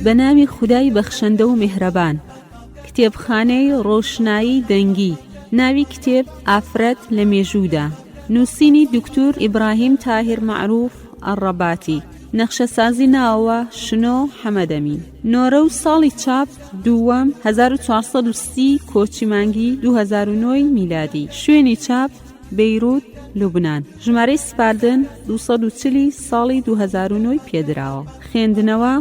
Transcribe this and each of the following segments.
بەناوی خودای بەخشەندە و میهرەبان. کتێبخانەی ڕۆشنایی دەنگی. ناوی کتێب ئافرەت لە مێژوودا. نووسینی دکتور ئیبراهیم تاهیر معروف ئەڕەباتی. نەخشەسازی ناوەوە شنۆ حەمەدەمین. نۆرە و ساڵی چاپ دووەم 1430 کۆچی مانگی 2009 میلادی. شوێنی چاپ بەیروت لوبنان. ژمارەی سپاردن 240 ساڵی 2009 پێدراوە. خوێندنەوە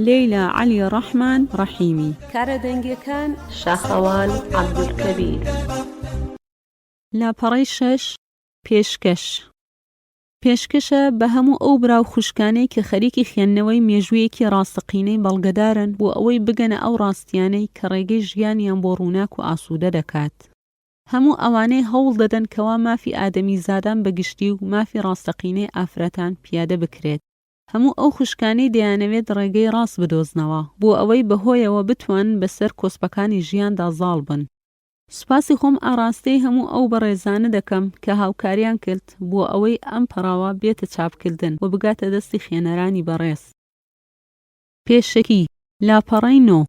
لەیلا عەلی ڕەحمان ڕەحیمی. کارە دەنگیەکان شاخەوان عەبدولکەبیر. لاپەڕەی 6 پێشکەش. پێشکەشە بە هەموو ئەو براو خوشکانەی کە خەریکی خوێندنەوەی مێژوویەکی ڕاستەقینەی بەڵگەدارن بۆ ئەوەی بگەنە ئەو ڕاستیانەی کە ڕێگەی ژیانیان بۆ ڕووناک و ئاسوودە دەکات. هەموو ئەوانەی هەوڵ دەدەن کەوا مافی ئادەمی زادان بەگشتی و مافی ڕاستەقینەی ئافرەتان پیادە بکرێت. هەموو ئەو خوشکانەی دەیانەوێت ڕێگەی ڕاست بدۆزنەوە بۆ ئەوەی بەهۆیەوە بتوانن بەسەر کۆسپەکانی ژیاندا زاڵ بن. سوپاسی خۆم ئاڕاستەی هەموو ئەو بەڕێزانە دەکەم کە هاوکاریان کرد بۆ ئەوەی ئەم پەراوە بێتە چاپکردن و بگاتە دەستی خوێنەرانی بەڕێز. پێشەکی لاپەڕەی 9.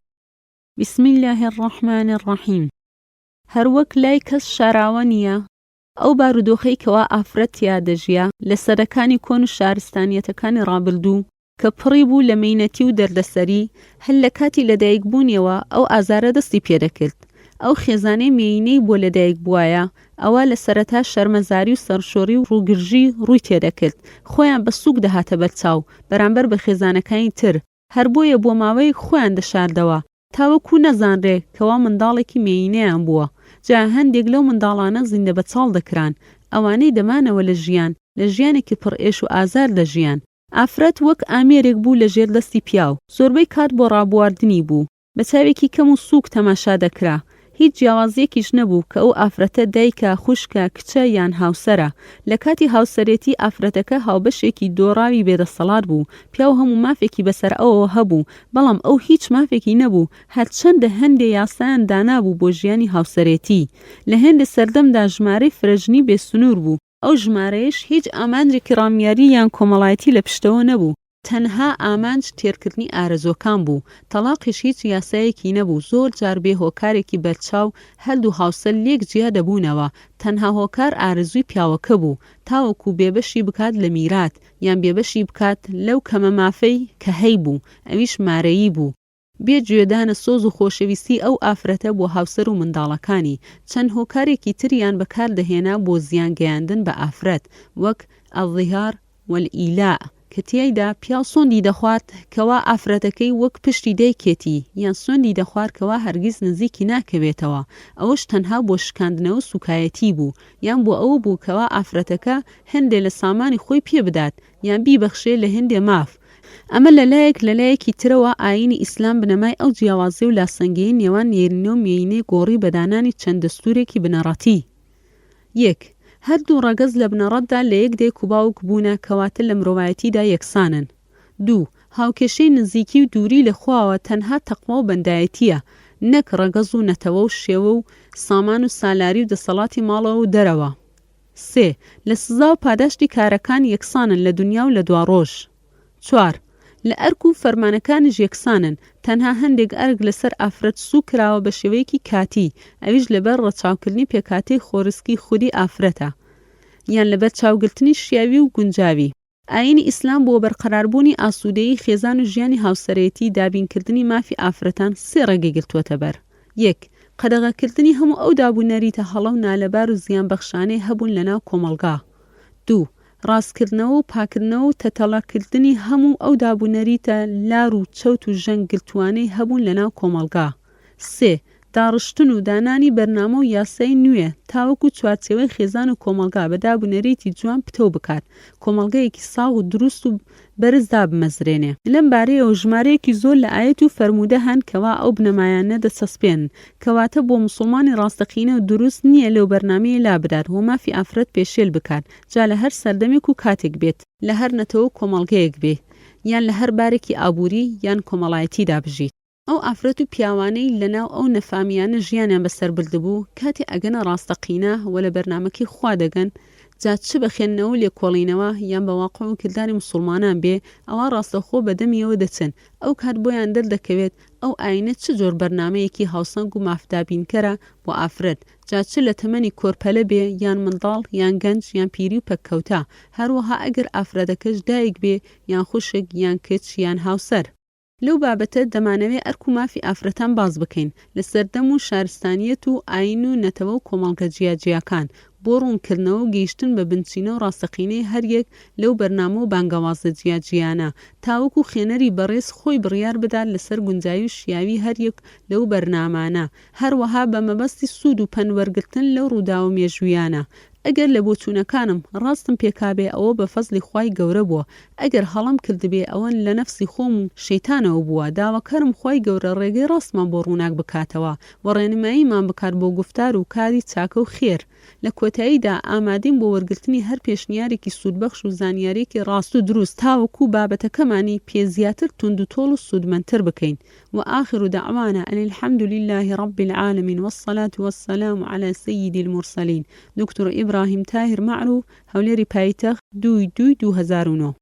بسم الله الرحمن الرحیم. هەروەک لای کەس شاراوە نییە ئەو بارودۆخەی کەوا ئافرەت تیا دەژیا لە سەرەکانی کۆن و شارستانیەتەکانی ڕابردوو کە پڕی بوو لە مەینەتی و دەردەسەری هەل لە کاتی لەدایکبوونیەوە ئەو ئازارە دەستی پێدەکرد. ئەو خێزانەی مێینەی بۆ لەدایک بووایە ئەوە لە سەرەتا شەرمەزاری و سەرشۆڕی و ڕووگرژی ڕووی تێدەکرد. خۆیان بە سووک دەهاتە بەرچاو بەرامبەر بە خێزانەکانی تر. هەر بۆیە بۆ ماوەی خۆیان دەشاردەوە تاوەکو نەزانرێ کەوا منداڵێکی مێینەیان بووە. جا هەندێک لەو منداڵانە زیندە بەچاڵ دەکران. ئەوانەی دەمانەوە لە ژیانێکی پڕ ئێش و ئازار دەژیان. ئافرەت وەک ئامێرێک بوو لە ژێر دەستی پیاو. زۆربەی کات بۆ ڕابواردنی بوو. بە چاوێکی کەم و سووک تەماشا دەکرا. هیچ جیاوازیەکیش نەبوو کە ئەو ئافرەتە دایکە، خوشکە، کچە یان هاوسەرە. لە کاتی هاوسەرێتی ئافرەتەکە هاوبەشێکی دۆڕاوی بێدەسەڵات بوو. پیاو هەموو مافێکی بەسەر ئەوەوە هەبوو، بەڵام ئەو هیچ مافێکی نەبوو. هەرچەندە هەندێ یاسایان دانابوو بۆ ژیانی هاوسەرێتی. لە هێندە سەردەمدا ژمارەی فرەژنی بێسنوور بوو. ئەو ژمارەیەش هیچ ئامانجێکی ڕامیاری یان کۆمەڵایەتی لە پشتەوە نەبوو. تەنها ئامانج تێرکردنی ئارەزۆکان بوو. تەلاقیش هیچ یاسایەکی نەبوو. زۆر جار بێ هۆکارێکی بەرچاو هەردوو هاوسەر لێک جیا دەبوونەوە. تەنها هۆکار ئارەزووی پیاوەکە بوو تاوەکو بێبەشی بکات لە میرات یان بێبەشی بکات لەو کەمە مافەی کە هەی بوو. ئەویش مارەیی بوو. بێ گوێدانە سۆز و خۆشەویستی ئەو ئافرەتە بۆ هاوسەر و منداڵەکانی. چەند هۆکارێکی تریان بەکار دەهێنا بۆ زیان گەیاندن بە ئافرەت، وەک ئەڵظیهار وەلئیلاء، کە تیایدا پیاو سۆندی دەخوارد کەوا ئافرەتەکەی وەک پشتی دایکێتی یان سۆندی دەخوارد کەوا هەرگیز نزیکی ناکەوێتەوە. ئەوەش تەنها بۆ شکاندنەوە سوکایەتی بوو یان بۆ ئەوە بوو کەوا ئافرەتەکە هەندێک لە سامانی خۆی پێ بدات یان بیبەخشێ لە هەندێ ماف. ئەمە لەلایەکی ترەوە ئاینی ئیسلام بنەمای ئەو جیاوازی و لاسەنگەی نێوان نێرینە و مێینەی گۆڕی بەدانانی چەند دەستورێکی بنەڕەتی. 1. هەردوو ڕەگەز لە بنەڕەتدا لە یەک دایک و باوک بوونە کەواتە لە مرۆڤایەتیدا یەکسانن. 2. هاوکێشەی نزیکی و دووری لە خواوە تەنها تەقوا و بەندایەتیە، نەک ڕەگەز و نەتەوە و شێوە و سامان و سالاری و دەسەڵاتی ماڵەوە و دەرەوە. 3. لە سزا و پاداشتی کارەکان یەکسانن لە دنیا و لە دواڕۆژ. 4. لە ئەرک و فەرمانەکانیش یەکسانن، تەنها هەندێک ئەرک لەسەر ئافرەت سوو کراوە بە شێوەیەکی کاتی، ئەویش لەبەر ڕەچاوکردنی پێکاتەی خۆرسکی خودی ئافرەتە یان لەبەر چاوگرتنی شیاوی و گونجاوی. ئاینی ئیسلام بۆ بەرقەراربوونی ئاسوودەیی خێزان و ژیانی هاوسەرێتی دابینکردنی مافی ئافرەتان 3 ڕێگەی گرتووەتە بەر. 1. قەدەغەکردنی هەموو ئەو دابوونەریتە هەڵە و نالەبار و زیان بەخشانەی هەبوون لەناو کۆمەلگا. 2. ڕاستکردنەوە و پاکردنەوە و تەتەڵەکردنی هەموو ئەو دابوونەریتە لار و چەوت و ژەنگ گرتوانەی هەبوون لەناو کۆمەلگا. 3. داڕشتن و دانانی بەرنامە و یاسای نوێ تاوەکو چوارچێوەی خێزان و کۆمەلگا بە دابوونەریتی جوان پتەو بکات، کۆمەلگەیەکی ساغ و دروست و بەرزدا بمەزرێنێ. لەم بارەیەوە ژمارەیەکی زۆر لە ئاەت و فەرموودە هەن کەوا ئەو بنەمایانە دەچەسپێن، کەواتە بۆ موسڵمانی ڕاستەقینە و دروست نییە لەو بەرنامەیە لا بدات و مافی ئافرەت پێشێل بکات، جا لە هەر سەردەمێک و کاتێک بێت، لە هەر نەتەوە کۆمەلگەیەک بێ یان لە هەر بارێکی ئابووری یان کۆمەڵایەتیدا بژیت. ئەو ئافرەت و پیاوانەی لەناو ئەو نەفامیانە ژیانیان بەسەر بردبوو کاتی ئەگەنە ڕاستەقینە و لە بەرنامەکەی خوا دەگەن، جا چ بەخێننەوە لێکۆڵینەوە یان بە واقع و کردداری مسلمانان بێ ئەوە ڕاستەخۆ بەدەمیەوە دەچن ئەو کات بۆیان دەردەکەوێت ئەو ئاینە چ جۆر بەرنامەیەکی هاوسەنگ و مافدابینکەرە بۆ ئافرەت جا چ لە تەمەنی کۆرپەلە بێ یان منداڵ یان گەنج یان پیری و پەککەوتە هەروەها ئەگەر ئافرەتەکەش دایک بێ یان خوشک یان کچ یان هاوسەر لەو بابەتە دەمانەوێت ئەرک و مافی ئافرەتان باز بکەین لە سەردەم و شارستانیەت و ئاین و نەتەوە و کۆمەڵگە جیاجیاکان بۆ ڕوونکردنەوە و گەیشتن بە بنچینە و ڕاستەقینەی هەریەک لەو بەرنامە و بانگەوازە جیاجیانە تاوەکو خێنەری بەڕێز خۆی بڕیار بدات لەسەر گونجایی و شیاوی هەریەک لەو بەرنامانە هەروەها بە مەبەستی سوود و پەنوەرگرتن لەو ڕوودا و مێژوویانە ئەگەر لە بۆچوونەکانم ڕاستم پێکابێ ئەوە بە فەزلی خوای گەورە بووە ئەگەر هەڵم کردبێ ئەوەن لە نەفسی خۆم و شەیتانەوە بووە داواکەرم خوای گەورە ڕێگەی ڕاستمان بۆ ڕووناک بکاتەوە و ڕێنماییمان بکات بۆ گفتار و کاری چاکە و خێر لە کۆتاییدا ئامادەین بۆ وەرگرتنی هەر پێشنیارێکی سوودبەخش و زانیاریەکی ڕاست و دروست تاوەکو بابەتەکەمانی پێ زیاتر توند و تۆڵ و سوودمەندتر بکەین وآخر دعوانا أن الحمد لله رب العالمين والصلاة والسلام على سيد المرسلين دكتور إبراهيم تاهر معروف هەولێری پایتەخت 2/2/2009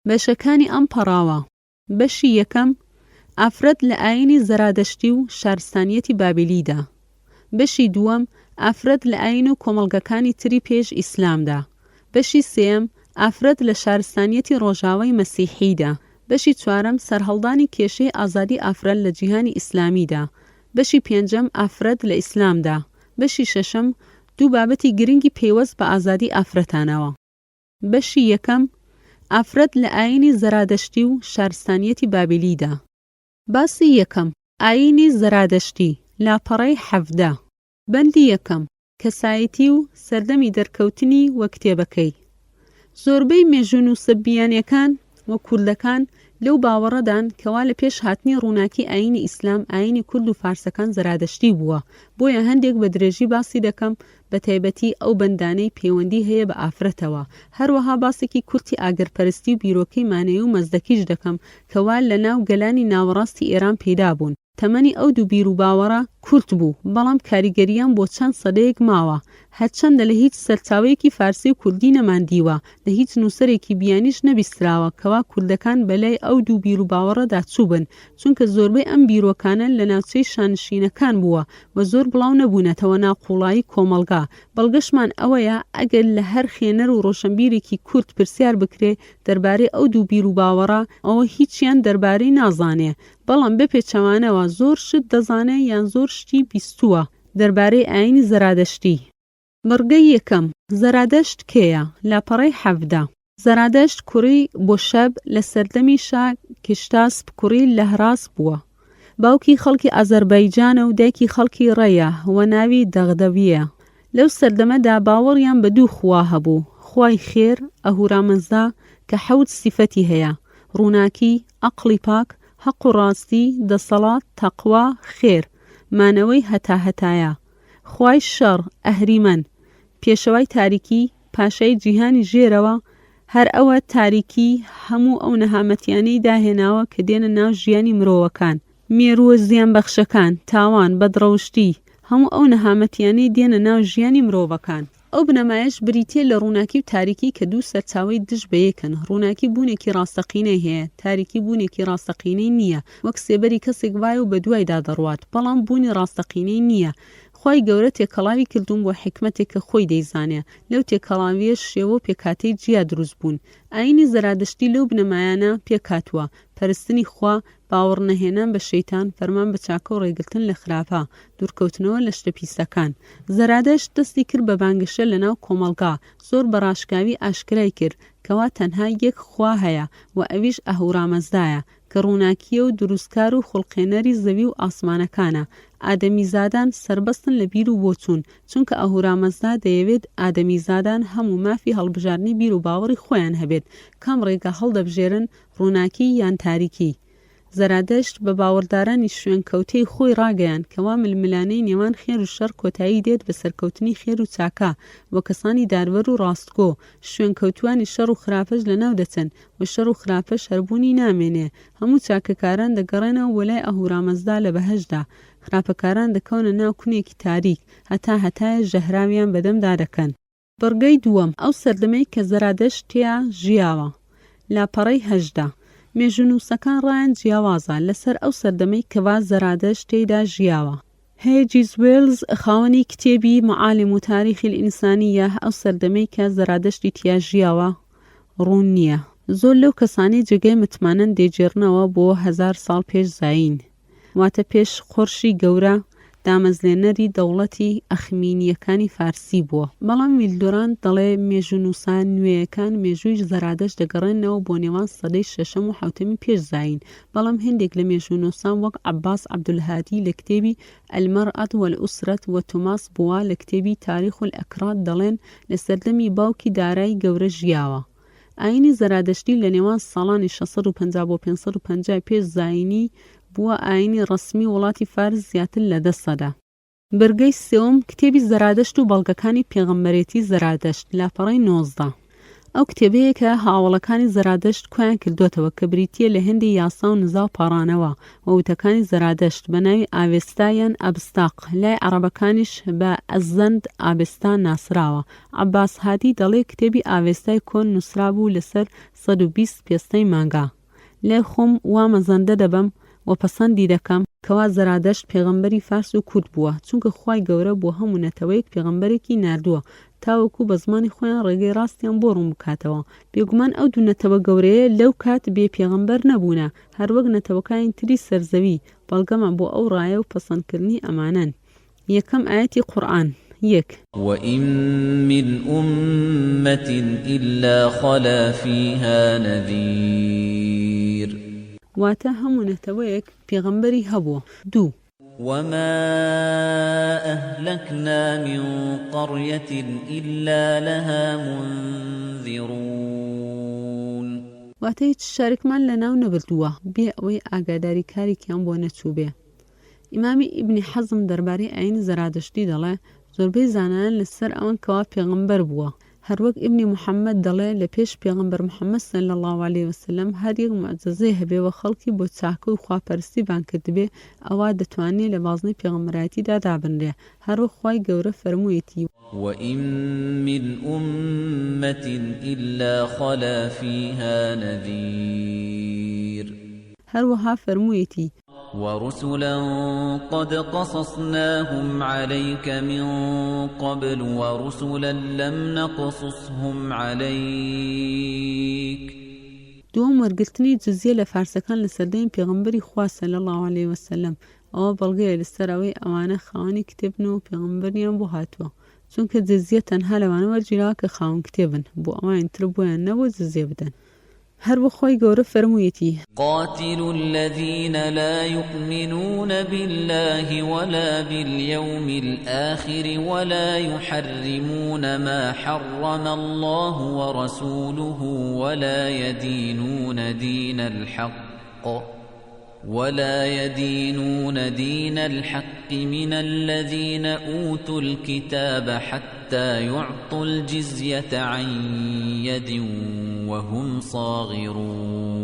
بەشەکانی ئەم پەڕاوە بەشی یەکەم ئافرەت لە ئاینی زەرادەشتی و شارستانیەتی بابلیدا بەشی دووەم ئافرەت لە ئاین و کۆمەڵگەکانی تری پێش ئیسلامدا بەشی سێم ئافرەت لە شارستانیەتی ڕۆژاوای مەسیحیدا بەشی چوارەم سەرهەڵدانی کێشەی ئازادی ئافرەت لە جیهانی ئیسلامیدا بەشی پێنجەم ئافرەت لە ئیسلامدا بەشی شەشەم دوو بابەتی گرنگی پەیوەست بە ئازادی ئافرەتانەوە بەشی یەکەم ئافرەت لە ئاینی زەرادەشتی و شارستانیەتی بابلیدا باسی یەکەم ئاینی زەرادەشتی لاپەڕەی 17 بەندی یەکەم کەسایەتی و سەردەمی دەرکەوتنی وە کتێبەکەی زۆربەی مێژوونووسە و کوردەکان لەو باوەڕەدان کەوا لە پێش هاتنی ڕووناکی ئاینی ئیسلام ئاینی کورد و فارسەکان زەرادەشتی بووە بۆیە هەندێک بە درێژی باسی دەکەم بە تایبەتی ئەو بەندانەی پەیوەندی هەیە بە ئافرەتەوە هەروەها باسێکی کورتی ئاگرپەرستی و بیرۆکەی مانەوی و مەزدەکیش دەکەم کەوا لە ناو گەلانی ناوەڕاستی ئێران پەیدا بوون تەمەنی ئەو دوو بیر و باوەڕە کورت بوو بەڵام کاریگەریان بۆ چەند سەدەیەک ماوە هەرچەندە لە هیچ سەرچاوەیەکی فارسی و کوردی نەماندیوە لە هیچ نووسەرێکی بیانیش نەبیستراوە کەوا کوردەکان بەلای ئەو دوو بیر و باوەڕەدا چووبن چونکە زۆربەی ئەم بیرۆکانە لە ناوچەی شانشینەکان بووە و زۆر بڵاو نەبوونەتەوە ناوقوڵایی کۆمەڵگا بەڵگەشمان ئەوەیە ئەگەر لە هەر خێنەر و ڕۆشنبیرێکی کورد پرسیار بکرێ دەربارەی ئەو دوو بیر و باوەڕە ئەوە هیچیان دەربارەی نازانێ بەڵام بپێچەوانەوە زۆر شت دەزانێ یان زۆر شتی بیستووە دەربارەی ئاینی زەرادەشتی بەڕگەی یەکەم زەرادەشت کێیە لاپەڕەی 17 زەرادەشت کوڕی بۆشەب لە سەردەمی شا کشتاسپ کوڕی لەهراس بووە باوکی خەڵکی ئازەربایجانە و دایکی خەڵکی ڕەیە و ناوی دەغدەویە لەو سەردەمەدا باوەڕیان بە دوو خوا هەبوو خوای خێر ئەهورامەزدا کە 7 سیفەتی هەیە ڕووناکی ئەقڵی پاک حەق و ڕاستی دەسەڵات تەقوا خێر مانەوەی هەتاهەتایە خوای شەڕ ئەهریمەن پێشەوای تاریکی پاشای جیهانی ژێرەوە هەر ئەوە تاریکی هەموو ئەو نەهامەتیانەی داهێناوە کە دێنە ناو ژیانی مرۆوەکان مێرووە زیان بەخشەکان تاوان بەدڕەوشتی هەموو ئەو نەهامەتیانەی دێنە ناو ژیانی مرۆڤەکان ئەو بنەمایش بریتێ لە ڕووناکی و تاریکی کە دوو سەرچاوەی دژ بەیەکن ڕووناکی بوونێکی ڕاستەقینەی هەیە تاریکی بوونێکی ڕاستەقینەی نییە وەک سێبەری کەسێک وایە و بە دوایدا دەڕوات بەڵام بوونی ڕاستەقینەی نییە خوای گەورە تێکەڵاوی کردوون بۆ حکمتێک کە خۆی دەیزانێ لەو تێکەڵاویە شێوە و پێکاتەی جیا دروست بوون ئاینی زەرادەشتی لەو بنەمایانە پێکاتوە پەرستنی خوا باوەڕ نەهێنان بە شەیتان فەرمان بە چاکە و ڕێگرتن لە خراپە دوورکەوتنەوە لە شتە پیسەکان زەرادەشت دەستی کرد بە بانگشە لەناو کۆمەڵگا زۆر بەڕاشکاوی ئاشکرای کرد کەوا تەنها یەک خوا هەیە و ئەویش ئەهورامەزدایە کە ڕووناکیە و دروستکار و خوڵقێنەری زەوی و ئاسمانەکانە ئادەمیزادان سربەستن لە بیر و بۆچوون چونکە ئەهورامەزدا دەیەوێت ئادەمیزادان هەموو مافی هەڵبژارنی بیر و باوەڕی خۆیان هەبێت کام ڕێگە هەڵدەبژێرن ڕووناکی یان تاریکی زەرادەشت بە باوەڕدارانی شوێنکەوتەی خۆی ڕاگەیان کەوا ململانەی نێوان خێر و شەڕ کۆتایی دێت بە سەرکەوتنی خێر و چاکە وە کەسانی داربەر و ڕاستگۆ شوێنکەوتوانی شەڕ و خراپەش لەناو دەچن و شەڕ و خراپەش هەربوونی نامێنێ هەموو چاکەکاران دەگەڕێنەوە وەلای ئەهورامەزدا لە بەهەشدا خراپەکاران دەکەونە ناو کونێکی تاریک هەتایە ژەهراویان بەدەمدا دەکەن بەڕگەی دووەم ئەو سەردەمەی کە زەرادەشت تیا ژیاوە لاپەڕەی 18 مێژونووسەکان ڕایان جیاوازە لەسەر ئەو سەردەمەی کەوا زەرادەشت تێیدا ژیاوە. هێجیز وێلز خاوەنی کتێبی مەعالم و تاریخی الئینسانیە ئەو سەردەمەی کە زەرادەشتی تیا ژیاوە ڕوون نییە. زۆر لەو کەسانی جێگەی متمانەن دێجێڕنەوە بۆ 1000 ساڵ پێش زاین، واتە پێش خۆرشی گەورە دامەزلێنەری دەوڵەتی ئەخمینیەکانی فارسی بووە. بەڵام ویلدۆران دەڵێ مێژونووسان نوێیەکان مێژووی زەرادەشت دەگەڕێنەوە بۆ نێوان سەدەی 6ەم و 7ەمی پێش زاین. بەڵام هێندێک لە مێژونووسان وەک عەباس عەبدولهادی لە کتێبی المەرئەت والئوسرەت و توماس بووە لە کتێبی تاریخ الئەکراد دەڵێن لە سەردەمی باوکی دارایی گەورە ژیاوە. ئاینی زەرادەشتی لە نێوان ساڵانی 650 بۆ 550 پێش زاینی بووە ئاینی ڕەسمی وڵاتی فارس زیاتر لە 10 سەدا. بەرگەی سێوم کتێبی زەرادەشت و بەڵگەکانی پێغەمبەرێتی زەرادەشت لاپەڕەی 19. ئەو کتێبەیە کە هاوڵەکانی زەرادەشت کویان کردوتەوە کە بریتیە لە هێندی یاسا و نزا و پاڕانەوە و وتەکانی زەرادەشت بە ناوی ئاوێستا یان ئەبستاق، لای عەرەبەکانیش بە ئەزەند ئابێستا ناسراوە. عەباس هادی دەڵێ کتێبی ئاوێستای کۆن نووسرا بوو لەسەر 120 پێستەی مانگا. لای خۆم وا مەزەندە دەبم و پەسەندی دەکەم کەوا زەرادەشت پێغەمبەری فارس و کورد بووە، چونکە خوای گەورە بۆ هەموو نەتەوەیەک پێغەمبەرێکی ناردووە تاوەکو بە زمانی خۆیان ڕێگەی ڕاستیان بۆ ڕوون بکاتەوە. بێگومان ئەو دوو نەتەوە گەورەیە لەو کات بێ پێغەمبەر نەبوونە، هەروەک نەتەوەکانی تری سەرزەوی. بەڵگەمە بۆ ئەو ڕایە و پەسەندکردنی ئەمانەن. یەکەم ئاەتی قورئان. وَإِن مِّنْ أُمَّةٍ إِلَّا خَلَا فِيهَا نَذِيرٌ واتە هەموو نەتەوەیەک پێغەمبەری هەبووە. 2 وَمَا أَهْلَكْنَا مِنْ قَرْيَةٍ إِلَّا لَهَا مُنذِرُونَ واتە هیچ شارێکمان لەناو نەبردووە بێ ئەوەی ئاگاداری کارێکیان بۆ نەچوو بێ. ئیمامی ئیبنی حەزم دەربارەی ئاینی زەرادەشتی دەڵێ زۆربەی زانایان لەسەر ئەوەن کەوا پێغەمبەر بووە. هەروەک ئیبنی محەممەد دەڵێ لە پێش پێغەمبەر محەممەد صلی الله علیه وسلم هەر یەک موعجزەی هەبێەوە خەڵکی بۆ چاکە و خواپەرستی بان کردبێ ئەوە دەتوانێت لە بازنەی پێغەمبەرایەتیدا دابنرێ. هەروەک خوای گەورە فەرموویەتی وَإِن مِّنْ أُمَّةٍ إِلَّا خَلَا فِيهَا نَذِيرٌ هەروەها فەرموویەتی وَرُسُلًا قَدْ قَصَصْنَاهُمْ عَلَيْكَ مِنْ قَبْلُ وَرُسُلًا لَمْ نَقْصُصْهُمْ عَلَيْكَ. دووەم وەرگرتنی جزیە لە فارسەکان لە سەردەمی پێغەمبەری خوا صلی الله علیه وسلم. ئەوە بەڵگەیە لەسەر ئەوەی ئەوانە خاوەنی کتێبن و پێغەمبەریان بۆ هاتووە، چونکە جزیە تەنها لەوانە وەرگیراوە کە خاوەن کتێبن، بۆ ئەوان تر بۆیان نەبوو جزیە بدەن. هەروە خۆی گەورە فەرموویەتی قاتلوا الذين لا يؤمنون بالله ولا باليوم الآخر ولا يحرمون ما حرم الله ورسوله ولا يدينون دين الحق من الذين أوتوا الكتاب حتى يعطوا الجزية عن يد وهم صاغرون.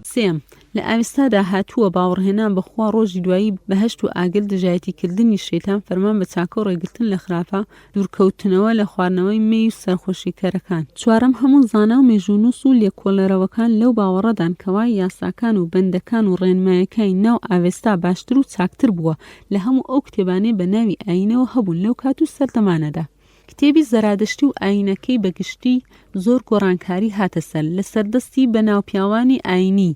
3 لە ئاویستادا هاتووە باوەڕهێنان بەخوا ڕۆژی دوایی بەهەشت و ئاگل دژایەتیکردنی شەیتان فەرمان بە چاکە و ڕێگرتن لە خراپە، دوورکەوتنەوە لە خواردنەوەی مێی و سەرخۆشیکەرەکان. 4 هەموو زانا و مێژوونووس و لێکۆڵەرەوەکان لەو باوەڕەدان کەوا یاساکان و بەندەکان و ڕێنمایەکانی ناو ئاوێستا باشتر و چاکتر بووە لە هەموو ئەو کتێبانەی بە ناوی ئاینەوە هەبوون لەو کات و سەردەمانەدا. کتێبی زەرادەشتی و ئاینەکەی بەگشتی زۆر گۆڕانکاری هاتە سەر لە سەردەستی بەناوپیاوانی ئاینی،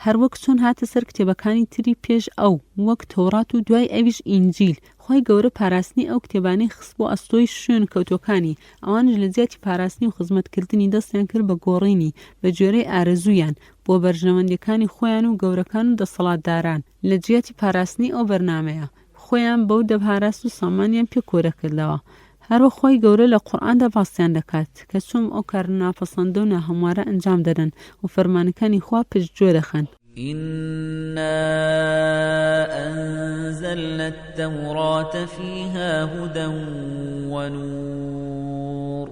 هەروەک چۆن هاتە سەر کتێبەکانی تری پێش ئەو وەک تەورات و دوای ئەویش ئینجیل. خۆی گەورە پاراستنی ئەو کتێبانەی خست بۆ ئەستۆی شوێن کەوتۆکانی ئەوانش لە جیاتی پاراستنی و خزمەتکردنی دەستیان کرد بە گۆڕینی بە جۆرەی ئارەزویان بۆ بەرژەوەندەکانی خۆیان و گەورەکان و دەسەڵاتداران. لە جیاتی پاراستنی ئەو بەرنامەیە خۆیان بەو دەپاراست و سامانیان پێ کۆرەکردەوە. هەروە خۆی گەورە لە قورئاندا باستیان دەکات کە چۆن ئەو کار ناپەسەندە و ناهەموارە ئەنجام دەدەن و فەرمانەکانی خوا پشتگوێ دەخەن. إنا أنزلنا التوراة فيها هدى ونور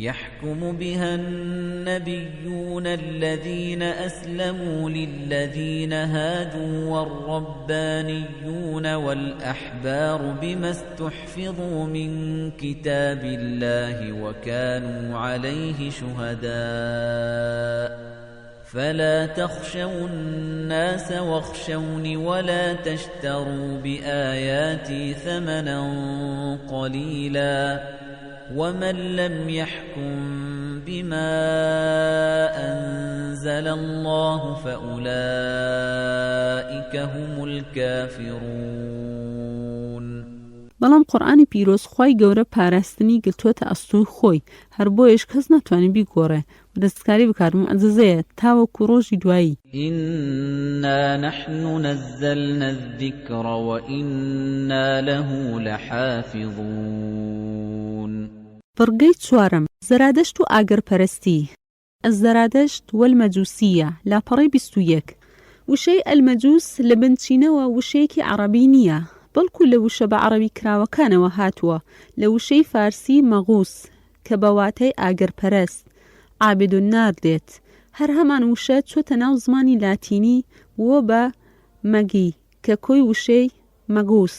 يحكم بها النبيون الذين أسلموا للذين هادوا والربانيون والأحبار بما استحفظوا من كتاب الله وكانوا عليه شهداء فلا تخشوا الناس واخشوني ولا تشتروا بآياتي ثمنا قليلا ومن لم يحكم بما أنزل الله فأولئك هم الكافرون. بەڵام قورئانی پیرۆز خوای گەورە پاراستنی گرتووەتە ئەستوی خۆی هەر بۆیش کەس ناتوانێت بیگۆڕێ و دەستکاری بکات معجزەیە تاوەکو ڕۆژی دوایی. إنا نحن نزلنا الذكر وإنا له لحافظون. بڕگەی چوارەم زەرادەشت و ئاگەرپەرستی. الزەرادەشت والمەجوسیە لاپەڕەی 21. وشەی ئەلمەجوس لە بنچینەوە وشەیەکی عەرەبی نییە بەڵکو لە وشە بە عەرەبی کراوەکانەوە هاتووە لە وشەی فارسی مەغوس کە بە واتای ئاگەرپەرست عابد النار دێت. هەر هەمان وشە چۆتە ناو زمانی لاتینی وە بە مەگی کە کۆی وشەی مەگوس.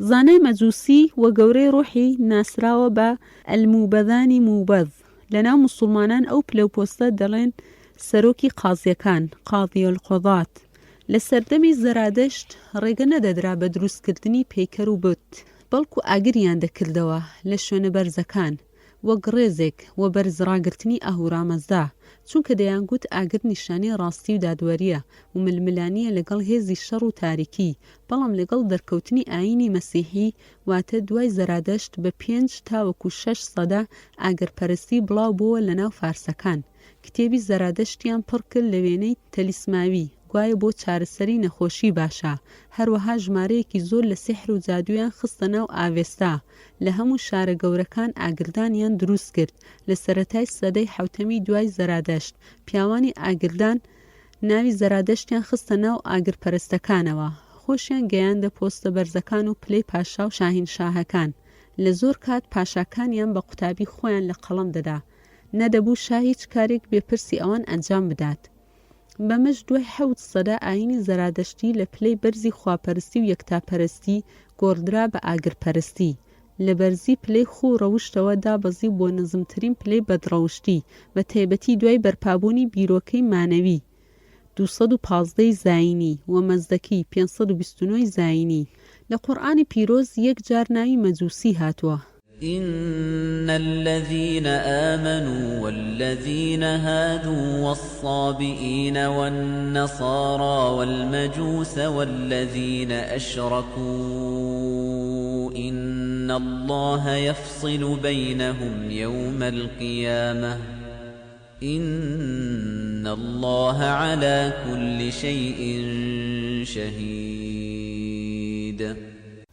زانای مەجوسی وە گەورەی ڕۆحی ناسراوە بە ئەلموبەذانی موبەذ. لەناو موسڵمانان ئەو پلەپۆستە دەڵێن سەرۆکی قازیەکان قاضی القضات. لە سەردەمی زەرادەشت ڕێگە نەدەدرا بە دروستکردنی پەیکەر و بت بەڵکو ئاگریان دەکردەوە لە شوێنە بەرزەکان وەک ڕێزێک وە بەرزڕاگرتنی ئاهورامەزدا چونکە دەیانگوت ئاگر نیشانی ڕاستی و دادوەریە و ململانیە لەگەڵ هێزی شەڕ و تاریکی بەڵام لەگەڵ دەرکەوتنی ئاینی مەسیحی واتە دوای زەرادەشت بە 5 تاوەکو 6 سەدا ئاگرپەرستی بڵاو بووە لە ناو فارسەکان. کتێبی زەرادەشتیان پڕ کرد لە وێنەی تەلیسماوی گوایە بۆ چارەسەری نەخۆشی باشە. هەروەها ژمارەیەکی زۆر لە سیحر و جادویان خستە ناو ئاوێستا. لە هەموو شارە گەورەکان ئاگردانیان دروست کرد. لە سەرەتای سەدەی 7 دوای زەرادەشت پیاوانی ئاگردان ناوی زەرادەشتیان خستە ناو ئاگرپەرستەکانەوە. خۆشیان گەیاندە پۆستە بەرزەکان و پلەی پاشا و شاهینشاهەکان. لە زۆر کات پاشاکانیان بە قوتابی خۆیان لە قەڵەم دەدا نەدەبوو شاه هیچ کارێک بێپرسی ئەوان ئەنجام بدات. بەمەش دوای 7 سەدا ئاینی زەرادەشتی لە پلەی بەرزی خواپەرستی و یەکتاپەرستی گۆڕدرا بە ئاگرپەرستی. لە بەرزی پلەی خوو ڕەوشتەوە دابەزی بۆ نزمترین پلەی بەدڕەوشتی بە تایبەتی دوای بەرپابوونی بیرۆکەی مانەوی 215 زاینی و مەزدەکی 529 زاینی. لە قورئانی پیرۆز یەک جار ناوی مەجوسی هاتووە. إن الذين آمنوا والذين هادوا والصابئين والنصارى والمجوس والذين أشركوا إن الله يفصل بينهم يوم القيامة إن الله على كل شيء شهيد.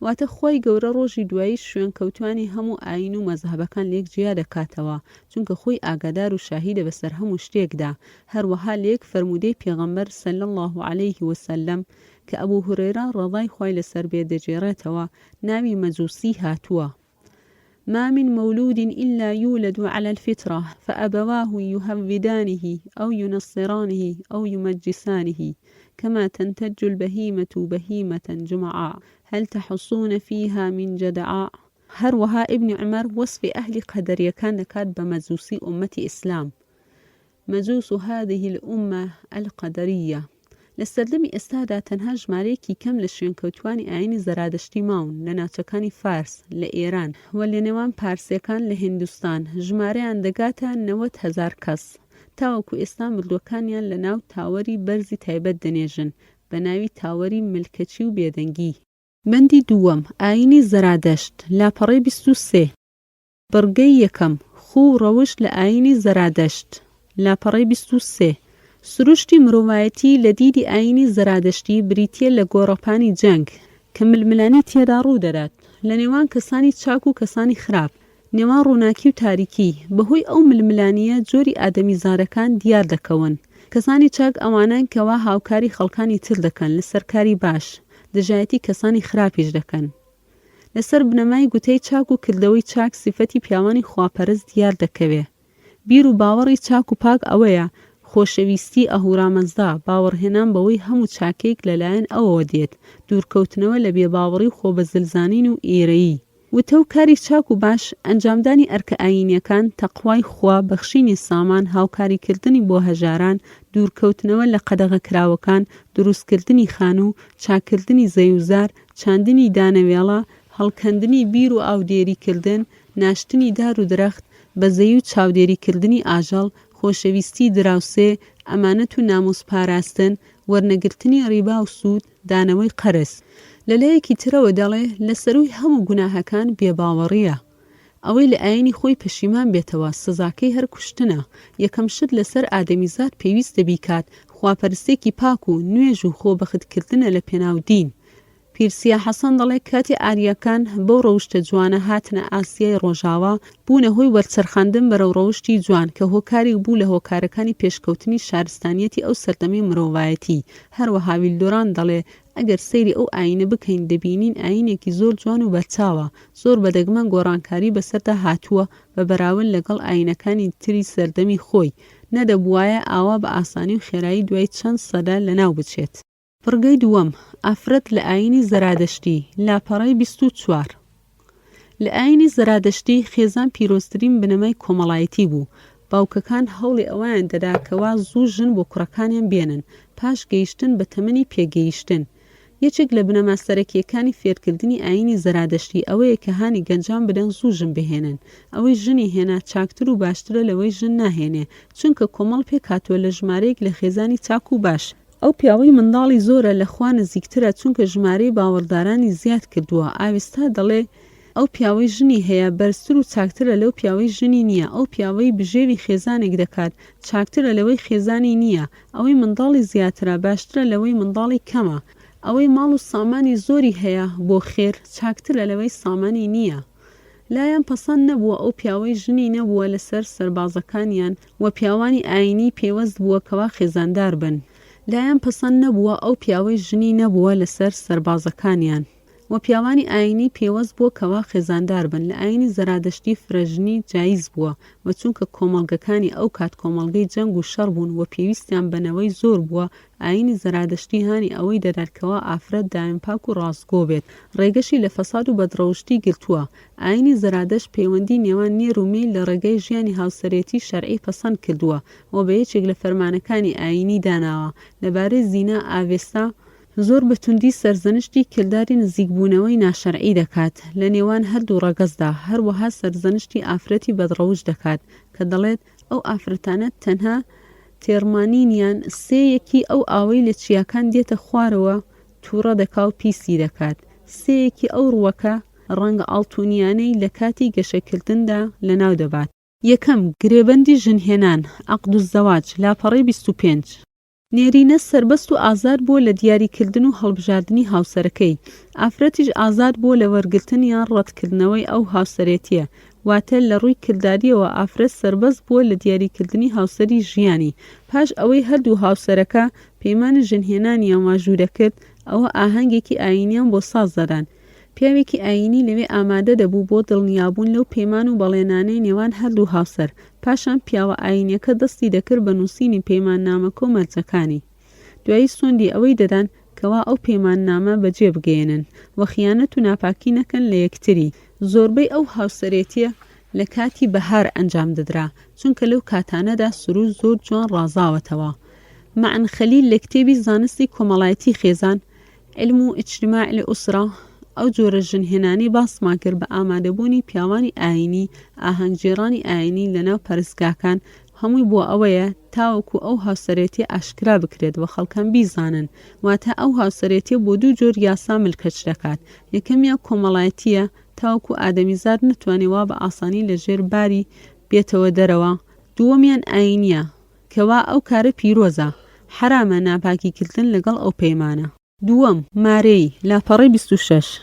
واتە خۆی گەورە ڕۆژی دوایی شوێن کەوتوانی هەموو ئاین و مەزهبەکان لێک جیا دەکاتەوە چونکە خۆی ئاگادار و شاهیدە بەسەر هەموو شتێکدا. هەروەها لێک فەرمودەی پێغەمبەر صلی الله عليه وسلم کە ئەبوو هورەیرە ڕەضای خوای لەسەر بێ دەجێڕێتەوە ناوی مەجوسی هاتووە. ما من مولود إلا يولد على الفطرة فأبواه يهودانه أو ينصرانه أو يمجسانه كما تنتج البهيمة بهيمة جمعاء هل تحصون فيها من جدعاء. هروها ابن عمر وصف أهل قدرية كان دكات بمجوسي أمة إسلام. مجوس هذه الأمة القدرية. لەسەردەمی ئێستادا تەنها ژمارەیەکی کەم لە شوێنکەوتوانی ئاینی زەرادەشتی ماون لە ناوچەکانی فارس لە ئێران و لە نێوان پارسیەکان لە هیندستان ژمارەیان دەگاتە 90,000 کەس. تاوەکو ئێستا مردوەکانیان لە ناو تاوەری بەرزی تایبەت دەنێژن بە ناوی تاوەری ملکەچی و بێدەنگی. بەندی دووەم ئاینی زەرادەشت لاپەڕەی 23. بڕگەی یەکەم خوو ڕەوشت لە ئاینی زەرادەشت لاپەڕەی 23. سروشتی مرۆڤایەتی لە دیدی ئاینی زەرادەشتی بریتیە لە گۆڕەپانی جەنگ کە ململانی تێدا ڕوو دەدات لە نێوان کەسانی چاک و کەسانی خراپ، نێوان ڕووناکی و تاریکی. بەهۆی ئەو ململانیە جۆری ئادەمیزادەکان دیار دەکەون. کەسانی چاک ئەوانان کەوا هاوکاری خەڵکانی تر دەکەن لەسەر کاری باش، دژایەتی کەسانی خراپیش دەکەن. لەسەر بنەمای گوتەی چاک و کردەوەی چاک سیفەتی پیاوانی خواپەرست دیار دەکەوێت. بیر و باوەڕی چاک و پاک ئەوەیە خۆشەویستی ئەهورامەزدا باوەڕهێنان بەوەی هەموو چاکێک لەلایەن ئەوەوە دێت دوورکەوتنەوە لە بێباوەڕی و خۆبەزلزانین و ئێرەیی وتە و کاری چاک و باش ئەنجامدانی ئەرکە ئاینیەکان تەقوای خوا بەخشینی سامان هاوکاریکردنی بۆ هەژاران دوورکەوتنەوە لە قەدەغەکراوەکان دروستکردنی خان و چاکردنی زەیوزار چاندنی دانەوێڵە هەڵکەندنی بیر و ئاودێریکردن ناشتنی دار و درەخت بەزەی و چاودێریکردنی ئاژەڵ خۆشەویستی دراوسێ ئەمانەت و ناموس پاراستن وەرنەگرتنی ڕیبا و سوود دانەوەی قەرز لەلایەکی ترەوە دەڵێ لە سەروی هەموو گوناهەکان بێباوەڕیە ئەوەی لە ئاینی خۆی پەشیمان بێتەوە سزاکەی هەر کوشتنە یەکەم شت لەسەر ئادەمیزاد پێویستە بیکات خواپەرستێکی پاک و نوێژ و خۆبەختکردنە لە پێناو دین پیرسیا حەسەن دەڵێ کاتی ئاریەکان بەو ڕەوشتە جوانە هاتنە ئاسیای ڕۆژاوە بوونە هۆی وەرچەرخاندن بەرەو ڕەوشتی جوان کە هۆکارێک بوو لە هۆکارەکانی پێشکەوتنی شارستانیەتی ئەو سەردەمی مرۆڤایەتی هەروەها ویلدۆران دەڵێ ئەگەر سەیری ئەو ئاینە بکەین دەبینین ئاینێکی زۆر جوان و بەرچاوە زۆر بەدەگمەن گۆڕانکاری بەسەردا هاتووە بە بەراورد لەگەڵ ئاینەکانی تری سەردەمی خۆی نەدەبوایە ئاوا بە ئاسانی و خێرایی دوای چەند سەدا لەناو بچێت پڕگەی دووەم ئافرەت لە ئاینی زەرادەشتی لاپەڕەی 24 لە ئاینی زەرادەشتی خێزان پیرۆزترین بنەمای کۆمەڵایەتی بوو باوکەکان هەوڵی ئەویان دەدا کەوا زوو ژن بۆ کوڕەکانیان بێنن پاش گەیشتن بە تەمەنی پێگەیشتن یەکێک لە بنەما سەرەکیەکانی فێرکردنی ئاینی زەرادەشتی ئەوەیە کە هانی گەنجان بدەن زوو ژن بهێنن ئەوەی ژنی هێنا چاکتر و باشترە لەوەی ژن ناهێنێ چونکە کۆمەڵ پێکاتوە لە ژمارەیەک لە خێزانی چاک و باش ئەو پیاوەی منداڵی زۆرە لە خوا نزیکترە چونکە ژمارەی باوەڕدارانی زیاد کردووە ئاویستا دەڵێ ئەو پیاوەی ژنی هەیە بەرزتر و چاکترە لەو پیاوەی ژنی نییە ئەو پیاوەی بژێوی خێزانێک دەکات چاکترە لەوەی خێزانی نییە ئەوەی منداڵی زیاترە باشترە لەوەی منداڵی کەمە ئەوەی ماڵ و سامانی زۆری هەیە بۆ خێر چاکترە لەوەی سامانی نییە لایەن پەسەند نەبووە ئەو پیاوەی ژنی نەبووە لەسەر سەربازەکانیان و پیاوانی ئاینی پێوەست بووە کەوا خێزاندار بن لایەن پەسەند نەبووە ئەو پیاوەی ژنی نەبووە لەسەر سەربازەکانیان و پیاوانی ئاینی پێوەست بۆ کەوا خێزاندار بن لە ئاینی زەرادەشتی فرەژنی جایز بووە و چونکە کۆمەڵگەکانی ئەو کات کۆمەڵگەی جەنگ و شەڕ بوون و پێویستیان بنەوەی زۆر بووە ئاینی زەرادەشتی هانی ئەوەی دەداتکەوە ئافرەت دایم پاک و ڕاستگۆ بێت ڕێگەشی لە فەساد و بەدڕەوشتی گرتووە ئاینی زەرادەشت پەیوەندی نێوان نێر و میل لە ڕێگەی ژیانی هاوسەرێتی شەرعی پەسەند کردووە و بە یەکێک لە فەرمانەکانی ئاینی داناوە لەبارەی زینا ئاوێستا زۆر بەتوندی سەرزەنشتی کردداری نزیکبوونەوەی ناشەرعی دەکات لە نێوان هەردوو ڕەگەزدا هەروەها سەرزەنشتی ئافرەتی بەدڕەوش دەکات کە دەڵێت ئەو ئافرەتانە تەنها تێڕمانینیان سێیەکی ئەو ئاوەی لە چیاکان دێتە خوارەوە تووڕە دەکا و پیسی دەکات سێیەکی ئەو ڕووەکە ڕەنگە ئاڵتونیانەی لە کاتی گەشەکردندا لەناو دەبات یەکەم گرێبەندی ژنهێنان عەقد الزەواج لاپەڕەی 25 نێرینە سربەست و ئازاد بۆ لە دیاریکردن و هەڵبژاردننی هاوسەرەکەی ئافرەتیش ئازاد بۆ لە وەرگرتن یان ڕەتکردنەوەی ئەو هاوسەرێتیە واتە لە ڕووی کردداریەوە ئافرەت سربەست بووە لە دیاریکردنی هاوسەری ژیانی پاش ئەوەی هەردوو هاوسەرەکە پەیمانی ژنهێنانیان واژوو دەکرد ئەوە ئاهەنگێکی ئاینیان بۆ ساز دەدان پیاوێکی ئاینی لەوێ ئامادە دەبوو بۆ دڵنیابوون لەو پەیمان و بەڵێنانەی نێوان هەردوو هاوسەر پاشان پیاوە ئاینیەکە دەستی دەکرد بە نووسینی پەیماننامەکە و مەرجەکانی دوایی سوێندی ئەوەی دەدان کەوا ئەو پەیماننامە بەجێ بگەێنن و خیانەت و ناپاکی نەکەن لە یەکتری زۆربەی ئەو هاوسەرێتیە لە کاتی بەهار ئەنجام دەدرا چونکە لەو کاتانەدا سروش زۆر جوان ڕازاوەتەوە مەعن خەلیل لە کتێبی زانستی کۆمەڵایەتی خێزان علم و ئیجتیماع لئوسرە ئەو جۆرە ژنهێنانی باسمان کرد بە ئامادەبوونی پیاوانی ئاینی ئاهەنگگێڕانی ئاینی لەناو پەرستگاکان هەمووی بۆ ئەوەیە تاوەکو ئەو هاوسەرێتی ئاشکرا بکرێت و خەڵکان بیزانن واتە ئەو هاوسەرێتی بۆ دوو جۆر یاسا ملکەچ دەکات یەکەمیان کۆمەڵایەتیە تاوەکو ئادەمیزاد نتوانێت وا بە ئاسانی لە ژێر باری بێتەوە دەرەوە دووەمیان ئاینیە کەوا ئەو کارە پیرۆزە حرامە ناپاکیکردن لەگەڵ ئەو پەیمانە دووەم مارەی لاپەڕەی 26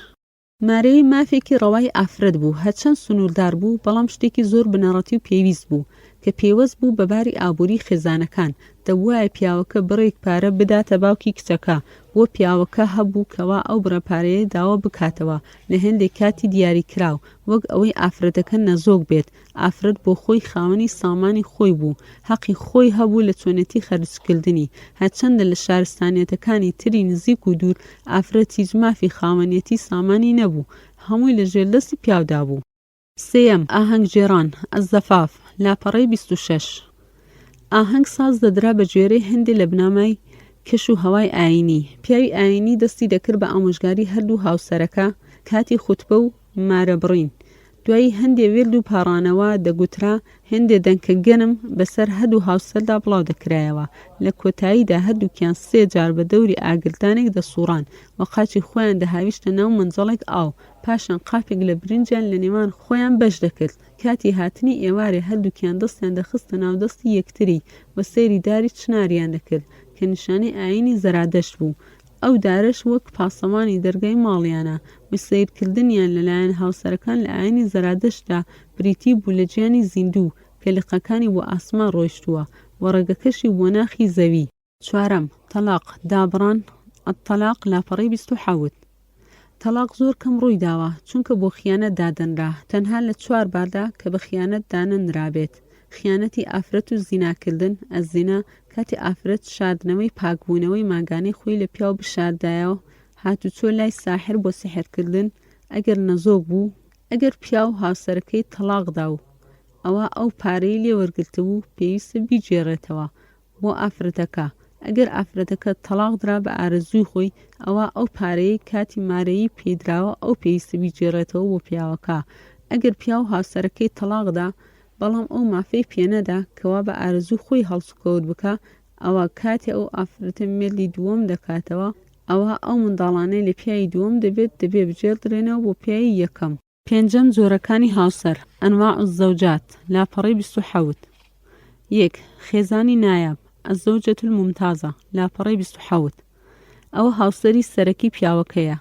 مارەی مافێکی ڕەوای ئافرەت بوو هەرچەند سنووردار بوو بەڵام شتێکی زۆر بنەڕەتی و پێویست بوو کە پێوەست بوو بە باری ئابووری خێزانەکان دەبوایە پیاوەکە بڕێک پارە بداتە باوکی کچەکە بۆ پیاوەکە هەبوو کەوا ئەو بڕەپارەیە داوا بکاتەوە لە هێندێک کاتی دیاری کراو وەک ئەوەی ئافرەتەکە نەزۆک بێت. ئافرەت بۆ خۆی خاوەنی سامانی خۆی بوو، حەقی خۆی هەبوو لە چۆنەتی خەرجکردنی. هەرچەندە لە شارستانیەتەکانی تری نزیک و دوور ئافرەت هیچ مافی خاوەنیەتی سامانی نەبوو، هەمووی لە ژێردەستی پیاودا بوو. سێەم ئاهەنگگێڕان ئەزەفاف لاپەڕەی 26. ئاهەنگ ساز دەدرا بە گوێرەی هەندێک لە بنامای کەش و هەوای ئاینی. پیاوی ئاینی دەستی دەکرد بە ئامۆژگاری هەردوو هاوسەرەکە کاتی خوتبە و مارەبڕین. دوایی هەندێک وێرد و پاڕانەوە دەگوترا هێندێ دەنکە گەنم بەسەر هەردوو هاوسەردا بڵاو دەکرایەوە. لە کۆتاییدا هەردووکیان 3 جار بە دەوری ئاگردانێک دەسوڕان و قاچی خۆیان دەهاویشتە ناو منجەڵێک ئاو، پاشان قاپێک لە برنجیان لە نێوان خۆیان بەش دەکرد. کاتی هاتنی ئێوارێ هەردووکیان دەستیان دەخستە ناو دەستی یەکتری و سەیری داری چناریان دەکرد کە نیشانەی ئاینی زەرادەشت بوو. ئەو دارش وەک پاسەمانی دەرگای ماڵیانە و سیرکردنیان لەلایەن هاوسەرەکان لە ئاینی زەرادەشتدا بریتی بوو لە گیانی زیندوو کە لقەکانی بۆ ئاسمان ڕۆیشتووە و ڕێگەکەشی بۆ ناخی زەوی. 4. تەلاق دابڕان التەلاق لاپەڕەی 27. تەلاق زۆر کەم ڕووی داوە چونکە بۆ خیانەت دادەنرا، تەنها لە 4 باردا کە بە خیانەت دانەنرابێت. خیانەتی ئافرەت و زیناکردن ئەزینا کاتی ئافرەت شاردنەوەی پاکبوونەوەی ماگانەی خۆی لە پیاو بشاردایەوە هاتوچۆ لای ساحر بۆ سیحرکردن ئەگەر نەزۆک بوو، ئەگەر پیاو هاوسەرەکەی تەلاقدا و ئەوە ئەو پارەی لێ وەرگرتبوو پێویستە بیجێڕێتەوە بۆ ئافرەتەکە. ئەگەر ئافرەتەکە تەلاق درا بە ئارەزووی خۆی ئەوە ئەو پارەیە کاتی مارەیی پێدراوە ئەو پێویستە بیجێڕێتەوە بۆ پیاوەکە. ئەگەر پیاو هاوسەرەکەی تەلاقدا بەڵام ئەو مافەی پێنەدا کەوا بە ئارەزوو خۆی هەڵسوکەوت بکە ئەوە کاتی ئەو ئافرەتە مێردی دووەم دەکاتەوە ئەوە ئەو منداڵانەی لە پیاوی دووەم دەبێ بجێڕدرێنەوە بۆ پیاوی یەکەم. 5. جۆرەکانی هاوسەر ئەنواع الزەوجات لاپەڕەی 27. 1. خێزانی نایاب الزەوجەة الممتازە لاپەڕەی 27. ئەوە هاوسەری سەرەکی پیاوەکەیە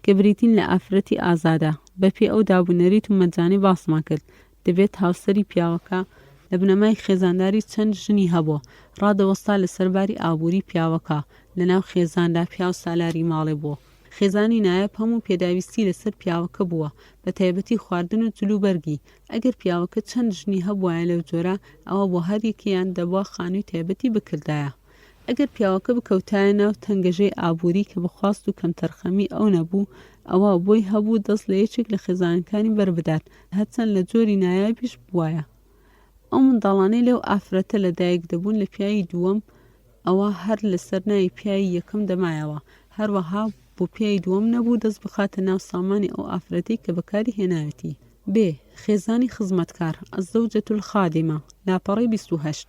کە بریتین لە ئافرەتی ئازادە. بەپێ ئەو دابوونەریت و مەجانی باسمان کرد دەبێت هاوسەری پیاوەکە لە بنەمای خێزانداری چەند ژنی هەبووە ڕادەوەستا لە سەرباری ئابووری پیاوەکە لە ناو خێزاندا پیاو سالاری ماڵێ بووە. خێزانی نایەب هەموو پێداویستی لەسەر پیاوەکە بووە بە تایبەتی خواردن و جلوبەرگی. ئەگەر پیاوەکە چەند ژنی هەبوایە لەو جۆرە ئەوە بۆ هەریەکیان دەبووە خانووی تایبەتی بکردایە. ئەگەر پیاوەکە بکەوتایە ناو تەنگەژەی ئابووری کە بخواست و کەمتەرخەمی ئەو نەبوو ئەوە بۆی هەبوو دەست لە یەکێک لە خێزانەکانی بەربدات هەرچەند لە جۆری نایابیش بووایە. ئەو منداڵانەی لەو ئافرەتە لە دایک دەبوون لە پیاوی دووەم ئەوە هەر لەسەر ناوی پیاوی یەکەم دەمایەوە، هەروەها بۆ پیاوی دووەم نەبوو دەست بخاتە ناو سامانی ئەو ئافرەتی کە بەکاری هێناوێتی. ب. خێزانی خزمەتکار الزەوجەة الخادمە لاپەڕەی 28.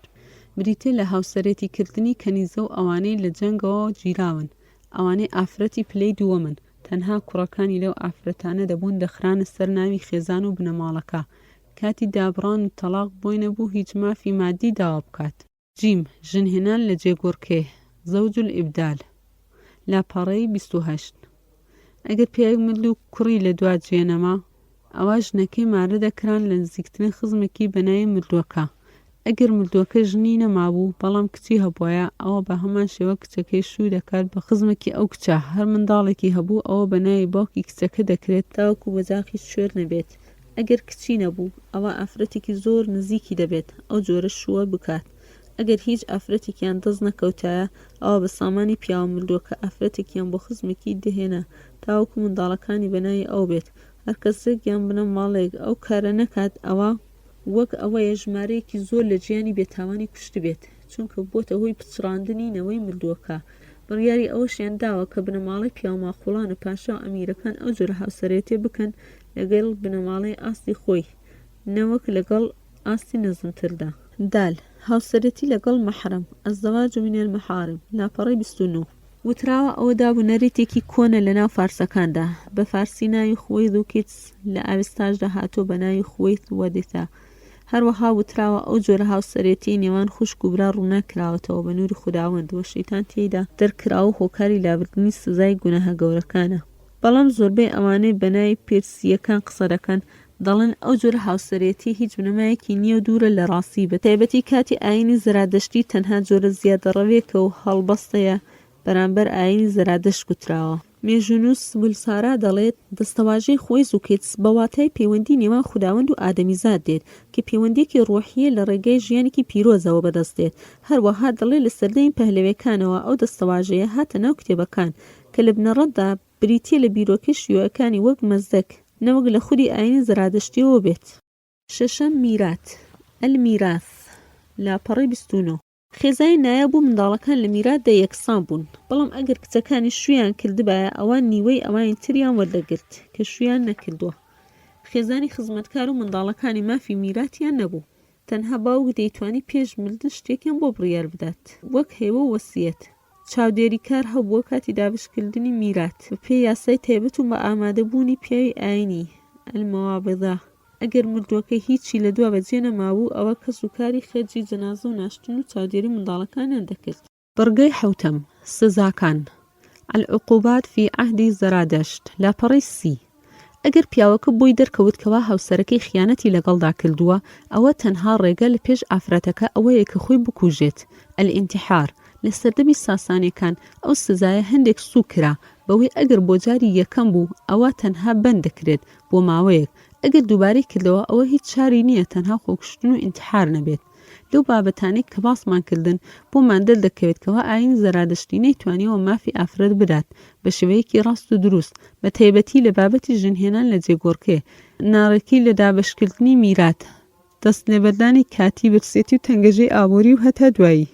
بریتێ لە هاوسەرێتی کردنی کەنیزە و ئەوانەی لە جەنگەوە گیراون، ئەوانەی ئافرەتی پلەی دووەمن. تەنها کوڕەکانی لەو ئافرەتانە دەبوون دەخرانە سەر ناوی خێزان و بنەماڵەکە. کاتی دابڕان و تەلاق بۆی نەبوو هیچ مافی مادی داوا بکات. جیم ژنهێنان لە جێگۆڕکێ زەوج الئیبدال لاپەڕەی 28. ئەگەر پیاوی مردوو و کوڕی لە دوا جێنەما ئەوە ژنەکەی مارە دەکران لە نزیکترین خزمێکی بەناوی مردووەکە. ئەگەر مردووەکە ژنی نەمابوو بەڵام کچی هەبوایە ئەوە بە هەمان شێوە کچەکەی شووی دەکات بە خزمێکی ئەو کچە. هەر منداڵێکی هەبوو ئەوە بەناوی باوکی کچەکە دەکرێت تاوەکو وەزاقی شوێر نەبێت. ئەگەر کچی نەبوو ئەوە ئافرەتێکی زۆر نزیکی دەبێت ئەو جۆرە شووە بکات. ئەگەر هیچ ئافرەتێکیان دەست نەکەوتایە ئەوە بە سامانی پیاوە مردووەکە ئافرەتێکیان بۆ خزمێکی دەهێنا تاوەکو منداڵەکانی بەناوی ئەو بێت. هەر کەسێکیان بنە ماڵێک ئەو کارە نەکات ئەوە وەک ئەوەیە ژمارەیەکی زۆر لە گیانی بێتاوانی کوشت بێت چونکە بۆتە هۆی پچڕاندنی نەوەی مردووەکە. بڕیاری ئەوەشیان داوە کە بنەماڵی پیاوماخوڵان و پاشا ئەمیرەکان ئەو جۆرە هاوسەرێتێ بکەن لەگەڵ بنەماڵی ئاستی خۆی نەوەک لەگەڵ ئاستی نەزمتردا. دال هاوسەرەتی لەگەڵ مەحرەم الزەواج من المەحارم لاپەڕەی 29. وتراوە ئەوە دابوونەرێتێکی کۆنە لە ناو فارسەکاندا بە فارسی ناوی خوێد و کیتس لە ئاوستاژدا هاتۆ بە ناوی خوێت وەدێتا. هەروەها وتراوە ئەو جۆرە هاوسەرێتی نێوان خوشک و برا ڕووناکراوەتەوە بە نووری خوداوەند و شەیتان تێیدا دەرکراوە و هۆکاری لابردنی سزای گوناهە گەورەکانە. بەڵام زۆربەی ئەوانەی بەناوی پێرسیەکان قسە دەکەن دەڵێن ئەو جۆرە هاوسەرێتی هیچ بنەمایەکی نییە و دوورە لە ڕاستی بە تایبەتی کاتی ئاینی زەرادەشتی تەنها جۆرە زیادەڕەوێکە و هەڵبەستەیە بەرامبەر ئاینی زەرادەشت گوتراوە. مێژونوس بولسارا دەڵێت دەستەواژەی خۆی زوکێتس بەواتای پەیوەندی نێوان خوداوەند و ئادەمیزاد دێت کە پەیوەندێکی ڕۆحیە لە ڕێگەی ژیانێکی پیرۆزەوە بەدەست دێت. هەروەها دەڵێت لە سەردەمی پەهلەویەکانەوە ئەو دەستەواژەیە هاتە ناو کتێبەکان کە لە بنەڕەتدا بریتیە لە بیرۆکەی شیوەکانی وەک مەزدەک نەوەک لە خودی ئاینی زەرادەشتیەوە بێت. شەشەم میرات ئەلمیراث لاپەڕی 29 خێزای نایە بوو منداڵەکان لە میراتدا یەکسان بوون، بەڵام ئەگەر کچەکانی شویان کردبایە ئەوان نیوەی ئەوانی تریان وەردەگرت کە شویان نەکردووە. خێزانی خزمەتکار و منداڵەکانی مافی میراتیان نەبوو، تەنها باوک دەیتوانی پێش مردن شتێکیان بۆ بڕیار بدات وەک هێوە و وەسیەت. چاودێری کار هەبووە کاتی دابشکردنی میرات بە پێی یاسای تایبەت و بە ئامادەبوونی پیاوی ئاینی ئەلمەوابڵە. ئەگەر مردووەکە هیچی لە دوا بەجێ نەمابوو ئەوە کەس و کاری خەرجی جەنازە و ناشتن و چاودێری منداڵەکانیان دەکرد. بڕگەی حوتەم سزاکان العقوبات في عهدی زەرادەشت لاپەڕی 30 ئەگەر پیاوەکە بۆی دەرکەوتکەوە هاوسەرەکەی خیانەتی لەگەڵدا کردووە ئەوە تەنها ڕێگە لە پێش ئافرەتەکە ئەوەیە کە خۆی بکوژێت. ئەلئینتیحار لە سەردەمی ساسانیەکان ئەو سزایە هەندێک سوکرا بەوەی ئەگەر بۆ جاری یەکەم بوو ئەوە تەنها بەند دەکرێت بۆ ماوەیەک، ئەگەر دووبارەی کردەوە ئەوە هیچ چاری نییە تەنها خۆکشتن و ئینتحار نەبێت. لەو بابەتانەی کە باسمان کردن بۆمان دەردەکەوێتکەوە ئاین زەرادەشتی نەیتوانیەوە مافی ئافرەت بدات بە شێوەیەکی ڕاست و دروست، بە تایبەتی لە بابەتی ژنهێنان لە جێگۆڕکێ، ناڕێکی لە دابشکردنی میرات، دەست لێبەردانی کاتی برسێتی و تەنگەژەی ئابووری و هەتا دوایی.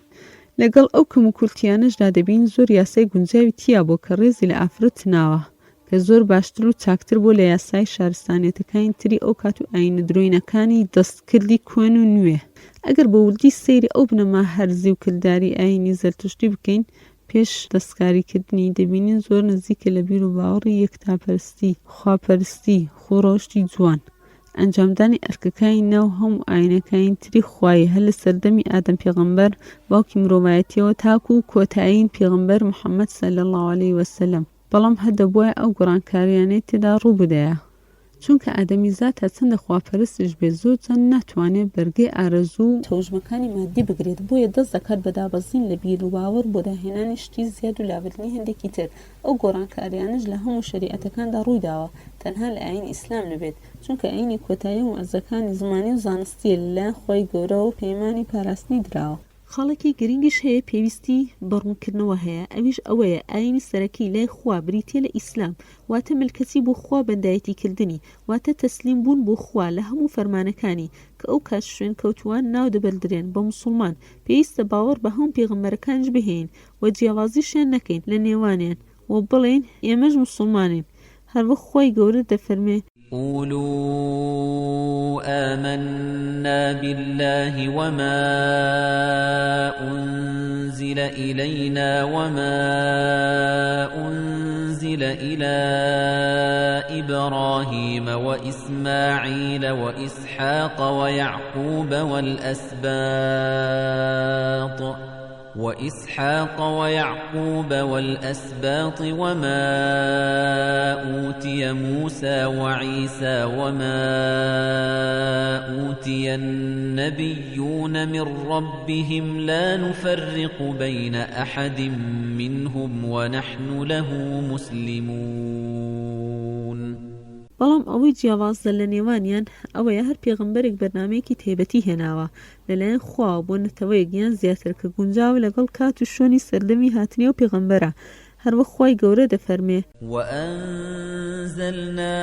لەگەڵ ئەو کەم و کورتیانەشدا دەبین زۆر یاسای گونجاوی تیا بۆ کە ڕێزی لە ئافرەت ناوە کە زۆر باشتر و چاکتر بۆ لە یاسای شارستانیەتەکانی تری ئەو کات و ئاینە درۆینەکانی دەستکردی کوێن و نوێ. ئەگەر بە وردی سەیری ئەو بنەما هەرزی و کردداری ئاینی زەرتشتی بکەین پێش دەستکاریکردنی دەبینین زۆر نزیکە لە بیر و باوەڕی یەکتاپەرستی، خواپەرستی، خۆڕەوشتی جوان، ئەنجامدانی ئەرکەکانی ناو هەموو ئاینەکانی تری خوای هەر لە سەردەمی ئادەم پێغەمبەر باوکی مرۆڤایەتیەوە تاکو و کۆتایین پێغەمبەر محەممەد صلی الله علیه وسلم. بەڵام هەدەبووە ئەو گۆڕانکاریانەی تێدا ڕوو بدەیە، چونکە ئادەمیزاد تا چەندە خواپەرستش بێت زۆر چەند ناتوانێت بەرگەی ئارەزوو تەوژمەکانی مادی بگرێت، بۆیە دەست دەکات بە دابەزین لە بیر و باوەڕ بۆ داهێنانی شتی زیاد و لابردنی هەندێکی تر. ئەو گۆڕانکاریانش لە هەموو شەریعەتەکاندا ڕوویداوە، تەنها لە ئاین ئیسلام نەبێت، چونکە ئاینی کۆتایی و ئەرزەکانی زمانی و زانستیە لەلایەن خۆی گەورە و پەیمانی پاراستنی دراوە. خاڵێکی گرنگیش هەیە پێویستی بەڕوونکردنەوە هەیە، ئەویش ئەوەیە ئاینی سەرەکی لای خوا بریتە لە ئیسلام، واتە ملکەتی بۆ خوا بەندایەتی کردنی، واتە تەسلیم بوون بۆ خوا لە هەموو فەرمانەکانی کە ئەو کات شوێن کەوتوان ناو دەبەردرێن بە موسڵمان. پێویستە باوەڕ بە هەموو پێغەمبەرەکانش بهێن و جیاوازیشیان نەکەین لە نێوانیان و بڵێن ئێمەش موسڵمانین. هەروە خۆی گەورە دەفەرمێ قولوا آمنا بالله وما أنزل إلينا وما أنزل إلى إبراهيم وإسماعيل وإسحاق ويعقوب والأسباط وما أوتي موسى وعيسى وما أوتي النبيون من ربهم لا نفرق بين أحد منهم ونحن له مسلمون. بەڵام ئەوەی جیاوازە لە نێوانیان ئەوەیە هەر پێغەمبەرێک بەرنامەیەکی تایبەتی هێناوە لەلایەن خوا بۆ نەتەوەیەک یان زیاتر کە گونجاو لەگەڵ کات و شوێنی سەردەمی هاتنی و پێغەمبەرە. هەروە خوای گەورە دەفەرمێ وأنزلنا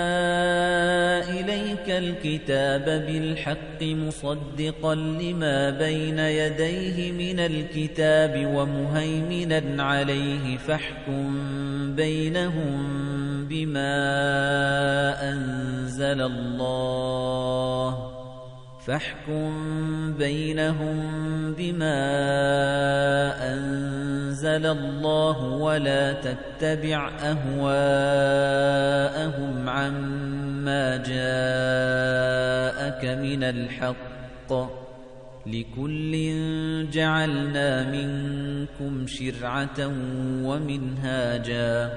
إليك الكتاب بالحق مصدقا لما بين يديه من الكتاب ومهيمنا عليه فاحكم بينهم بما أنزل الله ولا تتبع أهواءهم عما جاءك من الحق لكل جعلنا منكم شرعة ومنهاجا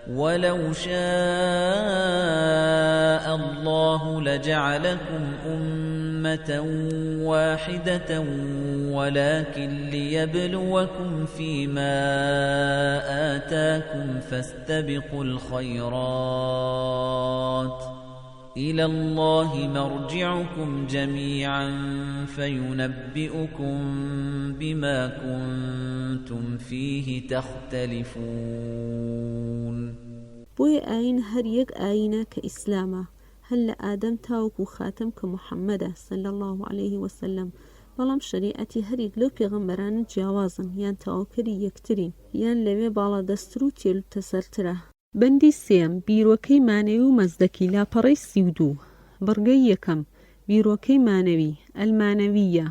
ولو شاء الله لجعلكم أمة واحدة ولكن ليبلوكم فيما آتاكم فاستبقوا الخيرات إلى الله مرجعكم جميعا فينبئكم بما كنتم فيه تختلفون بۆیە ئاین هەر یەک ئاینە کە ئیسلامە هەر لە ئادەم تاوەکو خاتم کە محەممەدە صلی الله عليه وسلم بەڵام شریعەتی هەریک لەو پێغەمبەرانە جیاوازن یان تاوەکەری یەکترین یان لەوێ باڵا دەستر و تێلوتەسەرترە. بەندی سێم بیرۆکەی مانەوی و مەزدەکی لاپەڕەی 32 بڕگەی یەکەم بیرۆکەی مانەوی ئەلمانەویە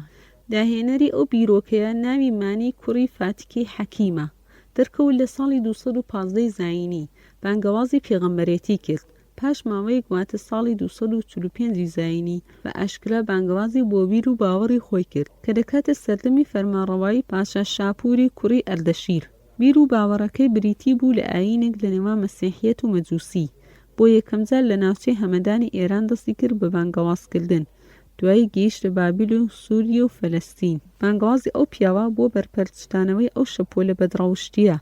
داهێنەری ئەو بیرۆکەیە ناوی مانی کوڕی فاتیکەی حەکیمە دەرکەوت لە ساڵی 215 زاینی بانگەوازی پێغەمبەرێتی کرد پاش ماوەیەک واتە ساڵی 245 زاینی بە ئاشکرا بانگەوازی بۆ بیر و باوەڕی خۆی کرد کە دەکاتە سەردەمی فەرمانڕەوایی پاشا شاپوری کوڕی ئەردەشیر. بیر و باوەڕەکەی بریتی بوو لە ئاینێک لە نێوان مەسیحیەت و مەجووسی بۆ یەکەم جار لە ناوچەی هەمەدانی ئێران دەستی کرد بە بانگەوازکردن دوایی گەیشتە بابیل و سووریە و فەلەستین. بانگەوازی ئەو پیاوە بۆ بەرپەرچدانەوەی ئەو شەپۆلە بەدڕەوشتیە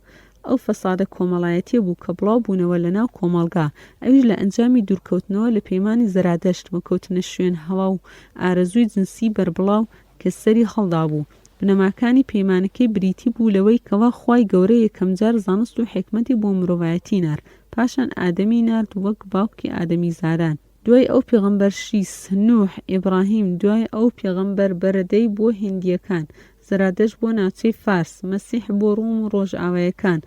ئەو فەسادە کۆمەڵایەتی بوو کە بڵاو بوونەوە لە ناو کۆمەڵگا ئەویش لە ئەنجامی دوورکەوتنەوە لە پەیمانی زەرادەشت وەکەوتنە شوێن هەوا و ئارەزووی جنسی بەربڵاو کە سەری هەڵدا بوو. بنەماکانی پەیمانەکەی بریتی بوو لەوەی کەوا خوای گەورە یەکەم جار زانست و حکمەتی بۆ مرۆڤایەتی نار پاشان ئادەمی نارد وەک باوکی ئادەمی زادان. دوای ئەو پێغەمبەر شیس نوح ئیبراهیم دوای ئەو پێغەمبەر بەرەدەی بۆ هیندیەکان زەرادەشت بۆ ناوچەی فارس مەسیح بۆ ڕوم و ڕۆژئاوایەکان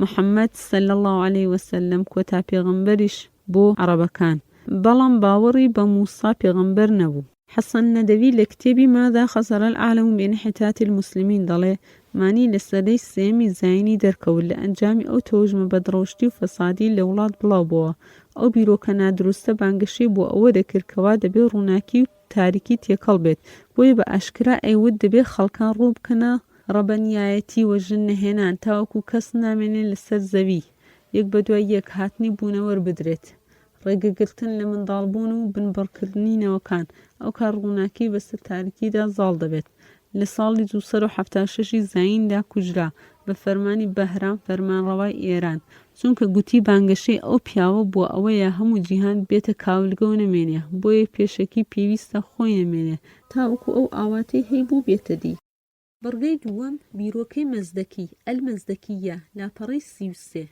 محەممەد صلی الله عليه وسلم کۆتا پێغەمبەریش بۆ عەرەبەکان بەڵام باوەڕی بە موسا پێغەمبەر نەبوو. حەسەن نەدەوی لە کتێبی ماذا خسر العالم بانحطاط المسلمین دەڵێ مانی لە سەدەی سێمی زاینی دەرکەوت لە ئەنجامی ئەو تەوژمە بەدڕەوشتی و فەسادی لە وڵات بڵاو بووە. ئەو بیرۆکە نادروستە بانگەشەی بۆ ئەوە دەکردکەوا دەبێ ڕووناکی و تاریکی تێکەڵ بێت بۆیە بە ئاشکرا ئەیوت دەبێ خەڵکان ڕوو بکەنە ڕەبەنیایەتی وەژن نەهێنان تاوەکو کەس نامێنێت لەسەر زەوی یەک بە دوای یەک هاتنی بوونەوە بدرێت ڕێگەگرتن لە منداڵبوون و بنبڕکردنی نەوەکان ئەو کار ڕووناکی بەسەر تاریکیدا زاڵ دەبێت. لە ساڵی 276 زایندا کوژرا بە فەرمانی بەهرام فەرمانڕەوای ئێران چونکە گوتی بانگەشەی ئەو پیاوە بۆ ئەوەیە هەموو جیهان بێتە کاولگە و نەمێنێ بۆیە پێشەکی پێویستە خۆی نەمێنێ تاوەکو ئەو ئاواتەی هەیبوو بێتە دی. بڕگەی دووەم بیرۆکەی مەزدەکی ئەلمەزدەکیە لاپەڕەی 33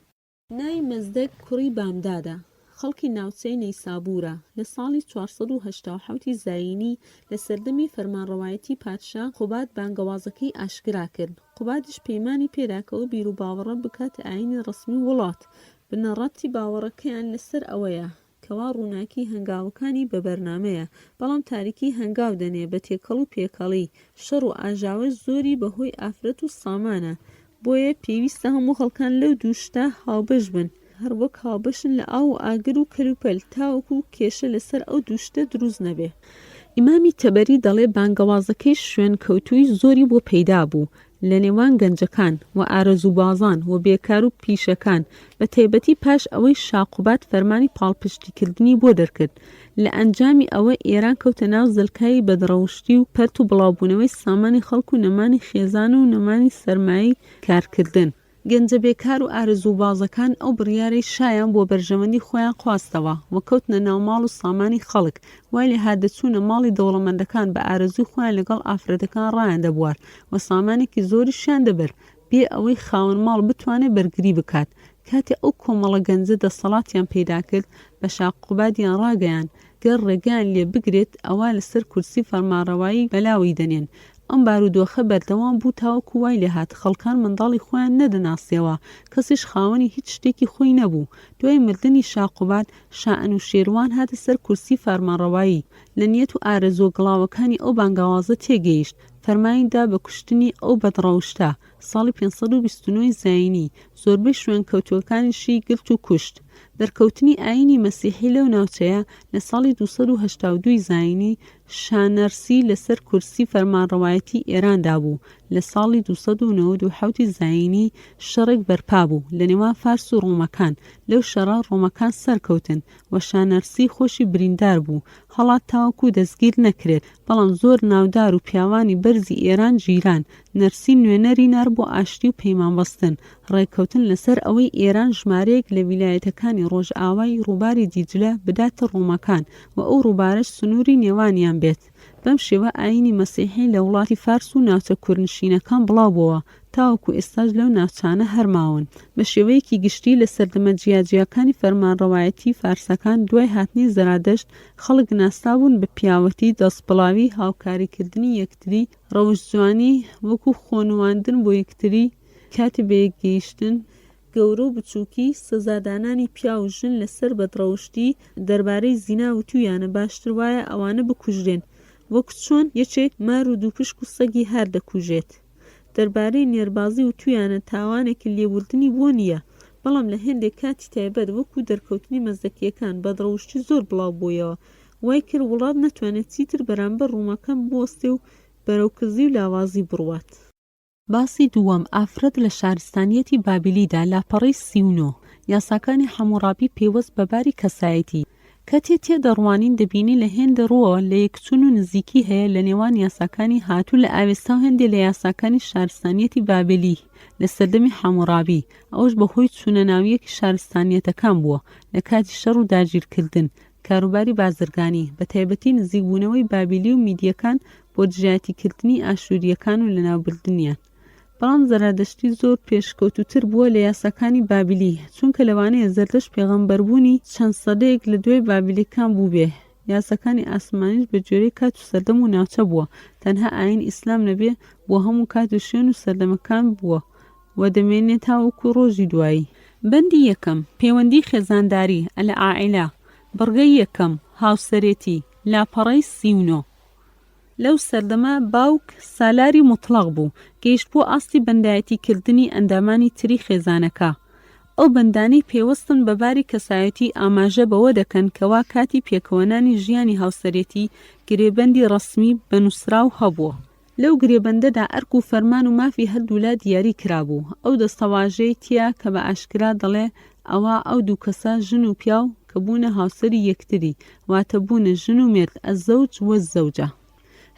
ناوی مەزدەک کوڕی بامدادە خەڵکی ناوچەی نەیسابوورە لە ساڵی 487 زاینی لە سەردەمی فەرمانڕەوایەتی پادشا قوباد بانگەوازەکەی ئاشکرا کرد. قوبادیش پەیمانی پێداکەوە بیر و باوەڕە بکات ئاینی ڕسمی وڵات بنەڕەتی باوەڕەکەیان لەسەر ئەوەیە کەوا ڕووناکی هەنگاوەکانی بە بەرنامەیە بەڵام تاریکی هەنگاو دەنێ بە تێکەڵ و پێکەڵی شەڕ و ئاژاوە زۆری بەهۆی ئافرەت و سامانە بۆیە پێویستە هەموو خەڵکان لەو دووشتا هاوبەش بن هەر وەک هاوبەشن لە ئاو و ئاگر و کەلوپەل تاوەکو کێشە لەسەر ئەو دووشتە دروست نەبێ. ئیمامی تەبەری دەڵێ بانگەوازەکەی شوێن کەوتووی زۆری بۆ پەیدا بوو لە نێوان گەنجەکان و ئارەزوبازان و بێکار و پیشەکان بە تایبەتی پاش ئەوەی شاقوبات فەرمانی پاڵپشتیکردنی بۆ دەرکرد. لە ئەنجامی ئەوە ئێران کەوتە ناو زەلکایی بەدڕەوشتی و پەرت و بڵاوبوونەوەی سامانی خەڵک و نەمانی خێزان و نەمانی سەرمایی کارکردن. گەنجە بێکار و ئارەزوبازەکان ئەو بڕیارەی شایان بۆ بەرژەمەندی خۆیان خواستەوە و کەوتنە ناو ماڵ و سامانی خەڵک وای لێ هادەچوونە ماڵی دەوڵەمەندەکان بە ئارەزوی خۆیان لەگەڵ ئافرەتەکان ڕایان دەبوار و سامانێکی زۆریشیان دەبەر بێ ئەوەی خاوەن ماڵ بتوانێت بەرگری بکات. کاتێ ئەو کۆمەڵە گەنجە دەسەڵاتیان پەیدا کرد بە شاقوبادیان ڕاگەیان گەر ڕێگەیان لێ بگرێت ئەوە لەسەر کورسی فەرمانڕەوایی بەلاوی دەنێن. ئەم بارودۆخە بەردەوام بوو تاوەکو وای لێ هات خەڵکان منداڵی خۆیان نەدەناسیەوە کەسیش خاوەنی هیچ شتێکی خۆی نەبوو. دوای مردنی شاقوبات شائن و شێروان هاتە سەر کورسی فەرمانڕەوایی لە نیەت و ئارەزوە گڵاوەکانی ئەو بانگاوازە تێگەیشت فەرمانیدا بە کوشتنی ئەو بەدڕەوشتە ساڵی 529 زاینی زۆربەی شوێنکەوتوەکانیشی گرت و کوشت. دەرکەوتنی ئاینی مەسیحی لەو ناوچەیە لە ساڵی 282 زاینی شانەرسی لەسەر کورسی فەرمانڕەوایەتی ئێراندا بوو. لە ساڵی 297 زاینی شەڕێک بەرپا بوو لە نێوان فارس و ڕۆمەکان. لەو شەڕە ڕۆمەکان سەرکەوتن و شانەرسی خۆشی بریندار بوو. هەڵات تاوەکو دەستگیر نەکرێت، بەڵام زۆر ناودار و پیاوانی بەرزی ئێران گیران. نەرسی نوێنەری نار بۆ ئاشتی و پەیمانبەستن، ڕێککەوتن لەسەر ئەوەی ئێران ژمارەیەک لە ویلایەتەکانی ڕۆژئاوای ڕووباری دیجلە بداتە ڕۆمەکان و ئەو ڕووبارەش سنووری نێوانیان بێت. بەم شێوە ئاینی مەسیحی لە وڵاتی فارس و ناوچە کوردنشینەکان بڵاو بووە، تاوەکو ئێستاش لەو ناوچانە هەرماون. بە شێوەیەکی گشتی لە سەردەمە جیاجیەکانی فەرمانڕەوایەتی فارسەکان دوای هاتنی زەرادەشت خەڵک ناسابوون بە پیاوەتی، دەستپڵاوی، هاوکاریکردنی یەکتری، ڕەوشجوانی وەکو خۆنواندن بۆ یەکتری کاتێ بەیەکگەیشتن، گەورە و بچووکی، سزادانانی پیا و ژن لەسەر بەدڕەوشتی دەربارەی زینا وتویانە باشتر وایە ئەوانە بکوژرێن، وەکو چۆن یەکێک مار و دووپشک و سەگی هەر دەکوژێت. دەربارەی نێربازی وتویانە تاوانێکی لێبوردنی بۆ نییە، بەڵام لە هێندێک کاتی تایبەت وەکو دەرکەوتنی مەزدەکیەکان بەدڕەوشتی زۆر بڵاو بوویەوە، وای کرد وڵات نەتوانێت چیتر بەرامبەر ڕوومەکان بوەستێ و بەرەوکزی و لاوازی بڕوات. باسی دووەم، ئافرەت لە شارستانیەتی بابلیدا لاپەڕەی 39 یاساکانی حەموڕابی پێوەست بە باری کەسایەتی. کاتێ تێدەڕوانین دەبینی لە هێندە ڕۆوە لە یەکچوون و نزیکی هەیە لە نێوان یاساکانی هاتوو لە ئاوێستا و هێندێک لە یاساکانی شارستانیەتی بابلی لە سەردەمی حەموڕابی. ئەوش بەهۆی چوونە ناویەکی شارستانیەتەکان بووە لە کاتی شەڕ و داگیرکردن، کاروباری بازرگانی، بە تایبەتی نزیکبوونەوەی بابلی و میدیەکان بۆ دژایەتیکردنی ئاشوریەکان و لەناوبردنیان. بەڵام زەرادەشتی زۆر پێشکەوتوتر بووە لە یاساکانی بابلی، چونکە لەوانەیە زەردەشت پێغەمبەربوونی چەند سەدەیەک لە دوای بابلیەکان بوو بێ. یاساکانی ئاسمانیش بە جۆرەی کات و سەردەم و ناوچە بووە، تەنها ئاین ئیسلام نەبێ بۆ هەموو کات و شوێن و سەردەمەکان بووە و دەمێنێت تاوەکو ڕۆژی دوایی. بەندی یەکەم، پەیوەندی خێزانداری ئەلە عائیلە. بڕگەی یەکەم، هاوسەرێتی، لاپەڕەی 39. لەو سەردەما باوک سالاری مطلق بوو، گەیشت بۆ ئاستی بەندایەتیکردنی ئەندامانی تری خێزانەکە. ئەو بەندانەی پێوەستن بە باری کەسایەتی ئاماژە بەوە دەکەن کەوا کاتی پێکەوەنانی ژیانی هاوسەرێتی گرێبەندی ڕەسمی بەنووسراو هەبووە. لەو گرێبەندەدا ئەرک و فەرمان و مافی هەردوولا دیاری کرابوو. ئەو دەستەواژەی تیا کە بە ئاشکرا دەڵێ ئەوە ئەو دوو کەسە ژن و پیاو کە بوونە هاوسەری یەکتری، واتە بوونە ژن و مێرد، ئەزەوج وەزەوجە.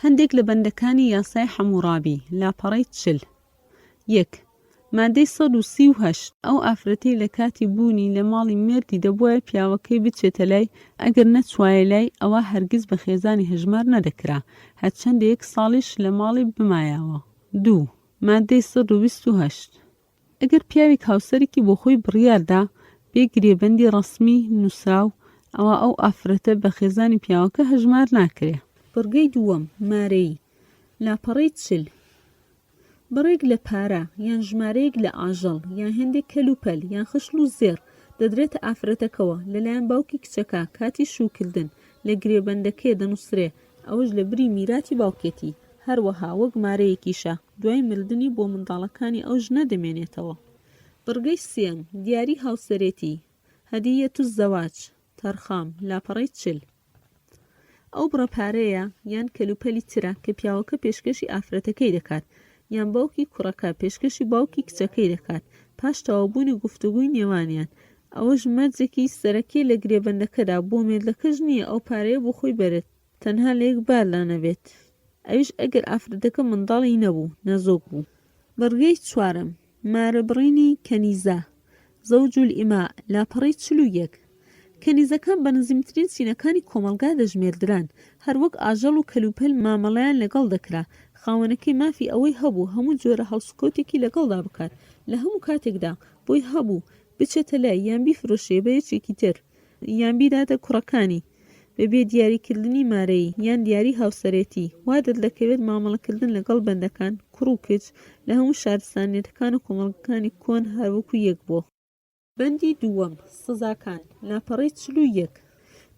هەندێک لە بەندەکانی یاسای حەموڕابی، لاپەڕەی 40. 1. مادەی 138 ئەو ئافرەتەی لە کاتی بوونی لە ماڵی مێردی دەبووە پیاوەکەی بچێتە لای، ئەگەر نەچوایە لای ئەوە هەرگیز بە خێزانی هەژمار نەدەکرا، هەرچەندە 1 ساڵیش لە ماڵی بمایەوە. 2. مادەی 128 ئەگەر پیاوێک هاوسەرێکی بۆ خۆی بڕیاردا بێ گرێبەندی ڕەسمی نووسراو، ئەوە ئەو ئافرەتە بە خێزانی پیاوەکە هەژمار ناکرێ. بڕگەی دووەم، مارەی، لاپەڕەی 40. بڕێک لە پارە یان ژمارەیەک لە ئاژەڵ یان هەندێک کەلوپەل یان خشل و زێر دەدرێتە ئافرەتەکەوە لەلایەن باوکی کچەکە کاتی شوکردن لە گرێبەندەکەی دەنووسرێ، ئەوەش لە بری میراتی باوکێتی، هەروەها وەک مارەیەکیشە دوای مردنی بۆ منداڵەکانی ئەو ژنە دەمێنێتەوە. بڕگەی سێم، دیاری هاوسەرێتی، هەدیەت الزەواج، تەرخام، لاپەڕەی 40. ئەو بڕەپارەیە یان کەلوپەلی ترە کە پیاوەکە پێشکەشی ئافرەتەکەی دەکات، یان باوکی کوڕەکە پێشکەشی باوکی کچەکەی دەکات پاش تەواوبوونی گفتوگوی نێوانیان. ئەوەش مەرجێکی سەرەکی لە گرێبەندەکەدا بۆ مێردەکەش نییە ئەو پارەیە بۆ خۆی بەرێت، تەنها لە یەک بار لانەبێت، ئەویش ئەگەر ئافرەتەکە منداڵی نەبوو، نەزۆک بوو. بڕگەی 4. مارەبڕینی کەنیزە، زەوج الئیماء، لاپەڕەی 41. کەنیزەکان بە نزیمترین سینەکانی کۆمەلگا دەژمێردران، هەروەک ئاژەڵ و کەلوپەل مامەڵەیان لەگەڵ دەکرا. خاوەنەکەی مافی ئەوەی هەبوو هەموو جۆرە هەڵسوکەوتێکی لەگەڵدا بکات لە هەموو کاتێکدا بۆی هەبوو بچێتە لای یان بیفرۆشێ بە یەکێکی تر، یان بیداتە کوڕەکانی بەبێ دیاریکردنی مارەیی یان دیاری هاوسەرێتی. وا دەردەکەوێت مامەڵەکردن لەگەڵ بەندەکان، کوڕ و کچ لە هەموو شارستانیەتەکان و کۆمەڵگەکانی کۆن هەروەکو یەک بووە. بەندی دووەم، سزاکان، لاپەڕەی 41.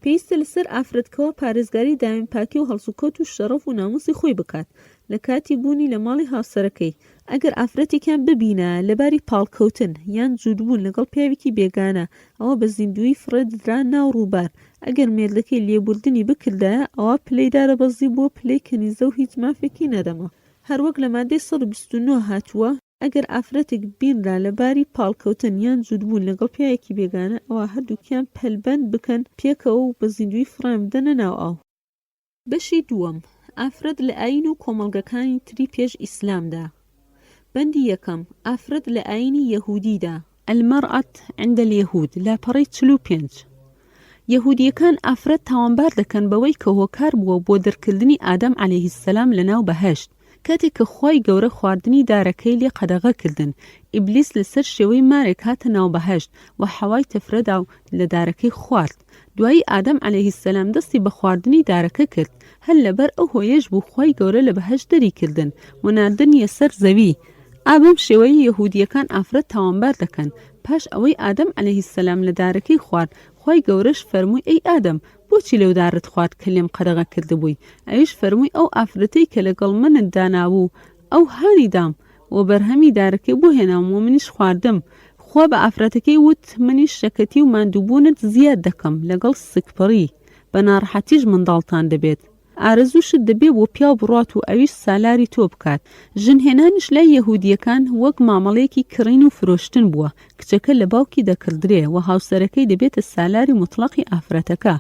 پێویستە لەسەر ئافرەتکەوە پارێزگاری داوێنپاکی و هەڵسوکەوت و شەرەف و ناموسی خۆی بکات، لە کاتی بوونی لە ماڵی هاوسەرەکەی ئەگەر ئافرەتێکیان ببینە لەباری پاڵکەوتن یان جوودبوون لەگەڵ پیاوێکی بێگانە ئەوە بە زیندوی فرەدرا ناو ڕووبار ئەگەر مێردەکەی لێبوردنی بکردایە ئەوە پلەیدارە بەزی بۆ پلەی کەنیزە و هیچ مافێکی نەدەما. هەروەک لە مادەی 129 هاتووە ئەگەر ئافرەتێک بینرا لەباری پاڵکەوتن یان جوودبوون لەگەڵ پیاوێکی بێگانە ئەوە هەردووکیان پەلبەند بکەن پێکەوە و بە زیندوی فڕان بدەنە ناو ئاو. بەشی دووەم، ئافرەت لە ئاین و کۆمەڵگەکانی تری پێش ئیسلامدا. بەندی یەکەم، ئافرەت لە ئاینی یەهودیدا. المەرأەت عند اليهود لاپەڕەی 45. یەهودیەکان ئافرەت تاوانبار دەکەن بەوەی کە هۆکار بووە بۆ دەرکردنی ئادەم عەلەیهی السەلام لە ناو بەهەشت کاتێک کە خۆی گەورە خواردنی دارەکەی لێ قەدەغە کردن. ئیبلیس لەسەر شێوەی مارێک هاتە ناو بەهەشت و حەوای تەفرەدا و لە دارەکەی خوارد. دوایی ئادەم عەلەیهی السەلام دەستی بە خواردنی دارەکە کرد. هەر لەبەر ئەو هۆیەش بوو خۆی گەورە لە بەهەشت دەری کردن و ناردنیە سەر زەوی. ئابم شێوەی یەهودیەکان ئافرەت تاوانبار دەکەن. پاش ئەوەی ئادەم عەلەیهی السەلام لە دارەکەی خوارد خۆی گەورەش فەرمووی ئەی ئادەم بۆچی لەو دارت خوارد کە لێم قەدەغە کردبووی؟ ئەویش فەرمووی ئەو ئافرەتەی کە لەگەڵ منت دانابوو ئەو هانی دام و بەرهەمی دارەکەی بۆ هێنام و منیش خواردم. خوا بە ئافرەتەکەی وت منیش شەکەتی و ماندووبوونت زیاد دەکەم لەگەڵ سکپڕی بە ناڕەحەتیش منداڵتان دەبێت. ئارەزووشت دەبێ بۆ پیاو بڕات و ئەویش سالاری تۆ بکات. ژنهێنانش لای یەهودیەکان وەک مامەڵەیەکی کڕین و فرۆشتن بووە. کچەکە لە باوکی دەکردرێ و هاوسەرەکەی دەبێتە سالاری مطلقی ئافرەتەکە.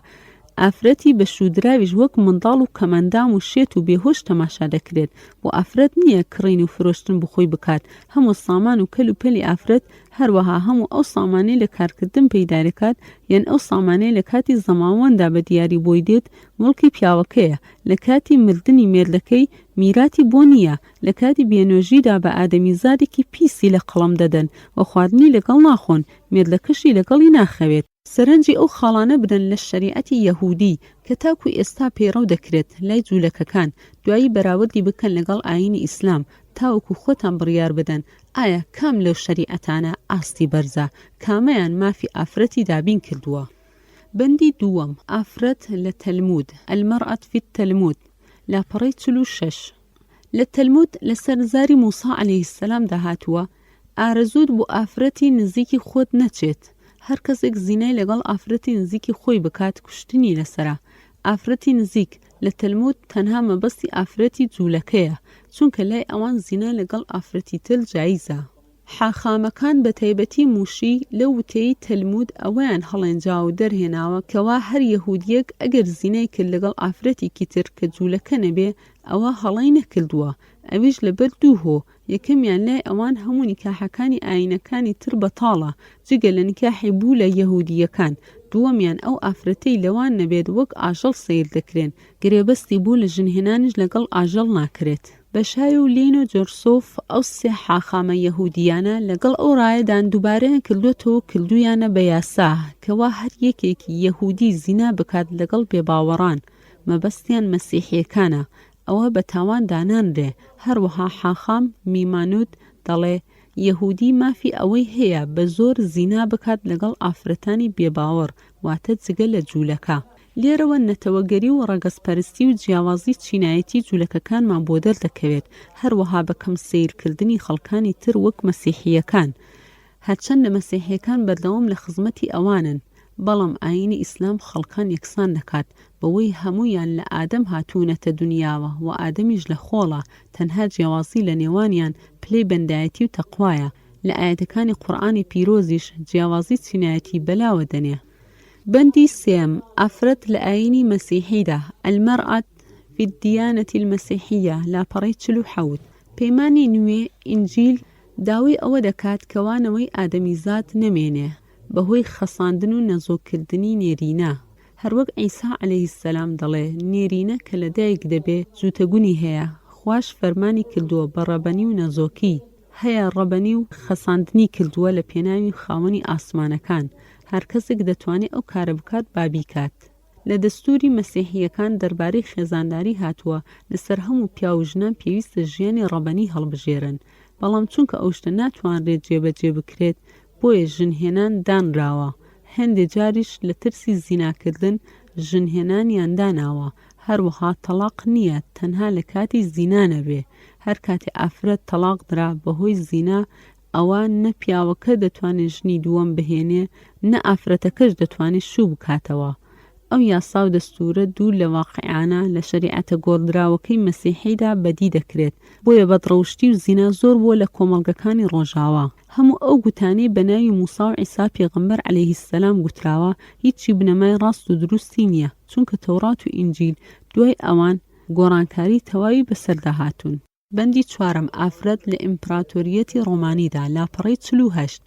ئافرەتی بە شودراویش وەک منداڵ و کەمەندام و شێت و بێهۆش تەماشا دەکرێت و ئافرەت نییە کڕین و فرۆشتن بخۆی بکات. هەموو سامان و کەل و پەلی ئافرەت هەروەها هەموو ئەو سامانەی لە کارکردن پەیدارەکات یان ئەو سامانەی لە کاتی زەماوەندا بە دیاری بۆی دێت مڵکی پیاوەکەیە. لە کاتی مردنی مێردەکەی میراتی بۆ نییە. لە کاتی بێنۆژیدا بە ئادەمی زادێکی پیسی لە قەڵەم دەدەن و خواردنی لەگەڵ ناخۆن، مێردەکەشی لەگەڵی ناخەوێت. سەرنجی ئەو خاڵانە بدەن لە شەریعەتی یەهودی کە تاکو ئێستا پەیڕەو دەکرێت لای جوولەکەکان، دوایی بەراوردی بکەن لەگەڵ ئاینی ئیسلام تاوەکو خۆتان بڕیار بدەن ئایا کام لەو شەریعەتانە ئاستی بەرزە، کامەیان مافی ئافرەتی دابین کردووە. بەندی دووەم، ئافرەت لە تەلمود. المەرأەت فی التەلمود لاپەڕەی 46. لە تەلمود لە سەرزاری موسا عەلەیهی السەلام داهاتووە ئارەزوود بۆ ئافرەتی نزیکی خۆت نەچێت. هەر کەسێک زینای لەگەڵ ئافرەتی نزیکی خۆی بکات کوشتنی لەسرە. ئافرەتی نزیک لە تەلمود تەنها مەبەستی ئافرەتی جوولەکەیە چونکە لای ئەوان زینا لەگەڵ ئافرەتی تر جایزە. حاخامەکان بە تایبەتی موشی لە وتەی تەلمود ئەوەیان هەڵێنجا و دەرهێناوە کەوا هەر یەهودیەک ئەگەر زینای کرد لەگەڵ ئافرەتێکی تر کە جوولەکە نەبێ ئەوە هەڵەی نەکردووە. ئەویش لەبەر دوو هۆ، یەکەمیان لای ئەوان هەموو نیکاحەکانی ئاینەکانی تر بەتاڵە جگە لە نیکاحی بوو لە یەهودیەکان. دووەمیان ئەو ئافرەتەی لەوان نەبێت وەک ئاژەڵ سیر دەکرێن، گرێبەستی بوو لە ژنهێنانش لەگەڵ ئاژەڵ ناکرێت. بەشای و لین و جۆرسۆف ئەو سێ حاخامە یەهودیانە لەگەڵ ئەو ڕایەدان دووبارەیان کردوێتەوە کردویانە بە یاسا کەوا هەر یەکێکی یەهودی زینا بکات لەگەڵ بێباوەڕان مەبەستیان مەسیحیەکانە ئەوە بە تاوان دانانرێ. هەروەها حاخام میمانوت دەڵێ یەهودی مافی ئەوەی هەیە بە زۆر زینا بکات لەگەڵ ئافرەتانی بێباوەڕ واتە جگە لە جوولەکە. لێرەوە نەتەوەگەری و ڕەگەزپەرستی و جیاوازی چینایەتی جوولەکەکانمان بۆ دەردەکەوێت، هەروەها بەکەم سیرکردنی خەڵکانی تر وەک مەسیحیەکان. هەرچەند لە مەسیحیەکان بەردەوام لە خزمەتی ئەوانن، بەڵام ئاینی ئیسلام خەڵکان یەکسان دەکات بەوەی هەموویان لە ئادەم هاتوونەتە دنیاوە و ئادەمیش لە خۆڵە، تەنها جیاوازی لە نێوانیان پلەی بەندایەتی و تەقوایە. لە ئاەتەکانی قورئانی پیرۆزیش جیاوازی چینایەتی بەلاوە دەنێ. بەندی سێم، ئافرەت لە ئاینی مەسیحیدا. المەرأەت فی الدیانەتی المەسیحیە لاپەڕەی 47. پەیمانی نوێ ئینجیل داوای ئەوە دەکات کەوانەوەی ئادەمیزاد نەمێنێ بەهۆی خەساندن و نەزۆکردنی نێرینە. هەروەک عیسا عەلەیهی السەلام دەڵێ نێرینە کە لە دایک دەبێ جوتەگونی هەیە. خوش فەرمانی کردووە بە ڕەبەنی و نەزۆکی. هەیە ڕەبەنی و خەساندنی کردووە لە پێناوی خاوەنی ئاسمانەکان. هەر کەسێک دەتوانێت ئەو کارە بکات بابیکات. لە دەستوری مەسیحیەکان دەربارەی خێزانداری هاتووە لەسەر هەموو پیا و ژنان پێویستە ژیانی ڕەبەنی هەڵبژێرن، بەڵام چونکە ئەو شتە ناتوانرێت جێبەجێ بکرێت بۆیە ژنهێنان دانراوە. هەندێک جاریش لە ترسی زیناکردن ژنهێنانیان داناوە. هەروەها تەلاق نییە تەنها لە کاتی زینا نەبێ. هەر کاتی ئافرەت تەلاق درا بەهۆی زینا ئەوە نە پیاوەکە دەتوانێت ژنی دووەم بهێنێ نە ئافرەتەکەش دەتوانێت شوو بکاتەوە. ئەو یاسا و دەستورە دوور لە واقعیانە لە شەریعەتە گۆڕدراوەکەی مەسیحیدا بەدی دەکرێت. بۆیە بەدڕەوشتی و زینا زۆر بووە لە کۆمەڵگەکانی ڕۆژاوا. هەموو ئەو گوتانەی بە ناوی موسا و عیسا پێغەمبەر عەلەیهی السەلام گوتراوە هیچی بنەمای ڕاست و دروستی نییە، چونکە تەورات و ئینجیل دوای ئەوان گۆڕانکاری تەواوی بەسەردا هاتوون. بەندی چوارەم ئافرەت لە ئیمپراتۆریەتی ڕۆمانیدا لاپەڕەی 48.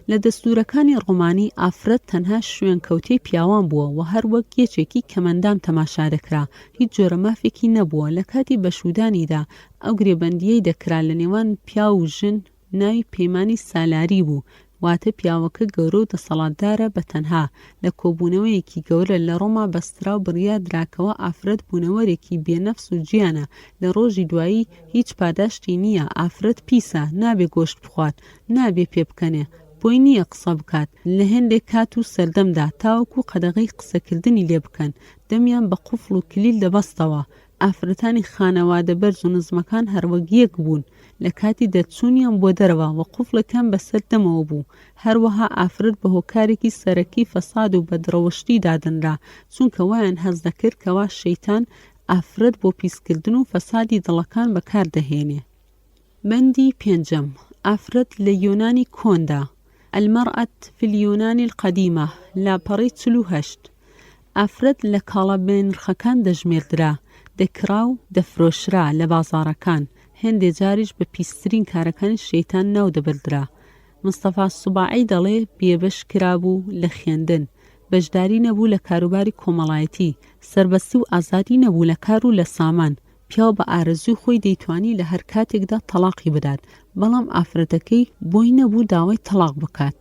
لە دەستورەکانی ڕۆمانی ئافرەت تەنها شوێنکەوتەی پیاوان بووە و هەروەک یەکێکی کەمەندام تەماشا دەکرا، هیچ جۆرە مافێکی نەبووە. لە کاتی بەشودانیدا ئەو گرێبەندیەی دەکرا لە نێوان پیا و ژن ناوی پەیمانی سالاری بوو، واتە پیاوەکە گەورە و دەسەڵاتدارە بە تەنها. لە کۆبوونەوەیەکی گەورە لە ڕۆما بەسترا و بڕیار دراکەوە ئافرەت بوونەوەرێکی بێنەفس و گیانە، لە ڕۆژی دوایی هیچ پاداشتی نییە. ئافرەت پیسە، نابێ گۆشت بخوات، نابێ پێ بکەنێ، بۆی نییە قسە بکات لە هێندێک کات و سەردەمدا تاوەکو قەدەغەی قسەکردنی لێ بکەن، دەمیان بە قوفڵ و کلیل دەبەستەوە. ئافرەتانی خانەوادە بەرز و نزمەکان هەروەک یەک بوون لە کاتی دەرچوونیان بۆ دەرەوە و قوفڵەکان بەسەر دەمەوە بوو. هەروەها ئافرەت بە هۆکارێکی سەرەکی فەساد و بەدڕەوشتی دادەنرا، چونکە وایان هەز دەکرد کەوا شەیتان ئافرەت بۆ پیسکردن و فەسادی دڵەکان بەکاردەهێنێ. بەندی پێنجەم ئافرەت لە یۆنانی کۆندا. المرأة في اليونان القديمة لاپەڕەی 48. ئافرەت لە کاڵە بێنرخەکان دەژمێردرا، دەکرا و دەفرۆشرا لە بازاڕەکان، هێندێ جاریش بە پیسترین کارەکانی شەیتان ناو دەبردرا. مستەفا سوباعی دەڵێ بێبەش کرابوو لە خوێندن، بەشداری نەبوو لە کاروباری کۆمەڵایەتی، سەربەستی و ئازادی نەبوو لە کار و لە سامان. پیاو بە ئارەزوی خۆی دەیتوانی لە هەر کاتێکدا تەلاقی بدات، بەڵام ئافرەتەکەی بۆی نەبوو داوای تەلاق بکات.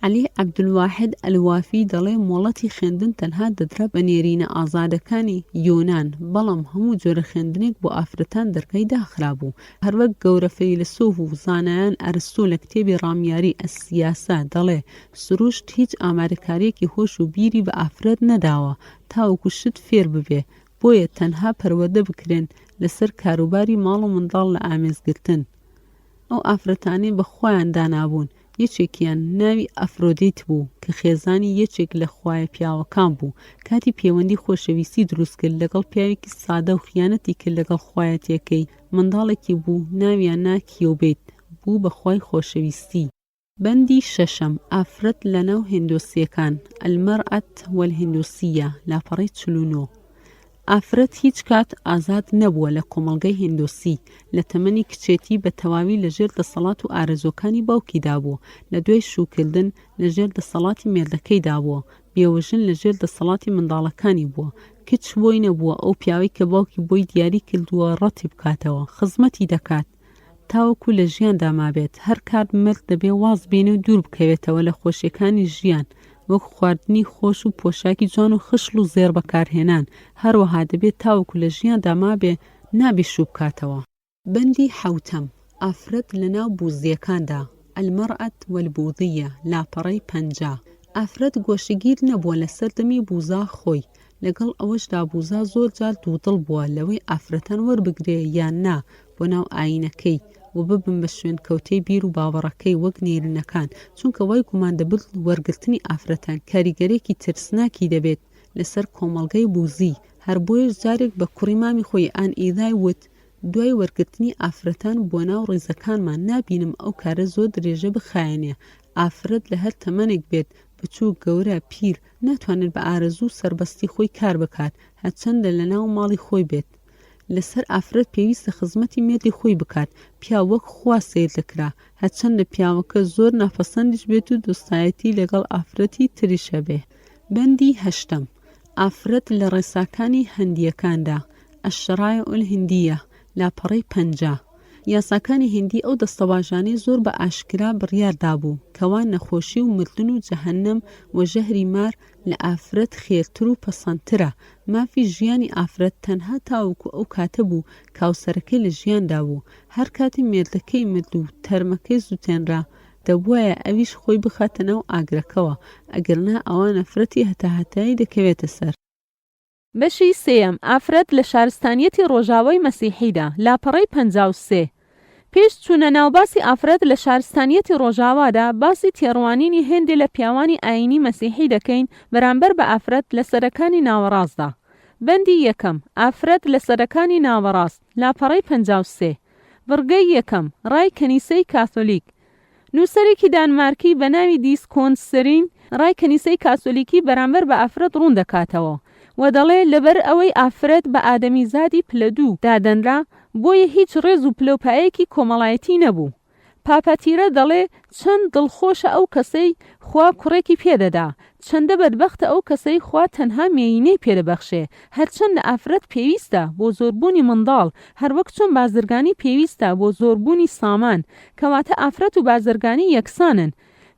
عەلی عەبدولواحید ئەلوافی دەڵێ مۆڵەتی خوێندن تەنها دەدرا بە نێرینە ئازادەکانی یۆنان، بەڵام هەموو جۆرە خوێندنێک بۆ ئافرەتان دەرگای داخرابوو. هەروەک گەورە فەیلسوف و زانایان ئەرستۆ لە کتێبی ڕامیاری ئەسیاسا دەڵێ سروشت هیچ ئامادەکاریەکی هۆش و بیری بە ئافرەت نەداوە تاوەکو شت فێر ببێ، بۆیە تەنها پەروەردە بکرێن لەسەر کاروباری ماڵ و منداڵ لە ئامێزگرتن. ئەو ئافرەتانەی بە خۆیان دانابوون، یەکێکیان ناوی ئەفرۆدیت بوو کە خێزانی یەکێک لە خوایە پیاوەکان بوو. کاتی پەیوەندی خۆشەویستی دروست کرد لەگەڵ پیاوێکی سادە و خیانەتی کرد لەگەڵ خوایەتیەکەی. منداڵێکی بوو ناویان ناکیۆبێت بوو بە خوای خۆشەویستی. بەندی شەشەم ئافرەت لە ناو هیندۆسیەکان. المەرئەت والهیندۆسیە لاپەڕەی 49. ئافرەت هیچ کات ئازاد نەبووە لە کۆمەڵگەی هیندۆسی. لە تەمەنی کچێتی بە تەواوی لەژێر دەسەڵات و ئارەزوەکانی باوکیدا بووە، لە دوای شوکردن لەژێر دەسەڵاتی مێردەکەیدا بووە، بێوەژن لەژێر دەسەڵاتی منداڵەکانی بووە. کچ بۆی نەبووە ئەو پیاوەی کە باوکی بۆی دیاری کردووە ڕەتی بکاتەوە، خزمەتی دەکات تاوەکو لە ژیاندا مابێت. هەر کات مرد دەبێ واز بێنێ و دوور بکەوێتەوە لە خۆشیەکانی ژیان، وەک خواردنی خۆش و پۆشاکی جوان و خشل و زێر بەکارهێنان. هەروەها دەبێت تاوەکو لە ژیاندا مابێ نابێ شوو بکاتەوە. بەندی حەوتەم ئافرەت لە ناو بوزیەکاندا. المەرئەت والبوذیە لاپەڕەی 50. ئافرەت گۆشەگیر نەبووە لە سەردەمی بوزا خۆی، لەگەڵ ئەوەشدا بوزا زۆر جار دوودڵ بووە لەوەی ئافرەتان وەربگرێ یان نا بۆ ناو ئاینەکەی و ببن بە شوێن کەوتەی بیر و باوەڕەکەی وەک نێرینەکان، چونکە وای گومان دەبرد وەرگرتنی ئافرەتان کاریگەرێکی ترسناکی دەبێت لەسەر کۆمەڵگەی بوزی. هەر بۆیش جارێک بە کوڕی مامی خۆی ئان ئیدای وت دوای وەرگرتنی ئافرەتان بۆ ناو ڕیزەکانمان نابینم ئەو کارە زۆر درێژە بخایەنێ. ئافرەت لە هەر تەمەنێک بێت، بچوو گەورە پیر، ناتوانێت بە ئارەزوو سەربەستی خۆی کار بکات، هەرچەندە لە ناو ماڵی خۆی بێت. لەسەر ئافرەت پێویستە خزمەتی مێردی خۆی بکات. پیا وەک خوا سیر دەکرا، هەرچەندە پیاوەکە زۆر ناپەسەندیش بێت و دۆستایەتی لەگەڵ ئافرەتی تریشە بێ. بەندی هەشتەم ئافرەت لە ڕێساکانی هەندیەکاندا. الشەرایع الهیندیە لاپەڕەی 50. یاساکانی هیندی ئەو دەستەواژانەی زۆر بە ئاشکرا بڕیاردا بوو کەوا نەخۆشی و مردن و جەهەنەم و ژەهری مار لە ئافرەت خێرتر و پەسەندترە. مافی ژیانی ئافرەت تەنها تاوەکو ئەو کاتە بوو کاوسەرەکەی لە ژیاندا بوو. هەر کاتی مێردەکەی مرد و تەرمەکەی زوتێنرا دەبوایە ئەویش خۆی بخاتە ناو ئاگرەکەوە، ئەگەرنا ئەوە نەفرەتی هەتاهەتایی دەکەوێتە سەر. بەشی سێیەم ئافرەت لە شارستانیەتی ڕۆژاوای مەسیحیدا لاپەڕەی 53. پێش چوونە ناوباسی ئافرەت لە شارستانیەتی ڕۆژاوادا باسی تێڕوانینی هێندێک لە پیاوانی ئاینی مەسیحی دەکەین بەرامبەر بە ئافرەت لە سەرەکانی ناوەڕاستدا. بەندی یەکەم ئافرەت لە سەرەکانی ناوەڕاست لاپەڕەی 53. بڕگەی یەکەم ڕای کەنیسەی کاتۆلیک. نووسەرێکی دانمارکی بە ناوی دیسکۆنسرین ڕای کەنیسەی کاتۆلیکی بەرامبەر بە ئافرەت ڕوون دەکاتەوە و دەڵێ لەبەر ئەوەی ئافرەت بە ئادەمیزادی پلە2 دادەنرا بۆیە هیچ ڕێز و پلەپایەکی کۆمەڵایەتی نەبوو. پاپەتیرە دەڵێ چەند دڵخۆشە ئەو کەسەی خوا کوڕێکی پێدەدا، چەندە بەدبەختە ئەو کەسەی خوا تەنها مێینەی پێدەبەخشێ، هەرچەندە ئافرەت پێویستە بۆ زۆربوونی منداڵ، هەروەک چۆن بازرگانی پێویستە بۆ زۆربوونی سامان، کەواتە ئافرەت و بازرگانی یەکسانن.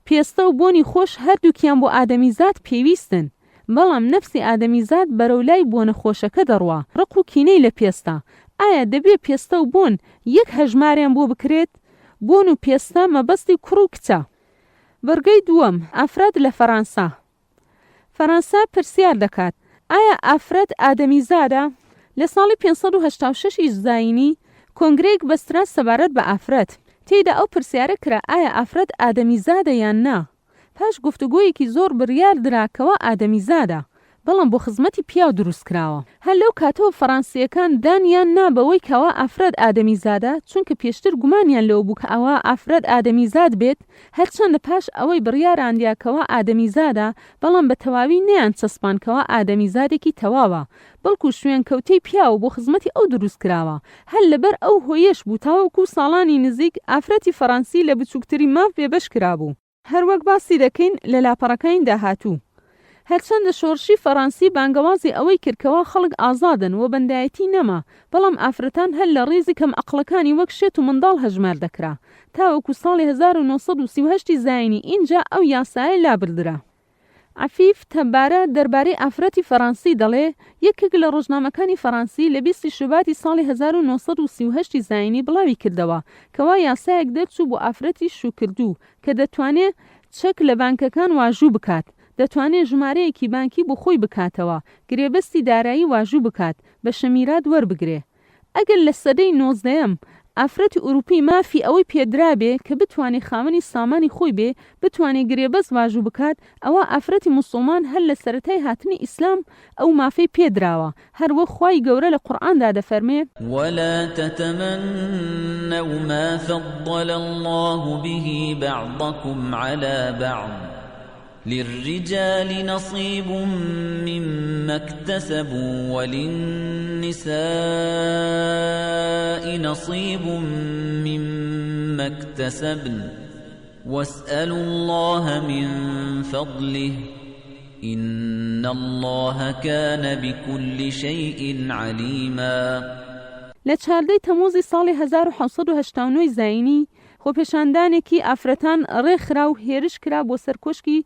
پێستە و بۆنی خۆش هەردووکیان بۆ ئادەمیزاد پێویستن. بەڵام نەفسی ئادەمیزاد بەرەولای بۆ نەخۆشەکە دەڕوا، ڕق و کینەی لە پێستە. ئایا دەبێ پێستە و بۆن یەک هەژماریان بۆ بکرێت؟ بۆن و پێستە مەبەستی کوڕ و کچە. بەرگەی دووەم ئافرەت لە فەرەنسا. فەرەنسا پرسیار دەکات ئایا ئافرەت ئادەمیزادە؟ لە ساڵی 586 زاینی کۆنگرەیەک بەسترا سەبارەت بە ئافرەت. تێیدا ئەو پرسیارە کرا ئایا ئافرەت ئادەمیزادە یان نا؟ پاش گفتوگۆیەکی زۆر بڕیار دراکەوە ئادەمیزادە، بەڵام بۆ خزمەتی پیاو دروست کراوە. هەر لەو کاتەوە فەڕەنسیەکان دانیان نابەوەی کەوا ئافرەت ئادەمیزادە، چونکە پێشتر گومانیان لەوە بوو کە ئەوە ئافرەت ئادەمیزاد بێت، هەرچەندە پاش ئەوەی بڕیاراندیاکەوە ئادەمیزادە، بەڵام بە تەواوی نەیان چەسپانکەوە ئادەمیزادێکی تەواوە، بەڵکو شوێن کەوتەی پیاو بۆ خزمەتی ئەو دروست کراوە. هەر لەبەر ئەو هۆیەش بوو تاوەکو ساڵانی نزیک ئافرەتی فەڕەنسی لە بچووکتری ماف بێبەش کرابوو. هەروەک باسی دەکەین لە لاپەڕەکانی داهاتوو. هەرچەندە شۆڕشی فەڕەنسی بانگەوازی ئەوەی کردکەوە خەڵک ئازادن و بەندایەتی نەما، بەڵام ئافرەتان هەر لە ڕێزی کەم ئەقڵەکانی وەک شێت و منداڵ هەژمار دەکرا. تاوەکو ساڵی 1938 زاینی ئینجا ئەو یاسایە لابردرا. عەفیف تەبارە دەربارەی ئافرەتی فەڕەنسی دەڵێ یەکێک لە ڕۆژنامەکانی فەڕەنسی لە 20 شوباتی ساڵی 1938 زاینی بڵاوی کردەوە کەوا یاسایەک دەرچوو بۆ ئافرەتی شوکردوو کە دەتوانێت چەک لە بانکەکان واژوو بکات، دەتوانێت ژمارەیەکی بانکی بۆ خۆی بکاتەوە، گرێبەستی دارایی واژوو بکات، بە شەمیرات وەربگرێ. ئەگەر لە سەدەی 19ەم ئافرەتی ئوروپی مافی ئەوەی پێدرابێ کە بتوانێت خاوەنی سامانی خۆی بێ، بتوانێت گرێبەست واژوو بکات، ئەوە ئافرەتی موسڵمان هەر لە سەرەتای هاتنی ئیسلام ئەو مافەی پێدراوە. هەروەک خوای گەورە لە قورئاندا دەفەرمێ ولا تتمنوا ما فضل الله به بعضكم على بعض للرجال نصيب مما اكتسبوا وللنساء نصيب مما اكتسبن واسألوا الله من فضله إن الله كان بكل شيء عليما. لە 14 تەمووزی ساڵی 1989 زاینی خۆپێشاندانێکی ئافرەتان ڕێکخرا و هێرش کرا بۆ سەرکۆشکی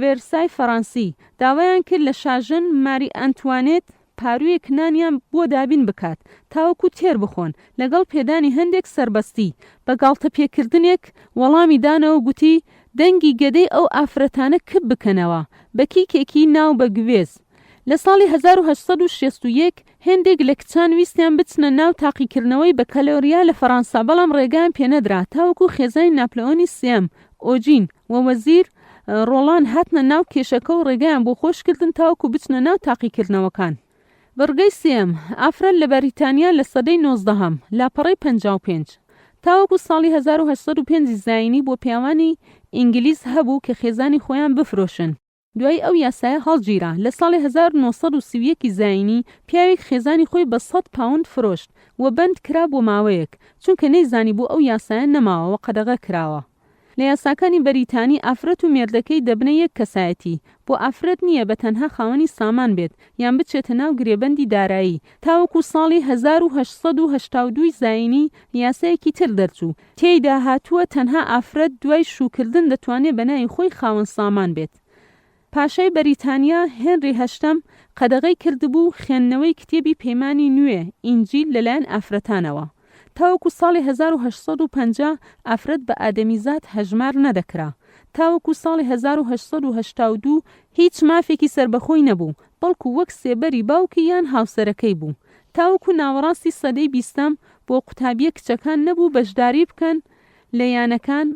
ڤێرسای فەڕەنسی. داوایان کرد لە شاژن ماری ئەنتوانێت پارویەک نانیان بۆ دابین بکات تاوەکو تێر بخۆن، لەگەڵ پێدانی هەندێک سربەستی. بە گاڵتە پێکردنێک وەڵامی دانەوە گوتی دەنگی گەدەی ئەو ئافرەتانە کب بکەنەوە بە کیکێکی ناو بە گوێز. لە ساڵی 1861 هێندێک لە کچان ویستیان بچنە ناو تاقیکردنەوەی بە کەلۆریا لە فەڕەنسا، بەڵام ڕێگان پێنەدرا تاوەکو خێزانی ناپلەۆنی سێم ئۆجین و وەزیر ڕۆڵان هاتنە ناو کێشەکە و ڕێگایان بۆ خۆشکردن تاوەکو بچنە ناو تاقیکردنەوەکان. بەرگەی سێم ئافرەت لە بەریتانیا لە سەدەی 19ەم لاپەڕەی 55 تاوەکو ساڵی 1905 زاینی بۆ پیاوانی ئینگلیز هەبوو کە خێزانی خۆیان بفرۆشن. دوای ئەو یاسایە هەڵگیرا. لە ساڵی 1931 زاینی پیاوێک خێزانی خۆی بە 100 پاوند فرۆشت و بەند کرا بۆ ماوەیەک، چونکە نەیزانی بۆ ئەو یاسایە نەماوە و قەدەغە کراوە. لە یاساکانی بەریتانی ئافرەت و مێردەکەی دەبنە یەک کەسایەتی. بۆ ئافرەت نییە بە تەنها خاوەنی سامان بێت یان بچێتە ناو گرێبەندی دارایی. تاوەکو ساڵی 1882 زاینی یاسایەکی تر دەرچوو، تێیدا هاتووە تەنها ئافرەت دوای شوکردن دەتوانێت بەنای خۆی خاوەن سامان بێت. پاشای بەریتانیا هێنری هەشتەم قەدەغەی کردبوو خوێندنەوەی کتێبی پەیمانی نوێ ئینجیل لەلایەن ئافرەتانەوە. تاوەکو ساڵی 1850 ئافرەت بە ئادەمیزاد هەژمار نەدەکرا. تاوەکو ساڵی 1882 هیچ مافێکی سربەخۆی نەبوو، بەڵکو وەک سێبەری باوکی یان هاوسەرەکەی بوو. تاوەکو ناوەڕاستی سەدەی 20م بۆ قوتابیە کچەکان نەبوو بەشداری بکەن لە یانەکان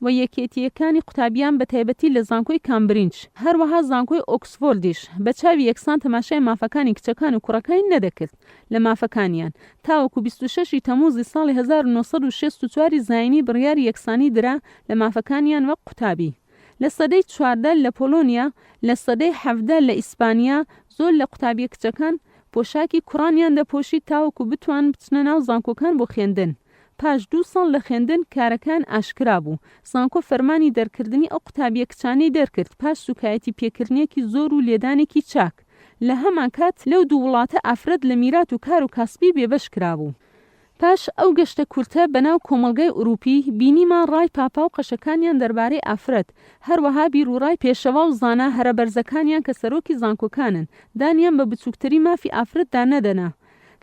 و یەکێتیەکانی قوتابیان بە تایبەتی لە زانکۆی کامبرینج، هەروەها زانکۆی ئۆکسفۆردیش بە چاوی یەکسان تەماشای مافەکانی کچەکان و کوڕەکانی نەدەکرد لە مافەکانیان، تاوەکو 26 تەمووزی ساڵی 1964 زاینی بڕیاری یەکسانی درا لە مافەکانیان وەک قوتابی. لە سەدەی 14 لە پۆلۆنیا، لە سەدەی 17 لە ئیسپانیا زۆر لە قوتابیە کچەکان پۆشاکی کوڕانیان دەپۆشی تاوەکو بتوان بچنە ناو زانکۆکان بۆ خوێندن. پاش 2 ساڵ لە خوێندن کارەکان ئاشکرا بوو. زانکۆ فەرمانی دەرکردنی ئەو قوتابیە کچانەی دەرکرد پاش سوکایەتی پێکردنێکی زۆر و لێدانێکی چاک. لە هەمان کات لەو دوو وڵاتە ئافرەت لە میرات و کار و کاسبی بێبەش کرابوو. پاش ئەو گەشتە کورتە بەناو کۆمەڵگەی ئوروپی بینیمان ڕای پاپا و قەشەکانیان دەربارەی ئافرەت، هەروەها بیرروڕای پێشەوا و زانا هەرە بەرزەکانیان کە سەرۆکی زانکۆکانن دانیان بە بچووکتری مافی ئافرەتدا نەدەنا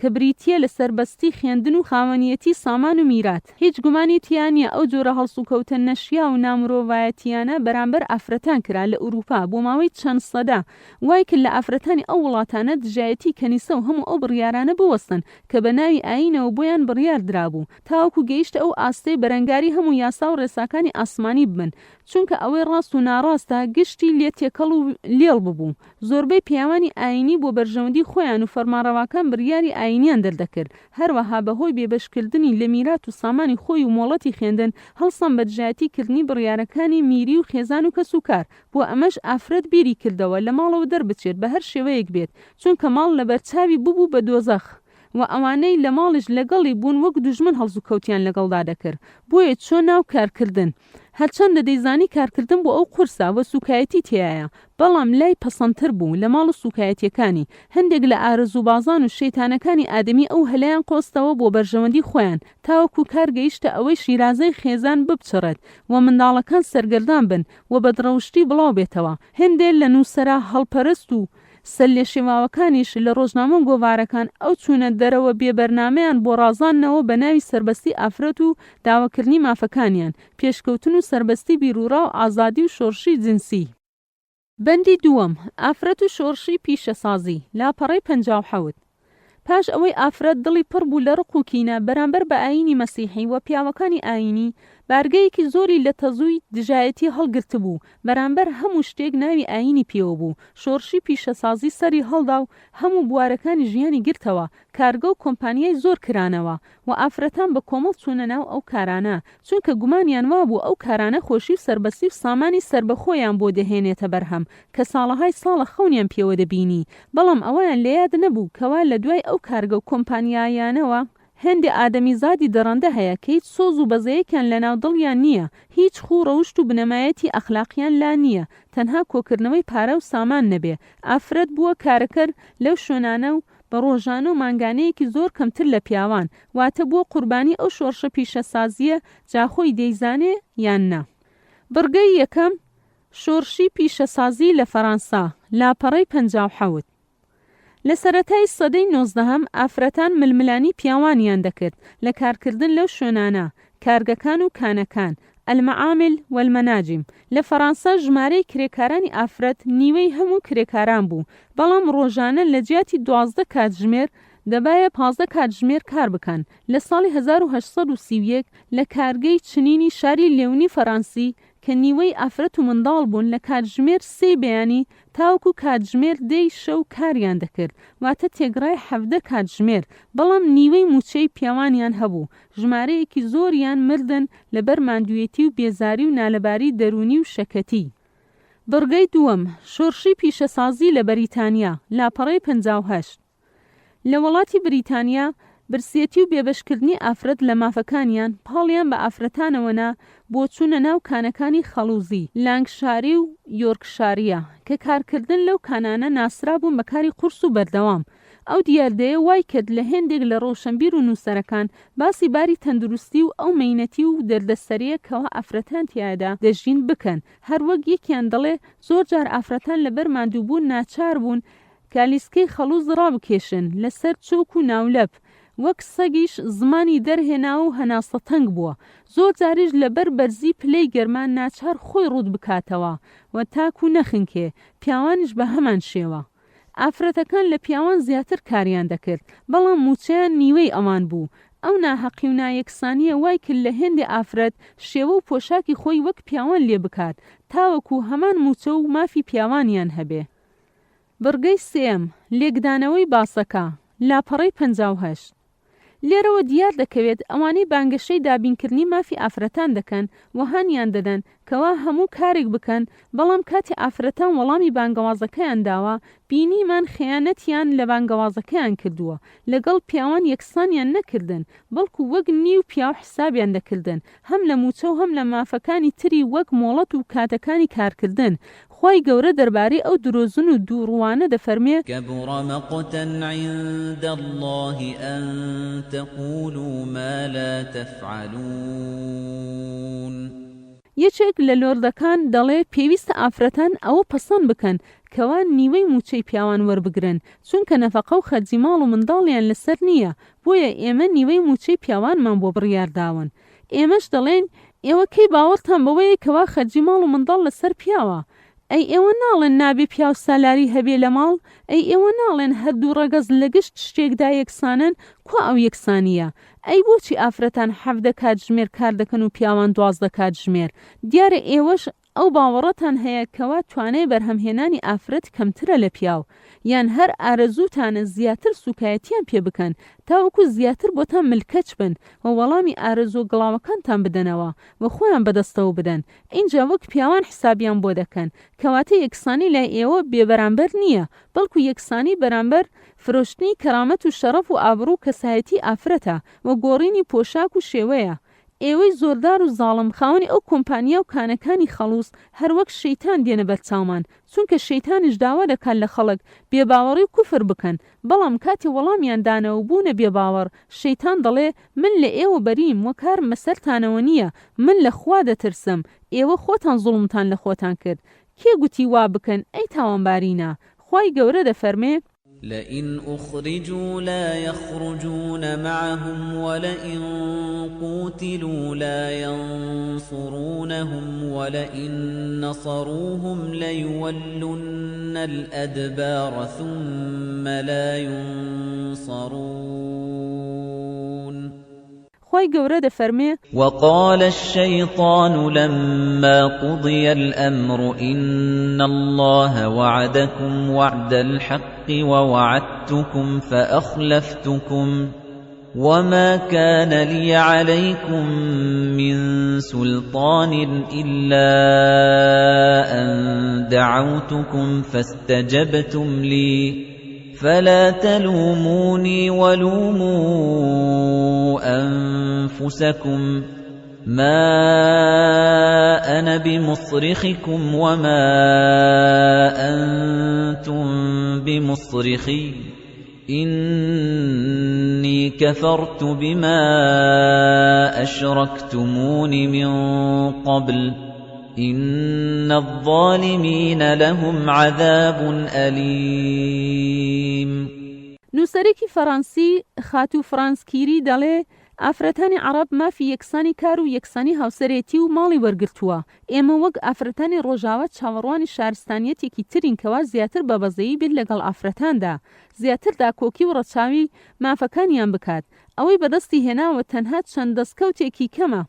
کە بریتیە لە سەربەستی خوێندن و خاوەنیەتی سامان و میرات. هیچ گومانی تیانە ئەو جۆرە هەڵسوکەوتە نەشیا و نامرۆڤایەتیانە بەرامبەر ئافرەتان کرا لە ئوروپا بۆ ماوەی چەند سەدا، وای کرد لە ئافرەتانی ئەو وڵاتانە دژایەتی کەنیسە و هەموو ئەو بڕیارانە بوەستن کە بە ناوی ئاینەوە بۆیان بڕیار درابوو، تاوەکو گەیشتە ئەو ئاستەی بەرەنگاری هەموو یاسا و ڕێساکانی ئاسمانی ببن، چونکە ئەوەی ڕاست و ناڕاستە گشتی لێ تێکەڵ و لێڵ ببوو. زۆربەی پیاوانی ئاینی بۆ بەرژەوەندی خۆیان و فەرمانڕەواکان بڕیاری ئاینیان دەردەکرد، هەروەها بەهۆی بێبەشکردنی لە میرات و سامانی خۆی و مۆڵەتی خوێندن هەڵسان بە دژایەتیکردنی بڕیارەکانی میری و خێزان و کەسوکار، بۆ ئەمەش ئافرەت بیری کردەوە لە ماڵەوە دەربچێت بە هەر شێوەیەک بێت، چونکە ماڵ لە بەرچاوی ببوو بە دۆزەخ و ئەوانەی لە ماڵش لەگەڵی بوون وەک دوژمن هەڵسوکەوتیان لەگەڵدا دەکرد. بۆیە چۆن ناو کارکردن هەرچەندە دەیزانی کارکردن بۆ ئەو قورسا وە سوکایەتی تایە، بەڵام لای پەسەندتر بوو لە ماڵ سوکایەتیەکانی. هەندێک لە ئارەزوبازان و شەیتانەکانی ئادەمی ئەو هەلایان قۆستەوە بۆ بەرژەوەندی خۆیان، تاوەکو کار گەیشتە ئەوەی شیرازەی خێزان ببچڕێت و منداڵەکان سەرگەردان بن و بەدڕەوشتی بڵاو بێتەوە. هەندێک لە نووسەرا هەڵپەرست و سەلێ شێواوەکانیش لە ڕۆژنامە و گۆڤارەکان ئەو چوونە دەرەوە بێبەرنامەیان بۆ ڕازاندنەوە بە ناوی سەربەستی ئافرەت و داواکردنی مافەکانیان، پێشکەوتن و سەربەستی بیرروڕا و ئازادی و شۆڕشی جنسی. بەندی دووەم، ئافرەت و شۆڕشی پیشەسازی، لاپەڕەی 57. پاش ئەوەی ئافرەت دڵی پڕ بوو لە ڕق و کینە بەرامبەر بە ئاینی مەسیحی و پیاوەکانی ئاینی، بارگەیەکی زۆری لە تەزووی دژایەتی هەڵگرت بوو بەرامبەر هەموو شتێک ناوی ئاینی پێوە بوو. شۆڕشی پیشەسازی سەری هەڵدا و هەموو بوارەکانی ژیانی گرتەوە، کارگە و کۆمپانیای زۆر کرانەوە و ئافرەتان بە کۆمەڵ چوونە ناو ئەو کارانە، چونکە گومانیان وابوو ئەو کارانە خۆشی و سەربەستی و سامانی سربەخۆیان بۆ دەهێنێتە بەرهەم کە ساڵەهای ساڵە خەونیان پێوە دەبینی. بەڵام ئەویان لێیاد نەبوو کەوا لە دوای ئەو کارگە و کۆمپانیایانەوە هەندێ ئادەمی زادی دەڕەندە هەیە کە هیچ سۆز و بەزەیەکیان لە ناو دڵیان نییە، هیچ خوو ڕەوشت و بنەمایەتی ئەخلاقیان لا نییە، تەنها کۆکردنەوەی پارە و سامان نەبێ. ئافرەت بووە کارەکەر لەو شوێنانە و بە ڕۆژانە و مانگانەیەکی زۆر کەمتر لە پیاوان، واتە بووە قوربانی ئەو شۆڕشە پیشەسازیە جاخۆی دەیزانێ یان نا. بڕگەی یەکەم، شۆڕشی پیشەسازی لە فەڕەنسا، لاپەڕەی 57. لە سەرەتای سەدەی 19ەم ئافرەتان ململانی پیاوانیان دەکرد لە کارکردن لەو شوێنانە، کارگەکان و کانەکان، ئەلمەعامل والمەناجم. لە فەڕەنسا ژمارەی کرێکارانی ئافرەت نیوەی هەموو کرێکاران بوو، بەڵام ڕۆژانە لە جیاتی 12 کاتژمێر دەبایە 15 کاتژمێر کار بکەن. لە ساڵی 1831 لە کارگەی چنینی شاری لێونی فەڕەنسی کە نیوەی ئافرەت و منداڵ بوون لە کاتژمێر 3 بەیانی تاوکو کاتژمێر 10 شەو کاریان دەکرد، واتە تێگڕای 17 کاتژمێر، بەڵام نیوەی موچەی پیاوانیان هەبوو. ژمارەیەکی زۆریان مردن لەبەر ماندوویەتی و بێزاری و نالەباری دەرونی و شەکەتی. بڕگەی دووەم، شۆڕشی پیشەسازی لە بەریتانیا، لاپەڕەی 58. لە وڵاتی بریتانیا برسێتی و بێبەشکردنی ئافرەت لە مافەکانیان پاڵیان بە ئافرەتانەوەنا بۆ چوونە ناو کانەکانی خەڵوزی، لانکشاری و یۆرکشاریە کە کارکردن لەو کانانە ناسرا بوون بە کاری قورس و بەردەوام. ئەو دیاردەیە وای کرد لە هێندێک لە ڕۆشنبیر و نووسەرەکان باسی باری تەندروستی و ئەو مەینەتی و دەردەسەریە کەوا ئافرەتان تیادا دەژین بکەن. هەروەک یەکیان دەڵێ زۆر جار ئافرەتان لەبەر ماندووبوون ناچار بوون کالیسکەی خەڵوز ڕابکێشن لەسەر چۆک و ناولەپ، وەک سەگیش زمانی دەرهێنا و هەناسە تەنگ بووە. زۆر جاریش لەبەر بەرزی پلەی گەرمان ناچار خۆی ڕوود بکاتەوە و تاکو نەخنکێ، پیاوانش بە هەمان شێوە. ئافرەتەکان لە پیاوان زیاتر کاریان دەکرد، بەڵام موچەیان نیوەی ئەوان بوو. ئەو ناحەقی و نایەکسانیە وای کرد لە هێندی ئافرەت شێوە و پۆشاکی خۆی وەک پیاوان لێ بکات، تاوەکو هەمان موچە و مافی پیاوانیان هەبێ. بڕگەی سێم، لێکدانەوەی باسەکە، لاپەڕەی 58. لێرەوە دیار دەکەوێت ئەوانەی بانگەشەی دابینکردنی مافی ئافرەتان دەکەن وەهانیان دەدەن کەوا هەموو کارێک بکەن، بەڵام کاتی ئافرەتان وەڵامی بانگەوازەکەیان داوە، بینیمان خەیانەتیان لە بانگەوازەکەیان کردووە، لەگەڵ پیاوان یەکسانیان نەکردن، بەڵکو وەک نیو پیاو حسابیان دەکردن، هەم لە موچە و هەم لە مافەکانی تری وەک مۆڵەت و کاتەکانی کارکردن. خوای گەورە دەربارەی ئەو درۆزن و دووڕوانە دەفەرمێ: كبر مقتا عند الله أن تقولوا ما لا تفعلون. یەکێک لە لۆردەکان دەڵێ پێویستە ئافرەتان ئەوە پەسەند بکەن کەوان نیوەی موچەی پیاوان وەربگرن، چونکە نەفەقە و خەرجی ماڵ و منداڵیان لەسەر نییە، بۆیە ئێمە نیوەی موچەی پیاوانمان بۆ بڕیارداون. ئێمەش دەڵێن ئێوە کەی باوەڕتان بەوەیە کەوا خەرجی ماڵ و منداڵ لەسەر پیاوە؟ ئەی ئێوە ناڵێن نابێ پیاو سالاری هەبێ لە ماڵ؟ ئەی ئێوە ناڵێن هەردوو ڕەگەز لە گشت شتێکدا یەکسانن؟ کو ئەو یەکسانیە؟ ئەی بۆچی ئافرەتان 17 کاتژمێر کار دەکەن و پیاوان 12 کاتژمێر؟ دیارە ئێوەش ئەو باوەڕەتان هەیە کەوا توانای بەرهەمهێنانی ئافرەت کەمترە لە پیاو، یان هەر ئارەزووتانە زیاتر سوکایەتیان پێ بکەن تاوەکو زیاتر بۆتان ملکەچ بن و وەڵامی ئارەزوو گڵاوەکانتان بدەنەوە و خۆیان بەدەستەوە بدەن. اینجا وەک پیاوان حسابیان بۆ دەکەن، کەواتە یەکسانی لای ئێوە بێبەرامبەر نییە، بەڵکو یەکسانی بەرامبەر فرۆشتنی کەرامەت و شەرەف و ئابڕوو کەسایەتی ئافرەتە و گۆڕینی پۆشاک و شێوەیە. ئێوەی زۆردار و زاڵم خاوەنی ئەو کۆمپانیا و کانەکانی خەڵوس هەروەک شەیتان دێنە بەرچاومان، چونکە شەیتانش داوا دەکات لە خەڵک بێباوەڕی و کوفر بکەن، بەڵام کاتی وەڵامیان دانەوە بوونە بێباوەڕ، شەیتان دەڵێ من لە ئێوە بەریم و کارم مەسەرتانەوە نییە، من لە خوا دەترسم، ئێوە خۆتان زوڵمتان لە خۆتان کرد. کێ گوتی وا بکەن ئەی تاوانبارینە؟ خوای گەورە دەفەرمێ: لئن أخرجوا لا يخرجون معهم ولئن قوتلوا لا ينصرونهم ولئن نصروهم ليولن الأدبار ثم لا ينصرون. خوای گەورە دەفەرمێ: وقال الشيطان لما قضي الأمر إن الله وعدكم وعد الحق ووعدتكم فأخلفتكم وما كان لي عليكم من سلطان إلا أن دعوتكم فاستجبتم لي فلا تلوموني ولوموا أنفسكم ما أنا بمصرخكم وما أنتم بمصرخي إني كفرت بما أشركتمون من قبل إن الظالمين لهم عذاب أليم. نووسەرێکی فەڕەنسی خاتوو فرانسکیری دەڵێ ئافرەتانی عەرەب مافی یەکسانی کار و یەکسانی هاوسەرێتی و ماڵی وەرگرتووە. ئێمە وەک ئافرەتانی ڕۆژاوە چاوەڕوانی شارستانیەتێکی ترین کەوا زیاتر بە بەزەیی بێت لەگەڵ ئافرەتاندا، زیاتر داکۆکی و ڕەچاوی مافەکانیان بکات. ئەوەی بەدەستی هێناوە تەنها چەند دەستکەوتێکی کەمە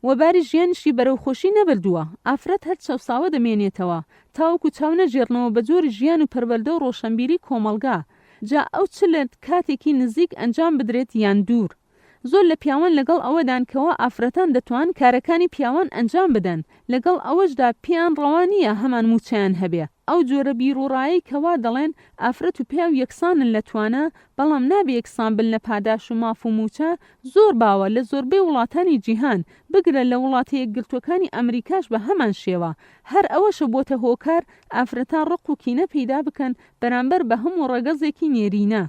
و باری ژیانشی بەرەوخۆشی نەبردووە. ئافرەت هەر چەوساوە دەمێنێتەوە تاوەکو چاو نەژێڕنەوە بە جۆری ژیان و پەروەردە و ڕۆشنبیری کۆمەلگا، جا ئەو چ لە کاتێکی نزیک ئەنجام بدرێت یان دوور. زۆر لە پیاوان لەگەڵ ئەوەدان کەوا ئافرەتان دەتوان کارەکانی پیاوان ئەنجام بدەن، لەگەڵ ئەوەشدا پیان ڕەوانیە هەمان موچیان هەبێ. ئەو جۆرە بیرڕایی کەوا دەڵێن ئافرەت و پیاو یەکسانن لە توانە، بەڵام نابێ یەکسان بن لە پاداش و ماف و موچە، زۆر باوە لە زۆربەی وڵاتانی جیهان، بگرە لە وڵاتە یەکگرتوەکانی ئەمریکاش بە هەمان شێوە. هەر ئەوەشە بۆتە هۆکار ئافرەتان ڕق و کینە پەیدا بکەن بەرامبەر بە هەموو ڕەگەزێکی نێرینە.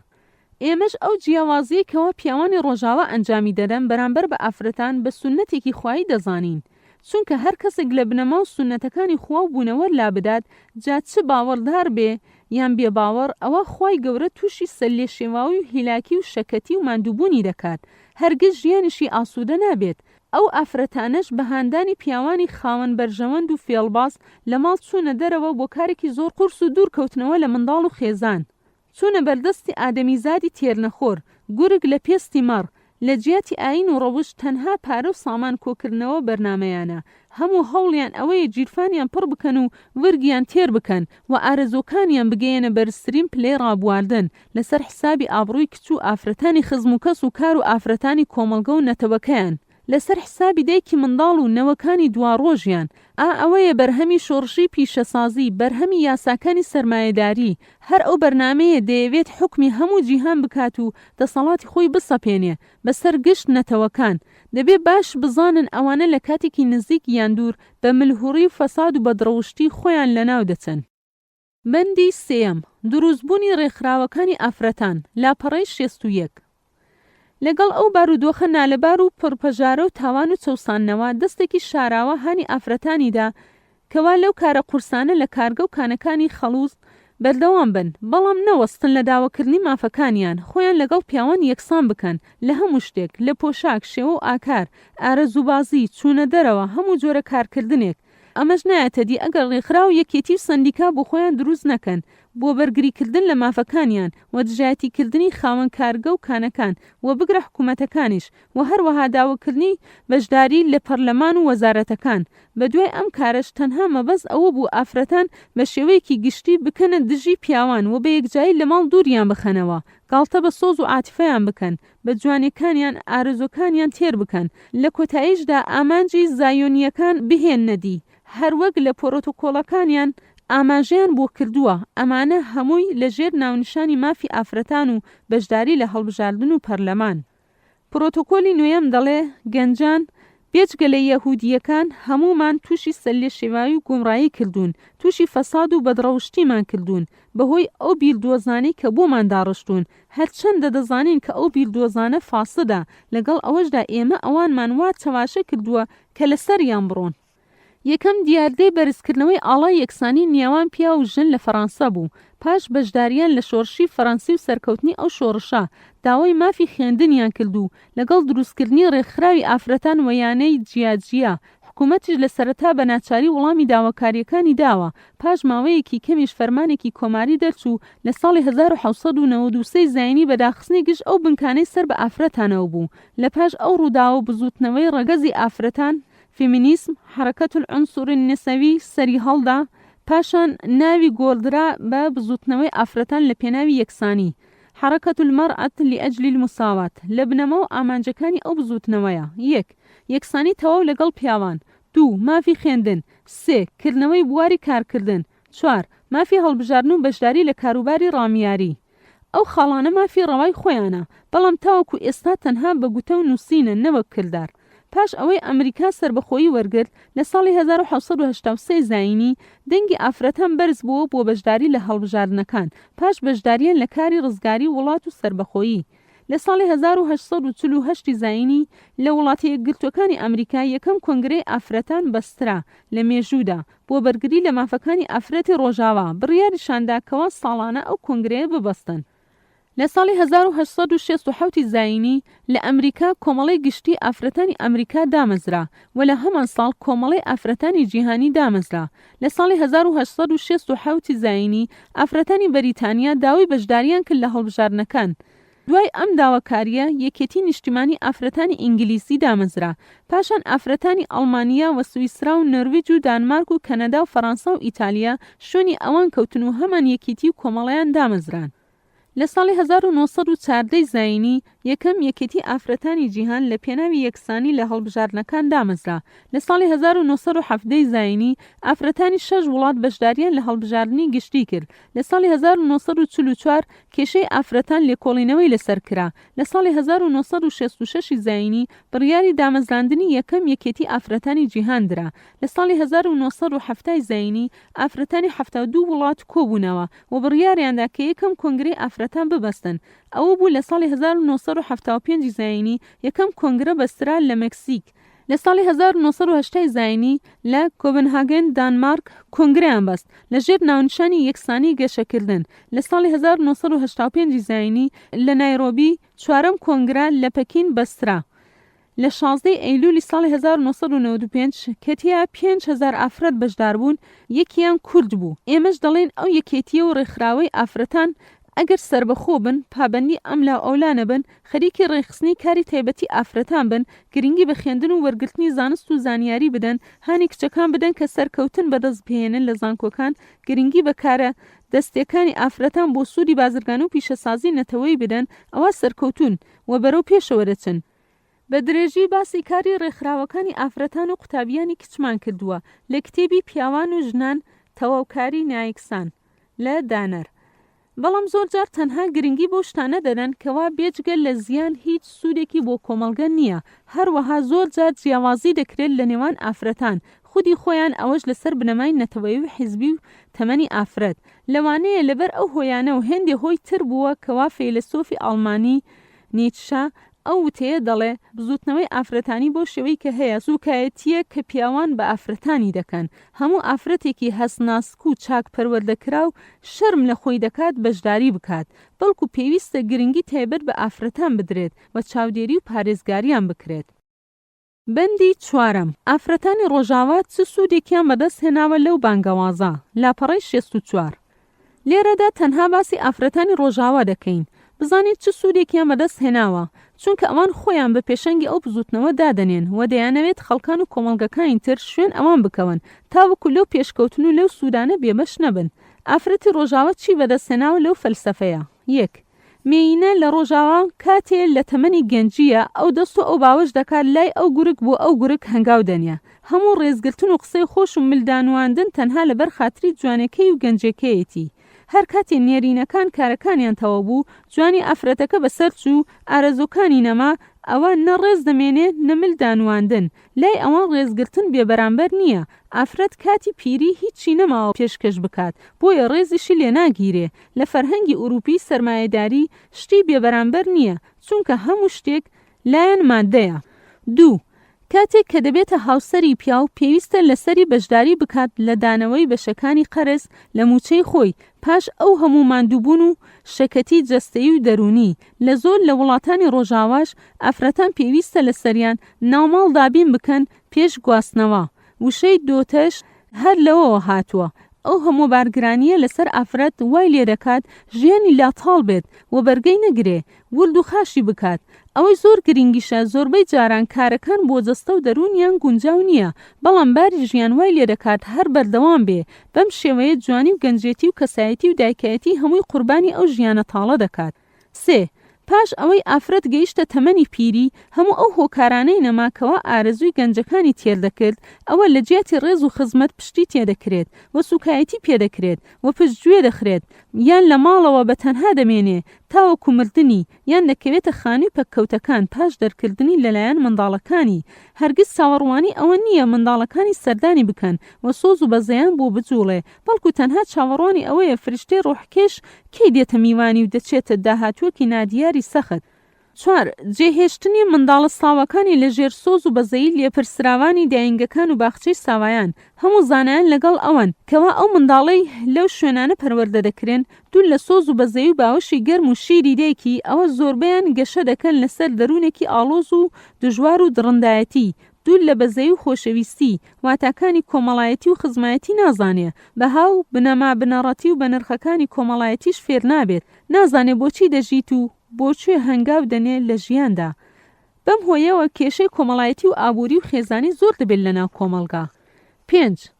ئێمەش ئەو جیاوازیە کەوا پیاوانی ڕۆژاوە ئەنجامی دەدەن بەرامبەر بە ئافرەتان بە سونەتێکی خوایی دەزانین، چونکە هەر کەسێک لە بنەما و سونەتەکانی خوا و بوونەوە لا بدات، جا چ باوەڕدار بێ یان بێ باوەڕ، ئەوە خوای گەورە تووشی سەرلێشێواوی و هیلاکی و شەکەتی و ماندووبوونی دەکات، هەرگیز ژیانیشی ئاسوودە نابێت. ئەو ئافرەتانەش بە هاندانی پیاوانی خاوەن بەرژەوەند و فێڵباز لە ماڵ چوونە دەرەوە بۆ کارێکی زۆر قورس و دوور کەوتنەوە لە منداڵ و خێزان، چوونە بەردەستی ئادەمیزادی تێرنەخۆر، گورگ لە پێستی مەڕ، لە جیاتی ئاین و ڕەوش تەنها پارە و سامان کۆکردنەوە بەرنامەیانە، هەموو هەوڵیان ئەوەیە گیرفانیان پڕ بکەن و ورگیان تێر بکەن و ئارەزۆکانیان بگەیەنە بەرزترین پلەی ڕابواردن لەسەر حسابی ئابڕووی کچ و ئافرەتانی خزم و کەس و کار و ئافرەتانی کۆمەڵگە و نەتەوەکەیان، لەسەر حسابی دایکی منداڵ و نەوەکانی دواڕۆژیان. ئەوەیە بەرهەمی شۆڕشی پیشەسازی، بەرهەمی یاساکانی سەرمایەداری، هەر ئەو بەرنامەیە دەیەوێت حکمی هەموو جیهان بکات و دەسەڵاتی خۆی بسەپێنێ بەسەر گشت نەتەوەکان. دەبێ باش بزانن ئەوانە لە کاتێکی نزیک یان دوور بە ملهوڕی و فەساد و بەدڕەوشتی خۆیان لەناو دەچن. بەندی سێەم، دروستبوونی ڕێکخراوەکانی ئافرەتان، لاپەڕەی 61. لەگەڵ ئەو بارودۆخە نالەبار و پڕپەژارە و تاوان و چەوساننەوە دەستێکی شاراوە هانی ئافرەتانیدا کەوا لەو کارە قورسانە لە کارگە و کانەکانی خەڵوز بەردەوام بن، بەڵام نەوەستن لە داواکردنی مافەکانیان، خۆیان لەگەڵ پیاوان یەکسان بکەن لە هەموو شتێک، لە پۆشاک، شێوە و ئاکار، ئارەزوبازی، چوونە دەرەوە، هەموو جۆرە کارکردنێک. ئەمەش نایەتە دی ئەگەر ڕێکخراو یەکێتی و سەندیکا بۆ خۆیان دروست نەکەن بۆ بەرگریکردن لە مافەکانیان و دژایەتیکردنی خاوەن کارگە و کانەکان و بگرە حکوومەتەکانیش و هەروەها داواکردنی بەشداری لە پەرلەمان و وەزارەتەکان. بە دوای ئەم کارش تەنها مەبەست ئەوە بوو ئافرەتان بە شێوەیەکی گشتی بکەنە دژی پیاوان و بە یەکجایی لە ماڵ دووریان بخەنەوە، گاڵتە بە سۆز و عاتیفەیان بکەن، بە جوانیەکانیان ئارزۆکانیان تێر بکەن، لە کۆتاییشدا ئامانجی زایۆنیەکان بهێن نەدی، هەروەک لە پۆرۆتۆکۆڵەکانیان ئاماژەیان بۆ کردووە. ئەمانە هەمووی لەژێر ناونیشانی مافی ئافرەتان و بەشداری لە هەڵبژاردن و پەرلەمان. پڕۆتۆکۆلی نوێیەم دەڵێ گەنجان بێجگە لە یەهودیەکان هەمومان تووشی سەرلێشێواوی و گومڕایی کردوون، تووشی فەساد و بەدڕەوشتیمان کردوون بەهۆی ئەو بیردۆزانەی کە بۆمان داڕشتوون، هەرچەندە دەزانین کە ئەو بیردۆزانە فاسدە، لەگەڵ ئەوەشدا ئێمە ئەوانمان وا چەواشە کردووە کە لەسەریان بڕۆن. یەکەم دیاردەی بەرزکردنەوەی ئاڵای یەکسانی نێوان پیا و ژن لە فەڕەنسا بوو، پاش بەشداریان لە شۆڕشی فەڕەنسی و سەرکەوتنی ئەو شۆڕشە داوای مافی خوێندنیان کردو لەگەڵ دروستکردنی ڕێکخراوی ئافرەتان و یانەی جیاجیە. حکوومەتیش لە سەرەتا بە ناچاری وەڵامی داواکاریەکانی داوە، پاش ماوەیەکی کەمیش فەرمانێکی کۆماری دەرچوو لە ساڵی 1993 زاینی بەداخستنی گشت ئەو بنکانەی سەر بە ئافرەتانەوە بوو. لە پاش ئەو ڕووداوە بزوتنەوەی ڕەگەزی ئافرەتان، فێمینیسم، حرەکەت العنسور النسەوی سەری هەڵدا، پاشان ناوی گۆڕدرا بە بزوتنەوەی ئافرەتان لە پێناوی یەکسانی، حرەکەت المەرأة لأجل المساوات. لە بنەمە و ئامانجەکانی ئەو بزوتنەوەیە: 1. یەکسانی تەواو لەگەڵ پیاوان، 2. مافی خوێندن، 3. کردنەوەی بواری کارکردن، 4. مافی هەڵبژاردن و بەشداری لە کاروباری ڕامیاری. ئەو خاڵانە مافی ڕەوای خۆیانە، بەڵام تاوەکو ئێستا تەنها بە گوتە و نووسینە، نەوەک کردار. پاش ئەوەی ئەمریکا سربەخۆیی وەرگرت لە ساڵی 1983 زاینی، دەنگی ئافرەتان بەرز بووە بۆ بەشداری لە هەڵبژاردنەکان، پاش بەشداریان لە کاری ڕزگاری وڵات و سربەخۆیی. لە ساڵی 1948 زاینی لە وڵاتە یەکگرتووەکانی ئەمریکا یەکەم کۆنگرەی ئافرەتان بەسترا لە مێژوودا بۆ بەرگری لە مافەکانی ئافرەتی ڕۆژاوا، بڕیاریشاندا کەوا ساڵانە ئەو کۆنگرەیە ببەستن. لە ساڵی 1967 زاینی لە ئەمریکا کۆمەڵی گشتی ئافرەتانی ئەمریکا دامەزرا و لە هەمان ساڵ کۆمەڵی ئافرەتانی جیهانی دامەزرا. لە ساڵی 1967 زاینی ئافرەتانی بەریتانیا داوای بەشداریان کرد لە هەڵبژاردنەکان. دوای ئەم داواکاریە یەکێتی نیشتیمانی ئافرەتانی ئینگلیسی دامەزرا، پاشان ئافرەتانی ئەڵمانیا و سوئیسرا و نەرویج و دانمارک و کەنەدا و فەڕەنسا و ئیتالیا شوێنی ئەوان کەوتن و هەمان یەکێتی و کۆمەڵیان دامەزران. لە ساڵی 1940 زاینی یەکەم یەکێتی ئافرەتانی جیهان لە پێناوی یەکسانی لە هەڵبژاردنەکان دامەزرا. لە ساڵی 1970 زاینی ئافرەتانی 6 وڵات بەشداریان لە هەڵبژاردننی گشتی کرد. لە ساڵی 1944 کێشەی ئافرەتان لێکۆڵینەوەی لەسەر کرا. لە ساڵی 1966 زاینی بڕیاری دامەزراندنی یەکەم یەکێتی ئافرەتانی جیهان درا. لە ساڵی 1970 زاینی ئافرەتانی 72 وڵات کۆبوونەوە و بڕیاریاندا کە یەکەم کۆنگرەی ئافرەتان ببەستن. ئەوە بوو لە ساڵی 1975 زاینی یەکەم کۆنگرە بەسترا لە مەکسیک. لە ساڵی 1980 زاینی لە کۆپنهاگن دانمارک کۆنگرەیان بەست لە ژێر ناونیشانی یەکسانی گەشەکردن. لە ساڵی 1985 زاینی لە نایرۆبی چوارەم کۆنگرە لە پەکین بەسترا. لە 16 ئەیلولی ساڵی 1995 کەتیە 5,000 ئافرەت بەشدار بوون، یەکیان کورد بوو. ئێمەش دەڵێن ئەو یەکێتیە و ڕێکخراوەی ئافرەتان ئەگەر سربەخۆ بن، پابەندی ئەملا ئەولانە بن، خەریکی ڕێخستنی کاری تایبەتی ئافرەتان بن، گرنگی بە خوێندن و وەرگرتنی زانست و زانیاری بدەن، هانی کچەکان بدەن کە سەرکەوتن بەدەست بهێنن لە زانکۆکان، گرنگی بە کارە دەستیەکانی ئافرەتان بۆ سوودی بازرگان و پیشەسازی نەتەوەی بدەن، ئەوە سەرکەوتون و بەرەو پێشەوە دەچن. بە درێژی باسی کاری ڕێکخراوەکانی ئافرەتان و قوتابیانی کچمان کردووە لە کتێبی پیاوان و ژنان تەواوکاری نایکسان لە دانەر. بەڵام زۆر جار تەنها گرنگی بۆ شتانە دەدەن کەوا بێجگەل لە زیان هیچ سوودێکی بۆ کۆمەڵگە نییە. هەروەها زۆر جار جیاوازی دەکرێت لە نێوان ئافرەتان، خودی خۆیان ئەوەش لەسەر بنەمای نەتەوەی و حیزبی و تەمەنی ئافرەت. لەوانەیە لەبەر ئەو هۆیانە و هێندێ هۆی تر بووە کەوا فەیلسۆفی ئاڵمانی نیتشە ئەو وتەیە دەڵێ بزوتنەوەی ئافرەتانی بۆ شێوەی کە هەیە سوکایەتیە کە پیاوان بە ئافرەتانی دەکەن. هەموو ئافرەتێکی هەسناسک و چاک پەروەردەکرا و شەرم لە خۆی دەکات بەشداری بکات، بەڵکو پێویستە گرنگی تایبەت بە ئافرەتان بدرێت و چاودێری و پارێزگاریان بکرێت. بەندی 4 ئافرەتانی ڕۆژاوا چ سوودێکیان بەدەست هێناوە لەو بانگەوازە لاپەڕەی 64. لێرەدا تەنها باسی ئافرەتانی ڕۆژاوا دەکەین. بزانیت چ سوودێکیان بەدەست هێناوە، چونکە ئەوان خۆیان بە پێشەنگی ئەو بزوتنەوە دادەنێن و دەیانەوێت خەڵکان و کۆمەڵگەکانی تر شوێن ئەوان بکەون تاوەکو لەو پێشکەوتن و لەو سوودانە بێبەش نەبن. ئافرەتی ڕۆژاوا چی بەدەستهێناوە لەو فەلسەفەیە؟ 1. مێینە لە ڕۆژاوا کاتێ لە تەمەنی گەنجیە ئەو دەست و ئەو باوەش دەکات لای ئەو گورگ بۆ ئەو گورگ هەنگاو دەنیا. هەموو ڕێزگرتن و قسەی خۆش و ملدانواندن تەنها لەبەر خاتری جوانەکەی و گەنجەکەیەتی. هەر کاتی نێرینەکان کارەکانیان تەوا بوو، جوانی ئافرەتەکە بەسەر چوو، ئارەزووکانی نەما، ئەوە نەڕێز دەمێنێ نەمل دانواندن. لای ئەوان ڕێزگرتن بێبەرامبەر نییە. ئافرەت کاتی پیری هیچی نەماوە پێشکەش بکات، بۆیە ڕێزیشی لێ ناگیرێ. لە فەرهەنگی ئوروپی سەرمایەداری شتی بێبەرامبەر نییە، چونکە هەموو شتێک لایەن مادەیە. 2. کاتێک کە دەبێتە هاوسەری پیاو پێویستە لەسەری بەشداری بکات لە دانەوەی بەشەکانی قەرز لە موچەی خۆی پاش ئەو هەموو ماندووبوون و شەکەتی جەستەیی و دەرونی. لە زۆر لە وڵاتانی ڕۆژاواش ئافرەتان پێویستە لە سەریان ناوماڵ دابین بکەن پێش گواستنەوە. وشەی دۆتەش هەر لەوەوە هاتووە. ئەو هەموو بارگرانیە لەسەر ئافرەت وای لێ دەکات ژیانی لاتاڵ بێت و بەرگەی نەگرێ، ورد و خاشی بکات. ئەوەی زۆر گرنگیشە زۆربەی جاران کارەکان بۆ جەستە و دەرونیان گونجاو نییە، بەڵام باری ژیان وای لێ دەکات هەر بەردەوام بێ. بەم شێوەیە جوانی و گەنجێتی و کەسایەتی و دایکایەتی هەمووی قوربانی ئەو ژیانە تاڵە دەکات. 3. پاش ئەوەی ئافرەت گەیشتە تەمەنی پیری، هەموو ئەو هۆکارانەی نەماکەوە ئارەزووی گەنجەکانی تێر دەکرد، ئەوە لە جیاتی ڕێز و خزمەت پشتی تێدەکرێت و سوکایەتی پێدەکرێت و پشتگوێ دەخرێت، یان لە ماڵەوە بە تەنها دەمێنێ تاوەکو مردنی، یان دەکەوێتە خانی پەککەوتەکان پاش دەرکردنی لەلایەن منداڵەکانی. هەرگیز چاوەڕوانی ئەوە نییە منداڵەکانی سەردانی بکەن و سۆز و بەزەیان بۆ بجوڵێ، بەڵکو تەنها چاوەڕوانی ئەوەیە فریشتەی ڕۆحکێش کەی دێتە میوانی و دەچێتە داهاتووەکی نادیاری سەخت. 4. جێهێشتنی منداڵە ساوەکانی لە ژێر سۆز و بەزەیی لێپرسراوانی داینگەکان و باخچەی ساوایان. هەموو زانایان لەگەڵ ئەوەن کەوا ئەو منداڵەی لەو شوێنانە پەروەردە دەکرێن دوور لە سۆز و بەزەی و باوەشی گەرم و شیری دێکی، ئەوە زۆربیان گەشە دەکەن لەسەر دەروونێکی ئاڵۆز و دژوار و دڕندایەتی، دوور لە بەزەی و خۆشەویستی، واتاکانی کۆمەڵایەتی و خزمایەتی نازانێ، بەهاو بنەما بنەڕەتی و بەنرخەکانی کۆمەڵایەتیش فێر نابێت، نازانێ بۆچی دەژیت و بۆچێ هەنگاو دەنێ لە ژیاندا. بەم هۆیەوە کێشەی کۆمەڵایەتی و ئابووری و خێزانی زۆر دەبێت لەناو کۆمەڵگا. 5.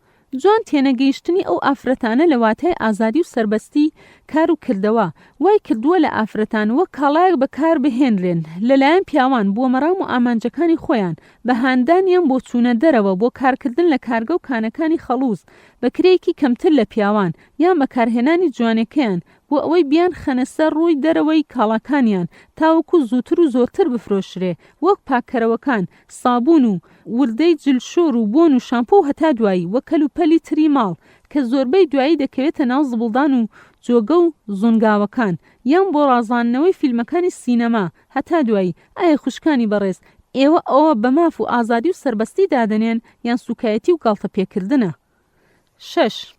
جوان تێنەگەیشتنی ئەو ئافرەتانە لە واتای ئازادی و سربەستی کار و کردەوە وای کردووە لە ئافرەتان وەک کاڵایەک بەکار بهێنرێن لەلایەن پیاوان بۆ مەرام و ئامانجەکانی خۆیان، بە هاندانیان بۆ چوونە دەرەوە بۆ کارکردن لە کارگە و کانەکانی خەڵوز، بەکرێکی کەمتر لە پیاوان، یان بەکارهێنانی جوانەکەیان بۆ ئەوەی بیان خەنەسەر ڕووی دەرەوەی کاڵاکانیان تاوەکو زووتر و زۆرتر بفرۆشرێ، وەک پاکەرەوەکان، سابوون و وردەی جلشۆر و بۆن و شامپۆ و هەتا دوایی وە کەلوپەلی تری ماڵ کە زۆربەی دوایی دەکەوێتە ناو زبڵدان و جۆگە و زونگاوەکان، یان بۆ ڕازاندنەوەی فیلمەکانی سینەما هەتا دوایی. ئایا خوشکانی بەڕێز ئێوە ئەوە بە ماف و ئازادی و سربەستی دادەنێن یان سوکایەتی و گاڵتە پێکردنە؟ 6.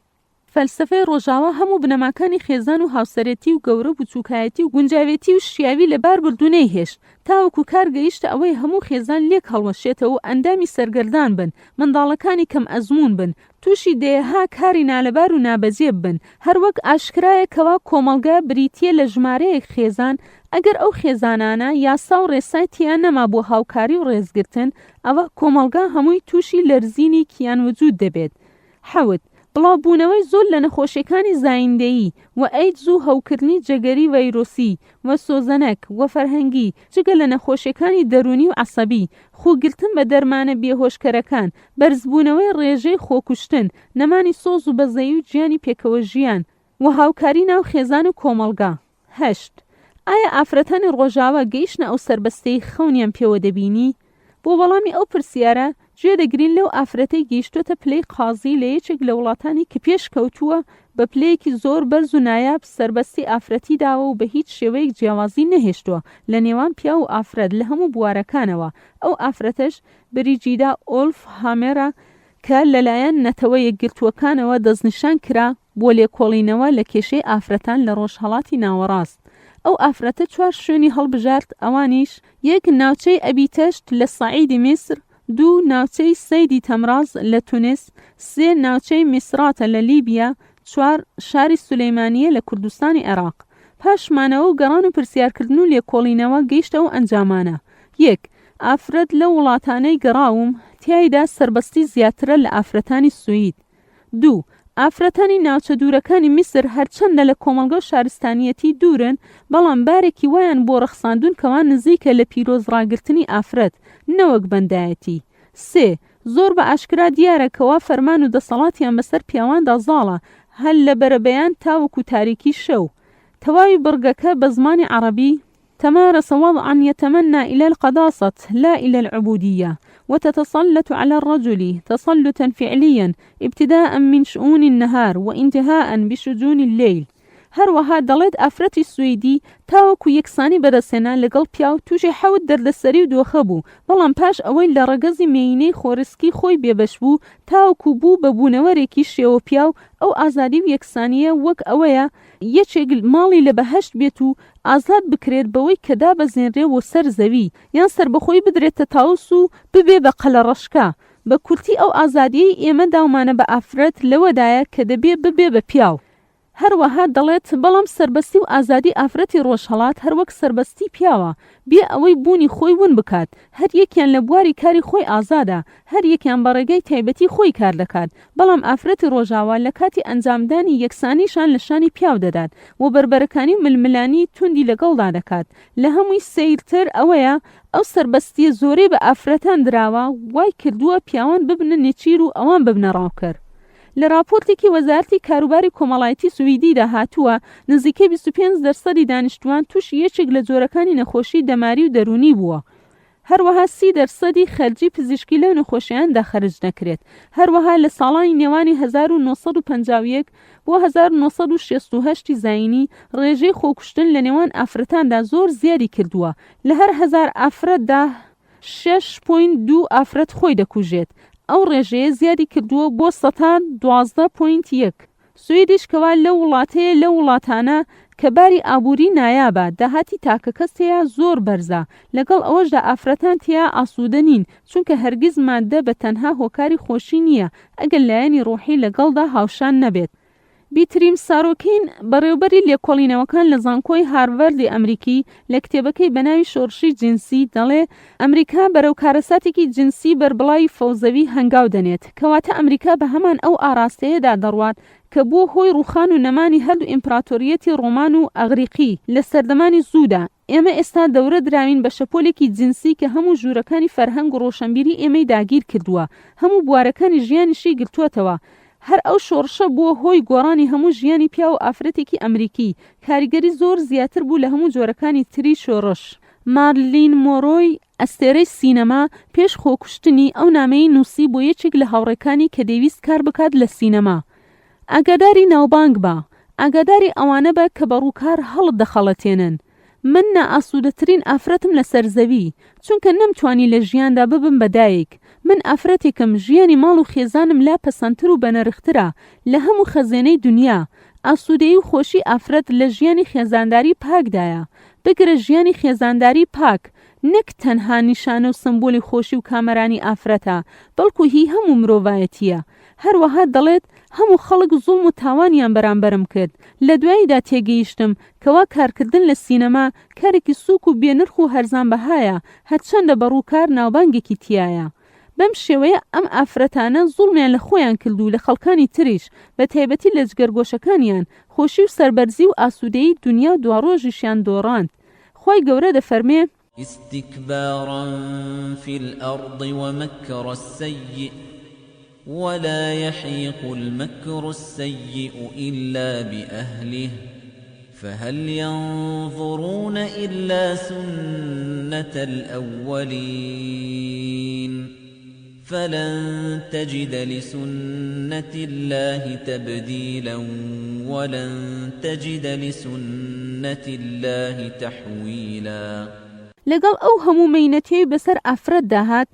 فەلسفەی ڕۆژاوا هەموو بنەماکانی خێزان و هاوسەرەتی و گەورە بچووکایەتی و گونجاوێتی و شیاوی لەبار بردوونەی هێشت تاوەکو کار گەیشتە ئەوەی هەموو خێزان لێک هەڵوەشێتەوە و ئەندامی سەرگەردان بن، منداڵەکانی کەم ئەزمون بن، تووشی دێها کاری نالەبار و نابەجێ بن. هەروەک ئاشکرایەکەوە کۆمەڵگە بریتیە لە ژمارەیەک خێزان ئەگەر ئەو خێزانانە یاسا و ڕێسای تیان نەما بۆ هاوکاری و ڕێزگرتن ئەوە کۆمەڵگە هەمووی تووشی لەرزینی کیان وجود دەبێت. حەوت بڵاوبوونەوەی زۆر لە نەخۆشیەکانی زایندەیی و ئەیدز و هەوکردنی جەگەری ڤایرۆسی و سۆزەنەک و فەرهەنگی جگە لە نەخۆشیەکانی دەرونی و عەسەبی، خوگرتن بە دەرمانە بێهۆشکەرەکان، بەرزبوونەوەی ڕێژەی خۆکوشتن، نەمانی سۆز و بەزەیی و گیانی پێکەوە ژیان و هاوکاری ناو خێزان و کۆمەڵگە. 8. ئایا ئافرەتانی ڕۆژاوا گەیشتنە ئەو سەربەستەی خەونیان پێوە دەبینی؟ بۆ وەڵامی ئەو پرسیارە گوێ دەگرین لەو ئافرەتەی گەیشتۆتە پلەی قازی لە یەکێک لە وڵاتانی کە پێش کەوتووە بە پلەیەکی زۆر بەرز و نایاب سەربەستی ئافرەتی داوە و بە هیچ شێوەیەک جیاوازی نەهێشتووە لە نێوان پیا و ئافرەت لە هەموو بوارەکانەوە. ئەو ئافرەتەش بریجیدا ئۆلف هامێرە کە لەلایەن نەتەوە یەکگرتووەکانەوە دەستنیشان کرا بۆ لێکۆڵینەوە لە کێشەی ئافرەتان لە ڕۆژهەڵاتی ناوەڕاست. ئەو ئافرەتە 4 شوێنی هەڵبژارد، ئەوانیش: 1 ناوچەی ئەبیتەشت لە سەعیدی میسر، 2 ناوچەی سەیدی تەمراز لە تونس، 3 ناوچەی میسراتە لە لیبیا، 4 شاری سولەیمانیە لە کوردستانی عێراق. پاشمانەوە و گەڕان و پرسیارکردن و لێکۆڵینەوە گەیشتە ئەو ئەنجامانە: 1 ئافرەت لە وڵاتانەی گەڕاوم تیایدا سەربەستی زیاترە لە ئافرەتانی سوید. 2 ئافرەتانی ناوچە دوورەکانی میسر هەرچەندە لە کۆمەڵگە و شارستانیەتی دوورن بەڵام بارێکی وایان بۆ ڕەخساندون کەوان نزیکە لە پیرۆزڕاگرتنی ئافرەت نەوەک بەندایەتی. 3 زۆر بە ئاشکرا دیارە کەوا فەرمان و دەسەڵاتیان بەسەر پیاواندا زاڵە، هەل لە بەرەبەیان تاوەکو تاریکی شەو. تەواوی بڕگەکە بە زمانی عەرەبی: تمارس وضعا يتمنى إلى القداسة لا إلى العبودية، وتتسلط على الرجل تسلطا فعليا ابتداء من شؤون النهار وانتهاء بشجون الليل. هەروەها دەڵێت ئافرەتی سویدی تاوەکو یەکسانی بەدەستێنا لەگەڵ پیاو تووشی 7 دەردەسەری و دۆخە بوو، بەڵام پاش ئەوەی لە ڕەگەزی مێینەی خۆرسکی خۆی بێبەش بوو تاوەکو بوو بە بوونەوەرێکی شێوە پیاو. ئەو ئازادی و یەکسانیە وەک ئەوەیە یەکێک ماڵی لە بەهەشت بێت و ئازاد بکرێت بەوەی کەدا بەزێنرێ بۆ سەر زەوی یان سەربەخۆی بدرێتە تاوس و ببێ بە قەلە ڕەشکە. بە کورتی ئەو ئازادیەی ئێمە داومانە بە ئافرەت لەوەدایە کە دەبێ ببێ بە پیاو. هەروەها دەڵێت بەڵام سەربەستی و ئازادی ئافرەتی ڕۆژهەڵات هەروەک سەربەستی پیاوە، بێ ئەوەی بوونی خۆی ون بکات. هەر یەکیان لە بواری کاری خۆی ئازادە، هەر یەکیان بە ڕێگەی تایبەتی خۆی کار دەکات، بەڵام ئافرەتی ڕۆژاوا لە کاتی ئەنجامدانی یەکسانیشان لە شانی پیاو دەدات و بربەرەکانی ململانی توندی لەگەڵدا دەکات. لە هەمووی سەیرتر ئەوەیە ئەو سەربەستیە زۆرەی بە ئافرەتان دراوە وای کردووە پیاوان ببنە نێچیر و ئەوان ببنە ڕاوکەر. لە راپۆرتێکی وەزارەتی کاروباری کۆمەڵایەتی سویدیدا هاتووە نزیکەی 25% دانیشتوان تووشی یەکێک لە جۆرەکانی نەخۆشی دەماری و دەرونی بووە. هەروەها 30% خەرجی پزیشکی لەو نەخۆشیاندا خەرج نەکرێت. هەروەها لە ساڵانی نێوانی 1951 بۆ 1968 زاینی ڕێژەی خۆکوشتن لە نێوان ئافرەتاندا زۆر زیادی کردووە. لە هەر 1000 ئافرەتدا 6.2 ئافرەت خۆی دەکوژێت. ئەو ڕێژەیە زیادی کردووە بۆ 12.1. سویدیش کەوا لە وڵاتەیە لە وڵاتانە کە باری ئابووری نایابە داهاتی تاکە کەسەیە زۆر بەرزە، لەگەڵ ئەوەشدا ئافرەتان تیا ئاسوودە نین چونکە هەرگیز مادە بە تەنها هۆکاری خۆشی نییە ئەگەر لایەنی ڕۆحی لەگەڵدا هاوشان نەبێت. بیتریم ساروکین بەڕێوەبەری لێکۆڵینەوەکان لە زانکۆی هارڤاردی ئەمریکی لە کتێبەکەی بەناوی شۆڕشی جنسی دەڵێ ئەمریکا بەرەو کارەساتێکی جنسی بەربڵاوی فەوزەوی هەنگاو دەنێت، کەواتە ئەمریکا بە هەمان ئەو ئاراستەیەدا دەڕوات کە بۆ هۆی ڕوخان و نەمانی هەردوو ئیمپراتۆریەتی ڕۆمان و ئەغریقی لە سەردەمانی زوودا. ئێمە ئێستا دەورە دراوین بە شەپۆلێکی جنسی کە هەموو ژوورەکانی فەرهەنگ و ڕۆشنبیری ئێمەی داگیر کردووە، هەموو بوارەکانی ژیانیشی گرتووەتەوە. هەر ئەو شۆڕشە بووە هۆی گۆڕانی هەموو ژیانی پیا و ئافرەتێکی ئەمریکی. کاریگەری زۆر زیاتر بوو لە هەموو جۆرەکانی تری شۆڕش. مارلین مۆرۆی ئەستێرەی سینەما پێش خۆکوشتنی ئەو نامەی نووسی بۆ یەکێک لە هاوڕێکانی کە دەیویست کار بکات لە سینەما: ئاگاداری ناوبانگ بە، ئاگاداری ئەوانە بە کە بەڕووکار هەڵت دەخەڵەتێنن. من نائاسوودەترین ئافرەتم لەسەر زەوی چونکە نەمتوانی لە ژیاندا ببم بەدایک. من ئافرەتێکم ژیانی ماڵ و خێزانم لا پەسەندتر و بەنرخترە لە هەموو خەزێنەی دنیا. ئاسوودەیی و خۆشی ئافرەت لە ژیانی خێزانداری پاکدایە. بگرە ژیانی خێزانداری پاک نەک تەنها نیشانە و سمبۆلی خۆشی و کامەرانی ئافرەتە، بەڵکو هی هەموو مرۆڤایەتیە. هەروەها دەڵێت هەموو خەڵک زوڵم و تاوانیان بەرامبەرم کرد. لە دواییدا تێگەیشتم کەوا کارکردن لە سینەما کارێکی سووک و بێنرخ و هەرزان بەهایە، هەرچەندە بەڕووکار ناوبانگێکی تایە. بەم شێوەیە ئەم ئافرەتانە زوڵمیان لە خۆیان کردو لە خەڵکانی تریش، بە تایبەتی لە جگەرگۆشەکانیان خۆشی و سەربەرزی و ئاسوودەیی دنیا و دواڕۆژیشیان دۆڕاند. خۆی گەورە دەفەرمێ: استكبارا في الأرض ومكر السيء ولا يحيق المكر السيء إلا بأهله فهل ينظرون إلا سنة الأولين فلن تجد لسنة الله تبديلا ولن تجد لسنة الله تحويلا. لەگەڵ ئەو هەموو مەینەتیەی بەسەر ئافرەت داهات،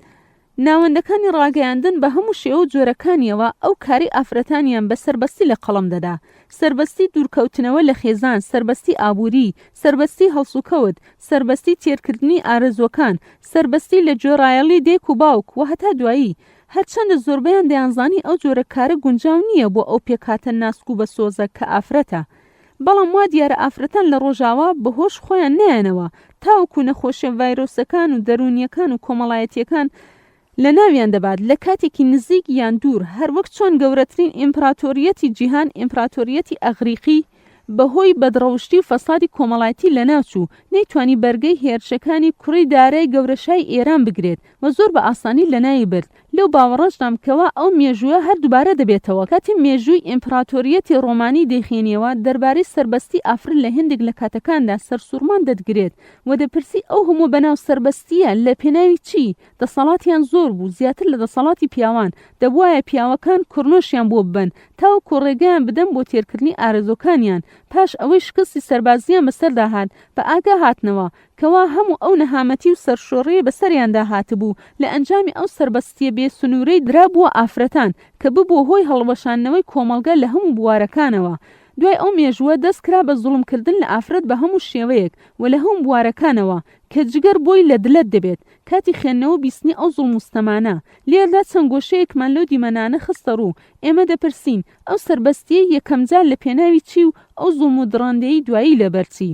ناوەندەکانی ڕاگەیاندن بە هەموو شێوە و جۆرەکانیەوە ئەو کاری ئافرەتانیان بە سەربەستی لە قەڵم دەدا. سەربەستی دوورکەوتنەوە لە خێزان، سەربەستی ئابووری، سەربەستی هەڵسوکەوت، سەربەستی تێرکردنی ئارەزوەکان، سەربەستی لە جۆرایەڵی دێک و باوک و هەتا دوایی. هەرچەندە زۆربەیان دەیانزانی ئەو جۆرە کارە گونجاو نییە بۆ ئەو پێکاتە ناسک و بە سۆزە کە ئافرەتە. بەڵام وا دیارە ئافرەتان لە ڕۆژاوا بەهۆش خۆیان نەیانەوە، تاوەکو نەخۆشیە ڤایرۆسەکان و دەرونیەکان و کۆمەڵایەتیەکان لە ناویان دەبات لە کاتێکی نزیک یان دوور، هەروەک چۆن گەورەترین ئیمپراتۆریەتی جیهان ئیمپراتۆریەتی ئەغریقی بەهۆی بەدڕەوشتی و فەسادی کۆمەڵایەتی لە ناوچوو نەیتوانی بەرگەی هێرشەکانی کوڕی دارای گەورەشای ئێران بگرێت و زۆر بە ئاسانی لە ناوی برد. لەو باوەڕەشدام کەوا ئەو مێژووە هەر دووبارە دەبێتەوە. کاتی مێژووی ئیمپراتۆریەتی ڕۆمانی دەیخێنیەوە دەربارەی سەربەستی ئافرەت لە هێندێک لە کاتەکاندا سەرسوورمان دەدگرێت و دەپرسی ئەو هەموو بەناو سەربەستیە لە پێناوی چی؟ دەسەڵاتیان زۆر بوو، زیاتر لە دەسەڵاتی پیاوان، دەبوایە پیاوەکان کوڕنۆشیان بۆ ببن تاوەکو ڕێگەیان بدەن بۆ تێرکردنی ئارەزۆکانیان. پاش ئەوەی شکستی سەربازیان بەسەردا هات بە ئاگا هاتنەوە کەوا هەموو ئەو نەهامەتی و سەرشۆڕەیە بەسەریاندا هاتبوو لە ئەنجامی ئەو سەربەستیە بێ سنوورەی درابووە ئافرەتان کە ببوو هۆی هەڵوەشانەوەی کۆمەڵگە لە هەموو بوارەکانەوە. دوای ئەو مێژووە دەستکرا بە زوڵمکردن لە ئافرەت بە هەموو شێوەیەک و لە هەموو بوارەکانەوە کە جگەر بۆی لە دلت دەبێت کاتی خێنەوە بیستنی ئەو زوڵمستەمانە. لێردا چەند گۆشەیەکمان لەو دیمەنانە خستە ڕوو. ئێمە دەپرسین ئەو سەربەستیە یەکەم جار لە پێناوی چی و ئەو زوڵم و دڕاندەیی دوایی لەبەرچی؟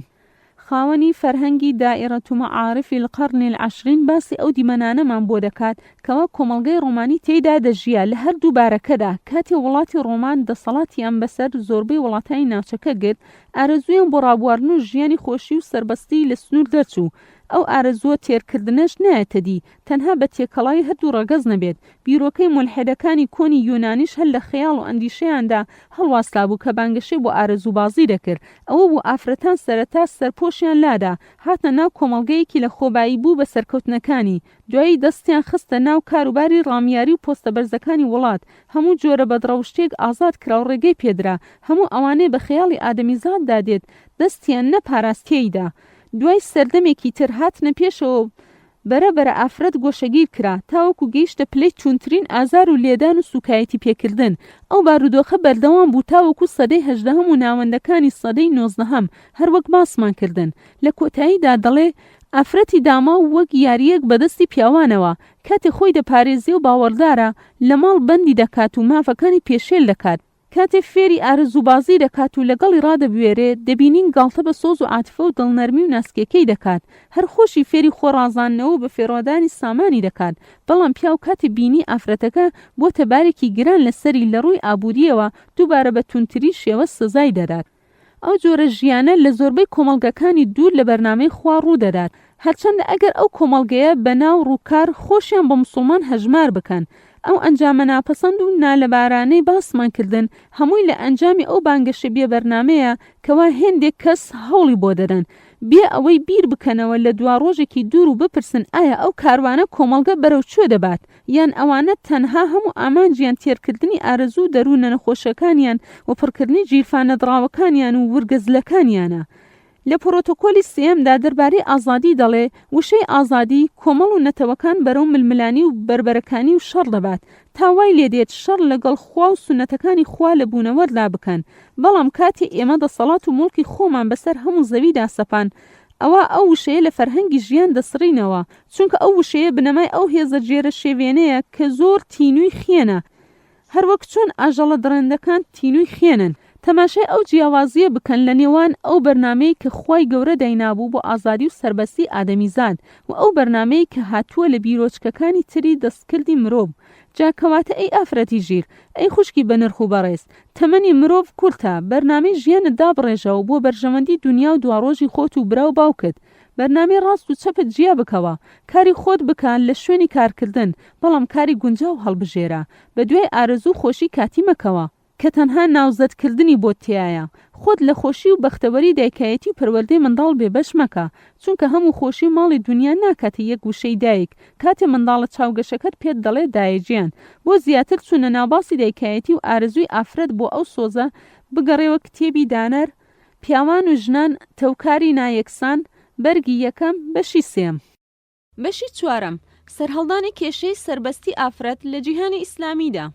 خاوەنی فەرهەنگی دائیرەت و مەعارفی القەرنی العەشرین باسی ئەو دیمەنانەمان بۆ دەکات کەوا کۆمەڵگەی ڕۆمانی تێیدا دەژیا لە هەردوو بارەکەدا. کاتی وڵاتی ڕۆمان دەسەڵاتیان بەسەر زۆربەی وڵاتانی ناوچەکە گرت، ئارەزویان بۆ ڕابواردن و ژیانی خۆشی و سەربەستی لە سنوور دەرچوو. ئەو ئارەزووە تێرکردنش نایەتەدی تەنها بە تێکەڵای هەردوو ڕەگەز نەبێت. بیرۆکەی مولحیدەکانی کۆنی یۆنانیش هەر لە خەیاڵ و ئەندیشەیاندا هەڵواستا بوو کە بانگەشەی بۆ ئارەزووبازی دەکرد. ئەوە بۆ ئافرەتان سەرەتا سەرپۆشیان لادا هاتە ناو کۆمەڵگەیەکی لە خۆبایی بوو بە سەرکەوتنەکانی. دوایی دەستیان خستە ناو کاروباری ڕامیاری و پۆستە بەرزەکانی وڵات. هەموو جۆرە بەدڕەوشتێک ئازاد کرا و ڕێگەی پێدرا. هەموو ئەوانەی بە خەیاڵی ئادەمیزاد دادێت دەستیان نەپاراستیەیدا. دوای سەردەمێکی تر هاتنە پێشەوە بەرەبەرە ئافرەت گۆشەگیر کرا تاوەکو گەیشتە پلەی چونترین ئازار و لێدان و سوکایەتی پێکردن. ئەو بارودۆخە بەردەوام بوو تاوەکو سەدەی هەژدەهەم و ناوەندەکانی سەدەی نۆزدەهەم هەروەک باسمان کردن. لە کۆتاییدا دەڵێ ئافرەتی داما و وەک یاریەک بەدەستی پیاوانەوە کاتێ خۆی دەپارێزی و باوەڕدارە لە ماڵ بەندی دەکات و مافەکانی پێشێل دەکات. کاتێ فێری ئارەزووبازی دەکات و لەگەڵی ڕادەبوێرێت دەبینین گاڵتە بە سۆز و عاتفە و دڵنەرمی و ناسکێکەی دەکات. هەر خۆشی فێری خۆڕازانەوە بە فێڕۆدانی سامانی دەکات. بەڵام پیاو کاتێ بینی ئافرەتەکە بۆتە بارێکی گران لەسەری لە ڕووی ئابووریەوە دووبارە بە تونتری شێوە سزای دەدات. ئەو جۆرە ژیانە لە زۆربەی کۆمەڵگەکانی دوور لە بەرنامەی خوا ڕوو دەدات. هەرچەندە ئەگەر ئەو کۆمەڵگەیە بەناو ڕووکار خۆشیان بە موسڵمان هەژمار بکەن. ئەو ئەنجامە ناپەسەند و نالەبارانەی باسمان کردن هەمووی لە ئەنجامی ئەو بانگەشە بێ بەرنامەیە کەوا هێندێک کەس هەوڵی بۆ دەدەن بێ ئەوەی بیر بکەنەوە لە دوا ڕۆژێکی دوور و بپرسن ئایا ئەو کاروانە کۆمەڵگە بەرەو کوێ دەبات یان ئەوانە تەنها هەموو ئامانجیان تێرکردنی ئارەزوو دەروونە نەخۆشەکانیان و پڕکردنی جیرفانە دراوەکانیان و ورگەزلەکانیانە. لە پرۆتۆکۆلی سێمدا دەربارەی ئازادی دەڵێ وشەی ئازادی کۆمەڵ و نەتەوەکان بەرەو ململانی و بربەرەکانی و شەڕ دەبات تاوای لێدێت شەڕ لەگەڵ خوا و سونەتەکانی خوا لە بوونەوەردا بکەن بەڵام کاتی ئێمە دەسەڵات و موڵکی خۆمان بەسەر هەموو زەویدا سەپان ئەو وشەیە لە فەرهەنگی ژیان دەسڕینەوە چونکە ئەو وشەیە بنەمای ئەو هێزە جێرە شێوێنەیە کە زۆر تینووی خێنە هەروەک چۆن ئاژەڵە درەندەکان تینووی خێنن تەماشای ئەو جیاوازیە بکەن لە نێوان ئەو بەرنامەی کە خوای گەورە داینابوو بۆ ئازادی و سەربەستی ئادەمیزاد و ئەو بەرنامەی کە هاتووە لە بیرۆچکەکانی تری دەستکردی مرۆڤ جاکەواتە ئەی ئافرەتی ژیر ئەی خوشکی بە نرخ و بەڕێز تەمەنی مرۆڤ کورتە بەرنامەی ژیانت دابڕێژەوە بۆ بەرژەوەندی دنیا و دواڕۆژی خۆت و برا و باوکت بەرنامەی ڕاست و چەپت جیا بکەوە کاری خۆت بکەن لە شوێنی کارکردن بەڵام کاری گونجاو هەڵبژێرە بە دوای ئارەزوو خۆشی کاتی مەکەوە کە تەنها ناوزەتکردنی بۆ تایە خۆت لە خۆشی و بەختەوەری دایکایەتی و پەروەردەی منداڵ بێبەش مەکە چونکە هەموو خۆشی ماڵی دنیا ناکاتە یەک گوشەی دایک کاتێ منداڵە چاوگەشەکەت پێت دەڵێ دایەجیان بۆ زیاتر چونە ناوباسی دایکایەتی و ئارەزووی ئافرەت بۆ ئەو سۆزە بگەڕێوە کتێبی دانەر پیاوان و ژنان تەوکاری نایەکسان بەرگی یەکەم بەشی سێم بەشی چوارەم سەرهەڵدانی کێشەی سەربەستی ئافرەت لە جیهانی ئیسلامیدا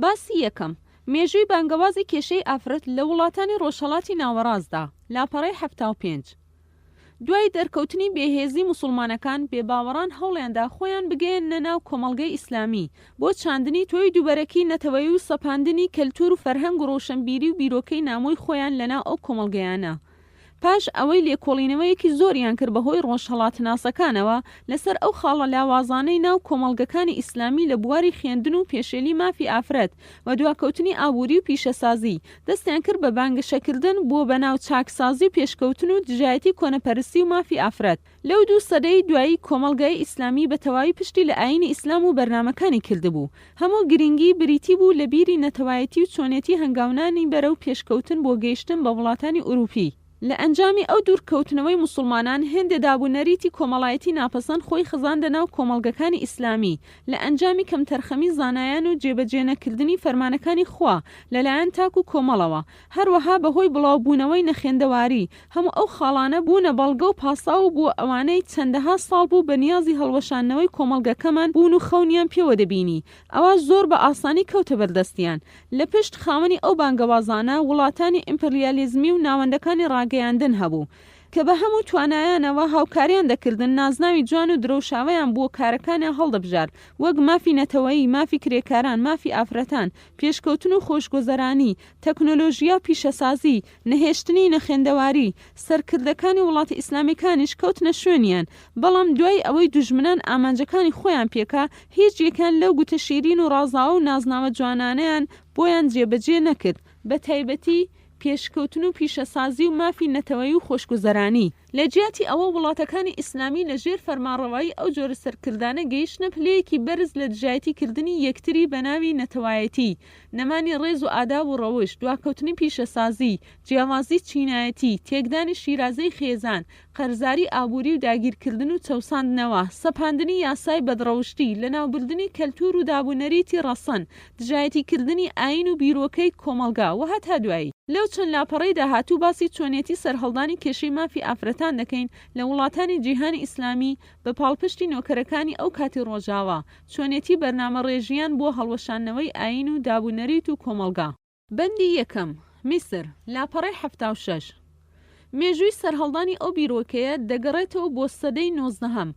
باسی یەکەم مێژووی بانگەوازی کێشەی ئافرەت لە وڵاتانی ڕۆژهەڵاتی ناوەڕاستدا لاپەڕەی 75 دوای دەرکەوتنی بێهێزی موسڵمانەکان بێباوەڕان هەوڵیاندا خۆیان بگەێننە ناو کۆمەڵگەی ئیسلامی بۆ چاندنی تۆی دووبەرەکی نەتەوەی و سەپاندنی کەلتور و فەرهەنگ و ڕۆشنبیری و بیرۆکەی نامۆی خۆیان لەناو ئەو کۆمەڵگەیانە پاش ئەوەی لێکۆڵینەوەیەکی زۆریان کرد بەهۆی ڕۆژهەڵاتناسەکانەوە لەسەر ئەو خاڵە لاوازانەی ناو کۆمەڵگەکانی ئیسلامی لە بواری خوێندن و پێشێلی مافی ئافرەت و دواکەوتنی ئابووری و پیشەسازی دەستیان کرد بە بانگەشەکردن بۆ بەناو چاکسازی و پێشکەوتن و دژایەتی کۆنەپەرستی و مافی ئافرەت لەو دوو سەدەی دوایی کۆمەڵگای ئیسلامی بە تەواوی پشتی لە ئاینی ئیسلام و بەرنامەکانی کردبوو هەموو گرنگی بریتی بوو لە بیری نەتەوایەتی و چۆنێتی هەنگاونانی بەرەو پێشکەوتن بۆ گەیشتن بە وڵاتانی ئوروپی لە ئەنجامی ئەو دوورکەوتنەوەی موسڵمانان هێندە دابوونەریتی کۆمەڵایەتی ناپەسەند خۆی خزاندە ناو کۆمەڵگەکانی ئیسلامی لە ئەنجامی کەمتەرخەمی زانایان و جێبەجێنەکردنی فەرمانەکانی خوا لەلایەن تاک و کۆمەڵەوە هەروەها بەهۆی بڵاوبوونەوەی نەخێندەواری هەموو ئەو خاڵانە بوونە بەڵگە و پاساو بۆ ئەوانەی چەندەها ساڵ بوو بە نیازی هەڵوەشانەوەی کۆمەڵگەکەمان بوون و خەونیان پێوە دەبینی ئەوە زۆر بە ئاسانی کەوتە بەردەستیان لە پشت خاوەنی ئەو بانگەوازانە وڵاتانی ئیمپریالیزمی و ناوەندەکانی ڕاگەیاندن هەبوو کە بە هەموو توانایانەوە هاوکاریان دەکردن نازناوی جوان و درەوشاوەیان بۆ کارەکانیان هەڵدەبژار وەک مافی نەتەوەیی مافی کرێکاران مافی ئافرەتان پێشکەوتن و خۆشگۆزەرانی تەکنۆلۆژیا و پیشەسازی نەهێشتنی نەخێندەواری سەرکردەکانی وڵاتی ئیسلامیەکانیش کەوتنە شوێنیان بەڵام دوای ئەوەی دوژمنان ئامانجەکانی خۆیان پێکا هیچ یەکیان لەو گوتە شیرین و ڕازاوە و نازناوە جوانانەیان بۆیان جێبەجێ نەکرد بە تایبەتی پێشکەوتن و پیشەسازی و مافی نەتەوەی و خۆشگوزەرانی لە جیاتی ئەوە وڵاتەکانی ئیسلامی لە ژێر فەرمانڕەوایی ئەو جۆرە سەرکردانە گەیشتنە پلەیەکی بەرز لە دژایەتیکردنی یەکتری بە ناوی نەتەوایەتی نەمانی ڕێز و ئاداب و ڕەوش دواکەوتنی پیشەسازی جیاوازی چینایەتی تێکدانی شیرازەی خێزان قەرزاری ئابووری و داگیرکردن و چەوساندنەوە سەپاندنی یاسای بەدڕەوشتی لە ناوبردننی کەلتور و دابوونەریتی ڕەسەن دژایەتیکردنی ئاین و بیرۆکەی کۆمەلگا و هەتا دوایی لەو چەند لاپەڕەی داهاتوو باسی چۆنێتی سەرهەڵدانی کێشەی مافی ئافرەتان دەکەین لە وڵاتانی جیهانی ئیسلامی بە پاڵپشتی نۆکەرەکانی ئەو کاتی ڕۆژاوە چۆنێتی بەرنامە ڕێژیان بۆ هەڵوەشانەوەی ئاین و دابوونەریت و کۆمەلگا بەندی یەکەم میسر لاپەڕەی 76 مێژووی سەرهەڵدانی ئەو بیرۆکەیە دەگەڕێتەوە بۆ سەدەی 19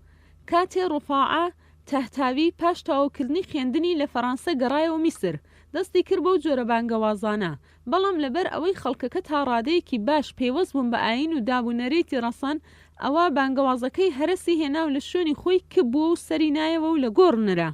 کاتێ ڕوفاعە تەهتاوی پاش تاوکردنی خوێندنی لە فەڕەنسا گەڕایەوە میسر دەستی کرد بەو جۆرە بانگەوازانە بەڵام لەبەر ئەوەی خەڵکەکە تا ڕادەیەکی باش پێوەست بوون بە ئاین و دابوونەرێتی ڕەسەن ئەوە بانگەوازەکەی هەرسی هێناو لە شوێنی خۆی کە بووە و سەری نایەوە و لە گۆڕنرا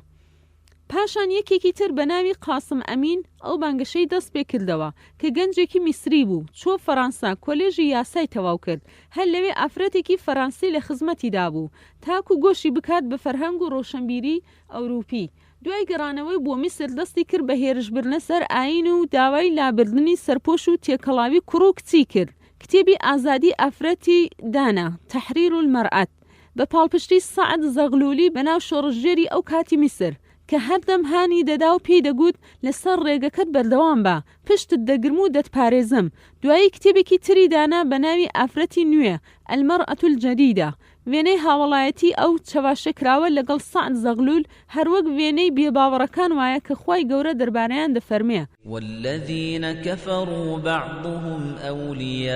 پاشان یەکێکی تر بە ناوی قاسم ئەمین ئەو بانگەشەی دەست پێ کردەوە کە گەنجێکی میسری بوو چۆ فەڕەنسا کۆلێژی یاسای تەواو کرد هەر لەوێ ئافرەتێکی فەڕەنسی لە خزمەتیدا بوو تاکو گۆشی بکات بە فەرهەنگ و ڕۆشنبیری ئەوروپی دوای گەڕانەوەی بۆ میسر دەستی کرد بە هێرشبردنە سەر ئاین و داوای لابردنی سەرپۆش و تێکەڵاوی کوڕ و کچی کرد کتێبی ئازادی ئافرەتی دانا تەحریر المەرئەت بە پاڵپشتی سەعد زەغلولی بەناو شۆڕژێری ئەو کاتی میسر کە هەردەم هانی دەدا و پێی دەگوت لەسەر ڕێگەکەت بەردەوام بە پشتت دەگرم و دەتپارێزم. دوایی کتێبێکی تری دانا بە ناوی ئافرەتی نوێ ئەلمەرئەة الجەدیدە، وێنەی هاوڵایەتی ئەو چەواشەکراوە لەگەڵ سەعد زەغلول هەروەک وێنەی بێباوەڕەکان وایە کە خوای گەورە دەربارەیان دەفەرمێ والذين كفروا بعضهم أولياء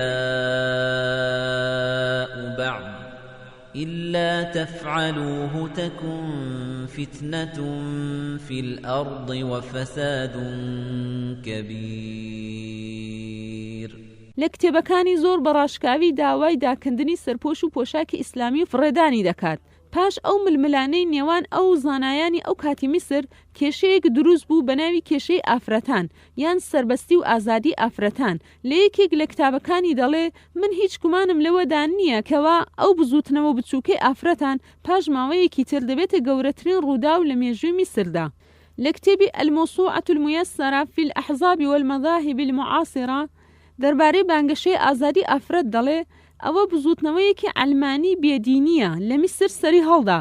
بعض إلا تفعلوه تكن فتنة في الأرض وفساد كبير. لە کتێبەکانی زۆر بەڕاشکاوی داوای داکردنی سەرپۆش و پۆشاکی ئیسلامی فڕێدانی دەکات. پاش ئەو ململانەی نێوان ئەو زانایانی ئەو کاتی میسر کێشەیەک دروست بوو بە ناوی کێشەی ئافرەتان یان سربەستی و ئازادی ئافرەتان. لە یەکێک لە کتابەکانی دەڵێ من هیچ گومانم لەوەدا نییە کەوا ئەو بزوتنەوە بچووکەی ئافرەتان پاش ماوەیەکی تر دەبێتە گەورەترین ڕوودا و لە مێژووی میسردا. لە کتێبی الموسوعة الميسرة في الأحزاب والمذاهب المعاصرة دەربارەی بانگەشەی ئازادی ئافرەت دەڵێ ئەوە بزوتنەوەیەکی ئەلمانی بێدینیە لە میسر سەری هەڵدا،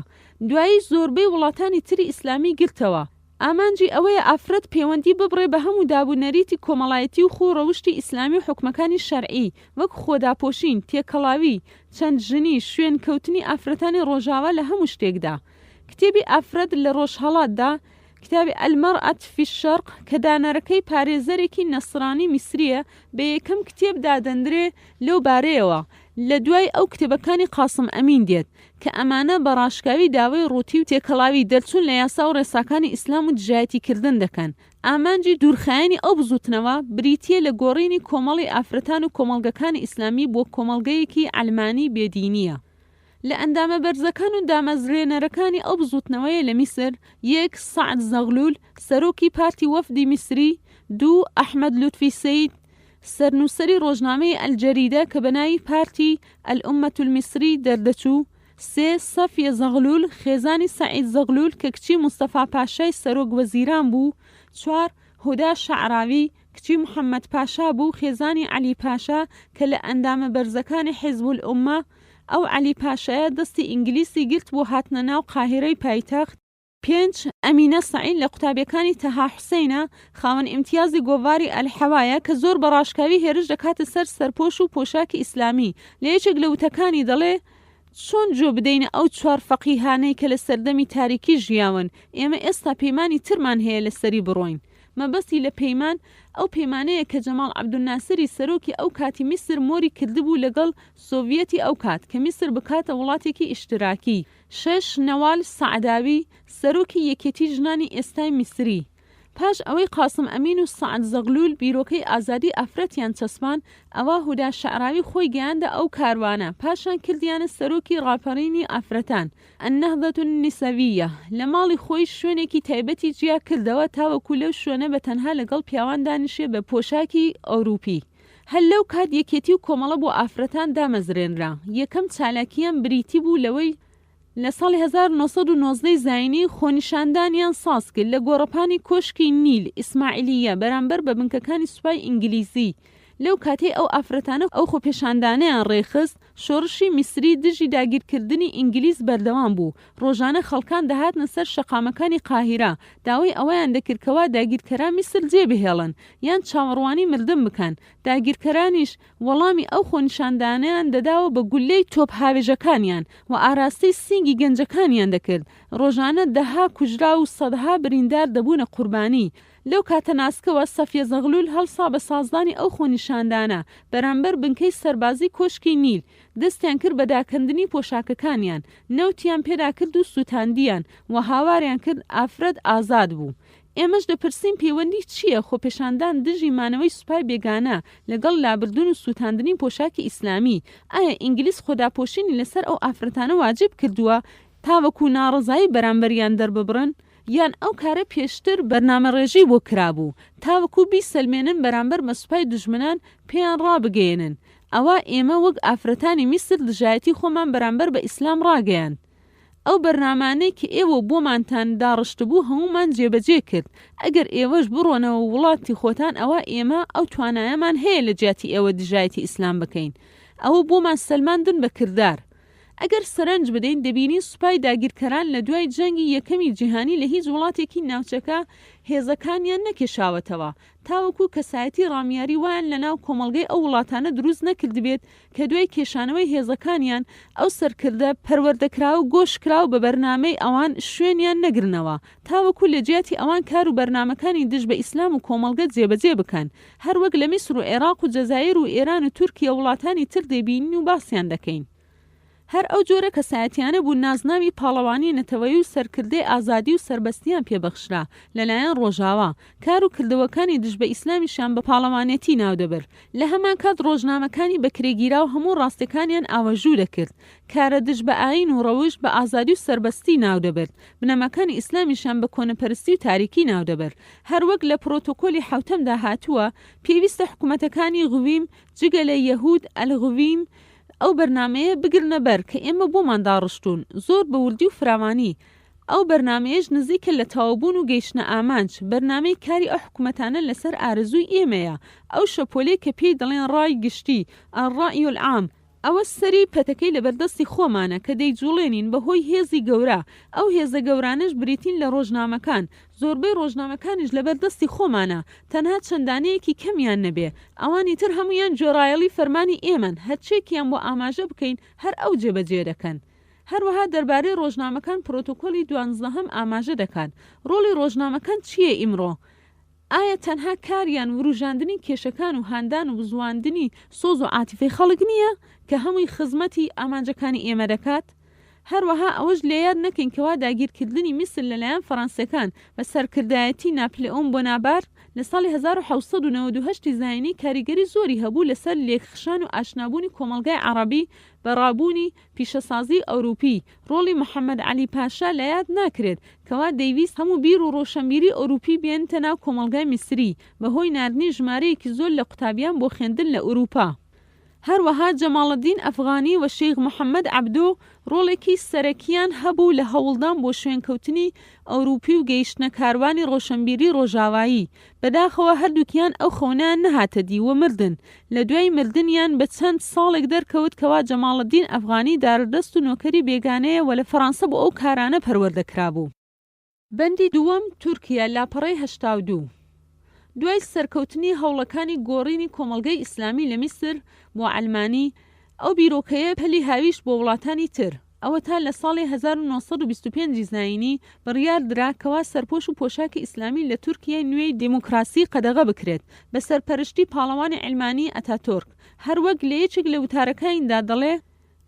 دوایی زۆربەی وڵاتانی تری ئیسلامی گرتەوە. ئامانجی ئەوەیە ئافرەت پەیوەندی ببڕێ بە هەموو دابوونەریتی کۆمەڵایەتی و خۆڕەوشتی ئیسلامی و حکومەکانی شەرعی وەک خۆداپۆشین، تێکەڵاوی، چەند ژنی، شوێن کەوتنی ئافرەتانی ڕۆژاوا لە هەموو شتێکدا. کتێبی ئافرەت لە ڕۆژهەڵاتدا کتابی ئەلمەرئەة فی الشەرق کە دانەرەکەی پارێزەرێکی نەسرانی میسریە بە یەکەم کتێب دادەندرێ لەو بارەیەوە لە دوای ئەو کتێبەکانی قاسم ئەمین دێت کە ئەمانە بەڕاشکاوی داوای ڕووتی و تێکەڵاوی دەرچوون لە یاسا و ڕێساکانی ئیسلام و دژایەتیکردن دەکەن. ئامانجی دوورخایەنی ئەو بزوتنەوە بریتیە لە گۆڕینی کۆمەڵی ئافرەتان و کۆمەڵگەکانی ئیسلامی بۆ کۆمەڵگەیەکی ئەلمانی بێدینیە. لە ئەندامە بەرزەکان و دامەزرێنەرەکانی ئەو بزوتنەوەیە لە میسر: یەک سەعد زەغلول سەرۆکی پارتی وەفدی میسری، دوو ئەحمەد لوتفی سەید سەرنووسەری ڕۆژنامەی ئەلجەریدە کە بە ناوی پارتی ئەلئومەة المیسری دەردەچوو، سێ سەفیە زەغلول خێزانی سەعید زەغلول کە کچی مستەفا پاشای سەرۆک وەزیران بوو، چوار هودا شەعراوی کچی محەممەد پاشا بوو خێزانی عەلی پاشا کە لە ئەندامە بەرزەکانی حیزب الئومە ئەو عەلی پاشایە دەستی ئینگلیسی گرت بۆ هاتنە ناو قاهیرەی پایتەخت. پێنج ئەمینە سەعید لە قوتابیەکانی تەها حوسەینە خاوەن ئیمتیازی گۆڤاری ئەلحەوایە کە زۆر بەڕاشکاوی هێرش دەکاتە سەر سەرپۆش و پۆشاکی ئیسلامی. لە یەکێک لە وتەکانی دەڵێ چۆن جۆ بدەینە ئەو چوار فەقیهانەی کە لە سەردەمی تاریکی ژیاون، ئێمە ئێستا پەیمانی ترمان هەیە لەسەری بڕۆین. مەبەستی لە پەیمان ئەو پەیمانەیە کە جەمال عەبدولناسری سەرۆکی ئەو کاتی میسر مۆری کردبوو لەگەڵ سۆڤیەتی ئەو کات کە میسر بکاتە وڵاتێکی ئیشتراکی. شەش نەوال سەعداوی سەرۆکی یەکێتی ژنانی ئێستای میسری. پاش ئەوەی قاسم ئەمین و سەعد زەغلول بیرۆکەی ئازادی ئافرەتیان چەسپان، ئەوە هودا شەعراوی خۆی گەیاندە ئەو کاروانە پاشان کردیانە سەرۆکی ڕاپەڕینی ئافرەتان ئەنەهدەة النیسەویە. لە ماڵی خۆی شوێنێکی تایبەتی جیا کردەوە تاوەکو لەو شوێنە بە تەنها لەگەڵ پیاوان دانیشێ بە پۆشاکی ئەوروپی. هەر لەو کات یەکێتی و کۆمەڵە بۆ ئافرەتان دامەزرێنرا. یەکەم چالاکیان بریتی بوو لەوەی لە ساڵی 1990 زاینی خۆنیشاندانیان ساز کرد لە گۆڕەپانی کۆشکی نیل ئیسماعیلیە بەرامبەر بە بنکەکانی سوپای ئینگلیزی. لەو کاتەی ئەو ئافرەتانە ئەو خۆپێشاندانەیان ڕێخست، شۆڕشی میسری دژی داگیرکردنی ئینگلیز بەردەوام بوو. ڕۆژانە خەڵکان دەهاتنە سەر شەقامەکانی قاهیرە داوای ئەوەیان دەکردکەوە داگیرکەران میسر جێبهێڵن یان چاوەڕوانی مردم بکەن. داگیرکەرانیش وەڵامی ئەو خۆنیشاندانیان دەداوە بە گولەی تۆپ هاوێژەکانیان و ئاراستەی سینگی گەنجەکانیان دەکرد. ڕۆژانە دەها کوژرا و سەدها بریندار دەبوونە قوربانی. لەو کاتە ناسکەوە سەفیە زەغلول هەڵسا بە سازدانی ئەو خۆنیشاندانە بەرامبەر بنکەی سەربازی کۆشکی نیل، دەستیان کرد بە داکەندنی پۆشاکەکانیان، نەوتیان پێدا کرد و سووتاندیان و هاواریان کرد ئافرەت ئازاد بوو. ئێمەش دەپرسین پەیوەندی چییە خۆپێشاندان دژی مانەوەی سوپای بێگانە لەگەڵ لابردون و سووتاندنی پۆشاکی ئیسلامی؟ ئایا ئینگلیز خۆداپۆشینی لەسەر ئەو ئافرەتانە واجب کردووە تاوەکو ناڕەزایی بەرامبەریان دەرببڕن؟ یان ئەو کارە پێشتر بەرنامەڕێژی بۆ کرابوو تاوەکو بیسەلمێنن بەرامبەر مەسوپای دوژمنان پێیان ڕابگەێنن؟ ئەوە ئێمە وەک ئافرەتانی میسر دژایەتی خۆمان بەرامبەر بە ئیسلام ڕاگەیان. ئەو بەرنامانەی کە ئێوە بۆمانتان داڕشتبوو هەمومان جێبەجێ کرد. ئەگەر ئێوەش بڕۆنەوە وڵاتی خۆتان ئەوە ئێمە ئەو توانایەمان هەیە لە جیاتی ئێوە دژایەتی ئیسلام بکەین. ئەوە بۆمان سەلماندن بە کردار. ئەگەر سەرنج بدەین دەبینی سوپای داگیرکەران لە دوای جەنگی یەکەمی جیهانی لە هیچ وڵاتێکی ناوچەکە هێزەکانیان نەکێشاوەتەوە تاوەکو کەسایەتی ڕامیاری وایان لەناو کۆمەڵگەی ئەو وڵاتانە دروست نەکردبێت کە دوای کێشانەوەی هێزەکانیان ئەو سەرکردە پەروەردەکرا و گۆشکرا و بە بەرنامەی ئەوان شوێنیان نەگرنەوە تاوەکو لە جیاتی ئەوان کار و بەرنامەکانی دژ بە ئیسلام و کۆمەڵگە جێبەجێ بکەن هەروەک لە میسر و عێراق و جەزایر و ئێران و تورکیا وڵاتانی تر دەبینین و باسییان دەکەین هەر ئەو جۆرە کەسایەتیانە بوو نازناوی پاڵەوانی نەتەوەیی و سەرکردەی ئازادی و سربەستیان پێبەخشرا لەلایەن ڕۆژاوا کار و کردەوەکانی دژ بە ئیسلامیشان بە پاڵەوانێتی ناودەبر لە هەمان کات ڕۆژنامەکانی بەکرێگیرا و هەموو ڕاستەکانیان ئاوەژوو دەکرد کارە دژ بە ئاین و ڕەوش بە ئازادی و سربەستی ناودەبرد بنەماکانی ئیسلامیشان بە کۆنەپەرستی و تاریکی ناودەبر هەروەک لە پرۆتۆکۆلی حوتەمدا هاتووە پێویستە حکوومەتەکانی غویم جگە لە یەهود ئەلغویم ئەو بەرنمەیە بگرنە بەر کە ئێمە بۆمان داڕشتون زۆر بە وردی و فراوانی ئەو بەرنمەیەش نزیکە لە تەواوبوون و گەیشتنە ئامانج بەرنمەی کاری ئەو حکوومەتانە لەسەر ئارزووی ئێمەیە ئەو شەپۆلێ کە پێی دەڵێن ڕای گشتی ئەڕائی العام ئەوە سەری پەتەکەی لە بەردەستی خۆمانە کە دەیجوڵێنین بەهۆی هێزی گەورە ئەو هێزە گەورانش بریتین لە ڕۆژنامەکان زۆربەی ڕۆژنامەکانیش لە بەردەستی خۆمانە تەنها چەندانەیەکی کەمیان نەبێ ئەوانی تر هەمویان جۆرایەڵی فەرمانی ئێمن هەرچێکیان بۆ ئاماژە بکەین هەر ئەو جێبەجێ دەکەن هەروەها دەربارەی ڕۆژنامەکان پرۆتۆکۆلی 12 ئاماژە دەکات ڕۆڵی ڕۆژنامەکان چییە ئیمڕۆ ئایا تەنها کاریان وروژاندنی کێشەکان و هاندان و بزواندنی سۆز و عاتیفەی خەڵک نییە کە هەمووی خزمەتی ئامانجەکانی ئێمە دەکات هەروەها ئەوەش لە یاد نەکەین کەوا داگیرکردنی میسر لەلایەن فەڕەنسیەکان بە سەرکردایەتی ناپلئۆن بۆنابار لە ساڵی 1998 زاینی کاریگەری زۆری هەبوو لەسەر لێکخشان و ئاشنابوونی کۆمەڵگای عەرەبی بەڕابوونی پیشەسازی ئەوروپی ڕۆڵی محەممەد عەلی پاشا لە یاد ناکرێت کەوا دەیویست هەموو بیر و ڕۆشنبیری ئەوروپی بێنتە ناو کۆمەڵگای میسری بەهۆی ناردنی ژمارەیەکی زۆر لە قوتابیان بۆ خوێندن لە ئەوروپا هەروەها جەماڵەدین ئەفغانی و شێخ محەممەد عەبدۆ ڕۆڵێکی سەرەکیان هەبوو لە هەوڵدان بۆ شوێنکەوتنی ئەوروپی و گەیشتنە کاروانی ڕۆشنبیری ڕۆژاوایی بەداخەوە هەردووکیان ئەو خەونیان نەهاتە دی و مردن لە دوای مردنیان بە چەند ساڵێک دەرکەوت کەوا جەماڵەدین ئەفغانی دارودەست و نۆکەری بێگانەیە و لە فەڕەنسا بۆ ئەو کارانە پەروەردەکرا بوو بەندی دووەم تورکیا لاپەڕەی 82 دوای سەرکەوتنی هەوڵەکانی گۆڕینی کۆمەڵگەی ئیسلامی لە میسر بۆ ئەلمانی ئەو بیرۆکەیە پەلی هاویش بۆ وڵاتانی تر ئەوە تا لە ساڵی 1925 زاینی بڕیار دراکەوە سەرپۆش و پۆشاکی ئیسلامی لە تورکیای نوێی دموکراسی قەدەغە بکرێت بە سەرپەرشتی پاڵەوانی ئەلمانی ئەتاتۆرک هەروەک لە یەکێک لە وتارەکانیدا دەڵێ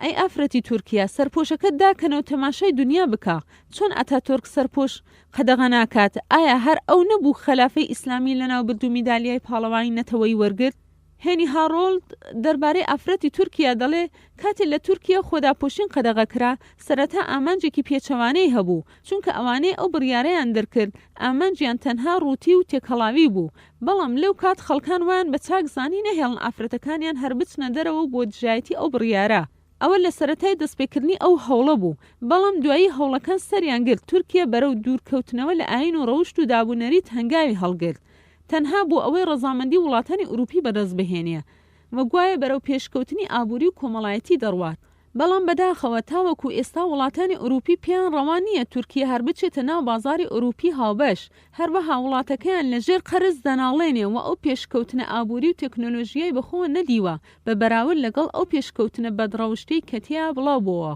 ئەی ئافرەتی تورکیا سەرپۆشەکەت داکەنەوە تەماشای دنیا بکە چۆن ئەتاتۆرک سەرپۆش قەدەغە ناکات ئایا هەر ئەو نەبوو خەلافەی ئیسلامی لەناو بردو میدالیای پاڵەوانی نەتەوەی وەرگرت هێنی هاڕۆڵد دەربارەی ئافرەتی تورکیا دەڵێ کاتێک لە تورکیا خۆداپۆشین قەدەغەکرا سەرەتا ئامانجێکی پێچەوانەی هەبوو چونکە ئەوانەی ئەو بڕیارەیان دەرکرد ئامانجیان تەنها ڕووتی و تێکەڵاوی بوو بەڵام لەو کات خەڵکان وایان بە چاکزانی نەهێڵن ئافرەتەکانیان هەر بچنە دەرەوە بۆ دژایەتی ئەو بڕیارە ئەوە لە سەرەتای دەستپێکردنی ئەو هەوڵە بوو بەڵام دوایی هەوڵەکان سەریان گرت تورکیا بەرەو دوورکەوتنەوە لە ئاین و ڕەوشت و دابوونەریت هەنگاوی هەڵگرت تەنها بۆ ئەوەی ڕەزامەندی وڵاتانی ئوروپی بەدەست بهێنێ وەگوایە بەرەو پێشکەوتنی ئابووری و کۆمەڵایەتی دەڕوات بەڵام بەداخەوە تاوەکو ئێستا وڵاتانی ئوروپی پێیان ڕەوان نییە تورکیا هەر بچێتە ناو بازاری ئوروپی هاوبەش هەروەها وڵاتەکەیان لەژێر قەرز دەناڵێنێ و ئەو پێشکەوتنە ئابووری و تەکنۆلۆژیای بەخۆ نەدیوە بە بەراورد لەگەڵ ئەو پێشکەوتنە بەدڕەوشتەی کە تیا بڵاو بووە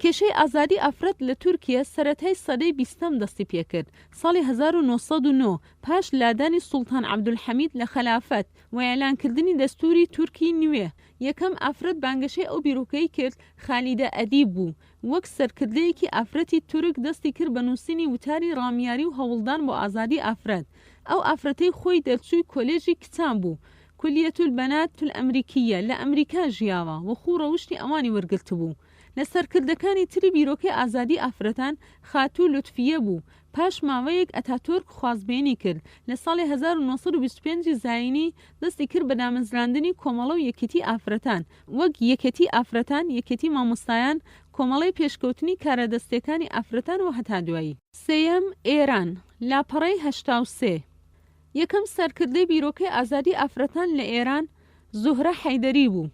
کێشەی ئازادی ئافرەت لە تورکیا سەرەتای سەدەی 20 دەستی پێکرد ساڵی 1909 پاش لادانی سوڵتان عەبدولحەمید لە خەلافەت و ئێلانکردنی دەستوری تورکی نوێ یەکەم ئافرەت بانگەشەی ئەو بیرۆکەی کرد خالیدە ئەدیب بوو وەک سەرکردەیەکی ئافرەتی تورک دەستی کرد بە نووسینی وتاری ڕامیاری و هەوڵدان بۆ ئازادی ئافرەت ئەو ئافرەتەی خۆی دەرچووی کۆلێژی کچان بوو کولیەت البەنات الئەمریکیە لە ئەمریکا ژیاوە وەخوو ڕەوشتی ئەوانی وەرگرت بوو لە سەرکردەکانی تری بیرۆکەی ئازادی ئافرەتان خاتوو لوتفیە بوو پاش ماوەیەک ئەتاتۆرک خوازبێنی کرد لە ساڵی 1925 زاینی دەستی کرد بە دامەزراندنی کۆمەڵە و یەکێتی ئافرەتان وەک یەکێتی ئافرەتان یەکێتی مامۆستایان کۆمەڵەی پێشکەوتنی کارەدەستەکانی ئافرەتان و هەتا دوایی سێیەم ئێران لاپەڕەی 83 یەکەم سەرکردەی بیرۆکەی ئازادی ئافرەتان لە ئێران زوهرە حەیدەری بوو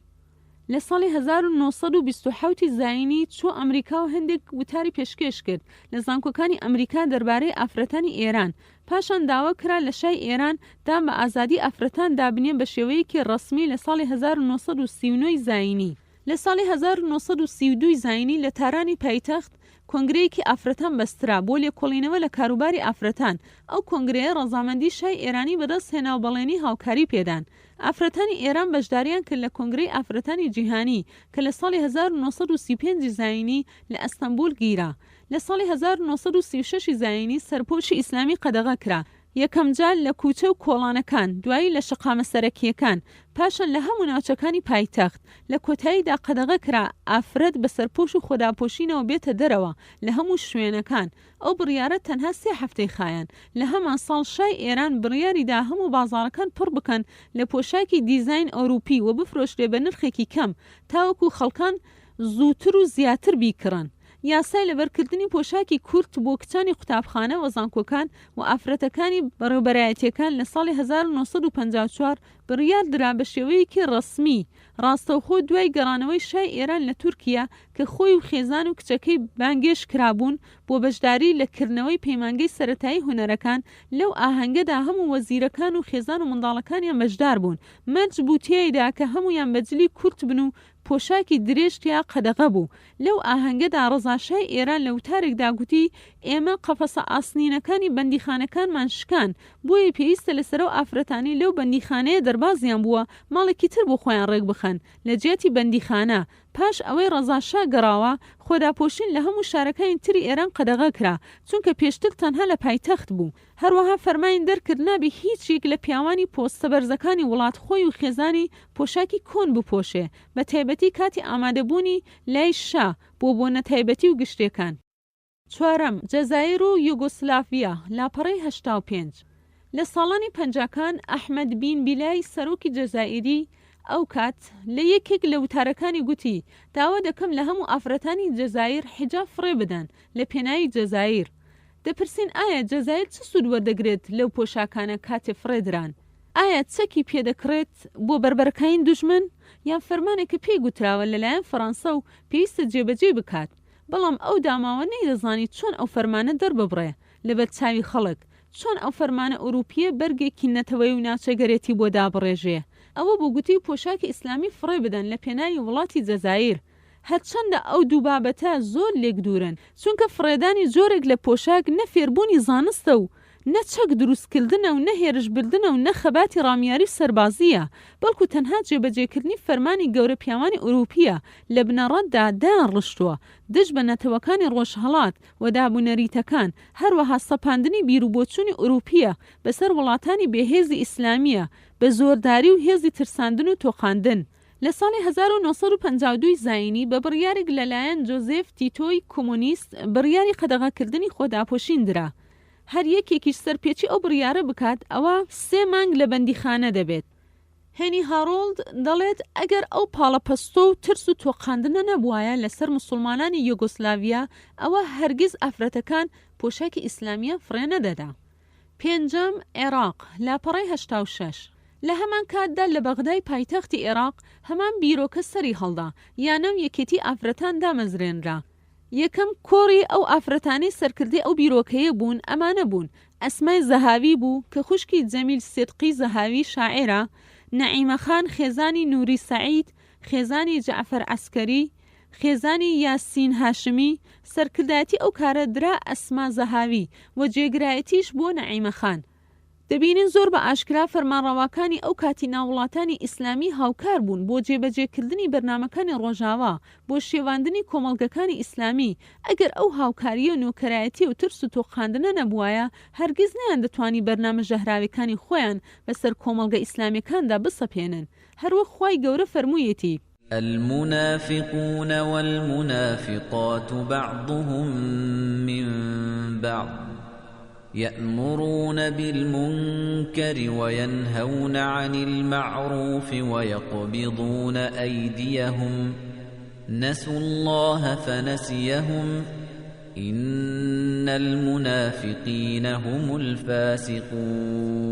لە ساڵی 1920 زاینی چوە ئەمریکا و هەندێک وتاری پێشکەش کرد لە زانکۆکانی ئەمریکا دەربارەی ئافرەتانی ئێران. پاشان داوا کرا لە شای ئێران دام بە ئازادی ئافرەتان دابنێن بە شێوەیەکی ڕسمی لە ساڵی 1939 زاینی. لە ساڵی 1932 زاینی لە تارانی پایتەخت کۆنگرەیەکی ئافرەتان بەسترا بۆ لێکۆڵینەوە لە کاروباری ئافرەتان. ئەو کۆنگرەیە ڕەزامەندی شای ئێرانی بەدەست هێنا و بەڵێنی هاوکاری پێدان. ئافرەتانی ئێران بەشداریان کرد لە کۆنگرەی ئافرەتانی جیهانی کە لە ساڵی 1935 زاینی لە ئەستەمبول گیرا. لە ساڵی 1936 زاینی سەرپۆشی ئیسلامی قەدەغە کرا. یەکەم جار لە کوچە و کۆڵانەکان، دوایی لە شەقامە سەرەکیەکان، پاشان لە هەموو ناوچەکانی پایتەخت. لە کۆتاییدا قەدەغە کرا ئافرەت بە سەرپۆش و خۆداپۆشینەوە بێتە دەرەوە لە هەموو شوێنەکان. ئەو بڕیارە تەنها 3 هەفتەی خایەن. لە هەمان ساڵ شای ئێران بڕیاریدا هەموو بازاڕەکان پڕ بکەن لە پۆشاکی دیزاین ئەوروپی و بفرۆشرێ بە نرخێکی کەم تاوەکو خەڵکان زووتر و زیاتر بیکڕن. یاسای لەبەرکردنی پۆشاکی کورت بۆ کچانی قوتابخانە و زانکۆکان و ئافرەتەکانی بەڕێوەبەرایەتیەکان لە ساڵی 1954 بڕیار درا بە شێوەیەکی ڕسمی ڕاستەوخۆ دوای گەڕانەوەی شای ئێران لە تورکیا کە خۆی و خێزان و کچەکەی بانگێش کرابوون بۆ بەشداری لە کردنەوەی پەیمانگەی سەرەتایی هونەرەکان. لەو ئاهەنگەدا هەموو وەزیرەکان و خێزان و منداڵەکانیان بەشدار بوون. مەرج بوو تێیدا کە هەمویان بەجلی کورت بن و پۆشاکی درێژتیا قەدەغە بوو. لەو ئاهەنگەدا ڕەزاشای ئێران لە وتارێکدا گوتی ئێمە قەفەسە ئاسنینەکانی بەندیخانەکانمان شکان، بۆیە پێویستە لەسەرەوە ئافرەتانی لەو بەندیخانەیە دەربازیان بووە ماڵێکی تر بۆ خۆیان ڕێک بخەن لە جێتی بەندیخانە. پاش ئەوەی ڕەزاشا گەڕاوە خۆداپۆشین لە هەموو شارەکانی تری ئێران قەدەغە کرا چونکە پێشتر تەنها لە پایتەخت بوو. هەروەها فەرمانی دەرکرد نابێ هیچێک لە پیاوانی پۆستە بەرزەکانی وڵات خۆی و خێزانی پۆشاکی کۆن بپۆشێ، بە تایبەتی کاتی ئامادەبوونی لای شا بۆ بۆنە تایبەتی و گشتەکان. 4. جەزایر و یوگۆسلاڤیا لاپەڕەی 85. لە ساڵانی 50کان ئەحمەد بین بیلای سەرۆکی جەزائیری ئەو کات لە یەکێک لە وتارەکانی گوتی داوا دەکەم لە هەموو ئافرەتانی جەزایر حیجاب فڕێ بدەن لە پێناوی جەزایر. دەپرسین ئایا جەزایر چ سوود وەردەگرێت لەو پۆشاکانە کاتێ فڕێدران؟ ئایا چەکی پێدەکڕێت بۆ بربەرەکانی دوژمن؟ یان فەرمانێکە پێی گوتراوە لەلایەن فەڕەنسا و پێویستە جێبەجێ بکات؟ بەڵام ئەو داماوە نەیدەزانی چۆن ئەو فەرمانە دەرببڕێ لەبەر چاوی خەڵک، چۆن ئەو فەرمانە ئەوروپیە بەرگێکی نەتەوەی و ناچەگەرێتی بۆ دابڕێژێ. ئەوە بۆ گوتی پۆشاکی ئیسلامی فڕێ بدەن لە پێناوی وڵاتی جەزایر. هەرچەندە ئەو دوو بابەتە زۆر لێک دوورن، چونکە فڕێدانی جۆرێک لە پۆشاک نەفێربوونی زانستە و نە چەک دروستکردنە و نەهێرشبردنە و نەخەباتی ڕامیاری سەربازیە، بەڵکو تەنها جێبەجێکردنی فەرمانی گەورە پیاوانی ئەوروپیە لە بنەڕەتدا دان ڕشتووە دژ بە نەتەوەکانی ڕۆژهەڵات و دابوونەریتەکان، هەروەها سەپاندنی بیرروبۆچوونی ئەوروپیە بەسەر وڵاتانی بێهێزی ئیسلامیە بە زۆرداری و هێزی ترساندن و تۆقاندن. لە ساڵی 1952 زاینی بە بڕیارێک لەلایەن جۆزێف تیتۆی کۆمۆنیست بڕیاری قەدەغەکردنی خۆداپۆشین درا. هەر یەکێکیش سەرپێچی ئەو بڕیارە بکات ئەوە 3 مانگ لە بەندیخانە دەبێت. هێنی هاڕۆڵد دەڵێت ئەگەر ئەو پاڵەپەستۆ و ترس و تۆقاندنە نەبوایە لەسەر مسلمانانی یوگۆسلاڤیا ئەوە هەرگیز ئافرەتەکان پۆشاکی ئیسلامیە فڕێ نەدەدا. 5. عێراق لاپەڕەی 86. لە هەمان کاتدا لە بەغدای پایتەختی عێراق هەمان بیرۆکە سەری هەڵدا یانەو یەکێتی ئافرەتان دامەزرێنرا. یەکەم کۆڕی ئەو ئافرەتانی سەرکردی ئەو بیرۆکەیە بوون ئەمانە بوون: ئەسمای زەهاوی بوو کە خوشکی جەمیل سێدقی زەهاوی شاعێرە، نەعیمە خان خێزانی نووری سەعید، خێزانی جەعفەر عەسکەری، خێزانی یاسین هاشمی. سەرکردایەتی ئەو کارە درا ئەسما زەهاوی و جێگرایەتیش بۆ نەعیمە خان. دەبینین زۆر بە ئاشکرا فەرمانڕەواکانی ئەو کاتی ناوڵاتانی ئیسلامی هاوکار بوون بۆ جێبەجێکردنی بەرنامەکانی ڕۆژاوا بۆ شێواندنی کۆمەڵگەکانی ئیسلامی. ئەگەر ئەو هاوکاریە و نۆکەرایەتی و ترس و تۆقاندنە نەبوایە هەرگیز نەیان دەتوانی بەرنامە ژەهراویەکانی خۆیان بەسەر کۆمەڵگە ئیسلامیەکاندا بسەپێنن. هەروەک خوای گەورە فەرموویەتی: المنافقون والمنافقات بعضهم من بعض يأمرون بالمنكر وينهون عن المعروف ويقبضون أيديهم نسوا الله فنسيهم إن المنافقين هم الفاسقون.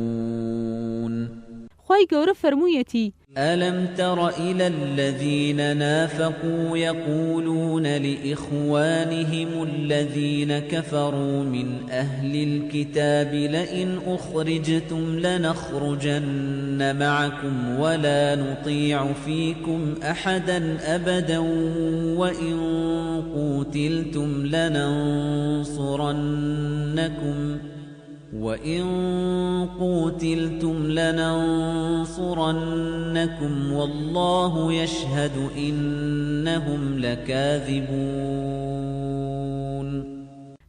خوای گەورە فەرموویەتی ألم تر إلى الذين نافقوا يقولون لإخوانهم الذين كفروا من أهل الكتاب لئن أخرجتم لنخرجن معكم ولا نطيع فيكم أحدا أبدا وإن قوتلتم لننصرنكم والله يشهد إنهم لكاذبون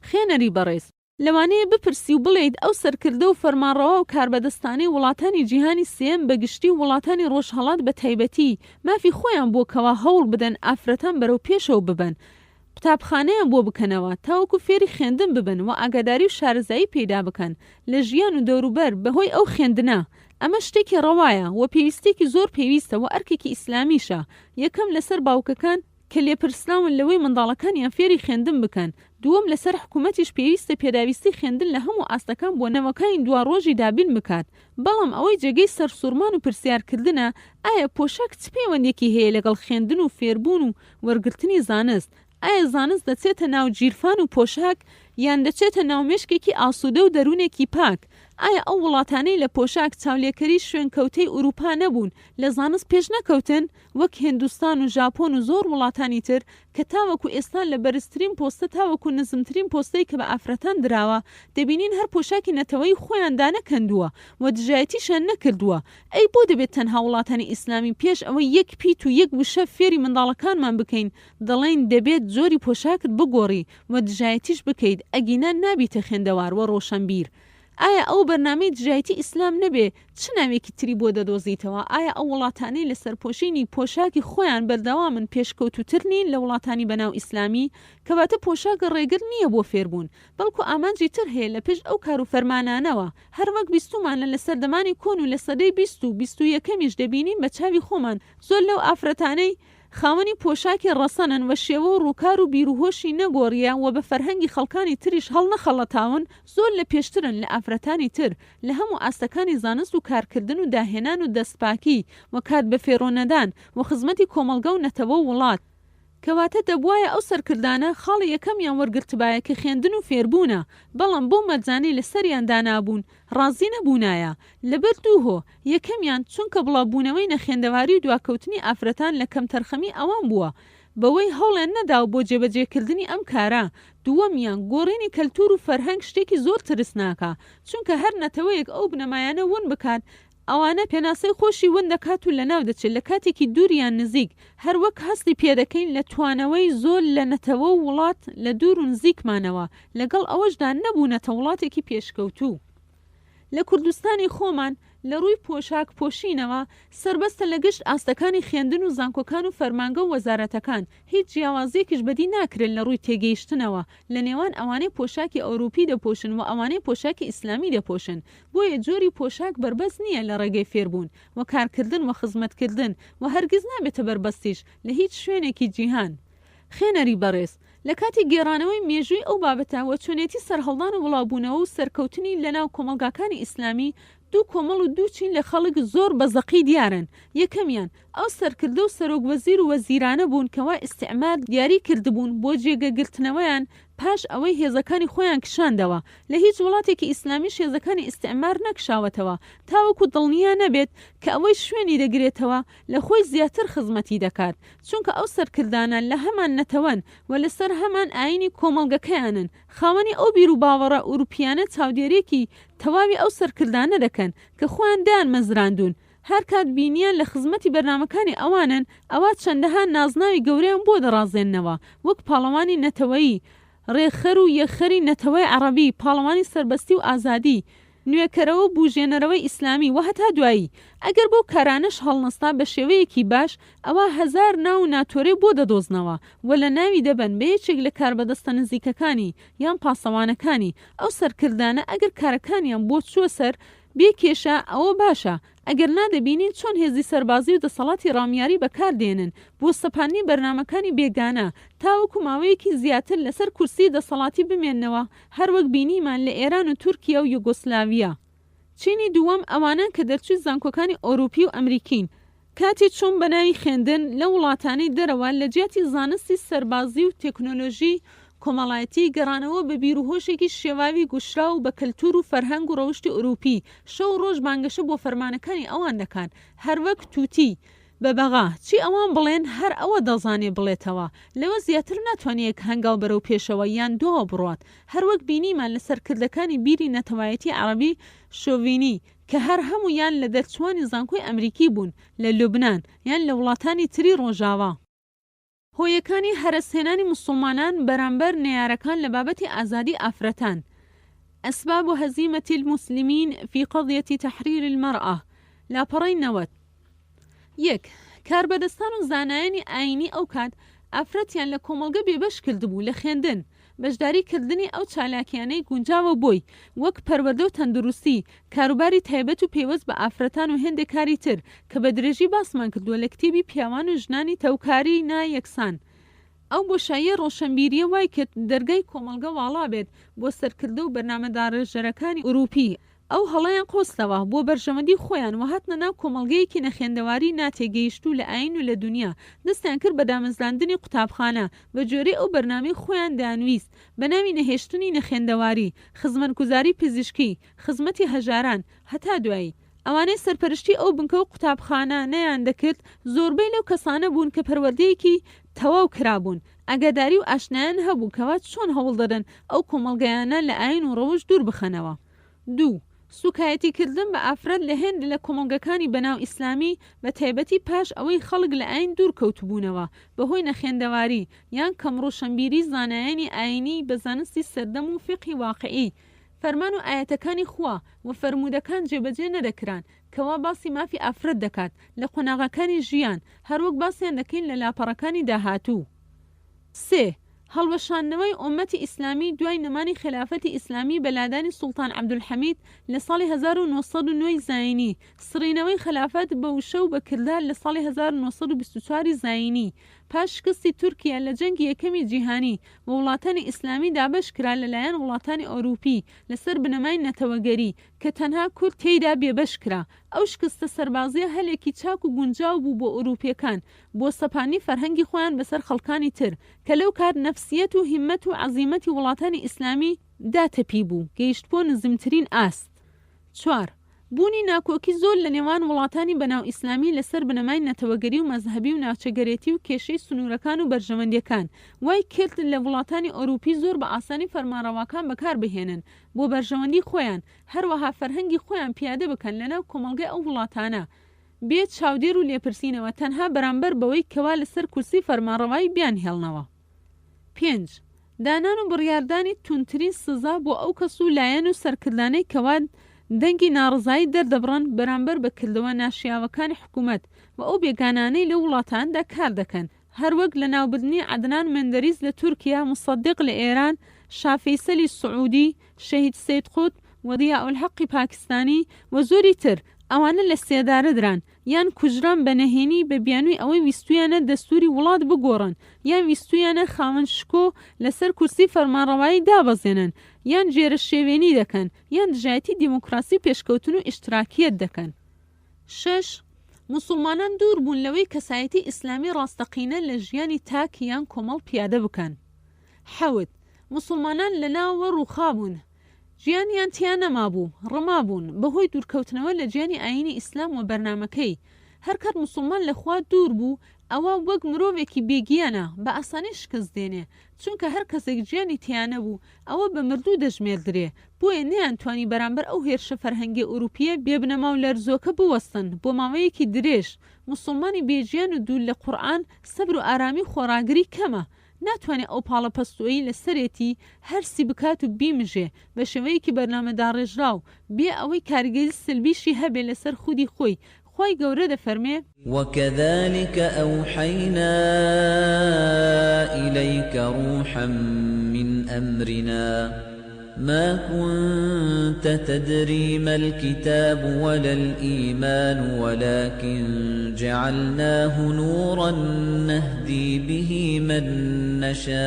خێنەری بەڕێز لەوانەیە بپرسی و بڵێیت ئەو سەرکردە و فەرمانڕەوا و کاربەدەستانەی وڵاتانی جیهانی سێم بەگشتی و وڵاتانی ڕۆژهەڵات بە تایبەتی مافی خۆیان بۆکەوە هەوڵ بدەن ئافرەتان بەرەو پێشەوە ببن قوتابخانەیان بۆ بکەنەوە تاوەکو فێری خوێندن ببن و ئاگاداری و شارەزایی پێدا بکەن لە ژیان و دەوروبەر بەهۆی ئەو خوێندنە ئەمە شتێکی ڕەوایە و پێویستێکی زۆر پێویستە و ئەرکێکی ئیسلامیشە یەکەم لەسەر باوکەکان کە لێپرسراون لەوەی منداڵەکانیان فێری خوێندن بکەن دووەم لەسەر حکوومەتیش پێویستە پێداویستی خوێندن لە هەموو ئاستەکان بۆ نەوەکانی دوا ڕۆژی دابین بکات بەڵام ئەوەی جێگەی سەرسوورمان و پرسیارکردنە ئایا پۆشاک چ پەیوەندێکی هەیە لەگەڵ خوێندن و فێربوون و وەرگرتنی زانست ئایا زانست دەچێتە ناو جیرفان و پۆشاک یان دەچێتە ناو مێشکێکی ئاسوودە و دەروونێکی پاک ئایا ئەو وڵاتانەی لە پۆشاک چاولێکەری شوێنکەوتەی ئوروپا نەبوون لە زانست پێش نەکەوتن وەک هندوستان و ژاپۆن و زۆر وڵاتانی تر کە تاوەکو ئێستا لە بەرزترین پۆستە تاوەکو نزمترین پۆستەی کە بە ئافرەتان دراوە دەبینین هەر پۆشاکی نەتەوەی خۆیان دانەکەندووە و دژایەتیشان نەکردووە ئەی بۆ دەبێت تەنها وڵاتانی ئیسلامی پێش ئەوەی یەک پیت و یەک وشە فێری منداڵەکانمان بکەین دەڵێن دەبێت زۆری پۆشاکت بگۆڕی و دژایەتیش بکەیت ئەگینە نابیتە خوێندەوار و ڕۆشنبیر ئایا ئەو بەرنامەی دژایەتی ئیسلام نەبێ چ ناوێکی تری بۆ دەدۆزیتەوە ئایا ئەو وڵاتانەی لەسەر پۆشینی پۆشاکی خۆیان بەردەوامن پێشکەوتوتر نین لە وڵاتانی بەناو ئیسلامی کەواتە پۆشاکە ڕێگر نییە بۆ فێربوون بەڵکو ئامانجی تر هەیە لە پێش ئەو کار و فەرمانانەوە هەر وەک بیستومانە لە سەردەمانی کۆن و لە سەدەی 20 و یەکەمیش دەبینین بە چاوی خۆمان زۆر لەو ئافرەتانەی خاوەنی پۆشاکی ڕەسەنن و شێوە و ڕووکار و بیرروهۆشی نەگۆڕیە و بە فەرهەنگی خەڵکانی تریش هەڵ نەخەڵەتاون زۆر لە پێشترن لە ئافرەتانی تر لە هەموو ئاستەکانی زانست و کارکردن و داهێنان و دەستپاکی و کات بە فێڕۆنەدان و خزمەتی کۆمەلگە و نەتەوە وڵات کەواتە دەبوایە ئەو سەرکردانە خاڵی یەکەمیان وەرگرتبایە کە خوێندن و فێربوونە بەڵام بۆ مەرجانی لە سەریان دانابوون ڕازی نەبوونایە لەبەر دووهۆ یەکەمیان چونکە بڵاوبوونەوەی نەخێندەواری و دواکەوتنی ئافرەتان لە کەم تەرخەمی ئەوان بووە بەوەی هەوڵیان نەدا بۆ جێبەجێکردنی ئەم کارە دووەمیان گۆڕینی کەلتور و فەرهەنگ شتێکی زۆر ترسناکە چونکە هەر نەتەوەیەک ئەو بنەمایانە ون بکات ئەوانە پێناسەی خۆشی ون دەکات و لەناو دەچێت لە کاتێکی دووریان نزیک هەر وەک هەستی پێدەکەین لە توانەوەی زۆر لە نەتەوە و وڵات لە دوور و نزیکمانەوە لەگەڵ ئەوەشدا نەبوونەتە وڵاتێکی پێشکەوتوو لە کوردستانی خۆمان لە ڕووی پۆشاک پۆشینەوە سربەستە لە گشت ئاستەکانی خوێندن و زانکۆکان و فەرمانگە و وەزارەتەکان هیچ جیاوازیەکیش بەدی ناکرێت لە ڕووی تێگەیشتنەوە لە نێوان ئەوانەی پۆشاکی ئەوروپی دەپۆشن و ئەوانەی پۆشاکی ئیسلامی دەپۆشن بۆیە جۆری پۆشاک بربەست نییە لە ڕێگەی فێربوون و کارکردن و خزمەتکردن و هەرگیز نابێتە بربەستیش لە هیچ شوێنێکی جیهان خێنەری بەڕێز لە کاتی گێڕانەوەی مێژووی ئەو بابەتە و چۆنێتی سەرهەڵدان و وڵاوبوونەوە و سەرکەوتنی لەناو کۆمەلگاکانی ئیسلامی دوو کۆمەڵ و دوو چین لە خەڵک زۆر بەزەقی دیارن یەکەمیان ئەو سەرکردە و سەرۆک وەزیر و وەزیرانە بوون کەوا ئیستیعمار دیاری کردبوون بۆ جێگەگرتنەوەیان پاش ئەوەی هێزەکانی خۆیان کشاندەوە لە هیچ وڵاتێکی ئیسلامی هێزەکانی ئیستیعمار نەکشاوەتەوە تاوەکو دڵنیا نەبێت کە ئەوەی شوێنی دەگرێتەوە لە خۆی زیاتر خزمەتی دەکات چونکە ئەو سەرکردانە لە هەمان نەتەوەن و لەسەر هەمان ئاینی کۆمەڵگەکەیانن خاوەنی ئەو بیر و باوەڕە ئوروپیانە چاودێرێکی تەواوی ئەو سەرکردانە دەکەن کە خۆیان دایان مەزراندون هەر کات بینیان لە خزمەتی بەرنامەکانی ئەوانن ئەوە چەندەها نازناوی گەورەیان بۆ دەڕازێننەوە وەک پاڵەوانی نەتەوەیی ڕێخەر و یەخەری نەتەوەی عەرەبی پاڵەوانی سەربەستی و ئازادی نوێکەرەوە بوژێنەرەوەی ئیسلامی و هەتا دوایی ئەگەر بۆ کارانەش هەڵنەستا بە شێوەیەکی باش ئەوە هەزار ناو ناتۆرێ بۆ دەدۆزنەوە و لە ناوی دەبن بە یەکێک لە کاربەدەستە نزیکەکانی یان پاسەوانەکانی ئەو سەرکردانە ئەگەر کارەکانیان بۆ چووە سەر بێکێشە ئەوە باشە ئەگەر نادەبینین چۆن هێزی سەربازی و دەسەڵاتی ڕامیاری بەکاردێنن بۆ سەپاندنی بەرنامەکانی بێگانە تاوەکو ماوەیەکی زیاتر لەسەر کورسی دەسەڵاتی بمێننەوە هەروەک بینیمان لە ئێران و تورکیا و یوگۆسلاڤیا چینی دووەم ئەوانە کە دەرچووی زانکۆکانی ئۆروپی و ئەمریکین کاتی چوون بە ناوی خوێندن لە وڵاتانی دەرەوە لە جیاتی زانستی سەربازی و تەکنۆلۆژی کۆمەڵایەتی گەڕانەوە بە بیرروهۆشێکی شێواوی گوشرا و بە کەلتور و فەرهەنگ و ڕەوشتی ئوروپی شەو ڕۆژ بانگەشە بۆ فەرمانەکانی ئەوان دەکات هەروەک تووتی بە بەغا چی ئەوان بڵێن هەر ئەوە دەزانێ بڵێتەوە لەوە زیاتر ناتوانێت هەنگاو بەرەو پێشەوە یان دۆ بڕات هەروەک بینیمان لە سەرکردەکانی بیری نەتەوایەتی عەرەبی شۆڤینی کە هەر هەموویان لە دەرچوانی زانکۆی ئەمریکی بوون لە لوبنان یان لە وڵاتانی تری ڕۆژاوا هۆیەکانی هەرسهێنانی موسڵمانان بەرامبەر نێیارەکان لە بابەتی ئازادی ئافرەتان ئەسباب هەزیمەة المسلمین في قضية تحرير المرأة لاپەڕەی 90 1. کاربەدەستان و زانایانی ئاینی ئەو کات ئافرەتیان لە کۆمەڵگە بێبەش کردبوو لە خوێندن بەشداریکردنی ئەو چالاکیانەی گونجاوە بۆی وەک پەروەردە و تەندروستی کاروباری تایبەت و پێوەست بە ئافرەتان و هێندێک کاری تر کە بە درێژی باسمان کردووە لە کتێبی پیاوان و ژنانی تەوکاری نایەکسان ئەو بۆشاییە ڕۆشنبیریە وای کرد دەرگای کۆمەڵگە واڵا بێت بۆ سەرکردە و بەرنامەدارەژەرەکانی ئوروپی ئەو هەڵەیان قۆستەوە بۆ بەرژەمەندی خۆیان و هاتنە ناو کۆمەڵگەیەکی نەخێندەواری ناتێگەیشتوو لە ئاین و لە دنیا دەستیان کرد بە دامەزراندنی قوتابخانە بە جۆرەی ئەو بەرنامەی خۆیان دانویست بە ناوی نەهێشتنی نەخێندەواری خزمەتگوزاری پزیشکی خزمەتی هەژاران هەتا دوایی ئەوانەی سەرپەرشتی ئەو بنکە و قوتابخانە نەیان دەکرد زۆربەی لەو کەسانە بوون کە پەروەردەیەکی تەواو کرابوون ئاگاداری و ئاشنایان هەبوو کەوا چۆن هەوڵ دەدەن ئەو کۆمەڵگەیانە لە ئاین و ڕەوش دوور بخەنەوە 2. سوکایەتیکردن بە ئافرەت لە هێند لە کۆمەڵگەکانی بەناو ئیسلامی بە تایبەتی پاش ئەوەی خەڵک لە ئاین دوور کەوتبوونەوە بەهۆی نەخێندەواری یان کەمڕۆشنبیری زانایانی ئاینی بە زانستی سەردەم و فقی واقعی فەرمان و ئاەتەکانی خوا و فەرمودەکان جێبەجێ نەدەکران کەوا باسی مافی ئافرەت دەکات لە قۆناغەکانی ژیان هەروەک باسییان دەکەین لە لاپەڕەکانی داهاتوو 3. هەڵوەشاندنەوەی ئومەتی ئیسلامی دوای نەمانی خلافەتی ئیسلامی بەلادانی سوڵتان عەبدولحەمید لە ساڵی 1909 زاینی سڕینەوەی خلافەت بە وشە و بەکردار لە ساڵی 1924 زاینی پاش شکستی تورکیا لە جەنگی یەکەمی جیهانی و وڵاتانی ئیسلامی دابەش کرا لەلایەن وڵاتانی ئۆروپی لەسەر بنەمای نەتەوەگەری کە تەنها کورد تێیدا بێبەش کرا ئەو شکستە سەربازیە هەلێکی چاک و گونجاو بوو بۆ ئوروپیەکان بۆ سەپانی فەرهەنگی خۆیان بەسەر خەڵکانی تر کە لەو کار نەفسیەت و هیممەت و عەزیمەتی وڵاتانی ئیسلامی داتەپی بوو گەیشت بۆ نزمترین ئاست 4. بوونی ناکۆکی زۆر لە نێوان وڵاتانی بەناو ئیسلامی لەسەر بنەمای نەتەوەگەری و مەزهەبی و ناوچەگەرێتی و کێشەی سنوورەکان و بەرژەمەندیەکان وای کرد لە وڵاتانی ئۆروپی زۆر بە ئاسانی فەرمانڕەواکان بەکار بهێنن بۆ بەرژەوەندی خۆیان هەروەها فەرهەنگی خۆیان پیادە بکەن لەناو کۆمەڵگەی ئەو وڵاتانە بێت چاودێر و لێپرسینەوە تەنها بەرامبەر بەوەی کەوا لەسەر کورسی فەرمانڕەوایی بیان هێڵنەوە 5. دانان و بڕیاردانی تونترین سزا بۆ ئەو کەس و لایەن و سەرکردانەی کەوا دەنگی ناڕزایی دەردەبڕن بەرامبەر بەکردەوە ناشیاوەکانی حکوومەت و ئەو بێگانانەی لە وڵاتاندا کار دەکەن هەروەک لە ناوبردنی عەدنان مەندەریز لە تورکیا مصدق لە ئێران شافەیسەلی سعودی شەهید سەید قوت و ضیاءالحەقی پاکستانی و زۆری تر ئەوانە لە سێدارە دران یان کوژران بە نەهێنی بە بیانووی ئەوەی ویستویانە دەستوری وڵات بگۆڕن یان ویستویانە خاوەن شکۆ لەسەر کورسی فەرمانڕەوایی دابەزێنن یان جێرە شێوێنی دەکەن یان دژایەتی دیموکراسی پێشکەوتن و ئیشتراکیەت دەکەن 6. موسڵمانان دوور بوون لەوەی کەسایەتی ئیسلامی ڕاستەقینە لە ژیانی تاک یان کۆمەڵ پیادە بکەن 7. موسڵمانان لە ناوە ڕووخابوون ژیانیان تیان نەمابوو ڕمابوون بەهۆی دوورکەوتنەوە لە گیانی ئاینی ئیسلام و بەرنامەکەی هەرکات موسڵمان لەخوا دوور بوو ئەوە وەک مرۆڤێکی بێگیانە بە ئاسانی شکست دێنێ چونکە هەر کەسێک گیانی تیانە بوو ئەوە بە مردوو دەژمێردرێ بۆیە نەیانتوانی بەرامبەر ئەو هێرشە فەرهەنگی ئوروپیە بێبنەما و لەرزۆکە بوەستن بۆ ماوەیەکی درێژ موسڵمانی بێژیان و دوور لە قورئان سەبر و ئارامی خۆراگری کەمە ناتوانێت ئەو پاڵە پەستویی لە سەرێتی هەرسی بکات و بیمژێ بە شێوەیەکی بەرنامەداڕێژراو بێ ئەوەی کارگەری سلبیشی هەبێ لەسەر خودی خۆی خۆی گەورە دەفەرمێ وكذلك أوحينا إليك روحا من أمرنا ما كنت تدري ما الكتاب ولا الإيمان ولكن جعلناه نورا نهدي به من نشاء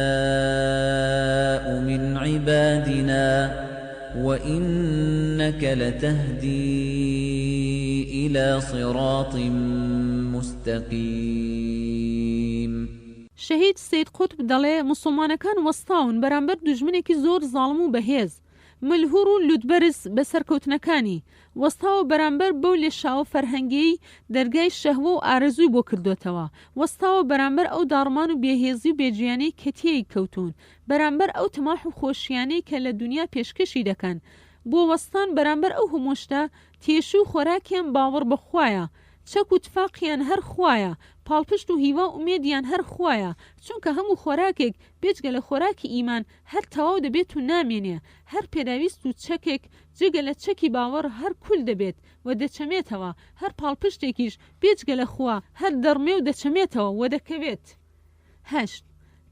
من عبادنا وإنك لتهدي إلى صراط مستقيم. شەهید سید قوتب دەڵێ موسڵمانەکان وەستاون بەرامبەر دوژمنێکی زۆر زاڵم و بەهێز ملهور و لوتبەرز بە سەرکەوتنەکانی وەستاوە بەرامبەر بەو لێشاوە فەرهەنگیی دەرگای شەهوە و ئارەزووی بۆ کردوتەوە وەستاوە بەرامبەر ئەو داڕمان و بێهێزی و بێجیانەی کە تێی کەوتون بەرامبەر ئەو تەماح و خۆشیانەی کە لە دنیا پێشکەشی دەکەن بۆ وەستان بەرامبەر ئەو هەمووشتە تێش و خۆراکیان باوەڕ بەخوایە چەک و تفاقیان هەر خوایە پاڵپشت و هیوا و ئومێدیان هەر خوایە چونکە هەموو خۆراکێک بێجگە لە خۆراکی ئیمان هەر تەواو دەبێت و نامێنێ هەر پێداویست و چەکێک جگە لە چەکی باوەڕ هەر کول دەبێت و دەچەمێتەوە هەر پاڵپشتێکیش بێجگە لە خوا هەر دەڕمێ و دەچەمێتەوە و دەکەوێت. هەشت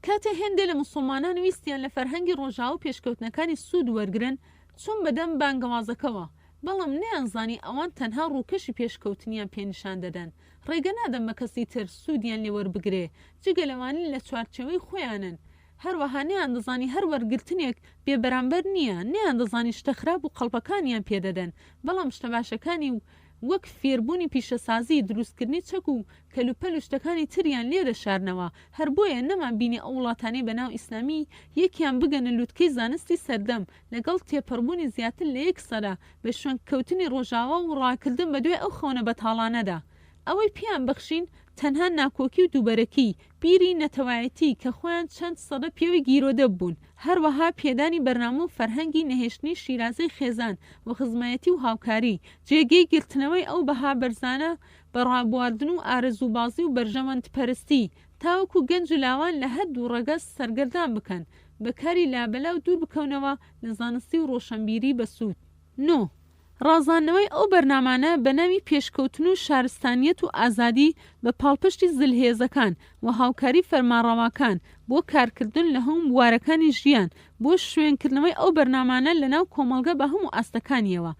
کاتە هێندێ لە موسڵمانان ویستیان لە فەرهەنگی ڕۆژاو و پێشکەوتنەکانی سوود وەرگرن چون بەدەم بانگەوازەکەوە بەڵام نەیانزانی ئەوان تەنها ڕووکەشی پێشکەوتنیان پێنیشان دەدەن ڕێگە نادەم بە کەسی تر سوودیان لێوەربگرێ جگە لەوانی لە چوارچەوەی خۆیانن هەروەها نەیان دەزانی هەر وەرگرتنێک بێبەرامبەر نییە نەیان دەزانی شتە خراپ و قەڵپەکانیان پێدەدەن بەڵام شتە باشەکانی وەک فێربوونی پیشەسازی دروستکردنی چەک و کەلوپەل و شتەکانی تریان لێ دەشارنەوە هەر بۆیە نەمان بینی ئەو وڵاتانی بەناو ئیسلامی یەکیان بگەنە لووتکەی زانستی سەردەم لەگەڵ تێپەڕبوونی زیاتر لە 1 سەدا بە شوێنکەوتنی ڕۆژاوە و ڕاکردن بە دوێ ئەو خەونە بەتاڵانەدا ئەوەی پیان بەخشین تەنها ناکۆکی و دووبەرەکی بیری نەتەوایەتی کە خۆیان چەند سەدە پێوی گیرۆدە بوون هەروەها پێدانی بەرنامە و فەرهەنگی نەهێشتنی شیرازەی خێزان و خزمەتی و هاوکاری جێگەی گرتنەوەی ئەو بەها بەرزانە بەڕابواردن و ئارەزوبازی و بەرژەمەندپەرستی تاوەکو گەنج و لاوان لە هەردوو ڕێگە سەرگەردان بکەن بەکاری لابەلا و دوور بکەونەوە لە زانستی و ڕۆشنبیری بەسوود. نۆ ڕازانەوەی ئەو بەرنامانە بە ناوی پێشکەوتن و شارستانیەت و ئازادی بە پاڵپشتی زلهێزەکان و هاوکاری فەرمانڕەواکان بۆ کارکردن لە هەموو بوارەکانی ژیان بۆ شوێنکردنەوەی ئەو بەرنامانە لەناو کۆمەڵگە بە هەموو ئاستەکانیەوە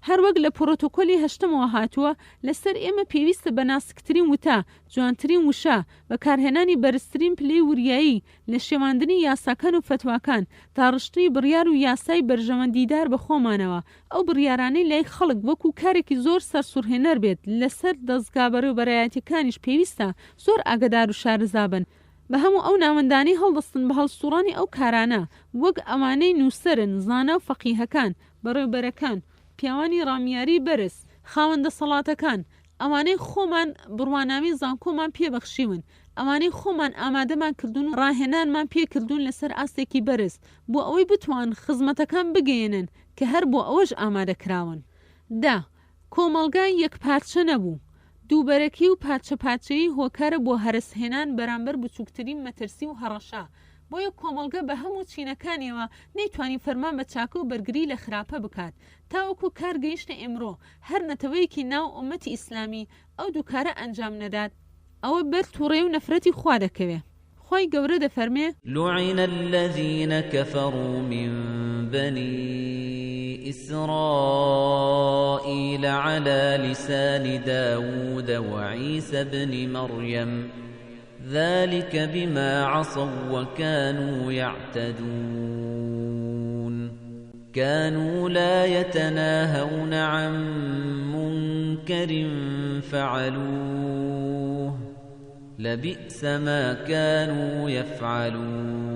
هەروەک لە پرۆتۆکۆلی هەشتمەوە هاتووە لەسەر ئێمە پێویستە بە ناسکترین وتا جوانترین وشە بەکارهێنانی بەرزترین پلەی وریایی لە شێواندنی یاساکان و فتواکان تا ڕشتنی بڕیار و یاسای بەرژەمەندیدار بە خۆمانەوە ئەو بڕیارانەی لای خەڵک وەکو کارێکی زۆر سەرسوورهێنەر بێت لەسەر دەستگا بەڕێوەبەرایەتیەکانیش پێویستە زۆر ئاگدار و شارەزابن بە هەموو ئەو ناوەندانی هەڵدەستن بە هەڵسوڕانی ئەو کارانە وەک ئەوانەی نووسەرن زانە و فەقیهەکان بەڕێوەبەرەکان پیاوانی ڕامیاری بەرز خاوەندە سەڵاتەکان ئەوانەی خۆمان بڕوانامی زانکۆمان پێبەخشیون ئەوانەی خۆمان ئامادەمان کردوون و ڕاهێنانمان پێکردوون لەسەر ئاستێکی بەرز بۆ ئەوەی بتوان خزمەتەکان بگەێنن کە هەر بۆ ئەوەش ئامادەکراون. دا کۆمەڵگای یەکپارچە نەبوو دووبەرەکی و پارچەپارچەیی هۆکارە بۆ هەرسهێنان بەرامبەر بچووکترین مەترسی و هەڕەشە بۆیە کۆمەڵگە بە هەموو چینەکانیەوە نەیتوانی فەرمان بە چاکە و بەرگری لە خراپە بکات تاوەکو کارگەیشتە ئێمڕۆ هەر نەتەوەیەکی ناو ئومەتی ئیسلامی ئەو دووکارە ئەنجام نەدات ئەوە بەر تووڕێ و نەفرەتی خوا دەکەوێ. خۆی گەورە دەفەرمێ لعن الذين كفروا من بني إسرائيل على لسان داود وعيسى بن مريم ذلك بما عصوا وكانوا يعتدون كانوا لا يتناهون عن منكر فعلوه لبئس ما كانوا يفعلون.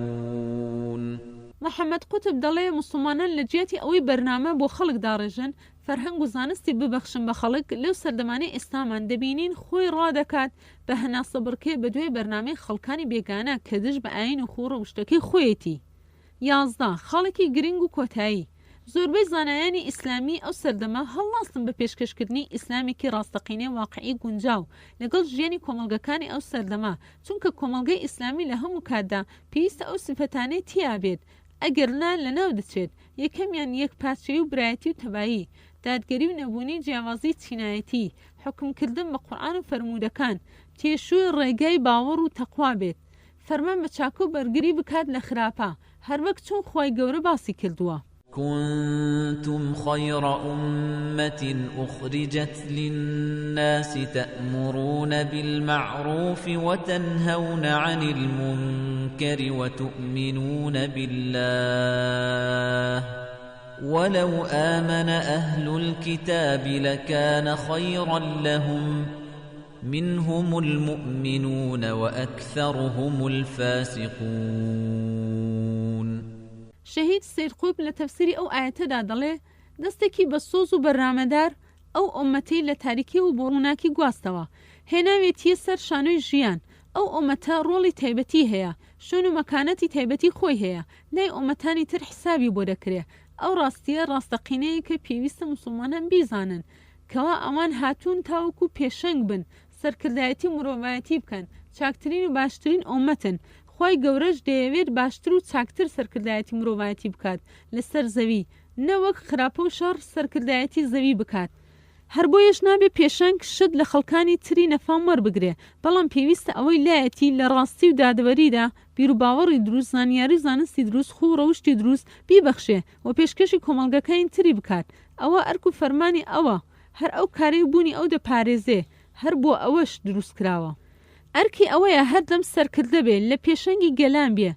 محەممەد قوتب دەڵێ موسڵمانان لە جێتی ئەوەی بەرنامە بۆ خەڵک داڕێژن فەرهەنگ و زانستی ببەخشن بە خەڵک لەو سەردەمانەی ئێستامان دەبینین خۆی ڕادەکات بە هەناسە بڕکێ بە دوێ بەرنامەی خەڵکانی بێگانە کە دژ بە ئاین و خوڕە و شتەکەی خۆیەتی. 11 خەڵکی گرنگ و کۆتایی زۆربەی زانایانی ئیسلامی ئەو سەردەمە هەڵناستن بە پێشکەشکردنی ئیسلامێکی ڕاستەقینەی واقعی گونجاو لەگەڵ ژیانی کۆمەڵگەکانی ئەو سەردەما چونکە کۆمەڵگەی ئیسلامی لە هەموو کاتدا پێویستە ئەو سفەتانەی تیا بێت ئەگەرنا لەناو دەچێت یەکەمیان یەکپارچەیی و برایەتی و تەبایی دادگەری و نەبوونی جیاوازی چینایەتی حکمکردن بە قورئان و فەرمودەکان تێشووی ڕێگای باوەڕ و تەقوا بێت فەرمان بە چاکە و بەرگری بکات لە خراپە هەروەک چۆن خۆی گەورە باسی کردووە. كنتم خير أمة أخرجت للناس تأمرون بالمعروف وتنهون عن المنكر وتؤمنون بالله ولو آمن أهل الكتاب لكان خيرا لهم منهم المؤمنون وأكثرهم الفاسقون. شهید سید قوب لە تەفسیری ئەو ئاەتەدا دەڵێ دەستێکی بە سۆز و بەرنامەدار ئەو ئومەتەی لە تاریکی و بۆڕووناکی گواستەوە هێناوێتیە سەر شانۆی ژیان. ئەو ئومەتە ڕۆڵی تایبەتی هەیە، شوێن و مەکانەتی تایبەتی خۆی هەیە، لای ئومەتانی تر حسابی بۆ دەکرێ. ئەو ڕاستیە ڕاستەقینەیە کە پێویستە موسڵمانان بیزانن کەوا ئەوان هاتوون تاوەکو پێشەنگ بن، سەرکردایەتی مرۆڤایەتی بکەن، چاکترین و باشترین ئومەتن. خی گەورەش دەیەوێت باشتر و چاکتر سەرکردایەتی مرۆڤایەتی بکات لەسەر زەوی، نەوەک خراپە و شەڕ سەرکردایەتی زەوی بکات. هەر بۆیەش نابێ پێشەنگ شت لە خەڵکانی تری نەفام وەربگرێ، بەڵام پێویستە ئەوەی لایەتی لە ڕاستی و دادوەریدا بیر و باوەڕی دروست، زانیاری زانستی دروست، خو ڕەوشتی دروست بیبەخشێ و پێشکەشی کۆمەڵگەکانی تری بکات. ئەوە ئەرک و فەرمانی ئەوە، هەر ئەو کارەی بوونی ئەو دەپارێزێ، هەر بۆ ئەوەش دروست کراوە. ئەرکی ئەوەیە هەردەم سەرکردە بێ لە پێشەنگی گەلان بێ،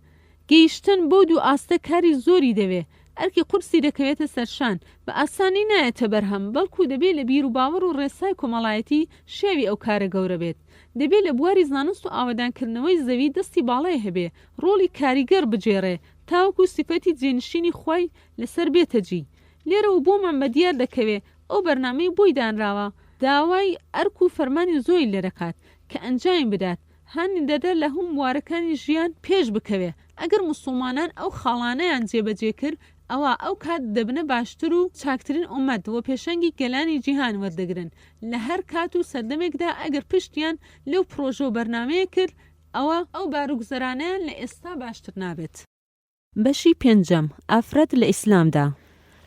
گەیشتن بۆ دوو ئاستە کاری زۆری دەوێ. ئەرکی قورسی دەکەوێتە سەرشان، بە ئاسانی نایەتە بەرهەم، بەڵکو دەبێت لە بیر و باوەڕ و ڕێسای کۆمەڵایەتی شێوی ئەو کارە گەورە بێت. دەبێت لە بواری زانست و ئاوەدانکردنەوەی زەوی دەستی باڵای هەبێ، ڕۆڵی کاریگەر بجێڕێ، تاوەکو سیفەتی جێنشینی خۆی لەسەر بێتەجی. لێرە و بۆمان بەدیار دەکەوێ ئەو بەرنامەی بۆی دانراوە داوای ئەرک و فەرمانی زۆری لەرەکات کە ئەنجام بدات، هەنی دەدە لە هەموو بوارەکانی ژیان پێش بکەوێ. ئەگەر موسڵمانان ئەو خاڵانەیان جێبەجێ کرد، ئەوە ئەو کات دەبنە باشتر و چاکترین ئومەت و پێشەنگی گەلانی جیهان وەردەگرن لە هەر کات و سەردەمێکدا. ئەگەر پشتیان لەو پرۆژە و بەرنامەیە کرد، ئەوە ئەو باروگزەرانیان لە ئێستا باشتر نابێت. بەشی پێنجەم، ئافرەت لە ئیسلامدا.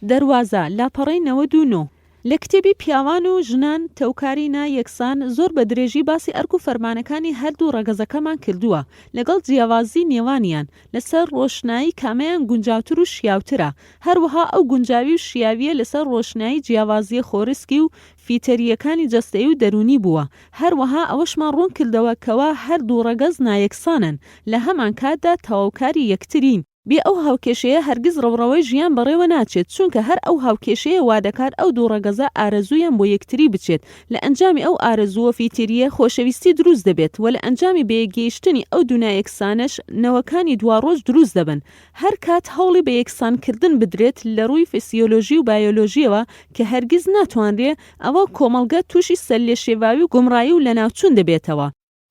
دەواازە لاپەڕەی 99 لە کتێبی پیاوان و ژنان تەوکارینا یەکسان زۆر بە درێژی باسی ئەرک و فەرمانەکانی هەردوو ڕەگەزەکەمان کردووە لەگەڵ جیاوازی نێوانیان لەسەر ڕۆشنایی کامەیان گونجاوتر و شیاوترە. هەروەها ئەو گونجاوی و شیاویە لەسەر ڕۆشنایی جیاوازیە خۆرسکی و فیتەریەکانی جەستەیی و دەرونی بووە. هەروەها ئەوەشمان ڕوون کردەوە کەوا هەردوو ڕەگەز نایەکسانن، لە هەمان کاتدا تەواوکاری یەکترین. بێ ئەو هاوکێشەیە هەرگیز ڕەوڕەوەی ژیان بەڕێوە ناچێت، چونکە هەر ئەو هاوکێشەیە وا دەکات ئەو دوو ڕەگەزە ئارەزویان بۆ یەکتری بچێت. لە ئەنجامی ئەو ئارەزووە فیتریە خۆشەویستی دروست دەبێت و لە ئەنجامی بەیەکگەیشتنی ئەو دوو نایەکسانەش نەوەکانی دواڕۆژ دروست دەبن. هەر کات هەوڵی بە یەکسانکردن بدرێت لە ڕووی فسیۆلۆژی و بایۆلۆژیەوە کە هەرگیز ناتوانرێ، ئەوە کۆمەڵگە تووشی سەرلێشێواوی و گۆمڕایی و لەناوچوون دەبێتەوە.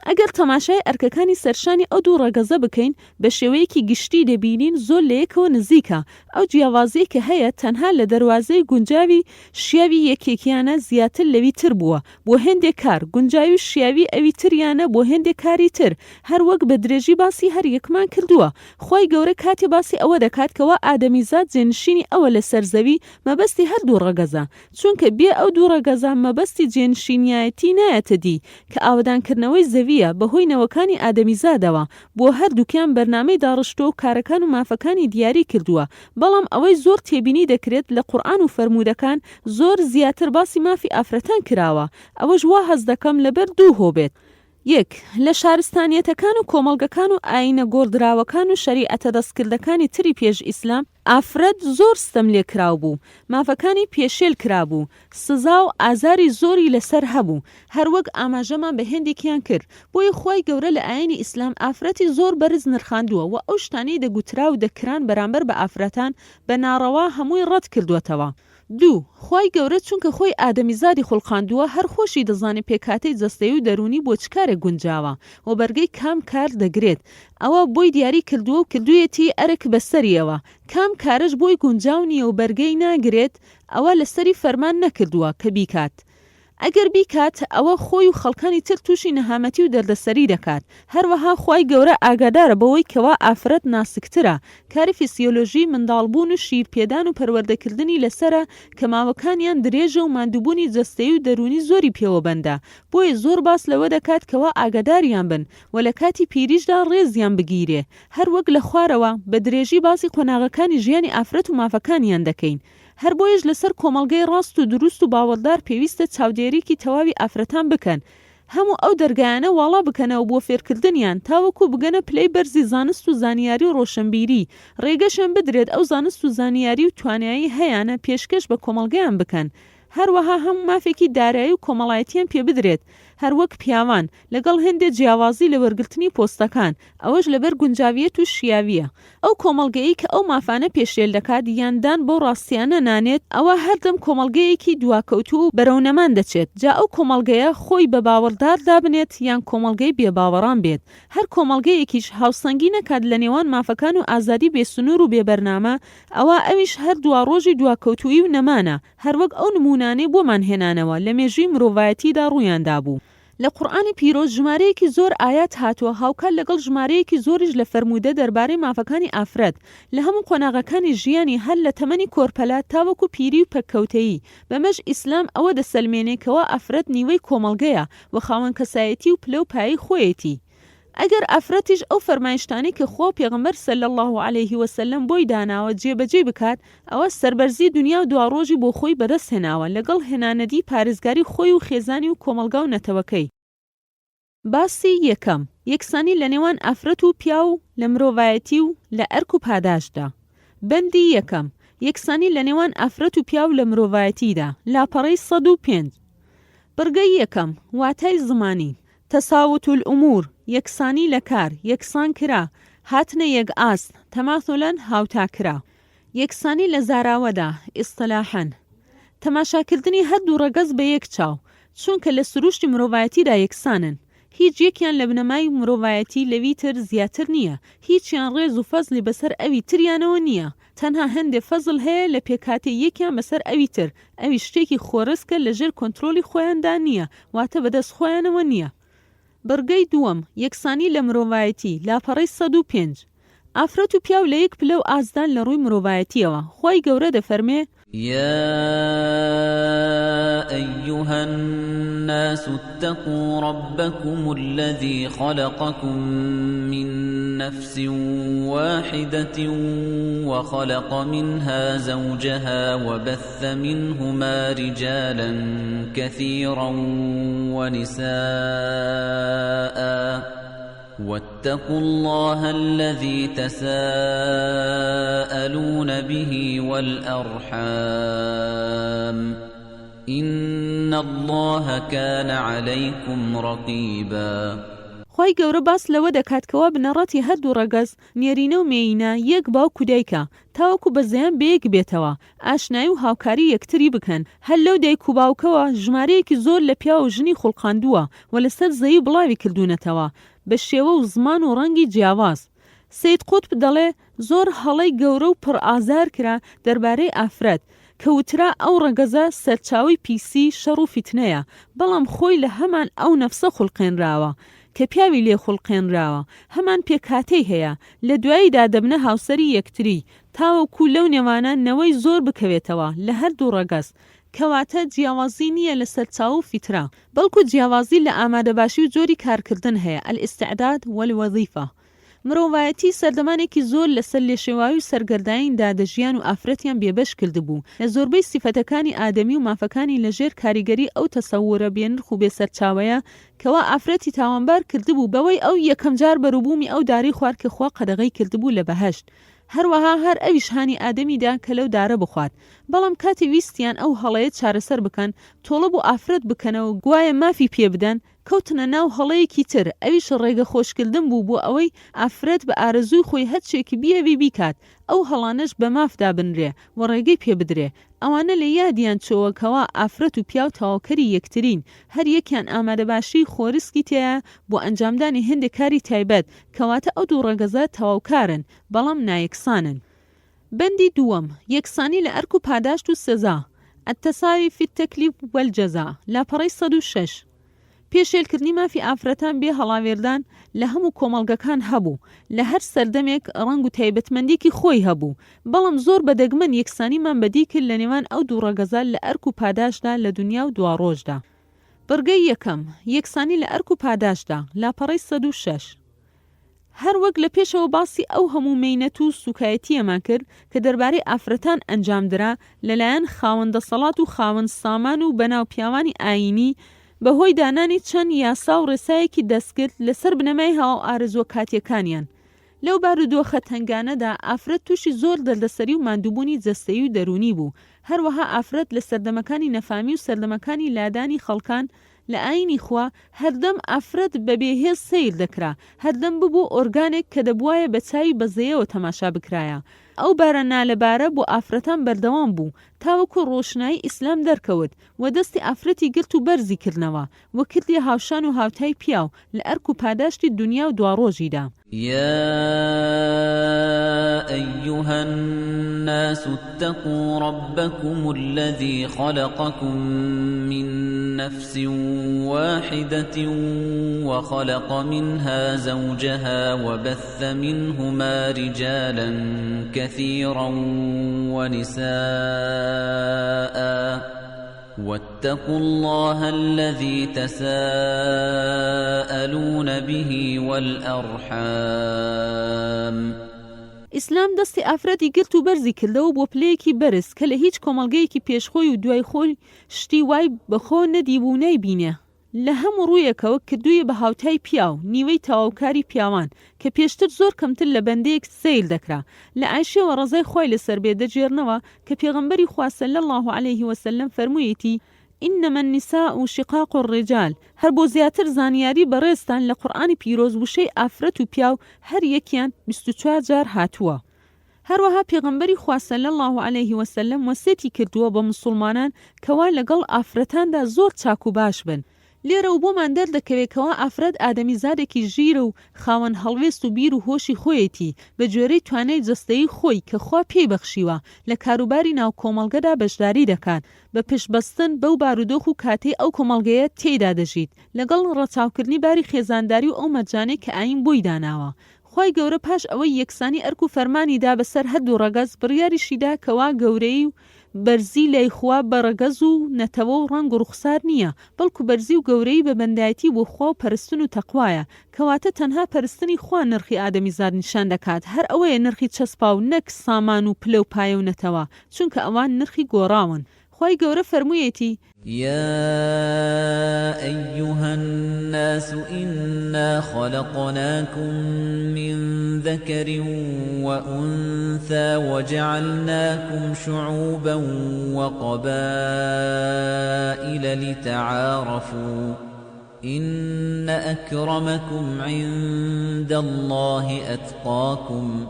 ئەگەر تەماشای ئەرکەکانی سەرشانی ئەو دوو ڕەگەزە بکەین، بە شێوەیەکی گشتی دەبینین زۆر لە یەکەوە نزیکە. ئەو جیاوازەیە کە هەیە تەنها لە دەواازەی گونجاوی شیاوی یەکێکیانە زیاتر لەوی تر بووە بۆ هێندێک کار، گونجاوی شیاوی ئەوی تریانە بۆ هێندێک کاری تر. هەروەک بە درێژی باسی هەر یەکمان کردووە. خی گەورە کاتێ باسی ئەوە دەکات کەوا ئادەمیزاد جێنشینی ئەوە لە سەرزەوی مەبەستی هەردوو ڕەگەزە، چونکە بێ ئەو دوو ڕەگەزە مەبەستی جێنشینایەتی نایەتە دی کە ئاوەدانکردنەوەی زەوی بەهۆی نەوەکانی ئادەمیزادەوە. بۆ هەردووکیان بەرنامەی داڕشتۆ و کارەکان و مافەکانی دیاری کردووە، بەڵام ئەوەی زۆر تێبینی دەکرێت لە قورئان و فەرمودەکان زۆر زیاتر باسی مافی ئافرەتان کراوە. ئەوەش وا هەز دەکەم لەبەر دوو هۆبێت. یەک، لە شارستانیەتەکان و کۆمەڵگەکان و ئاینە گۆڕدراوەکان و شەریعەتە دەستکردەکانی تری پێش ئیسلام ئافرەت زۆر ستەم لێ کراو بوو، مافەکانی پێشێل کرابوو، سزا و ئازاری زۆری لەسەر هەبوو. هەروەک ئاماژەمان بە هێندێکیان کرد. بۆی خۆی گەورە لە ئاینی ئیسلام ئافرەتی زۆر بەرز نرخاندووە و ئەو شتانەی دەگوترا و دەکران بەرامبەر بە ئافرەتان بە ناڕەوا هەمووی ڕەت کردووەتەوە. دوو، خی گەورە چونکە خۆی ئادەمیزادی خوڵقاندووە هەر خۆشی دەزانێت پێکاتەی جەستەیی و دەرونی بۆ چ کارێک گونجاوە و بەرگەی کام کار دەگرێت. ئەوە بۆی دیاری کردووە و کردوویەتی ئەرک بەسەریەوە. کام کارش بۆی گونجاو نییە و بەرگەی ناگرێت، ئەوە لەسەری فەرمان نەکردووە کە بیکات. ئەگەر بیکات ئەوە خۆی و خەڵکانی تر تووشی نەهامەتی و دەردەسەری دەکات. هەروەها خی گەورە ئاگادارە بەوەی کەوا ئافرەت ناسکترە، کاری فیسیۆلۆژی منداڵبوون و شیرپێدان و پەروەردەکردنی لەسرە کە ماوەکانیان درێژە و ماندووبوونی جەستەیی و دەرونی زۆری پێوە بەندە. بۆیە زۆر باس لەوە دەکات کەوا ئاگاداریان بن و لە کاتی پیریشدا ڕێزیان بگیرێ. هەروەک لە خوارەوە بە درێژی باسی قۆناغەکانی ژیانی ئافرەت و مافەکانیان دەکەین. هەر بۆیش لەسەر کۆمەڵگەی ڕاست و دروست و باوەڕدار پێویستە چاودێریکی تەواوی ئافرەتان بکەن. هەموو ئەو دەرگایانە واڵا بکەنەوە بۆ فێرکردنیان تاوەکو بگەنە پلەی بەرزی زانست و زانیاری و ڕۆشنبیری، ڕێگەشان بدرێت ئەو زانست و زانیاری و توانایی هەیەە پێشکەش بە کۆمەڵگەیان بکەن. هەروەها هەموو مافێکی دارایی و کۆمەڵایەتیان پێ بدرێت، هەروەک پیاوان لەگەڵ هەندێک جیاوازی لە وەرگرتنی پۆستەکان، ئەوەش لەبەر گونجاویەت و شیاویە. ئەو کۆمەڵگەیی کە ئەو مافانە پێشێل دەکات یاندان بۆ ڕاستیانە نانێت، ئەوە هەردەم کۆمەڵگەیەکی دواکەوتو و بەرەونەمان دەچێت. جا ئەو کۆمەڵگەیە خۆی بە باوەڕدار دابنێت یان کۆمەڵگەی بێباوەڕان بێت. هەر کۆمەڵگەیەکیش هاوسەنگی نەکات لە نێوان مافەکان و ئازادی بێسنوور و بێبەرنامە، ئەویش هەر دواڕۆژی دواکەوتویی و نەمانە، هەروەک ئەو نمونانەی بۆمان هێنانەوە لە مێژووی مرۆڤایەتیدا ڕوویاندا بوو. لە قورئانی پیرۆز ژمارەیەکی زۆر ئايات هاتووە هاوکات لەگەڵ ژمارەیەکی زۆریش لە فەرموودە دەربارەی مافەکانی ئافرەت لە هەموو قۆناغەکانی ژیانی هەر لە تەمەنی کۆرپەلات تاوەکو پیری و پەککەوتەیی. بەمەش ئیسلام ئەوە دەسەلمێنێکەوە ئافرەت نیوەی کۆمەڵگەیە و خاوەن کەسایەتی و پلە و پایی خۆیەتی. ئەگەر ئافرەتیش ئەو فەرمایشتانەی کە خۆ پێغەمبەر صلی الله علیه وسلم بۆی داناوە جێبەجێ بکات، ئەوە سەربەرزی دنیا و دواڕۆژی بۆ خۆی بەدەست هێناوە لەگەڵ هێنانەدی پارێزگاری خۆی و خێزانی و کۆمەلگا و نەتەوەکەی. باسی یەکەم، یەکسانی لە نێوان ئافرەت و پیا و لە مرۆڤایەتی و لە ئەرک و پاداشدا. بەندی یەکەم، یەکسانی لە نێوان ئافرەت و پیا و لە مرۆڤایەتیدا، لاپەڕەی 105. بڕگەی یەکەم، واتای زمانی. تەساوت الئومور، یەکسانی لە کار، یەکسان کرا، هاتنە یەک ئاست، تەماثولەن هاوتاکرا. یەکسانی لە زاراوەدا، ئیستلاحەن، تەماشاکردنی هەردوو ڕەگەز بە یەک چاو، چونکە لە سروشتی مرۆڤایەتیدا یەکسانن. هیچ یەکیان لە بنەمای مرۆڤایەتی لەوی تر زیاتر نییە، هیچیان ڕێز و فەزلی بەسەر ئەوی تریانەوە نییە، تەنها هەندێک فەزل هەیە لە پێکاتی یەکیان بەسەر ئەوی تر، ئەوی شتێکی خۆرسکە لەژێر کۆنترۆلی خۆیاندا نییە، واتە بەدەست خۆیانەوە نییە. بڕگەی دووەم، یەکسانی لە مرۆڤایەتی، لاپەڕەی 105. ئافرەت و پیاو لە یەک پلە و ئازدان لە ڕووی مرۆڤایەتیەوە. خۆی گەورە دەفەرمێ: يا أيها الناس اتقوا ربكم الذي خلقكم من نفس واحدة وخلق منها زوجها وبث منهما رجالا كثيرا ونساء واتقوا الله الذي تساءلون به والأرحام إن الله كان عليكم رقيبا. خۆی گەورە باس لەوە دەکاتکەوە بنەڕەتی هەردوو ڕەگەز نێرینە و مێینە یەک باوکو دایکە تاوەکو بەزەیان بەیەک بێتەوە، ئاشنایی و هاوکاری یەکتری بکەن. هەر لەو دایک و باوکەوە ژمارەیەکی زۆر لە پیا و ژنی خوڵقاندووە و لەسەر زەوی بڵاوی کردوونەتەوە بە شێوە و زمان و ڕەنگی جیاواز. سید قوتب دەڵێ زۆر هەڵەی گەورە و پڕ ئازار کرا دەربارەی ئافرەت کە وترا ئەو ڕەگەزە سەرچاوی پیسی شەڕ و فیتنەیە، بەڵام خۆی لە هەمان ئەو نەفسە خوڵقێنراوە کە پیاوی لێ خوڵقێنراوە، هەمان پێکاتەی هەیە، لە دواییدا دەبنە هاوسەری یەکتری تاوەکو لەو نێوانە نەوەی زۆر بکەوێتەوە لە هەردوو ڕەگەز، کەواتە جیاوازی نییە لە سەرچاو و فیترا، بەڵکو جیاوازی لە ئامادەباشی و جۆری کارکردن هەیە، ئەلئیستیعداد وەلوەظیفە. مرۆڤایەتی سەردەمانێکی زۆر لەسەر لێشێواوی و سەرگەردانی دادەژیان و ئافرەتیان بێبەش کردبوو لە زۆربەی سیفەتەکانی ئادەمی و مافەکانی لەژێر کاریگەری ئەو تەسەورە بێنرخ و بێسەرچاوەیە کەوا ئافرەتی تاوانبار کردبوو بەوەی ئەو یەکەم جار بەروبوومی ئەو داری خوارد کە خوا قەدەغەی کردبوو لە بەهەشت. هەروەها هەر ئەویش هانی ئادەمیدا کە لەو دارە بخوات، بەڵام کاتی ویستیان ئەو هەڵەیە چارەسەر بکەن تۆڵە بۆ ئافرەت بکەنەوە گوایە مافی پێ بدەن، کەوتنە ناو هەڵەیەکی تر، ئەویش ڕێگە خۆشکردن بوو بۆ ئەوەی ئافرەت بە ئارەزووی خۆی هەرچێکی بیەوی بیکات، ئەو هەڵانەش بە مافدا بنرێ و ڕێگەی پێ بدرێ. ئەوانە لە یادیان چۆوەکەوە ئافرەت و پیا و تاواکەری یەکترین، هەر یەکیان ئامادەباشی خۆرسکی تەیە بۆ ئەنجامدانی هەندێک کاری تایبەت، کەواتە ئەو دوو ڕەگەزە تەواوکارن بەڵام نایەکسانن. بەندی دووەم، یەکسانی لە ئەرک و پاداشت و سزا. التەساوی فی التەکلیف والجەزا، لاپەڕەی 106. پێشێلکردنی مافی ئافرەتان بێ هەڵاوێردان لە هەموو کۆمەڵگەکان هەبوو، لە هەر سەردەمێک ڕەنگ و تایبەتمەندێکی خۆی هەبوو، بەڵام زۆر بەدەگمەن یەکسانیمان بەدی کرد لە نێوان ئەو دوو ڕەگەزە لە ئەرک و پاداشدا لە دنیا و دواڕۆژدا. بڕگەی یەکەم، یەکسانی لە ئەرک و پاداشدا، لاپەڕەی 106. هەر وەک لە پێشەوە باسی ئەو هەموو مەینەت و سوکایەتیەمان کرد کە دەربارەی ئافرەتان ئەنجامدرا لەلایەن خاوەندە سەڵات و خاوەند سامان و بەناو پیاوانی ئاینی، بەهۆی دانانی چەند یاسا و ڕێسایەکی دەستکرد لەسەر بنەمای هەواو ئارزووە کاتیەکانیان. لەو بارودۆخە تنگانەدا ئافرەت تووشی زۆر دەردەسەری و ماندووبوونی جەستەیی و دەرونی بوو. هەروەها ئافرەت لە سەردەمەکانی نەفامی و سەردەمەکانی لادانی خەڵکان لە ئاینی خوا هەردەم ئافرەت بە بێهێز سەیر دەکرا، هەردەم ببوو ئۆرگانێک کە دەبوایە بە چاوی بەزەیەوە تەماشا بکرایە. ئەو بارە نالەبارە بۆ ئافرەتان بەردەوام بوو تاوەکو ڕۆشنایی ئیسلام دەرکەوت و دەستی ئافرەتی گرت و بەرزی کردنەوە و کردی هاوشان و هاوتای پیاو لە ئەرک و پاداشتی دنیا و دواڕۆژیدا. يا أيها الناس اتقوا ربكم الذي خلقكم من نفس واحدة وخلق منها زوجها وبث منهما رجالا كثيرا ونساء واتقوا الله الذي تساءلون به والأرحام. ئیسلام دەستی ئافرەتی گرت و بەرزی کردەوە بۆ پلەیەکی بەرز کە لە هیچ کۆمەڵگەیەکی پێشخۆی و دوای خۆی شتی وای بەخۆ نەدیبوو نایبینێ. لە هەموو ڕوویەکەوە کردوویە بە هاوتای پیاو نیوەی تەواوکاری پیاوان کە پێشتر زۆر کەمتر لە بەندەیەک سەیر دەکرا. لە عایشەوە ڕەزای خوای لەسەر بێ دەجێرنەوە کە پێغەمبەری خوا صلی الله عليه وسلم فەرموویەتی إنما النساء شقاق الرجال. هەر بۆ زیاتر زانیاری بەڕێستان لە قورئانی پیرۆز وشەی ئافرەت و پیاو هەر یەکیان 24 جار هاتووە. هەروەها پێغەمبەری خوا صلی الله عليه وسلم وەسێتی کردووە بە مسلمانان کەوا لەگەڵ ئافرەتاندا زۆر چاک و باش بن. لێرە و بۆمان دەردەکەوێتەوە ئافرەت ئادەمیزادێکی ژیرە و خاوەن هەڵوێست و بیر و هۆشی خۆیەتی بە جۆرەی توانای جەستەیی خۆی کە خوا پێی بەخشیوە لە کاروباری ناو کۆمەڵگەدا بەشداری دەکات بە پشتبەستن بەو بارودۆخ و کاتەی ئەو کۆمەڵگەیە تێیدا دەژیت لەگەڵ ڕەچاوکردنی باری خێزانداری و ئەو مەرجانەی کە ئاین بۆی داناوە. خی گەورە پاش ئەوەی یەکسانی ئەرک و فەرمانیدا بەسەر هەردوو ڕەگەز بڕیاریشیدا کەوا گەورەی و بەرزی لای خوا بە ڕەگەز و نەتەوە و ڕەنگ و ڕوخسار نییە، بەڵکو بەرزی و گەورەی بە بەندایەتی بۆ خوا و پەرستن و تەقوایە کەواتە تەنها پەرستنی خوا نرخی ئادەمیزاد نیشان دەکات. هەر ئەوەیە نرخی چەسپا و نەک سامان و پلە و پایە و نەتەوە چونکە ئەوان نرخی گۆڕاون. خی گەورە فەرموویەتی يا أيها الناس إنا خلقناكم من ذكر وأنثى وجعلناكم شعوبا وقبائل لتعارفوا إن أكرمكم عند الله أتقاكم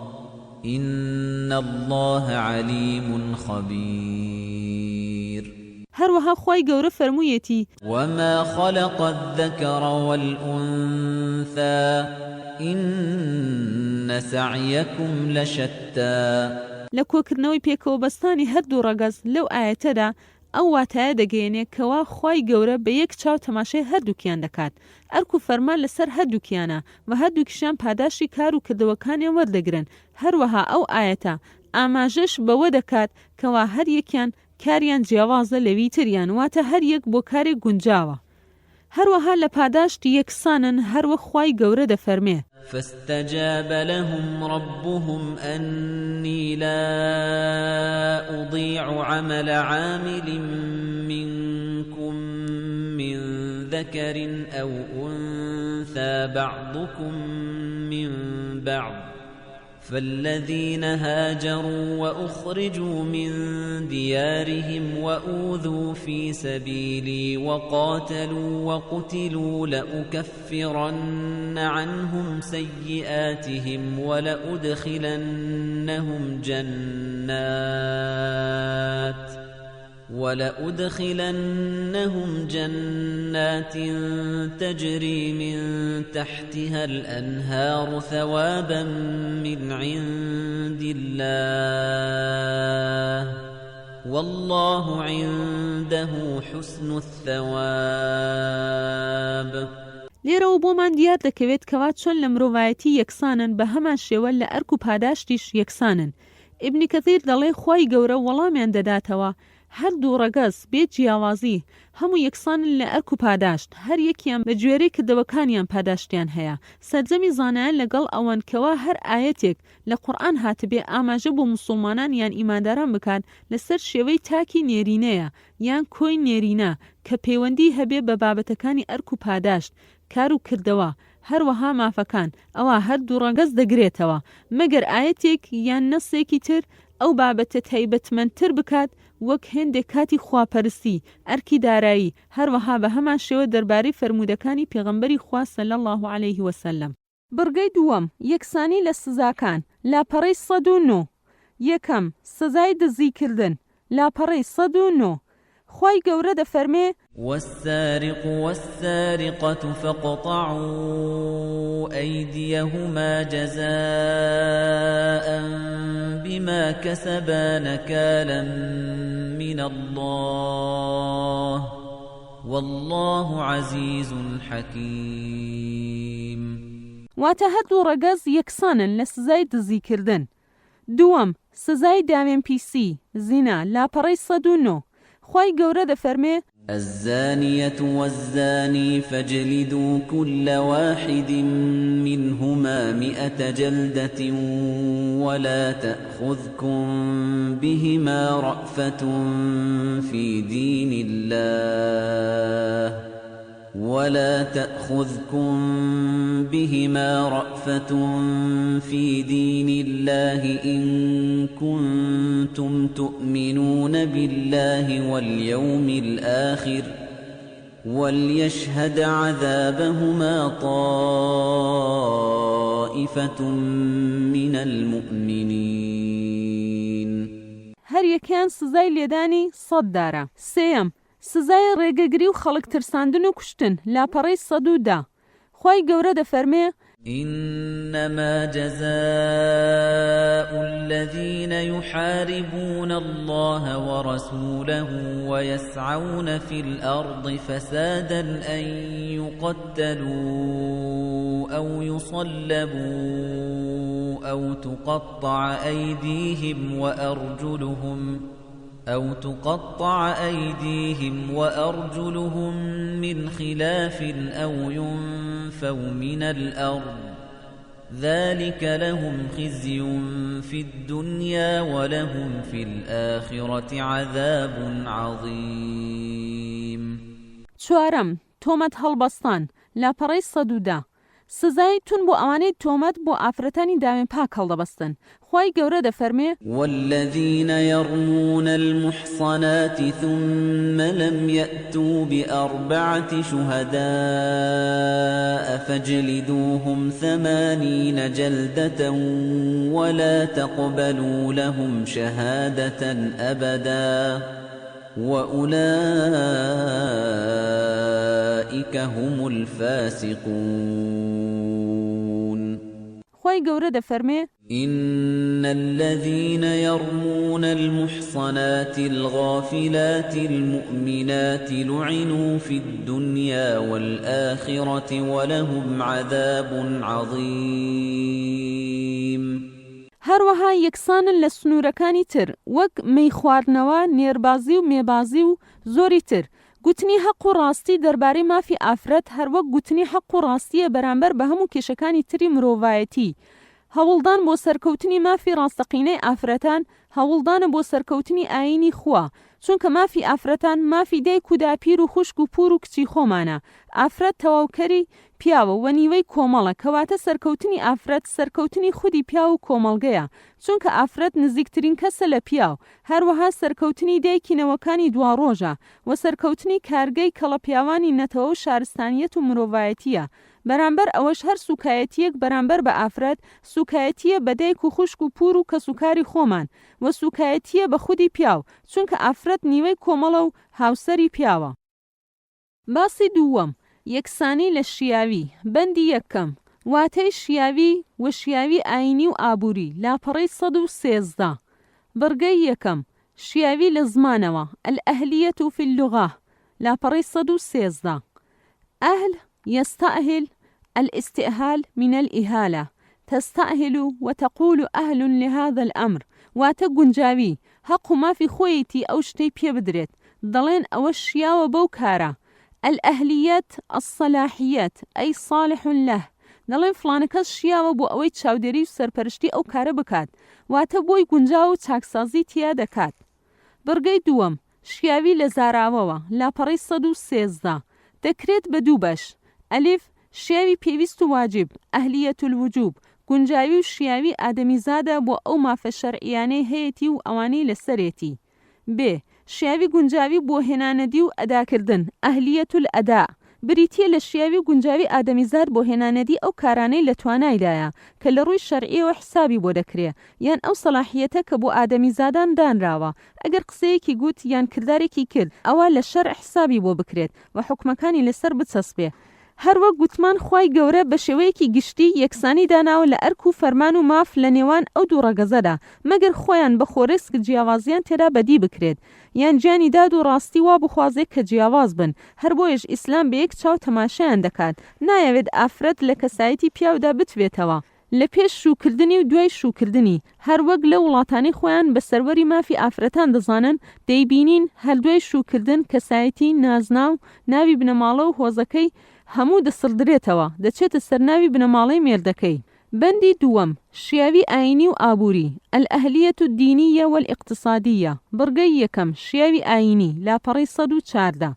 إن الله عليم خبير. هەروەها خی گەورە فەرموویەتی وما خلق الذكر والأنثى إن سعيكم لشتى. لە کۆکردنەوەی پێکەوە بەستانی هەردوو ڕەگەز لەو ئاەتەدا ئەو واتایە دەگەێنێ کەوا خی گەورە بە یەک چاو تەماشای هەردووکیان دەکات. ئەرک و فەرمان لەسەر هەردووکیانە و هەردووکیشان پاداشی کار و کردەوەکانیان وەردەگرن. هەروەها ئەو ئاەتە ئاماژەش بەوە دەکات کەوا هەر یەکیان کاریان جیاوازە لەوی تریان واتە هەر یەک بۆ کارێک گونجاوە. هەروەها لە پاداشتی یەکسانن هەروە خی گەورە دەفەرمێ فاستجاب لهم ربهم أني لا أضيع عمل عامل منكم من ذكر أو أنثى بعضكم من بعض فالذين هاجروا وأخرجوا من ديارهم وأوذوا في سبيلي وقاتلوا وقتلوا لأكفرن عنهم سيئاتهم ولأدخلنهم جنات تجري من تحتها الأنهار ثوابا من عند الله والله عنده حسن الثواب. لێرەوە بۆمان دیار دەکەوێت کەوا چۆن لە مرۆڤایەتی یەکسانن بە هەمان شێوە لە ئەرک و پاداشتیش یەکسانن. ئیبنی کەثیر دەڵێ خی گەورە وەڵامیان دەداتەوە هەردوو ڕەگەز بێت جیاوازی هەموو یەکسانن لە ئەرک و پاداشت هەر یەکیان بە گوێرەی کردەوەکانیان پاداشتیان هەیە سەرجەمی زانایان لەگەڵ ئەوەنکەوە هەر ئاەتێک لە قورئان هاتبێ ئاماژە بۆ موسڵمانان یان ئیمانداران بکات لەسەر شێوەی تاکی نێرینەیە یان کۆی نێرینە کە پەیوەندی هەبێ بە بابەتەکانی ئەرک و پاداشت کار و کردەوە هەروەها مافەکان ئەوە هەردوو ڕەگەز دەگرێتەوە مەگەر ئاەتێک یان نەسێکی تر ئەو بابەتە تایبەتمەندتر بکات وەک هێندێک کاتی خواپەرستی ئەرکی دارایی هەروەها بە هەمان شێوە دەربارەی فەرمودەکانی پێغەمبەری خوا صلی الله علیه وسلم. بڕگەی دووەم یەکسانی لە سزاکان لاپەڕەی 109 یەکەم سزای دزیکردن لاپەڕەی 109 خوای گەورە دەفەرمێ والسارق والسارقة فاقطعوا أيديهما جزاء بما كسبا نكالا من الله والله عزيز حكيم. واتە هەردوو ڕەگەز یەکسانن لە سزای دزیکردن. دووەم سزای دامێن پیسی زینا لاپەڕەی 109 خوای گەورە دەفەرمێ الزانية والزاني فاجلدوا كل واحد منهما 100 جلدة ولا تأخذكم بهما رأفة في دين الله إن كنتم تؤمنون بالله واليوم الآخر وليشهد عذابهما طائفة من المؤمنين. هەر یەکیان سزای لێدانی 100 دارە. سێم سزای ڕێگەگری و خەڵک ترساندن و کوشتن لاپەڕەی 110 خوای گەورە دەفەرمێ إنما جزاء الذين يحاربون الله ورسوله ويسعون في الأرض فسادا أن يقتلوا أو يصلبوا أو تقطع أيديهم وأرجلهم من خلاف أو ينفوا من الأرض ذلك لهم خزي في الدنيا ولهم في الآخرة عذاب عظيم. چوارم تۆمەت هەڵبەستان لاپەڕەی 110 سزای تون بۆ ئەوانەی تۆمەت بۆ ئافرەتانی دامێن پاک هەڵدەبەستن. خوای گەورە دەفەرمێ والذين يرمون المحصنات ثم لم يأتوا ب4 شهداء فاجلدوهم 80 جلدة ولا تقبلوا لهم شهادة أبدا وأولئك هم الفاسقون. خوای گەورە دەفەرمێ إن الذين يرمون المحصنات الغافلات المؤمنات لعنوا في الدنيا والآخرة ولهم عذاب عظيم. هەروەها یەکسانن لە سنوورەکانی تر وەک مەی خواردنەوە نێربازی و مێبازی و زۆری تر گوتنی حەق و ڕاستی دەربارەی مافی ئافرەت هەروەک گوتنی حەق و ڕاستیە بەرامبەر بە هەموو کێشەکانی تری مرۆڤایەتی هەوڵدان بۆ سەرکەوتنی مافی ڕاستەقینەی ئافرەتان هەوڵدانە بۆ سەرکەوتنی ئاینی خوا چونکە مافی ئافرەتان مافی دایک و داپیر و خوشک و پور و کچی خۆمانە ئافرەت تەواوکەری پیاوە و نیوەی کۆمەڵە کەواتە سەرکەوتنی ئافرەت سەرکەوتنی خودی پیا و کۆمەڵگەیە چونکە ئافرەت نزیکترین کەسە لە پیاو هەروەها سەرکەوتنی دایکینەوەکانی دواڕۆژە و سەرکەوتنی کارگەی کەڵە پیاوانی نەتەوە و شارستانیەت و مرۆڤایەتیە بەرامبەر ئەوەش هەر سوکایەتیەک بەرامبەر بە ئافرەت سوکایەتیە بە دایک و خوشک و پور و کەسوکاری خۆمان و سوکایەتیە بە خودی پیاو چونکە ئافرەت نیوەی کۆمەڵە و هاوسەری پیاوە. باسی دووەم یەکسانی لە شیاوی بەندی یەکەم واتەی شیاوی و شیاوی ئاینی و ئابووری لاپەڕەی 113 بڕگەی یەکەم شیاوی لە زمانەوە الأهلیەة في اللغة لاپەڕەی 113 أهل يستأهل الاستئهال من الإهالة تستأهل وتقول أهل لهذا الأمر واتە گونجاوی حەق و مافی خۆیەتی ئەو شتەی پێ بدرێت دەڵێن ئەوە شیاوە بەو کارە الأهلیەت الصلاحیەت ئەی صالح له دەڵێن فڵانە کەس شیاوە بۆ ئەوەی چاودێری و سەرپەرشتی ئەو کارە بکات واتە بۆی گونجاو و چاکسازی تیا دەکات. بڕگەی دووەم شیاوی لە زاراوەوە لاپەڕەی 113 دەکرێت بە دوو بەش. ئەلیف شیاوی پێویست و واجب ئەهلیەت الوجوب گونجاوی و شیاوی ئادەمیزادە بۆ ئەو مافە شەرعیانەی هەیەتی و ئەوانەی لەسەرێتی. ب شیاوی گونجاوی بۆ هێنانەدی و ئەداکردن ئەهلیەت الئەدا بریتیە لە شیاوی گونجاوی ئادەمیزاد بۆ هێنانەدی ئەو کارانەی لە توانایدایە کە لە ڕووی شەرعیەوە حسابی بۆ دەکرێ یان ئەو سەلاحیەتە کە بۆ ئادەمیزادان دانراوە ئەگەر قسەیەکی گوت یان کردارێکی کرد ئەوە لە شەرع حسابی بۆ بکرێت و حکمەکانی لەسەر بچەسبێ. هەروەک گوتمان خوای گەورە بە شێوەیەکی گشتی یەکسانی داناوە لە ئەرک و فەرمان و ماف لە نێوان ئەو دوو ڕەگەزەدا مەگەر خۆیان بە خۆرێسک جیاوازیان تێدا بەدی بکرێت یان گیانی داد و ڕاستی وا بخوازێت کە جیاواز بن. هەر بۆیش ئیسلام بە یەک چاو تەماشایان دەکات نایەوێت ئافرەت لە کەسایەتی پیاودا بتوێتەوە لە پێش شوکردنی و دوای شوکردنی هەروەک لە وڵاتانی خۆیان بە سەروەری مافی ئافرەتان دەزانن دەیبینین هەر دوای شوکردن کەسایەتی نازناو ناوی بنەماڵە و هۆزەکەی هەموو دەسڵدرێتەوە دەچێتە سەرناوی بنەماڵەی مێردەکەی. بەندی دووەم شیاوی ئاینی و ئابووری الأهلیەت الدینیە والئیقتصادیە بڕگەی یەکەم شیاوی ئاینی لاپەڕەی 114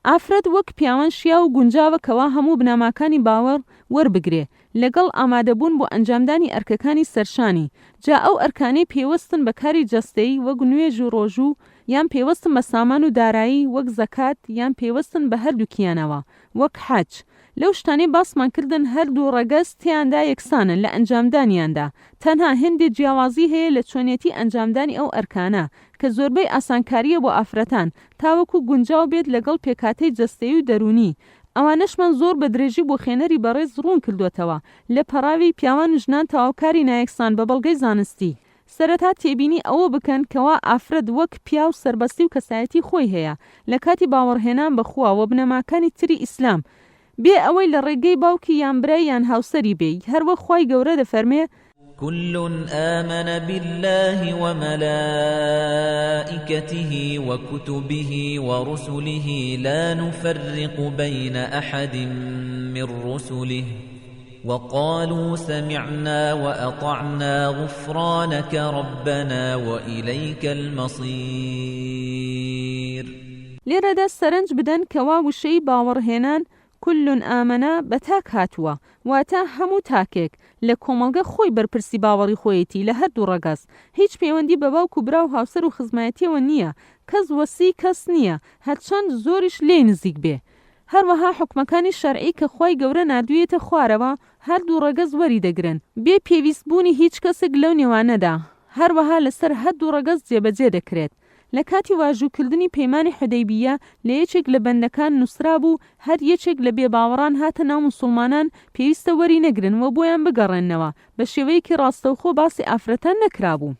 ئافرەت وەک پیاوان شیا و گونجاوە کەوا هەموو بنەماکانی باوەڕ وەربگرێ لەگەڵ ئامادەبوون بۆ ئەنجامدانی ئەرکەکانی سەرشانی جا ئەو ئەرکانەی پێوەستن بە کاری جەستەیی وەک نوێژ و ڕۆژوو یان پێوەستن بە سامان و دارایی وەک زەکات یان پێوەستن بە هەردووکیانەوە وەک حەج. لەو شتانەی باسمان کردن هەردوو ڕەگەز تیاندا یەکسانن لە ئەنجامدانیاندا تەنها هێندێک جیاوازی هەیە لە چۆنیەتی ئەنجامدانی ئەو ئەرکانە کە زۆربەی ئاسانکاریە بۆ ئافرەتان تاوەکو گونجاو بێت لەگەڵ پێکاتەی جەستەیی و دەرونی. ئەوانەشمان زۆر بە درێژی بۆ خێنەری بەڕێز ڕوون کردوێتەوە لە پەراوی پیاوان و ژنان تەواوکاری نایەکسان بە بەڵگەی زانستی. سەرەتا تێبینی ئەوە بکەن کەوا ئافرەت وەک پیا و سەربەستی و کەسایەتی خۆی هەیە لە کاتی باوەڕهێنان بەخوا و بنەماکانی تری ئیسلام بێ ئەوەی لە ڕێگەی باوکی یان برای یان هاوسەری بێ. هەروەک خوای گەورە دەفەرمێ كل آمن بالله وملائكته وكتبه ورسله لا نفرق بين أحد من رسله وقالوا سمعنا وأطعنا غفرانك ربنا وإليك المصير. لێرەدا سەرنج بدەن کەوا وشەی باوەڕهێنان كل آمنا بەتاک هاتووە واتە هەموو تاکێک لە کۆمەڵگە خۆی بەرپرسی باوەڕی خۆیەتی لە هەردوو ڕەگەز هیچ پەیوەندی بە باوک و برا و هاوسەر و خزمایەتیەوە نییە کەس وەسی کەس نییە هەرچەند زۆریش لێ نزیک بێ. هەروەها حکمەکانی شەرعی کە خوای گەورە نردوویەتە خوارەوە هەردوو ڕەگەز وەری دەگرن بێ پێویستبوونی هیچ کەسێک لەو نێوانەدا هەروەها لەسەر هەردوو ڕەگەز جێبەجێ دەکرێت. لە کاتی واژووکردنی پەیمانی حودەیبیە لە یەکێک لە بەندەکان نووسرا بوو هەر یەکێک لە بێباوەڕان هاتە ناو موسڵمانان پێویستە وەری نەگرن و بۆیان بگەڕێنەوە بە شێوەیەکی ڕاستەوخۆ باسی ئافرەتان نەکرابوو.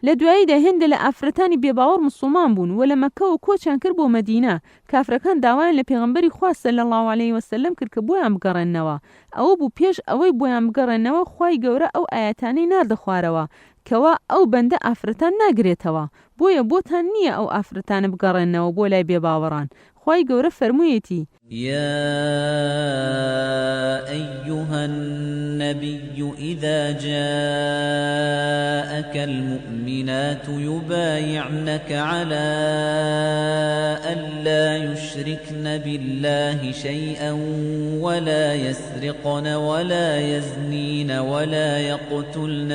لە دواییدا هێندە لە ئافرەتانی بێباوەڕ موسڵمان بوون و لە مەکە و کۆچیان کرد بۆ مەدینە کافرەکان داوایان لە پێغەمبەری خوا سەلەڵڵاهو عەلەیهی وەسەلەم کرد کە بۆیان بگەڕێنەوە. ئەوە بوو پێش ئەوەی بۆیان بگەڕێنەوە خوای گەورە ئەو ئاەتانەی ناردە خوارەوە کەوا ئەو بەندە ئافرەتان ناگرێتەوە بۆیە بۆتان نییە ئەو ئافرەتانە بگەڕێنەوە بۆ لای بێباوەڕان. خوای گەورە فەرموویەتی يا أيها النبي إذا جاءك المؤمنات يبايعنك على ألا يشركن بالله شيئا ولا يسرقن ولا يزنين ولا يقتلن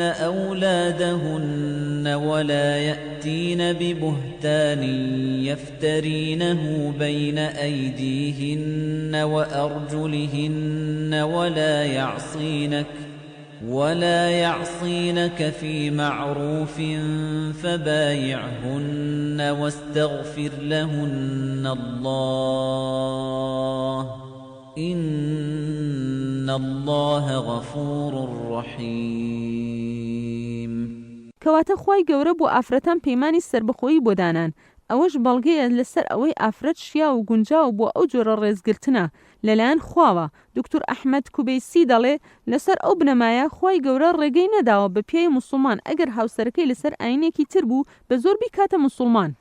أولادهن ولا يأتين ببهتان يفترينه بين أيديهن وأرجلهن ولا يعصينك في معروف فبايعهن واستغفر لهن الله إن الله غفور رحيم. کەواتە خوای گەورە بۆ ئافرەتان پەیمانی سربەخۆیی بۆ دانان ئەوەش بەڵگەیە لەسەر ئەوەی ئافرەت شیا و گونجاو بۆ ئەو جۆرە ڕێزگرتنە لەلایەن خواوە. دکتور ئەحمەد کوبەیسی دەڵێ لەسەر ئەو بنەمایە خوای گەورە ڕێگەی نەداوە بە پێی موسڵمان ئەگەر هاوسەرەکەی لەسەر ئاینێکی تر بوو بە زۆر بیکاتە موسڵمان.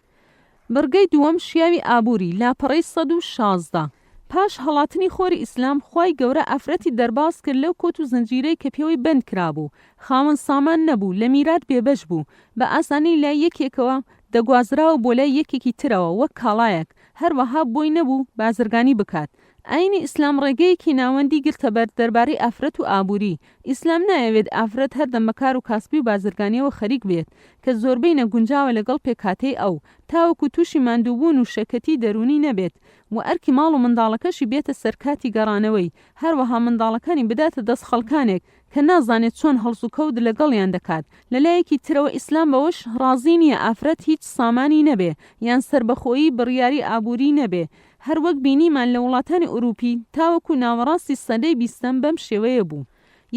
بڕگەی دووەم شیاوی ئابووری لاپەڕەی 116. پاش هەڵاتنی خۆری ئیسلام خوای گەورە ئافرەتی دەرباز کرد لەو کۆت و زنجیرەی کە پێوەی بند کرابوو. خاوەن سامان نەبوو، لە میرات بێبەش بوو، بە ئاسانی لای یەکێکەوە دەگوازراوە بۆ لای یەکێکی ترەوە وەک کاڵایەک، هەروەها بۆی نەبوو بازرگانی بکات. ئاینی ئیسلام ڕێگەیەکی ناوەندی گرتە بەر دەربارەی ئافرەت و ئابووری. ئیسلام نایەوێت ئافرەت هەردەم بەکار و کاسبی و بازرگانیەوە خەریک بێت کە زۆربەی نەگونجاوە لەگەڵ پێکاتەی ئەو، تاوەکو تووشی ماندووبوون و شەکەتی دەرونی نەبێت و ئەرکی ماڵ و منداڵەکەشی بێتە سەرکاتی گەڕانەوەی، هەروەها منداڵەکانی بداتە دەست خەڵکانێک کە نازانێت چۆن هەڵس و کەوت لەگەڵیان دەکات. لەلایەکی ترەوە ئیسلام بەوەش ڕازی نییە ئافرەت هیچ سامانی نەبێ یان سربەخۆیی بڕیاری ئابووری نەبێ، هەر وەک بینیمان لە وڵاتانی ئوروپی تاوەکو ناوەڕاستی سەدەی 20 بەم شێوەیە بوو.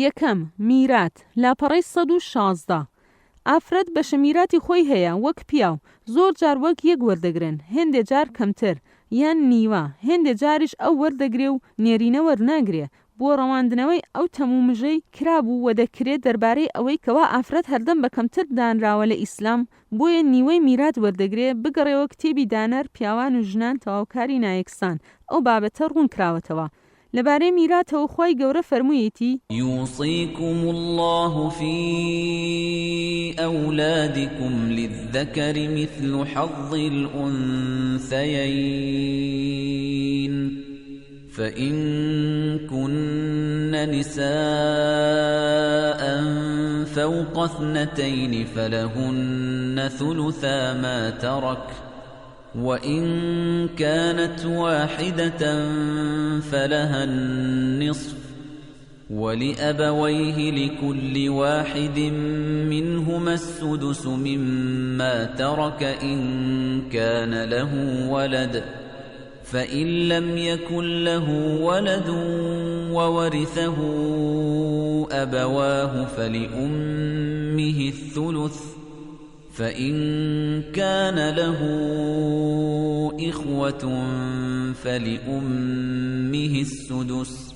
یەکەم، میرات، لاپەڕەی 116. ئافرەت بەشە میراتی خۆی هەیە وەک پیاو، زۆر جار وەک یەک وەردەگرن، هێندێ جار کەمتر یان نیوە، هێندێ جاریش ئەو وەردەگرێ و نێرینە وەرناگرێ. بۆ ڕەواندنەوەی ئەو تەمومژەی کرابوو و دەکرێت دەربارەی ئەوەی کەوا ئافرەت هەردەم بە کەمتر دانراوە لە ئیسلام بۆیە نیوەی میرات وەردەگرێ بگەڕێەوە کتێبی دانەر پیاوان و ژنان تەواوکاری نایەکسان. ئەو بابەتە ڕوون کراوەتەوە. لەبارەی میراتەوە خوای گەورە فەرموویەتی يوصيكم الله في أولادكم للذكر مثل حظ الأنثيين فإن كن نساء فوق 2 فلهن ثلثا ما ترك وإن كانت واحدة فلها النصف ولأبويه لكل واحد منهما السدس مما ترك إن كان له ولد فإن لم يكن له ولد وورثه أبواه فلأمه الثلث فإن كان له إخوة فلأمه السدس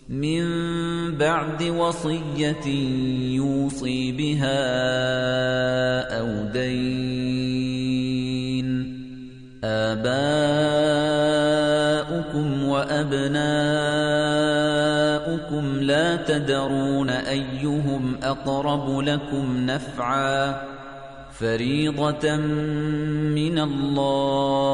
من بعد وصية يوصي بها أو دين. آباؤكم وأبناؤكم لا تدرون أيهم أقرب لكم نفعا فريضة من الله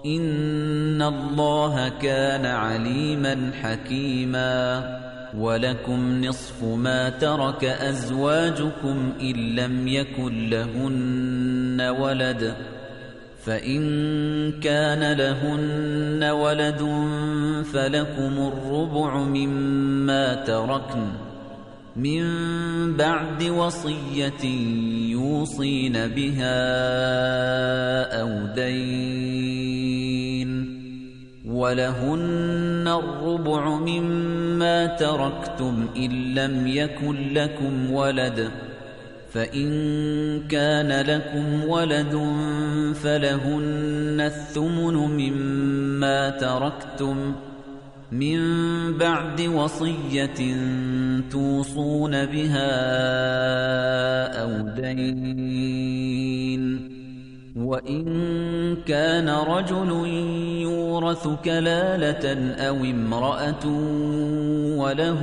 إن الله كان عليما حكيما. ولكم نصف ما ترك أزواجكم إن لم يكن لهن ولد فإن كان لهن ولد فلكم الربع مما تركن من بعد وصية يوصين بها أو دين ولهن الربع مما تركتم إن لم يكن لكم ولد فإن كان لكم ولد فلهن الثمن مما تركتم من بعد وصية توصون بها أو دين. وإن كان رجل يورث كلالة أو امرأة وله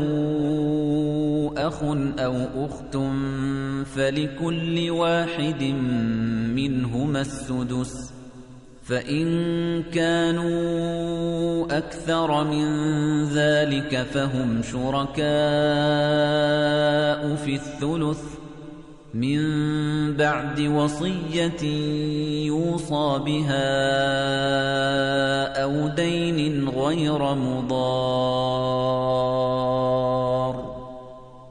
أخ أو أخت فلكل واحد منهما السدس فإن كانوا أكثر من ذلك فهم شركاء في الثلث من بعد وصية يوصى بها أو دين غير مضار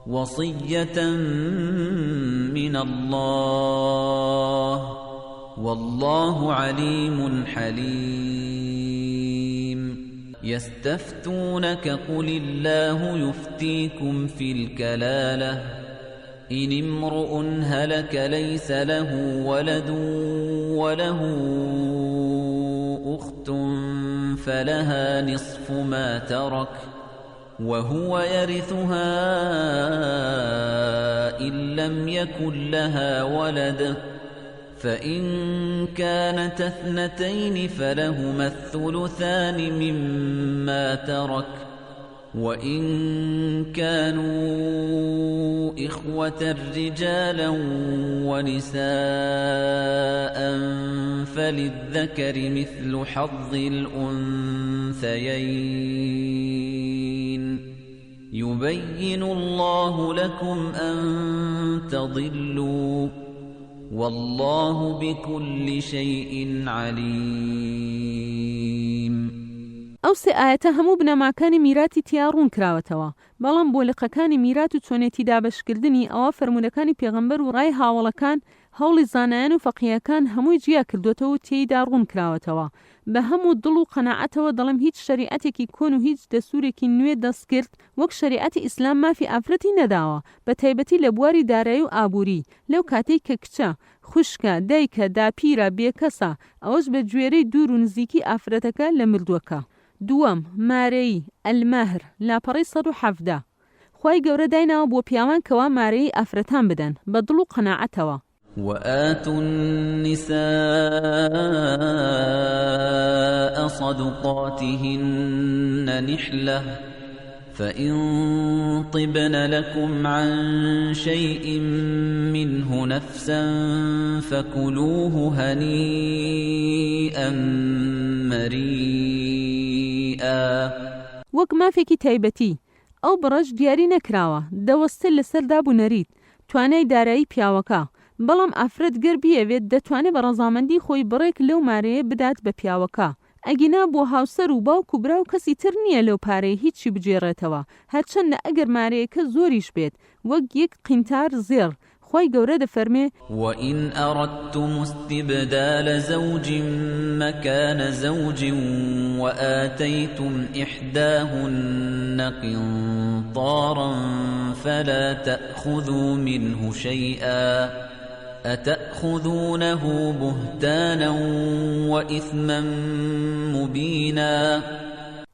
وصية من الله والله عليم حليم. يستفتونك قل الله يفتيكم في الكلالة إن امرؤ هلك ليس له ولد وله أخت فلها نصف ما ترك وهو يرثها إن لم يكن لها ولد فإن كانت اثنتين فلهما الثلثان مما ترك وإن كانوا إخوة رجالا ونساء فللذكر مثل حظ الأنثيين يبين الله لكم أن تضلوا والله بكل شيء عليم. ئەو سێ ئاەتە هەموو بنەماکانی میراتی تیا ڕوون کراوەتەوە، بەڵام بۆ لقەکانی میرات و چۆنێتی دابەشکردنی ئەوە فەرمونەکانی پێغەمبەر و ڕای هاوڵەکان هەوڵی زانایان و فەقیهەکان هەمووی جیا کردوتەوە و تێیدا ڕوون کراوەتەوە. بە هەموو دڵ و قەناعەتەوە دەڵم هیچ شەریعەتێکی کۆن و هیچ دەسوورێکی نوێ دەستکرد وەک شەریعەتی ئیسلام مافی ئافرەتی نەداوە، بە تایبەتی لە بواری دارایی و ئابووری. لەو کاتێک کە کچە، خوشکە، دایکە، داپیرە، بێکەسە، ئەوەش بە گوێرەی دوور و نزیکی ئافرەتەکە لە مردووەکە. دووەم، مارەی ئەلمەهر لاپەڕی 117. خوای گەورە دایناوە بۆ پیاوان کەوا مارەی ئافرەتان بدەن بە دڵ و قەناعەتەوە. وآتوا النساء صدقاتهن نحلة فإن طبن لكم عن شيء منه نفسا فكلوه هنيئا مريئا. وەک مافێکی تایبەتی ئەو بڕەش دیاری نەکراوە، دەوەستە لەسەردا بوونەریت توانای دارایی پیاوەکە، بەڵام ئافرەت گەر بیەوێت دەتوانێت بە ڕەزامەندی خۆی بڕێک لەو مارەیە بدات بە پیاوەکە. ئەگینا بۆ هاوسەر و باوک و برا و کەسی تر نییە لەو پارەی هیچی بجێڕێتەوە، هەرچەندە ئەگەر مارەیەکە زۆریش بێت وەک 1 قینتار زێڕ. خوای گەورە دەفەرمێ وَإِنْ أَرَدْتُمُ اسْتِبْدَالَ زَوْجٍ مَكَانَ زَوْجٍ وَآتَيْتُمْ إِحْدَاهُنَّ قِنطَارًا فَلَا تَأْخُذُوا مِنْهُ شَيْئًا أَتَأْخُذُونَهُ بُهْتَانًا وَإِثْمًا مُبِينًا.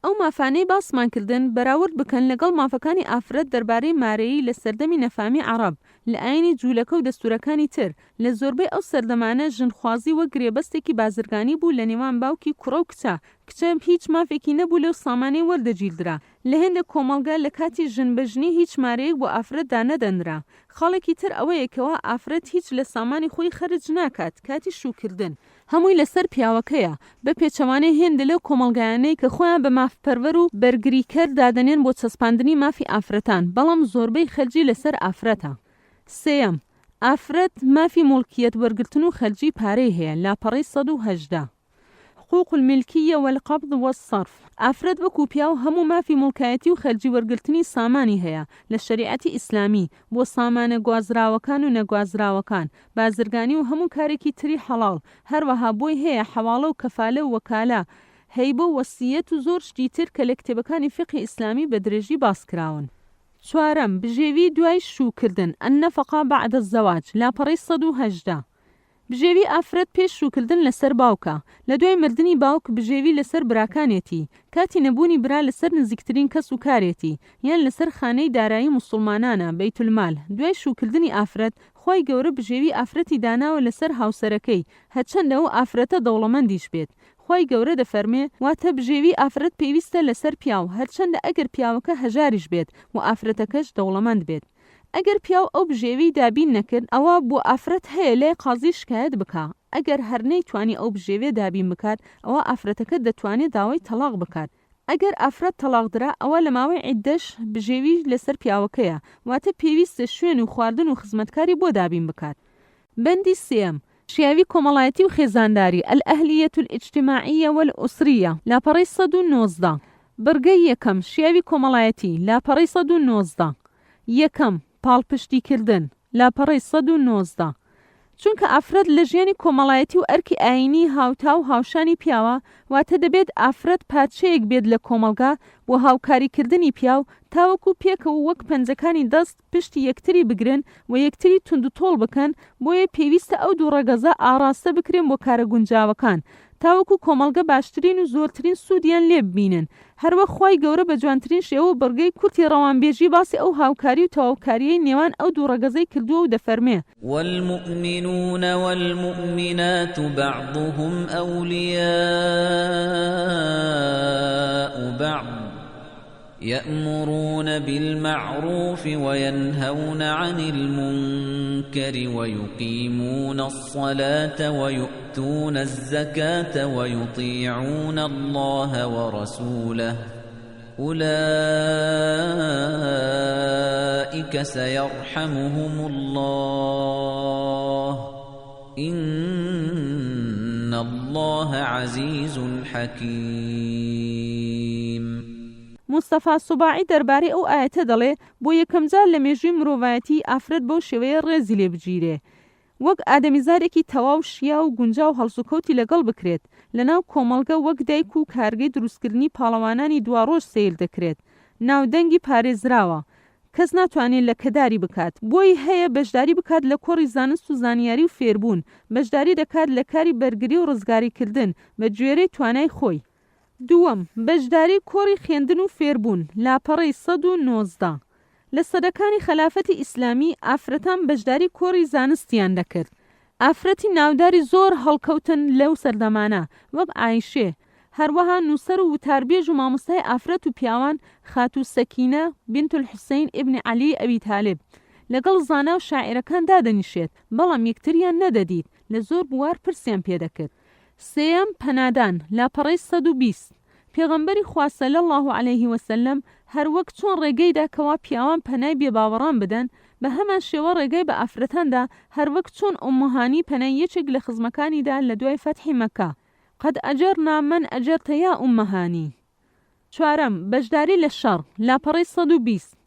ئەو مافانەی باسمان کردن بەراورد بکەن لەگەڵ مافەکانی ئافرەت دەربارەی مارەیی لە سەردەمی نەفامی عەرەب لە ئاینی جوولەکە و دەستورەکانی تر. لە زۆربەی ئەو سەردەمانە ژنخوازی وەک گرێبەستێکی بازرگانی بوو لە نێوان باوکی کوڕە و کچە. کچە هیچ مافێکی نەبوو لەو سامانەی وەردەگیردرا. لە هێندە کۆمەڵگە لە کاتی ژنبەژنی هیچ مارەیەک بۆ ئافرەتدا نەدەنرا. خاڵێکی تر ئەوەیەکەوە ئافرەت هیچ لە سامانی خۆی خەرج ناکات کاتی شوکردن. هەمووی لەسەر پیاوەکەیە، بە پێچەوانەی هێندە لەو کۆمەڵگایانەی کە خۆیان بە مافپەرڤەر و بەرگریکەر دادەنێن بۆ چەسپاندنی مافی ئافرەتان، بەڵام زۆربەی خەرجی لەسەر ئافرەتە. سێەم، ئافرەت مافی موڵکیەت وەرگرتن و خەرجی پارەی هەیە لاپەڕی 118. حقوق الملكية والقبض والصرف. ئافرەت وەکو پیاو هەموو مافی موڵکایەتی و خەرجی وەرگرتنی سامانی هەیە لە شەریعەتی ئیسلامی بۆ سامانە گوازراوەکان و نەگوازراوەکان، بازرگانی و هەموو کارێکی تری حەڵاڵ. هەروەها بۆی هەیە حەواڵە و کەفالە و وەکالە، هەیبە و وەسیەت و زۆر شتی تر کە لە کتێبەکانی فقی ئیسلامی بە درێژی باسکراون. چوارەم، بژێوی دوای شوکردن النەفەقە بعد الزەواج لاپەڕی 118. بژێوی ئافرەت پێش شوکردن لەسەر باوکە، لە دوای مردنی باوک بژێوی لەسەر براکانێتی، کاتی نەبوونی برا لەسەر نزیکترین کەس و کارێتی، یان لەسەر خانەی دارایی موسڵمانانە بەیت المال. دوای شوکردنی ئافرەت خوای گەورە بژێوی ئافرەتی داناوە لەسەر هاوسەرەکەی، هەرچەندە ئەو ئافرەتە دەوڵەمەندیش بێت. خوای گەورە دەفەرمێ واتە بژێوی ئافرەت پێویستە لەسەر پیاو، هەرچەندە ئەگەر پیاوەکە هەژاریش بێت و ئافرەتەکەش دەوڵەمەند بێت. ئەگەر پیاو ئەو بژێوی دابین نەکرد ئەوە بۆ ئافرەت هەیە لای قازی شکایەت بکە. ئەگەر هەرنەی توانی ئەو بژێوێ دابین بکات ئەوە ئافرەتەکە دەتوانێت داوای تەلاق بکات. ئەگەر ئافرەت تەلاقدرا ئەوە لە ماوەی عیددەش بژێوی لەسەر پیاوەکەیە، واتە پێویستە شوێن و خواردن و خزمەتکاری بۆ دابین بکات. بەندی سێەم، شیاوی کۆمەڵایەتی و خێزانداری الئەهلیەة الاجتماعیة والئوسریة لاپەڕی 119. بڕگەی یەکەم، شیاوی کۆمەڵایەتی لاپەڕی 119. یەکەم، پاڵپشتیکردن لاپەڕی 119. چونکە ئافرەت لە ژیانی کۆمەڵایەتی و ئەرکی ئاینی هاوتا و هاوشانی پیاوە، واتە دەبێت ئافرەت پادشەیەک بێت لە کۆمەلگا بۆ هاوکاریکردنی پیاو تاوەکو پێکەوە وەک پەنجەکانی دەست پشتی یەکتری بگرن و یەکتری توند و تۆڵ بکەن، بۆیە پێویستە ئەو دوو ڕەگەزە ئاراستە بکرێن بۆ کارە گونجاوەکان تاوەکو کۆمەلگە باشترین و زۆرترین سوودیان لێ ببینن. هەروە خوای گەورە بە جوانترین شێوە بڕگەی کورتی ڕەوانبێژی باسی ئەو هاوکاری و تەواوکاریەی نێوان ئەو دوو ڕەگەزەی کردووە و دەفەرمێ: والمؤمنون والمؤمنات بعضهم أولياء بعض يأمرون بالمعروف وينهون عن المنكر ويقيمون الصلاة ويؤتون الزكاة ويطيعون الله ورسوله أولئك سيرحمهم الله إن الله عزيز حكيم. مستەفا سوباعی دەربارەی ئەو ئاەتە دەڵێ بۆ یەکەم جار لە مێژووی مرۆڤایەتی ئافرەت بەو شێوەیە ڕێزی لێ بگیرێ، وەک ئادەمیزارێکی تەواو شیا و گونجاو هەڵسوکەوتی لەگەڵ بکرێت لەناو کۆمەڵگە، وەک دایک و کارگەی دروستکردنی پاڵەوانانی دواڕۆژ سیر دەکرێت، ناودەنگی پارێزراوە، کەس ناتوانێت لە کەداری بکات، بۆی هەیە بەشداری بکات لە کۆڕی زانست و زانیاری و فێربوون، بەشداری دەکات لە کاری بەرگری و ڕزگاریکردن بە گوێرەی توانای خۆی. دووەم، بەشداری کۆڕی خوێندن و فێربوون، لاپەڕەی 119. لە سەدەکانی خەلافەتی ئیسلامی ئافرەتان بەشداری کۆڕی زانستیان دەکرد. ئافرەتی ناوداری زۆر هەڵکەوتن لەو سەردەمانە، وەک عایشێ، هەروەها نووسەر و وتاربێژ و مامۆستای ئافرەت و پیاوان خاتو سەکینە بنت الحوسەین ئیبنی عەلی ئەبی تالب لەگەڵ زانا و شاعیرەکان دادەنیشێت، بەڵام یەکتریان نەدەدیت، لە زۆر بوار پرسیان پێدەکرد. سێەم، پەنادان، لاپەڕەی 120. پێغەمبەری خوا صلی الله علیه وسلم هەر وەک چۆن ڕێگەیدا کەوا پیاوان پەنای بێباوەڕان بدەن، بە هەمان شێوە ڕێگەی بە ئافرەتاندا هەر وەک چۆن ئوممهانی پەنای یەکێک لە خزمەکانیدا لە دوای فەتحی مەکە. قەد ئەجەرنا من ئەجەرتە یا ئوممهانی. چوارەم، بەشداری لە شەڕ، لاپەڕەی 120.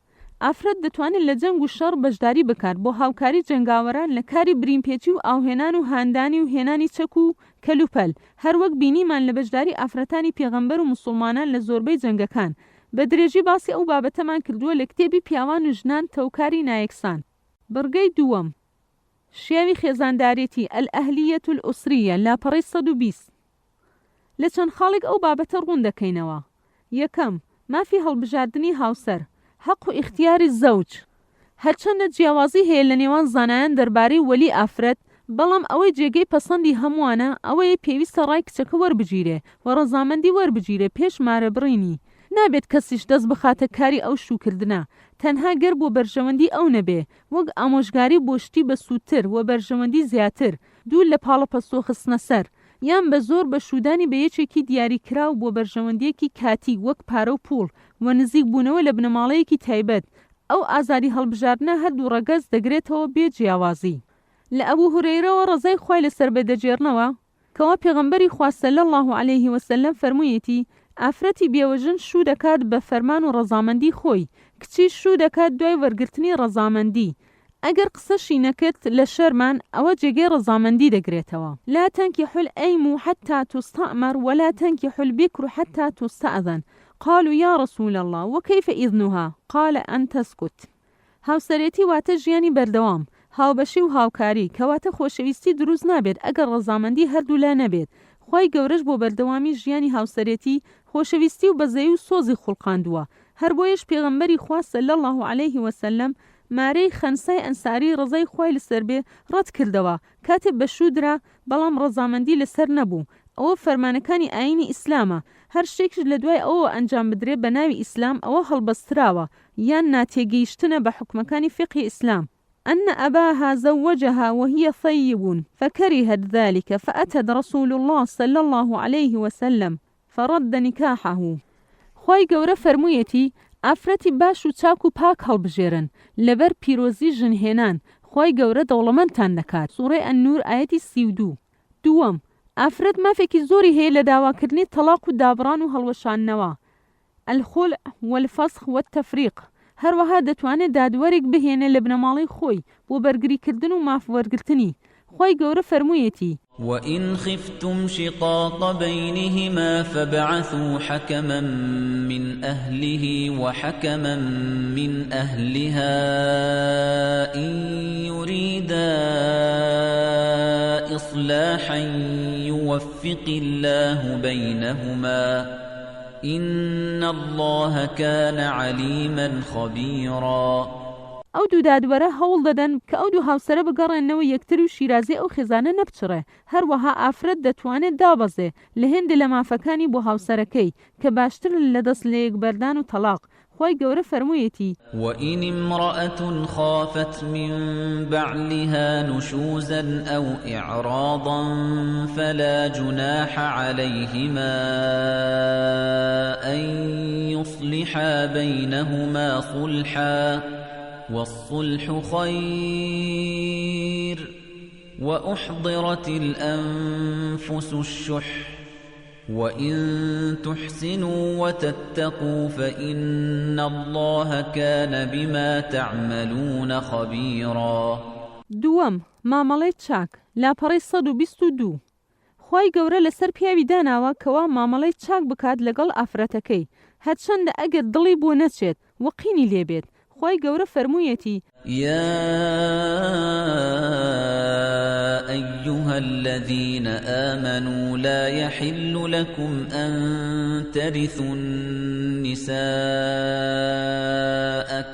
ئافرەت دەتوانێت لە جەنگ و شەڕ بەشداری بکات بۆ هاوکاری جەنگاوەران لە کاری بریمپێچی و ئاوهێنان و هاندانی و هێنانی چەک و کەلوپەل، هەروەک بینیمان لە بەشداری ئافرەتانی پێغەمبەر و مسلمانان لە زۆربەی جەنگەکان. بە درێژی باسی ئەو بابەتەمان کردووە لە کتێبی پیاوان و ژنان تەوکاری نایەکسان. بڕگەی دووەم، شێوی خێزاندارێتی ئەلئەهلیەت الئوسریە، لاپەڕەی 120. لە چەند خاڵێک ئەو بابەتە ڕوون دەکەینەوە. یەکەم، مافی هەڵبژاردننی هاوسەر، حەق و ئیختیاری زەوج. هەرچەندە جیاوازی هەیە لە نێوان زانایان دەربارەی وەلی ئافرەت، بەڵام ئەوەی جێگەی پەسەندی هەمووانە ئەوەیە پێویستە ڕای کچەکە وەربگیرێ و ڕەزامەندی وەربگیرێ پێش مارە بڕینی. نابێت کەسیش دەست بخاتە کاری ئەو شوکردنە، تەنها گەر بۆ بەرژەوەندی ئەو نەبێ، وەک ئامۆژگاری بۆ شتی بە سووتر و بەرژەوەندی زیاتر، دوور لە پاڵە پەستۆ خستنە سەر، یان بە زۆر بە شودانی بە یەکێکی دیاریکراو بۆ بەرژەوەندیەکی کاتی وەک پارە و پوڵ و نزیک بوونەوە لە بنەماڵەیەکی تایبەت. ئەو ئازاری هەڵبژاردنە هەردوو ڕەگەز دەگرێتەوە بێ جیاوازی. لە ئەبوو هورەیرەوە ڕەزای خوای لەسەر بێدەجێڕنەوە کەوا پێغەمبەری خوا صلی الله علیه وسلم فەرموویەتی: ئافرەتی بێوەژن شوو دەکات بە فەرمان و ڕەزامەندی خۆی، کچی شوو دەکات دوای وەرگرتنی ڕەزامەندی. ئەگەر قسەشی نەکرد لە شەرمان ئەوە جێگەی ڕەزامەندی دەگرێتەوە. لا تنكحوا الأيم حتى تستأمر ولا تنكحوا البكر حتى تستأذن. قالوا يا رسول الله وكيف إذنها؟ قال أن تسكت. هاوسەرێتی واتە ژیانی بەردەوام، هاوبەشی و هاوکاری، کەواتە خۆشەویستی دروست نابێت ئەگەر ڕەزامەندی هەردوو لا نەبێت. خوای گەورەش بۆ بەردەوامی ژیانی هاوسەرێتی خۆشەویستی و بەزەی و سۆزی خوڵقاندووە. هەر بۆیەش پێغەمبەری خوا صلی الله علیه وسلم مارەی خەنسای ئەنساری ڕزای خوای لەسەر بێ ڕەت کردەوە کاتێک بەشودرا، بەڵام ڕەزامەندی لەسەر نەبوو. ئەوە فەرمانەکانی ئاینی ئیسلامە، هەر شتێکش لە دوای ئەوە ئەنجام بدرێ بە ناوی ئیسلام ئەوە هەڵبەستراوە یان ناتێگەیشتنە بە حکومەکانی فقهی ئیسلام. أن أباها زوجها وهي ثيب فكرهت ذلك فأتت رسول الله صلى الله عليه وسلم فرد نكاحه. خوای گەورە فەرموویەتی ئافرەتی باش و چاک و پاک هەڵبژێرن لەبەر پیرۆزی ژنهێنان، خوای گەورە دەوڵەمەندتان دەکات. سوورەی ئەننور ئایەتی 32. دووەم، ئافرەت مافێکی زۆری هەیە لە داواکردنی تەلاق و دابڕان و هەڵوەشاننەوە، الخلع والفسخ والتفریق. هەروەها دەتوانێت دادوەرێک بهێنێ لە بنەماڵی خۆی بۆ بەرگریکردن و مافوەرگرتنی. خی گەورە فەرموویەتی وإن خفتم شقاق بينهما فابعثوا حكما من أهله وحكما من أهلها إن يريدا إصلاحا يوفق الله بينهما إن الله كان عليما خبيرا ئەو دوو دادوەرە هەوڵ دەدەن کە ئەو دوو هاوسەرە بگەڕێنەوە یەکتر و شیرازی ئەو خێزانە نەبچڕێ هەروەها ئافرەت دەتوانێت دابەزێ لە هێندە لە مافەکانی بۆ هاوسەرەکەی کە باشتر لە دەست لە یەکبەردان و تەلاق خی گەورە فەرموویەتی وإن امرأة خافت من بعلها نشوزا أو إعراضا فلا جناح عليهما أن يصلحا بينهما صلحا والصلح خير وأحضرت الأنفس الشح وإن تحسنوا وتتقوا فإن الله كان بما تعملون خبيرا دووەم مامەڵەی چاک لاپەڕەی 122 خی گەورە لەسەر پیاوی داناوە کەوا مامەڵەی چاک بکات لەگەڵ ئافرەتەکەی هەرچەندە ئەگەر دڵی بۆ نەچێت وەقینی لێبێت خی گەورە فەرموویەتی يا أيها الذين آمنوا لا يحل لكم أن ترثوا النساء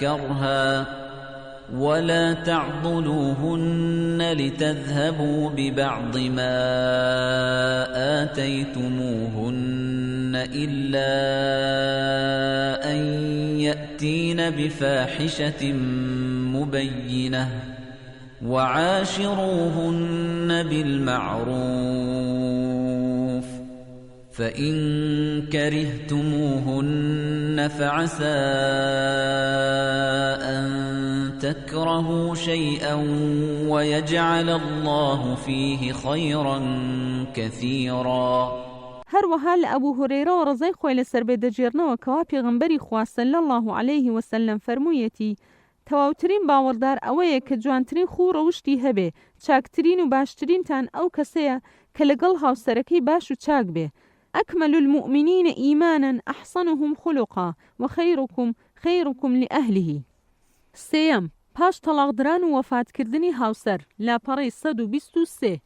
كرها ولا تعضلوهن لتذهبوا ببعض ما آتيتموهن إلا أن يأتين بفاحشة مبينة وعاشروهن بالمعروف فإن كرهتموهن فعسى أن تكرهوا شيئا ويجعل الله فيه خيرا كثيرا هەروەها لە ئەبوو هورەیرەوە ڕزای خۆی لەسەر بێ دەجێڕنەوە کەوا پێغەمبەری خوا صلی الله عليه وسلم فەرموویەتی تەواوترین باوەڕدار ئەوەیە کە جوانترین خوو ڕەوشتی هەبێ چاکترین و باشترینتان ئەو کەسەیە کە لەگەڵ هاوسەرەکەی باش و چاک بێ أكمل المؤمنين إيمانا أحسنهم خلقا وخيركم خيركم لأهله سيم پاش تەلاقدران و وەفاتکردنی هاوسەر لاپەڕەی 123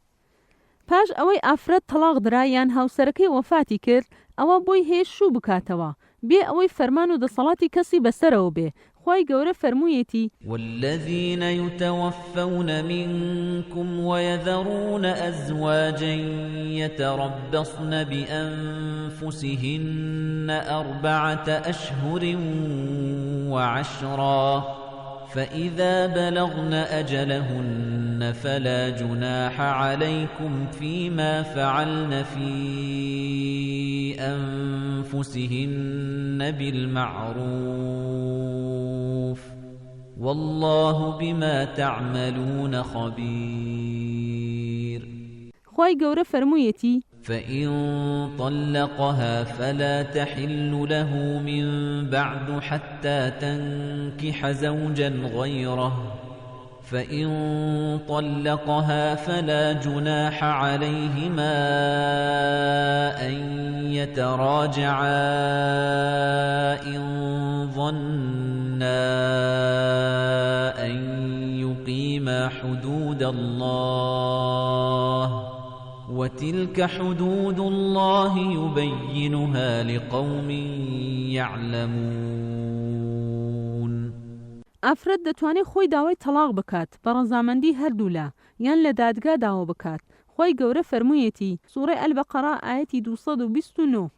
پاش ئەوەی ئافرەت تەلاقدرا یان هاوسەرەکەی وەفاتی کرد ئەوە بۆی هەیە شوو بکاتەوە بێ ئەوەی فەرمان و دەسەڵاتی کەسی بەسەرەوە بێ خی گەورە فەرموویەتی والذين يتوفون منكم ويذرون أزواجا يتربصن بأنفسهن 4 أشهر وعشرا فإذا بلغن أجلهن فلا جناح عليكم فيما فعلن في أنفسهن بالمعروف والله بما تعملون خبير خی گەورە فەرموویەتی فإن طلقها فلا تحل له من بعد حتى تنكح زوجا غيره فإن طلقها فلا جناح عليهما أن يتراجعا إن ظنا أن يقيما حدود الله وتلك حدود الله يبينها لقوم يعلمون ئافرەت دەتوانێت خۆی داوای تەلاق بکات بە ڕەزامەندی هەردوولا یان لە دادگا داوا بکات خی گەورە فەرموویەتی سوورەی ئەلبەقەرا ئاەتی 229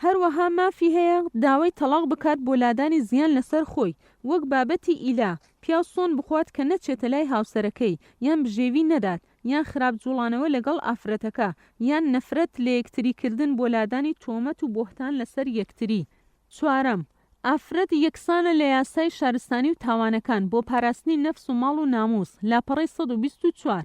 هەروەها مافی هەیە داوای تەلاق بکات بۆ لادانی زیان لەسەر خۆی وەک بابەتی ئیلا پیا سۆن بخوات کە نەچێتە لای هاوسەرەکەی یان بژێوی نەدات یان خراپ جوڵانەوە لەگەڵ ئافرەتەکە یان نەفرەت لە یەکتریکردن بۆ لادانی تۆمەت و بۆهتان لەسەر یەکتری چوارەم ئافرەت یەکسانە لە یاسای شارستانی و تاوانەکان بۆ پاراستنی نەفس و ماڵ و ناموس لاپەڕەی 124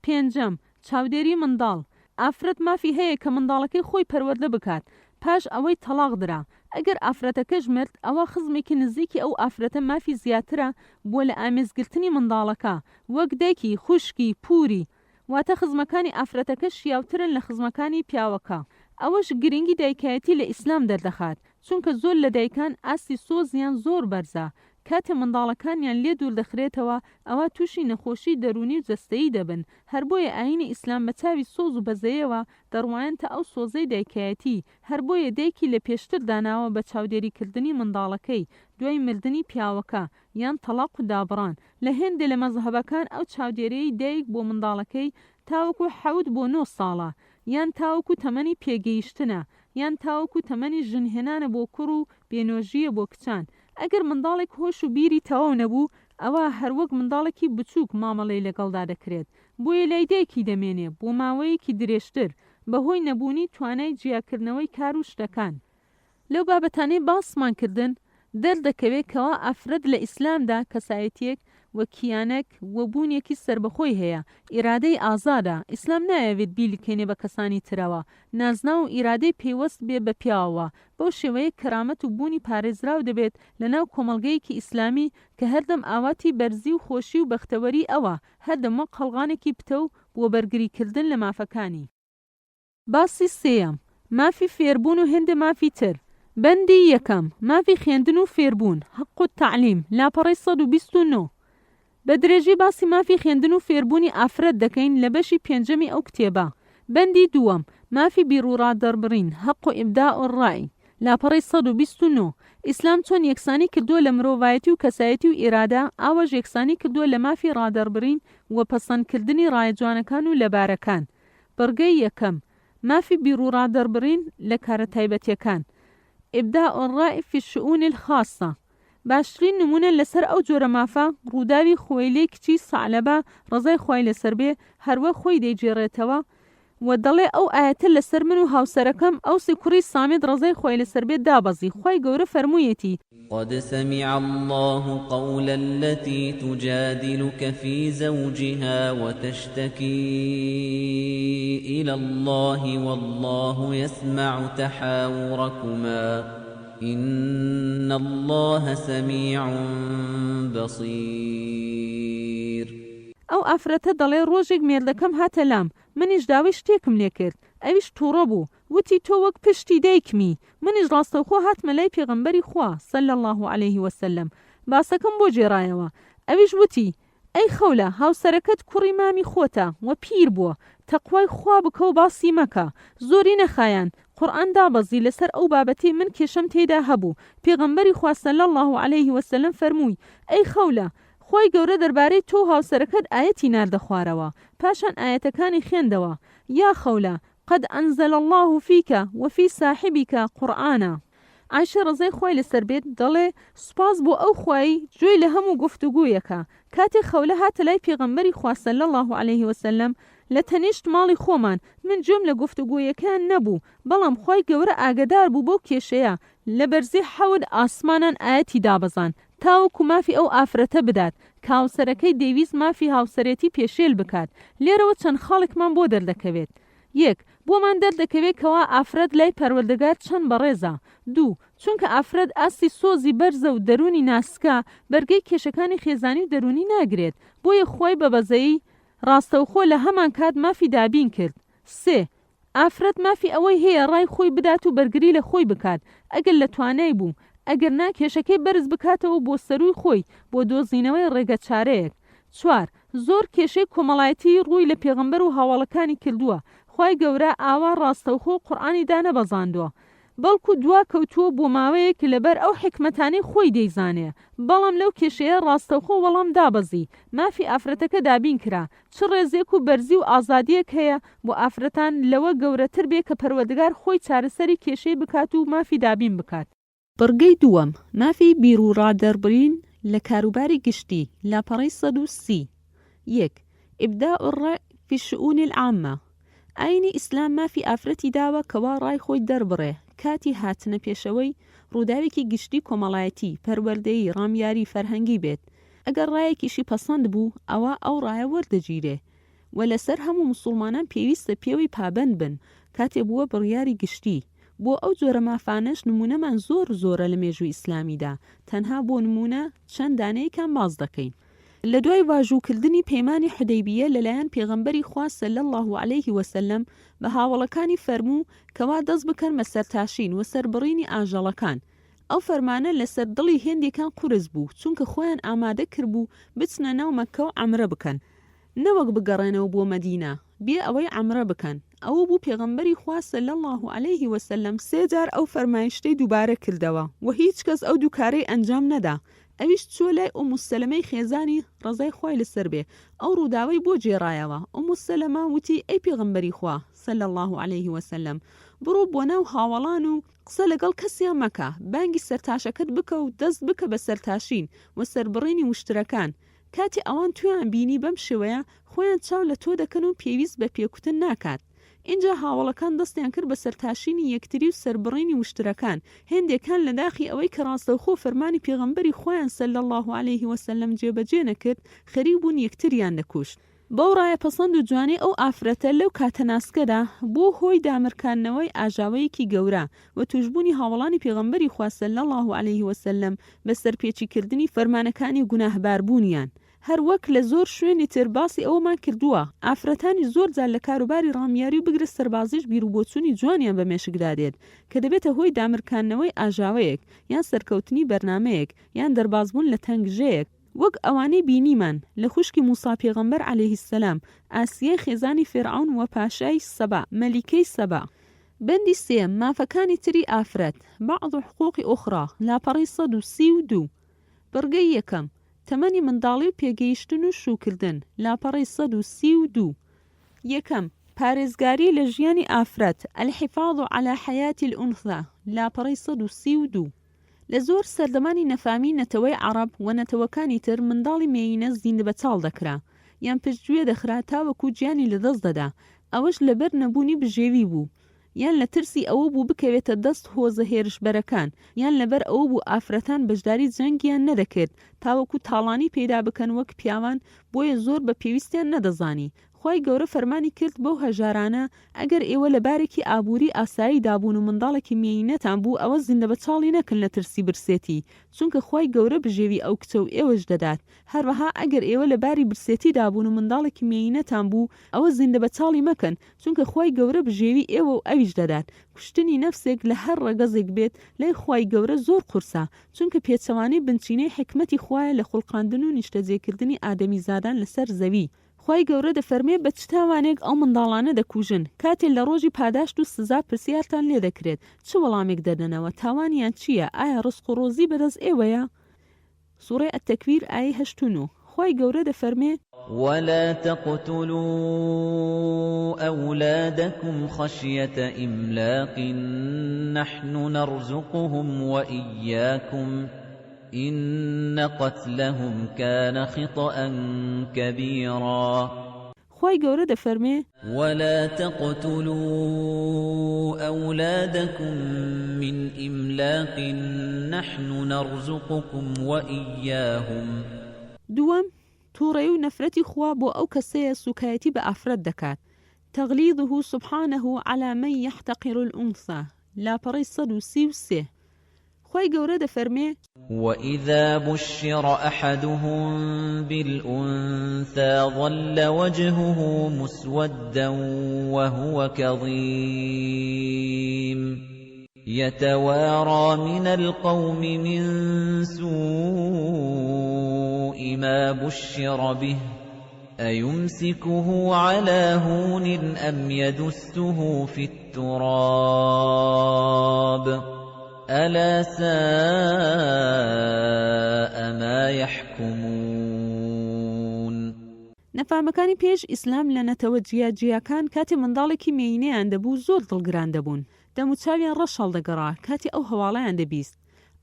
پێنجەم چاودێری منداڵ ئافرەت مافی هەیە کە منداڵەکەی خۆی پەروەردە بکات پاش ئەوەی تەلاق درا ئەگەر ئافرەتەکەش مرد ئەوە خزمێکی نزیکی ئەو ئافرەتە مافی زیاترە بۆ لە ئامێزگرتنی منداڵەکە وەک دایکی خوشکی پووری واتە خزمەکانی ئافرەتەکە شیاوترن لە خزمەکانی پیاوەکە. ئەوەش گرنگی دایکایەتی لە ئیسلام دەردەخات، چونکە زۆر لە دایکان ئاستی سۆزیان زۆر بەرزە. کاتێ منداڵەکانیان لێ دوور دەخرێتەوە ئەوە تووشی نەخۆشی دەرونی و جەستەیی دەبن. هەر بۆیە ئاینی ئیسلام بە چاوی سۆز و بەزەیەوە دەڕوایەنتە ئەو سۆزەی دایکایەتی. هەر بۆیە دایکی لە پێشتر داناوە بە چاودێریکردنی منداڵەکەی دوای مردنی پیاوەکە یان تەلاق و دابڕان. لە هێندێ لە مەزهەبەکان ئەو چاودێریەی دایک بۆ منداڵەکەی تاوەکو 7 بۆ 9 ساڵە، یان تاوەکو تەمەنی پێگەیشتنە، یان تاوەکو تەمەنی ژنهێنانە بۆ کوڕ و بێنۆژیە بۆ کچان. ئەگەر منداڵێک هۆش و بیری تەواو نەبوو ئەوە هەروەک منداڵێکی بچووک مامەڵەی لەگەڵدا دەکرێت، بۆیە لای دایکی دەمێنێ بۆ ماوەیەکی درێژتر بەهۆی نەبوونی توانای جیاکردنەوەی کار و شتەکان. لەو بابەتانەی باسمان کردن دەردەکەوێت کەوا ئافرەت لە ئیسلامدا کەسایەتیەک وە کیانەک وە بوونێکی سربەخۆی هەیە، ئیرادەی ئازادە. ئیسلام نایەوێت بیلکێنێ بە کەسانی ترەوە، نازنا و ئیرادەی پێیوەست بێ بە پیاوەوە. بەو شێوەیە کەرامەت و بوونی پارێزراو دەبێت لە ناو کۆمەڵگەیەکی ئیسلامی کە هەردەم ئاواتی بەرزی و خۆشی و بەختەوەری ئەوە، هەردەمە قەڵغانێکی پتە و بۆ بەرگریکردن لە مافەکانی. باسی سێیەم، مافی فێربوون و هێندە مافی تر. بەندی یەکەم، مافی خوێندن و فێربوون، حەق و تەعلیم، لاپەڕەی 129. بە درێژی باسی مافی خوێندن و فێربوونی ئافرەت دەکەین لە بەشی پێنجەمی ئەو کتێبە. بەندی دووەم، مافی بیرڕادەربڕین، حەق و ئیبداء الڕای، لاپەڕەی 129. ئیسلام چۆن یەکسانی کردووە لە مرۆڤایەتی و کەسایەتی و ئیرادە، ئاوەش یەکسانی کردووە لە مافی ڕادەربڕین وە پەسەندکردنی ڕایەجوانەکان و لەبارەکان. بەڕگەی یەکەم، مافی بیرڕادەربڕین لە کارە تایبەتیەکان. ئیبداء الڕای فی الشؤون الخاصة. باشترین نمونە لەسەر ئەو جۆرە مافە ڕووداوی خوێلەی کچی سەعلەبە ڕەزای خوای لەسەر بێ هەروە خۆی دەیگێڕێتەوە و دەڵێ ئەو ئاەتە لەسەر من و هاوسەرەکەم ئەوسی کوڕی سامێت ڕەزای خوای لەسەر بێ دابەزی. خوای گەورە فەرموویەتی: قد سمع الله قول التي تجادلك في زوجها وتشتكي إلى الله والله يسمع تحاوركما إن الله سميع بصير. ئەو ئافرەتە دەڵێ ڕۆژێک مێردەکەم هاتە لام، منیش داوای شتێکم لێ کرد، ئەویش تووڕە بوو، وتی تۆ وەک پشتی دایکمی. منیش ڕاستەوخۆ هاتمە لای پێغەمبەری خوا صلی الله عليه وسلم، باسەکەم بۆ جێڕایەوە. ئەویش وتی: ئەی خەولە، هاوسەرەکەت کوڕی مامی خۆتە و پیر بووە، تەقوای خوا بکە و باسی مەکە، زۆری نەخایان. قورئان دابەزی لەسەر ئەو بابەتی من کێشەم تێدا هەبوو. پێغەمبەری خوا صلی الله عليه وسلم فەرمووی: ئەی خەولە، خۆی گەورە دەربارەی تۆ هاوسەرەکەت ئاەتی ناردە خوارەوە، پاشان ئاەتەکانی خوێندەوە: یا خەولە قد أنزل الله فيك وفي صاحبك قرآنا. عایشە ڕزای خوای لەسەر بێت دەڵێ سوپاس بۆ ئەو خوای جوێی لە هەموو گفتوگویەکە. کاتێک خەولە هاتە لای پێغەمبەری خوا صلی الله عليه وسلم لە تەنیشت ماڵی خۆمان، من جۆم لە گفتوگویەکان نەبوو، بەڵام خوای گەورە ئاگدار بوو بۆ کێشەیە لە بەرزی 7 ئاسمانان ئاەتی دابەزان تاوەکو مافی ئەو ئافرەتە بدات کە هاوسەرەکەی دەیویست مافی هاوسەرێتی پێشێل بکات. لێرەوە چەند خاڵێکمان بۆ دەردەکەوێت. 1. بۆمان دەردەکەوێت کەوا ئافرەت لای پەروەردگار چەند بەڕێزە. 2. چونکە ئافرەت ئاستی سۆزی بەرزە و دەرونی ناسکە بەرگەی کێشەکانی خێزانی و دەرونی ناگرێت، بۆیە خۆی بە بەزەیی ڕاستەوخۆ لە هەمان کات مافی دابین کرد. 3. ئافرەت مافی ئەوەی هەیە ڕای خۆی بدات و بەرگری لە خۆی بکات ئەگەر لە توانای بوو، ئەگەر نا کێشەکەی بەرز بکاتەوە بۆ سەروی خۆی بۆ دۆزینەوەی ڕێگە چارەیەک. 4. زۆر کێشەی کۆمەڵایەتی ڕووی لە پێغەمبەر و هاوڵەکانی کردووە. خوای گەورە ئاوا ڕاستەوخۆ قورئانی دانەبەزاندووە، بەڵکو دوا کەوتووە بۆ ماوەیەک لەبەر ئەو حکمەتانی خۆی دەیزانێ، بەڵام لەو کێشەیە ڕاستەوخۆ وەڵام دابەزی، مافی ئافرەتەکە دابین کرا. چ ڕێزێک و بەرزی و ئازادیەک هەیە بۆ ئافرەتان لەوە گەورەتر بێ کە پەروەردگار خۆی چارەسەری کێشەی بکات و مافی دابین بکات. بڕگەی دووەم، مافی بیر و ڕادەربڕین لە کاروباری گشتی، لاپەڕەی 130. 1. ئیبداء الڕای فی الشؤون العامة. ئاینی ئیسلام مافی ئافرەتی داوە کەوا ڕای خۆی دەربڕێ کاتی هاتنە پێشەوەی ڕووداوێکی گشتی کۆمەڵایەتی، پەروەردەیی، ڕامیاری فەرهەنگی بێت. ئەگەر ڕایەکیشی پەسەند بوو ئەوە ئەو ڕایە وەردەگیرێ و لەسەر هەموو مسلمانان پێویستە پێوەی پابەند بن کاتێ بووە بڕیاری گشتی. بۆ ئەو جۆرە مافانەش نمونەمان زۆرە لە مێژووی ئیسلامیدا، تەنها بۆ نمونە چەند دانەیەکان باز دەکەین. لە دوای واژووکردنی پەیمانی حودەیبیە لەلایەن پێغەمبەری خوا صلی الله عليه وسلم بە هاوڵەکانی فەرموو کەوا دەست بکەن بە سەرتاشین و سەربڕینی ئاژەڵەکان. ئەو فەرمانە لەسەر دڵی هێندێکان قورس بوو چونکە خۆیان ئامادە کردبوو بچنە ناو مەککە و عەمرە بکەن، نەوەک بگەڕێنەوە بۆ مەدینە بێ ئەوەی عەمرە بکەن. ئەوە بوو پێغەمبەری خوا صلی الله عليه وسلم 3 جار ئەو فەرمایشتەی دووبارە کردەوە و هیچ کەس ئەو دوو کارەی ئەنجام نەدا. ئەویش چوە لای ئوم سەلەمەی خێزانی ڕەزای خوای لەسەر بێ، ئەو ڕووداوەی بۆ جێڕایەوە. ئوم سەلەمە وتی ئەی پێغەمبەری خوا صلی الله عليه وسلم، بڕۆ بۆ ناو هاوڵان و قسە لەگەڵ کەسیان مەکە، بانگی سەرتاشەکەت بکە و دەست بکە بە سەرتاشین و سەربڕینی وشترەکان. کاتی ئەوان تویان بینی بەم شێوەیە خۆیان چاو لە تۆ دەکەن و پێویست بە پێکوتن ناکات. اینجا هاوڵەکان دەستیان کرد بە سەرتاشینی یەکتری و سەربڕینی وشترەکان. هێندێکان لە داخی ئەوەی کە ڕاستەوخۆ فەرمانی پێغەمبەری خۆیان صلی الله عليه وسلم جێبەجێ نەکرد خەریک بوون یەکتریان دەکوشت. بەو ڕایە پەسەند و جوانەی ئەو ئافرەتە لەو کاتەناسکەدا بۆ هۆی دامرکاندنەوەی ئاژاوەیەکی گەورە و توشبوونی هاوڵانی پێغەمبەری خوا صلی الله عليه وسلم بە سەرپێچیکردنی فەرمانەکانی گوناهباربوونیان. هەر وەک لە زۆر شوێنی تر باسی ئەوەمان کردووە، ئافرەتانی زۆر جار لە کاروباری ڕامیاری و بگرە سەربازیش بیرروبۆچوونی جوانیان بە مێشکدا دێت کە دەبێتە هۆی دامرکاندنەوەی ئاژاوەیەک یان سەرکەوتنی بەرنمەیەک یان دەربازبوون لە تەنگژەیەک، وەک ئەوانەی بینیمان لە خوشکی موسا پێغەمبەر عەلەیه السەلام، ئاسیای خێزانی فێرعون و پاشای سەبا مەلیکەی سەبا. بەندی 3 مافەکانی تری ئافرەت بعض حقوقی ئوخرا لاپەڕی 132. بڕگەی یەکەم تەمەنی منداڵی و پێگەیشتن و شوکردن لاپەڕی 132. یەکەم پارێزگاری لە ژیانی ئافرەت الحفاظ على حياة الأنثى لاپەڕی 132. لە زۆر سەردەمانی نەفامی نەتەوەی عەرەب و نەتەوەکانی تر منداڵی مێینە زیندە بەچاڵ دەکرا یان پشتگوێ دەخرا تاوەکو گیانی لەدەست دەدا. ئەوەش لەبەر نەبوونی بژێوی بوو، یان لە ترسی ئەوە بوو بکەوێتە دەست هۆزە هێرشبەرەکان، یان لەبەر ئەوە بوو ئافرەتان بەشداری جەنگیان نەدەکرد تاوەکو تاڵانی پێدا بکەن وەک پیاوان، بۆیە زۆر بە پێویستیان نەدەزانی. خی گەورە فەرمانی کرد بەو هەژارانە ئەگەر ئێوە لە بارێکی ئابووری ئاسایی دابوون و منداڵێکی مێینەتان بوو ئەوە زیندە بەچاڵی نەکەن لە ترسی برسێتی، چونکە خی گەورە بژێوی ئەو کچە و ئێوەش دەدات. هەروەها ئەگەر ئێوە لە باری برسێتی دابوون و منداڵێکی مێینەتان بوو ئەوە زیندە بەچاڵی مەکەن، چونکە خی گەورە بژێوی ئێوە و ئەویش دەدات. کوشتنی نەفسێک لە هەر ڕەگەزێک بێت لای خی گەورە زۆر قورسە، چونکە پێچەوانەی بنچینەی حکمەتی خوایە لە خوڵقاندن و نیشتەجێکردنی ئادەمی زادان لەسەر زەوی. خی گەورە دەفەرمێ بە چ تاوانێک ئەو منداڵانە دەکوژن کاتێک لە ڕۆژی پاداشت و سزا پرسیارتان لێ دەکرێت چ وەڵامێک دەدەنەوە، تاوانیان چییە؟ ئایا ڕزق و ڕۆزی بەدەست ئێوەیە؟ سوورەی ئەتەکویر ئایە 89. خی گەورە دەفەرمێ ولا تقتلوا أولادكم خشية إملاق نحن نرزقهم وإياكم إن قتلهم كان خطأ كبيرا. خی گەورە دەفەرمێ ولا تقتلوا أولادكم من إملاق نحن نرزقكم وإياهم. دووەم تووڕێی و نەفرەتی خوا بۆ ئەو کەسەیە سوکایەتی بە ئافرەت دەکات. تەغلیظه سبحانه على من يحتقر الأنثى لاپەڕی 133. خی گەورە دەفەرمێ وإذا بشر أحدهم بالأنثى ظل وجهه مسودا وهو كظيم يتوارى من القوم من سوء ما بشر به أيمسكه على هون أم يدسه في التراب ألا ساء ما يحكمون. نەفامەکانی پێش ئیسلام لە نەتەوە جیاجیاکان کاتێ منداڵێکی مێینەیان دەبوو زۆر دڵگران دەبوون، دەموچاویان ڕەشەڵ دەگەڕا کاتی ئەو هەواڵەیان دەبیست.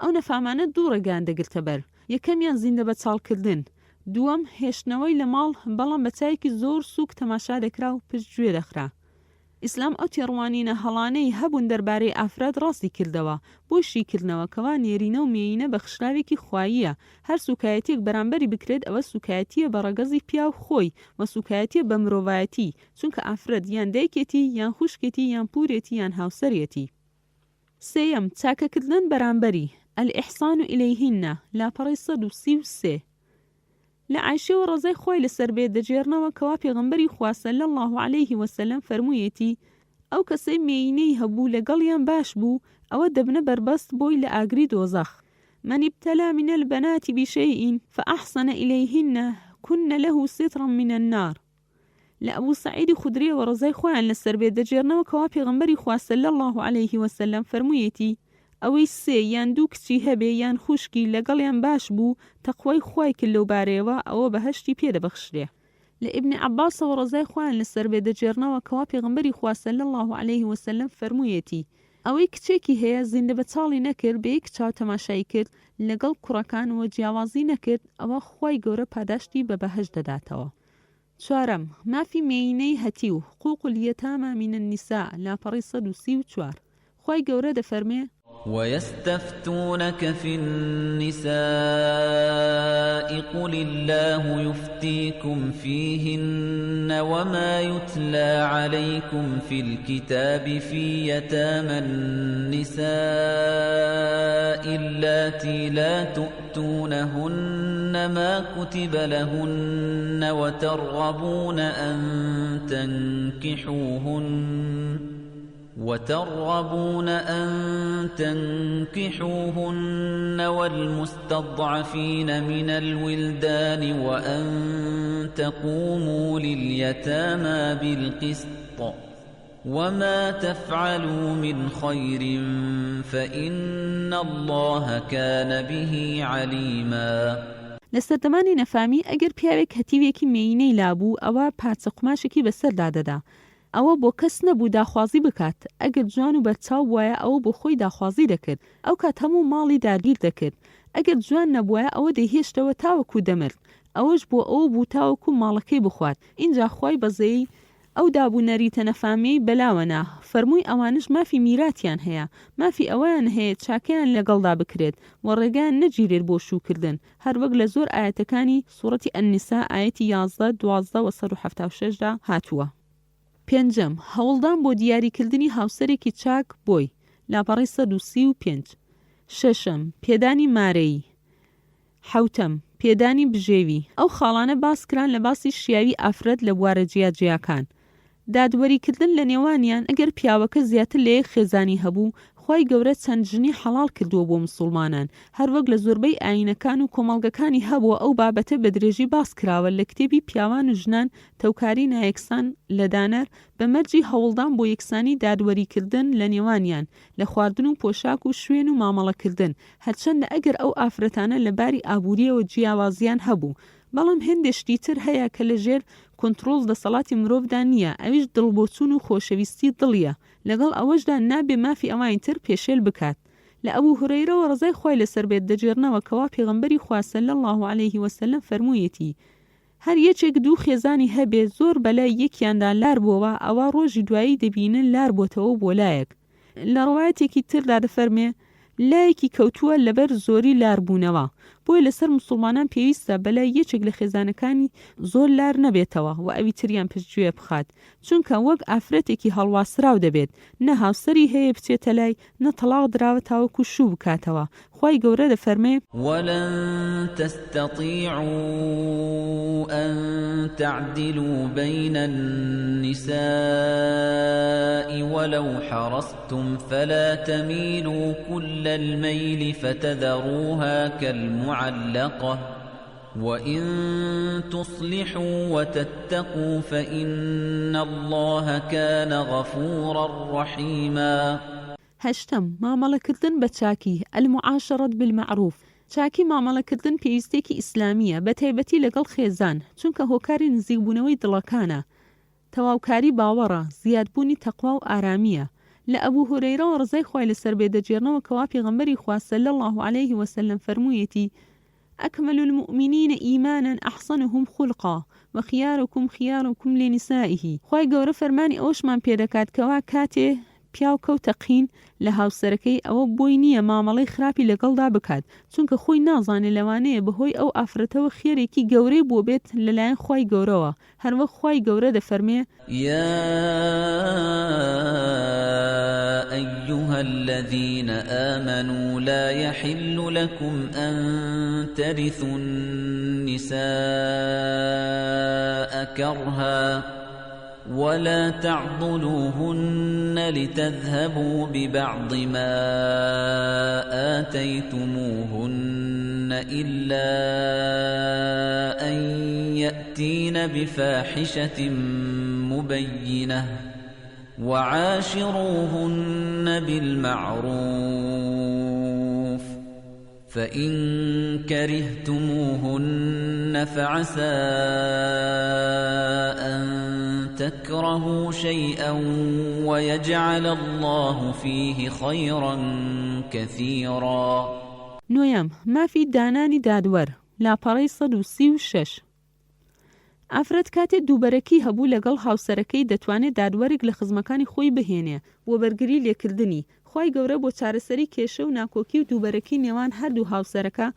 ئەو نەفامانە دوو ڕێگان دەگرتە بەر، یەکەمیان زیندە بە چاڵکردن، دووەم هێشتنەوەی لە ماڵ بەڵام بەچایەکی زۆر سووک تەماشا دەکرا و پشت گوێ دەخرا. ئیسلام ئەو تێڕوانینە هەڵانەی هەبوون دەربارەی ئافراد ڕاستی کردەوە بۆ شیکردنەوە کەوا نێرینە و مێینە بە خشراوێکی خواییە. هەر سوکایەتێک بەرامبەری بکرێت ئەوە سوکایەتیە بە ڕەگەزی پیا و خۆی و سوکایەتیە بە مرۆڤایەتی، چونکە ئافرەت یان دایکێتی یان خوشکێتی یان پورێتی یان هاوسەرێتی. سێیەم چاکەکردن بەرامبەری الإحسان إليهن لاپەڕی 133. لە عایشەوە ڕەزای خۆی لەسەر بێت دەجێڕنەوە کەوا پێغەمبەری خوا صلی الله عليه وسلم فەرموویەتی ئەو کەسەی مێینەی هەبوو لەگەڵیان باش بوو ئەوە دەبنە بەربەست بۆی لە ئاگری دۆزەخ. من ابتلى من البنات بشيء فأحسن إليهن كن له سترا من النار. لأبو سعيد خدري ورزاي خوان لسر بيت دجيرنەوە کەوا پێغەمبەری خوا صلی الله عليه وسلم فەرموویەتی ئەوەی سێ یان دوو کچی هەبێ یان خوشکی لەگەڵیان باش بوو تەقوای خوای کرد لەو بارەیەوە ئەوە بەهەشتی پێدەبەخشرێ. لە ئیبن عەباسەوە ڕەزای خوان لەسەر بێت دەجێڕنەوە کەوا پێغەمبەری خوا صلی الله عليه وسلم فەرموویەتی ئەوەی کچێکی هەیە زیندە بە چاڵی نەکرد بە یەک چاو تەماشای کرد لەگەڵ کوڕەکانەوە جیاوازی نەکرد ئەوە خوای گەورە پاداشتی بە بەهەشت دەداتەوە. چوارەم مافی مێینەی هەتی و حقوق اليتامى من النساء لاپەڕی 134 خوای گەورە دەفەرمێ ويستفتونك في النساء قل الله يفتيكم فيهن وما يتلى عليكم في الكتاب في يتامى النساء اللاتي لا تؤتونهن ما كتب لهن وترغبون أن تنكحوهن والمستضعفين من الولدان وأن تقوموا لليتامى بالقسط وما تفعلوا من خير فإن الله كان به عليما. لەسەردەمانی نەفامی ئەگەر پیاوێک هەتیوێکی مێینەی لابوو ئەوە پارچە قماشێکی بەسەردا دەدا ئەوە بۆ کەس نەبوو داخوازی بکات ئەگەر جوان و بەرچاو وایە ئەوە بۆ خۆی داخوازی دەکرد ئەو کات هەموو ماڵی داگیر دەکرد ئەگەر جوان نەبووە ئەوە دەیهێشتەوە تاوەکو دەمرد ئەوەش بۆ ئەوە بوو تاوەکو ماڵەکەی بخوات اینجا خوای بەزەی ئەو دابوو نەریتە نەفامیەی بەلاوەنا فەرمووی ئەوانش مافی میراتیان هەیە مافی ئەویان هەیە چاکیان لەگەڵدا بکرێت و ڕێگان نەگیرێت بۆ شوکردن هەر وەک لە زۆر ئاەتەکانی سوورەتی ئەنیسا ئاەتی 11 12 و 176 دا هاتووە. پێنجەم هەوڵدان بۆ دیاریکردنی هاوسەرێکی چاک بۆی لاپەڕی 135. شەشەم پێدانی مارەی. حەوتەم پێدانی بژێوی ئەو خاڵانە باسکران لە باسی شیاوی ئافرەت لە بوارە جیاجیاکان دادوەریکردن لە نێوانیان ئەگەر پیاوەکە زیاتر لە یەک خێزانی هەبوو خوای گەورە چەند ژنی حەڵال کردووە بۆ مسڵمانان هەر وەک لە زۆربەی ئاینەکان و کۆمەڵگەکانی هەبووە ئەو بابەتە بە درێژی باس کراوە لە کتێبی پیاوان و ژنان تەوکاری نایەکسان لە دانەر بە مەرجی هەوڵدان بۆ یەکسانی دادوەریکردن لە نێوانیان لە خواردن و پۆشاک و شوێن و مامەڵەکردن هەرچەندە ئەگەر ئەو ئافرەتانە لە باری ئابووریەوە جیاوازیان هەبوو بەڵام هێندێشتی تر هەیە کە لەژێر کۆنتڕۆڵ دەسەڵاتی مرۆڤدا نییە ئەویش دڵبۆچوون و خۆشەویستی دڵیە لەگەڵ ئەوەشدا نابێ مافی ئەوان تر پێشێل بکات. لە ئەبوو هورەیرەوە ڕەزای خۆی لەسەر بێت دەجێڕنەوە کەوا پێغەمبەری خوا صلی الله عليه وسلم فەرموویەتی هەر یەکێک دوو خێزانی هەبێ زۆر بەلای یەکیاندا لار بووەوە ئەوە ڕۆژی دوایی دەبینن لار بۆتەوە بۆ لایەک. لە ڕواەتێکی تردا دەفەرمێ لایەکی کەوتووە لەبەر زۆری لاربوونەوە بۆی لەسەر مسلمانان پێویستە بەلای یەکێک لە خێزانەکانی زۆر لار نەبێتەوە و ئەوی تریان پشتگوێ بخات چونکە وەک ئافرەتێکی هەڵواسراو دەبێت نە هاوسەری هەیە بچێتە لای نە تەلاق دراوە تاوەکو شوو بکاتەوە. خوای گەورە دەفەرمێ ولن تستطيعوا أن تعدلوا بين النساء ولو حرصتم فلا تميلوا كل الميل فتذروها كالمعلقة وإن تصلحوا وتتقوا فإن الله كان غفورا رحيما. هەشتم مامەڵەکردن بە چاکی المعاشرة بالمعروف چاکی مامەڵەکردن پێویستێکی ئیسلامیە بە تایبەتی لەگەڵ خێزان چونکە هۆکاری نزیکبوونەوەی دڵەکانە تەواوکاری باوەڕە زیادبوونی تەقوا و ئارامیە. لە ئەبوو هورەیرەوە ڕزای خوای لەسەر بێ دەجێڕنەوە کەوا پێغەمبەری خوا صلی الله عليه وسلم فەرموویەتی أكمل المؤمنين إيمانا أحسنهم خلقا وخياركم خياركم لنسائه. خوای گەورە فەرمانی ئەوشمان پێدەکات کەوا کاتێ پیاو کەوتە قین لە هاوسەرەکەی ئەوە بۆی نییە مامەڵەی خراپی لەگەڵدا بکات چونکە خۆی نازانێت لەوانەیە بەهۆی ئەو ئافرەتەوە خێرێکی گەورەی بۆ بێت لەلایەن خوای گەورەوە هەروەک خوای گەورە دەفەرمێ يا أيها الذين آمنوا لا يحل لكم أن ترثوا النساء كرها ولا تعضلوهن لتذهبوا ببعض ما آتيتموهن إلا أن يأتين بفاحشة مبينة وعاشروهن بالمعروف فإن كرهتموهن فعسى أن تكرهوا شيئا ويجعل الله فيه خيرا كثيرا نوێم مافی دانانی دادوەر لاپەڕەی 136 ئافرەت کاتێک دووبەرەکی هەبوو لەگەڵ هاوسەرەکەی دەتوانێت دادوەرێک لە خزمەکانی خۆی بهێنێ بۆ بەرگری لێکردنی خوای گەورە بۆ چارەسەری کێشە و ناکۆکی و دووبەرەکی نێوان هەردوو هاوسەرەکە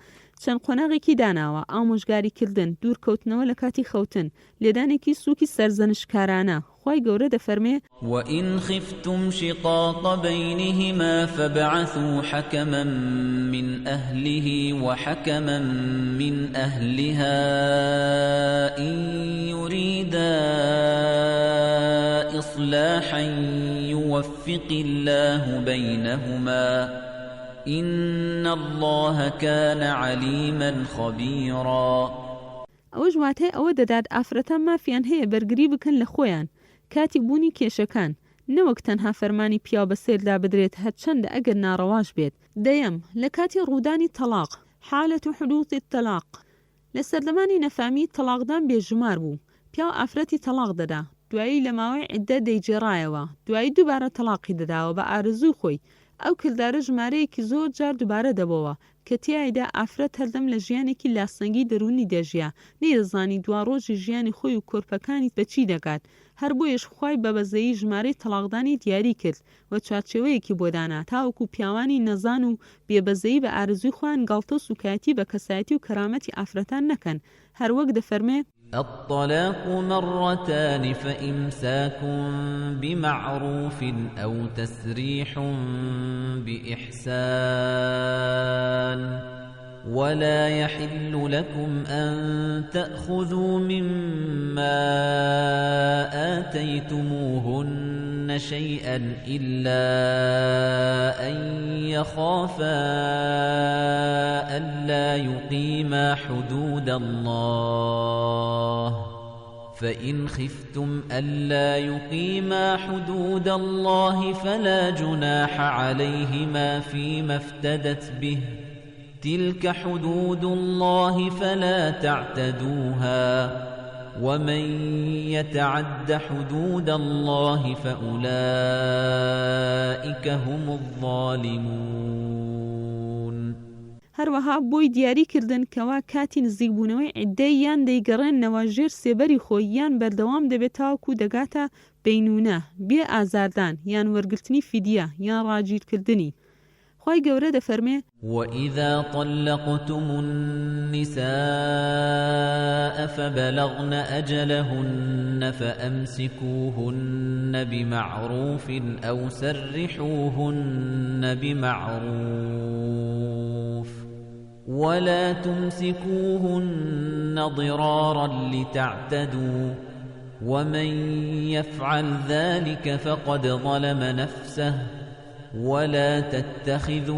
چەند قۆناغێکی داناوە ئامۆژگاریکردن دوورکەوتنەوە لە کاتی خەوتن لێدانێکی سووکی سەرزەنشکارانە خوای گەورە دەفەرمێ وإن خفتم شقاق بينهما فابعثوا حكما من أهله وحكما من أهلها إن يريدا إصلاحا يوفق الله بينهما إن الله كان عليما خبيرا ئەوە ژواتەی ئەوە دەدات ئافرەتە مافیان هەیە بەرگری بکەن لە خۆیان کاتی بوونی کێشەکان نەوەک تەنها فەرمانی پیاو بەسێردا بدرێت هەرچەندە ئەگەر ناڕەواش بێت دەیەم لە کاتی ڕوودانی تەلاق حالەت و حدوثی تەلاق لە سەردەمانی نەفامی تەلاقدان بێژمار بوو پیاو ئافرەتی تەلاق دەدا دوایی لە ماوەی عیددە دەیجێڕایەوە دوایی دووبارە تەلاقی دەداوە بە ئارزووی خۆی ئەو کردارە ژمارەیەکی زۆر جار دووبارە دەبەوە کە تیایدا ئافرەت هەردەم لە ژیانێکی لاسەنگی دەرونی دەژیا نەیدەزانی دوا ڕۆژی ژیانی خۆی و کۆرپەکانی بەچی دەکات هەر بۆیەش خوای بەبەزەیی ژمارەی تەلاقدانی دیاری کرد و چارچێوەیەکی بۆ دانا تاوەکو پیاوانی نەزان و بێبەزەیی بە ئارزووی خۆیان گاڵتە و سوکایەتی بە کەسایەتی و کەرامەتی ئافرەتان نەکەن هەروەک دەفەرمێ الطلاق مرتان فإمساك بمعروف أو تسريح بإحسان ولا يحل لكم أن تأخذوا مما آتيتموهن شيئا إلا أن يخافا ألا يقيما حدود الله فإن خفتم ألا يقيما حدود الله فلا جناح عليهما فيما افتدت به تلك حدود الله فلا تعتدوها ومن يتعد حدود الله فأولئك هم الظالمون هەروەها بۆی دیاریکردن کەوا کاتی نزیکبوونەوەی عیددەی یان دەیگەڕێنەوە ژێر سێبەری خۆی یان بەردەوام دەبێت تاوەکو دەگاتە بەینونە بێ ئازاردان یان وەرگرتنی فیدیە یان ڕاگیرکردنی خوای گەورە دەفەرمێ وإذا طلقتم النساء فبلغن أجلهن فأمسكوهن بمعروف أو سرحوهن بمعروف ولا تمسكوهن ضرارا لتعتدوا ومن يفعل ذلك فقد ظلم نفسه ولا تتخذوا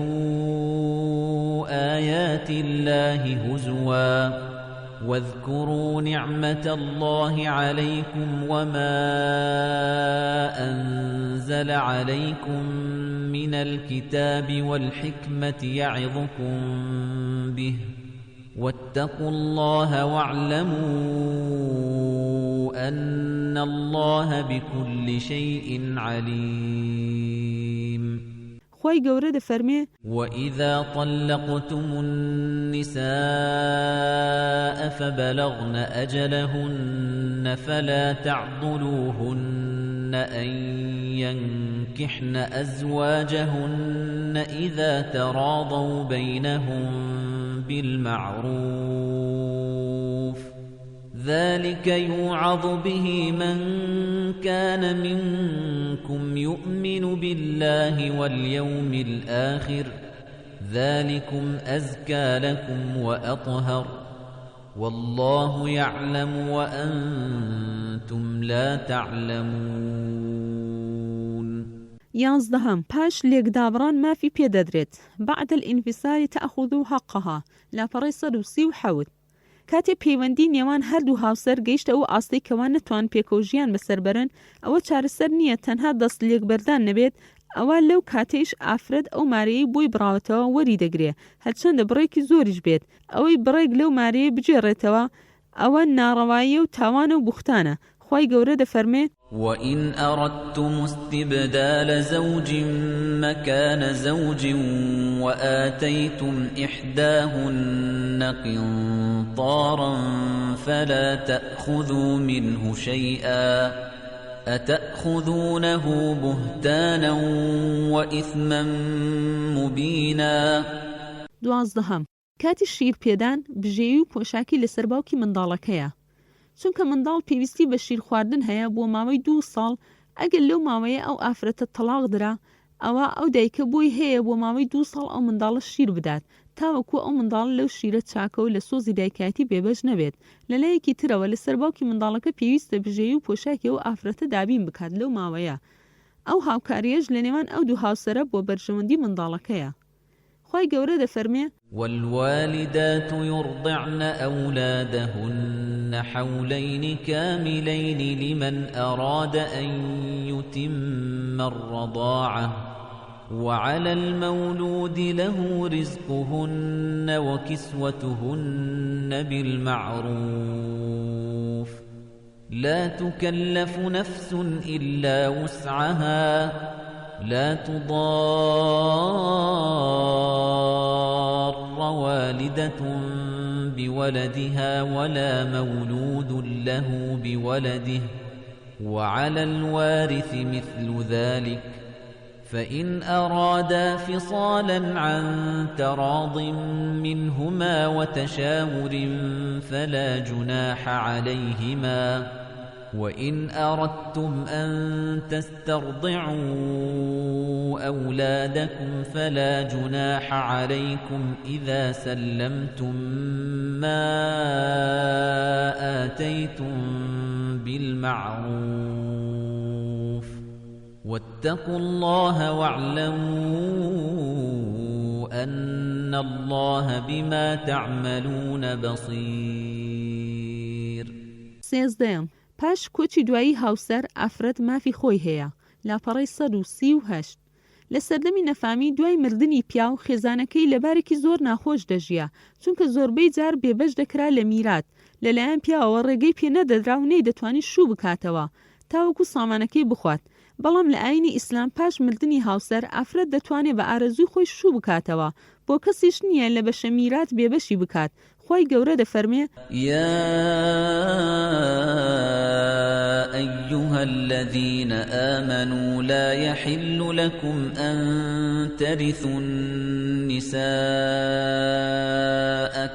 آيات الله هزوا واذكروا نعمة الله عليكم وما أنزل عليكم من الكتاب والحكمة يعظكم به واتقوا الله واعلموا أن الله بكل شيء عليم خوای گەورە دەفەرمێ وإذا طلقتم النساء فبلغن أجلهن فلا تعضلوهن أن ينكحن أزواجهن إذا تراضوا بينهم بالمعروف ذلك يوعظ به من كان منكم يؤمن بالله واليوم الآخر ذلكم أزكى لكم وأطهر والله يعلم وأنتم لا تعلمون 11 پاش لێکدابڕان مافی پێدەدرێت بعد الانفصال تأخذ حقها لاپەڕەی 137 کاتێ پەیوەندی نێوان هەردوو هاوسەر گەیشتە ئەو ئاستەی کەوان نەتوان پێکەوژیان بەسەربەرن ئەوە چارەسەر نییە تەنها دەست لێکبەردان نەبێت ئەوە لەو کاتەیش ئافرەت ئەو مارەیەی بۆی بڕاوەتەوە وەری دەگرێ هەرچەندە بڕێکی زۆریش بێت ئەوەی بڕێک لەو مارەیە بجێڕێتەوە ئەوە ناڕەواییە و تاوانە و بوختانە خی گەورە دەفەرمێ وَإِنْ أَرَدْتُمُ اسْتِبْدَالَ زَوْجٍ مَكَانَ زَوْجٍ وَآتَيْتُمْ إِحْدَاهُنَّ قِنطَارًا فَلَا تَأْخُذُوا مِنْهُ شَيْئًا أَتَأْخُذُونَهُ بُهْتَانًا وَإِثْمًا مُبِينًا 12 کاتی شیرپێدان بژێوی و پۆشاکی لەسەر باوکی منداڵەکەیە چونکە منداڵ پێویستی بە شیر خواردن هەیە بۆ ماوەی 2 ساڵ ئەگەر لەو ماوەیە ئەو ئافرەتە تەلاق درا ئەوە ئەو دایکە بۆی هەیە بۆ ماوەی 2 ساڵ ئەو منداڵە شیر بدات تاوەکو ئەو منداڵ لەو شیرە چاکە و لە سۆزی دایکاتی بێبەش نەبێت لەلایەکی ترەوە لەسەر باوکی منداڵەکە پێویستە بژێوی و پۆشاکی ئەو ئافرەتە دابین بکات لەو ماوەیە ئەو هاوکاریەش لە نێوان ئەو دوو هاوسەرە بۆ بەرژەوەندی منداڵەکەیە خی گەورە دەفەرمێ والوالدات يرضعن أولادهن حولين كاملين لمن أراد أن يتم الرضاعة وعلى المولود له رزقهن وكسوتهن بالمعروف لا تكلف نفس إلا وسعها لا تضار والدة بولدها ولا مولود له بولده وعلى الوارث مثل ذلك فإن أرادا فصالا عن تراض منهما وتشاور فلا جناح عليهما وإن أردتم أن تسترضعوا أولادكم فلا جناح عليكم إذا سلمتم ما آتيتم بالمعروف واتقوا الله واعلموا أن الله بما تعملون بصير 13 پاش کۆچی دوایی هاوسەر ئافرەت مافی خۆی هەیە لاپەڕەی 138 لە سەردەمی نەفامی دوای مردنی پیا و خێزانەکەی لەبارێکی زۆر ناخۆش دەژیا چونکە زۆربەی جار بێبەش دەکرا لە میرات لەلایەن پیاوە ڕێگەی پێ نەدەدرا و نەیدەتوانی شوو بکاتەوە تاوەکو سامانەکەی بخوات بەڵام لە ئاینی ئیسلام پاش مردنی هاوسەر ئافرەت دەتوانێت بە ئارەزوی خۆی شوو بکاتەوە بۆ کەسیش نییە لە بەشە میرات بێبەشی بکات خی گەورە دەفەرمێ يا أيها الذين آمنوا لا يحل لكم أن ترثوا النساء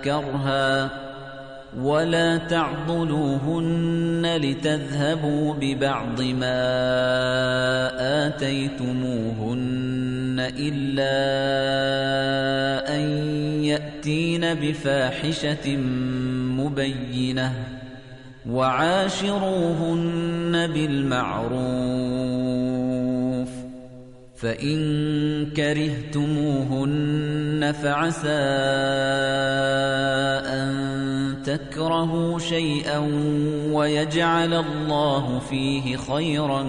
كرها ولا تعضلوهن لتذهبوا ببعض ما آتيتموهن إلا أن يأتين بفاحشة مبينة وعاشروهن بالمعروف فإن كرهتموهن فعسى أن تكرهوا شيئا ويجعل الله فيه خيرا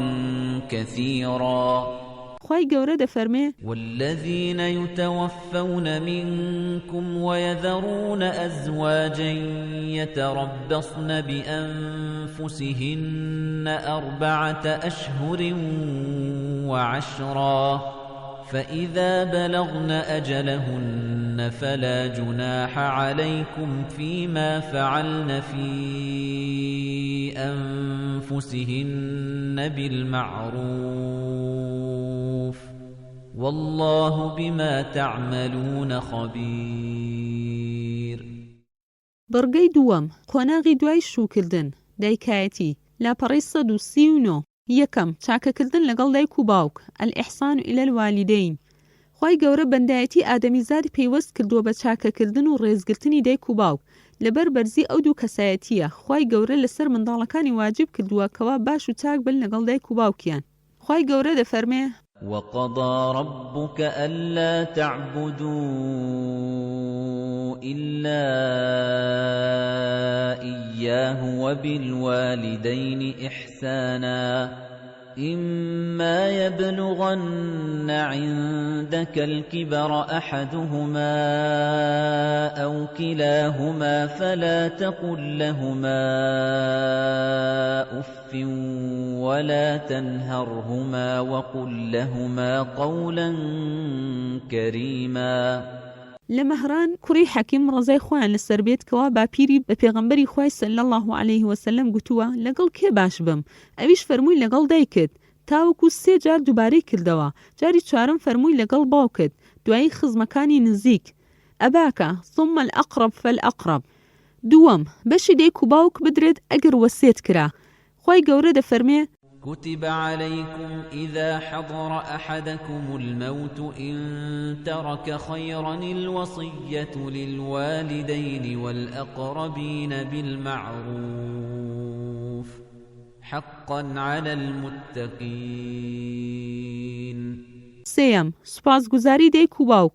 كثيرا خی گەورە دەفەرمێ والذين يتوفون منكم ويذرون أزواجا يتربصن بأنفسهن 4 أشهر وعشرا فإذا بلغن أجلهن فلا جناح عليكم فيما فعلن في أنفسهن بالمعروف والله بما تعملون خبير. بەڕگەی دووەم قۆناغی دوای شوکردن دایکایەتی لاپەڕەی 139 یەکەم چاکەکردن لەگەڵ دایک و باوک ئەلئیحسان إلى الوالدین. خی گەورە بەندایەتی ئادەمیزاد پێیوەست کردووە بە چاکەکردن و ڕێزگرتنی دایک و باوک لەبەر بەرزی ئەو دوو کەسایەتیە. خی گەورە لەسەر منداڵەکانی واجب کردووە کەوا باش و چاک بن لەگەڵ دایک و باوکیان. خی گەورە دەفەرمێ وقضى ربك ألا تعبدوا إلا إياه وبالوالدين إحسانا إما يبلغن عندك الكبر أحدهما أو كلاهما فلا تقل لهما أف ولا تنهرهما وقل لهما قولا كريما. لمهران كري حكيم رضي خوان للسربيت كوا باپيري بپیغمبري خوای صلى الله عليه وسلم گوتووە لەگەڵ کێ باش بم؟ ئەویش فەرمووی لەگەڵ دایکت. تاوەکو 3 جار دووبارەی کردەوە. جاری 4م فەرمووی لەگەڵ باوکت. دوایی خزمەکانی نزیک. ئەباکە ثم الأقرب فالأقرب. دووەم بەشی دایک و باوک بدرێت ئەگەر وەسێت کرا. خی گەورە دەفەرمێ كتب عليكم إذا حضر أحدكم الموت إن ترك خيرا الوصية للوالدين والأقربين بالمعروف حقا على المتقين. سێیەم سوپاسگوزاری دایک و باوک.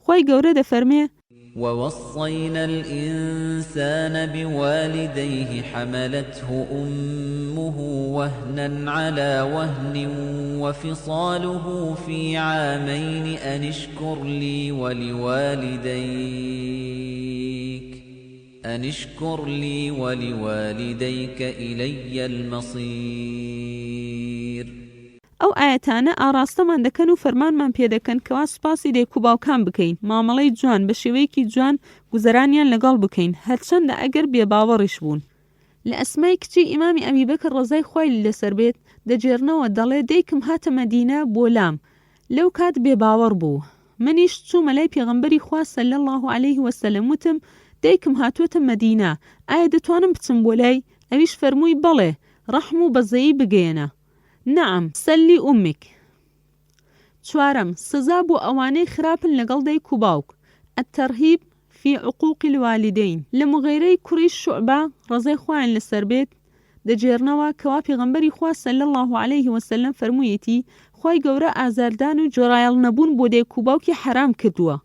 خی گەورە دەفەرمێ ووصينا الإنسان بوالديه حملته أمه وهنا على وهن وفصاله في عامين أن اشكر لي ولوالديك إلي المصير. ئەو ئاەتانە ئاراستەمان دەکەن و فەرمانمان پێدەکەن کەوا سوپاسی دایک و باوکان بکەین، مامەڵەی جوان بە شێوەیەکی جوان گوزەرانیان لەگەڵ بکەین هەرچەندە ئەگەر بێباوەڕیش بوون. لە ئەسمای کچی ئیمامی ئەبیبەکر ڕەزای خوای لەسەر بێت دەجێرنەوە دەڵێ دایکم هاتە مەدینە بۆ لام لەو کات بێباوەڕ بوو. منیش چوومە لای پێغەمبەری خوا صلی الله عليه وسلم وتم دایکم هاتووەتە مەدینە ئایا دەتوانم بچم بۆ لای؟ ئەویش فەرمووی بەڵێ ڕەحم و بەزەیی بگەێنە. نعم سەلی ئومک. 4م سزا بۆ ئەوانەی خراپن لەگەڵ دایک و باوک التەرهیب في عقوق الوالدین. لە مغیرەی کوڕی شوعبە ڕەزای خوایان لەسەر بێت دەجێرنەوە کەوا پێغەمبەری خوا صلی الله عليه وسلم فەرموویەتی خی گەورە ئازاردان و جۆرایەڵ نەبوون بۆ دایک و باوکی حرام کردووە.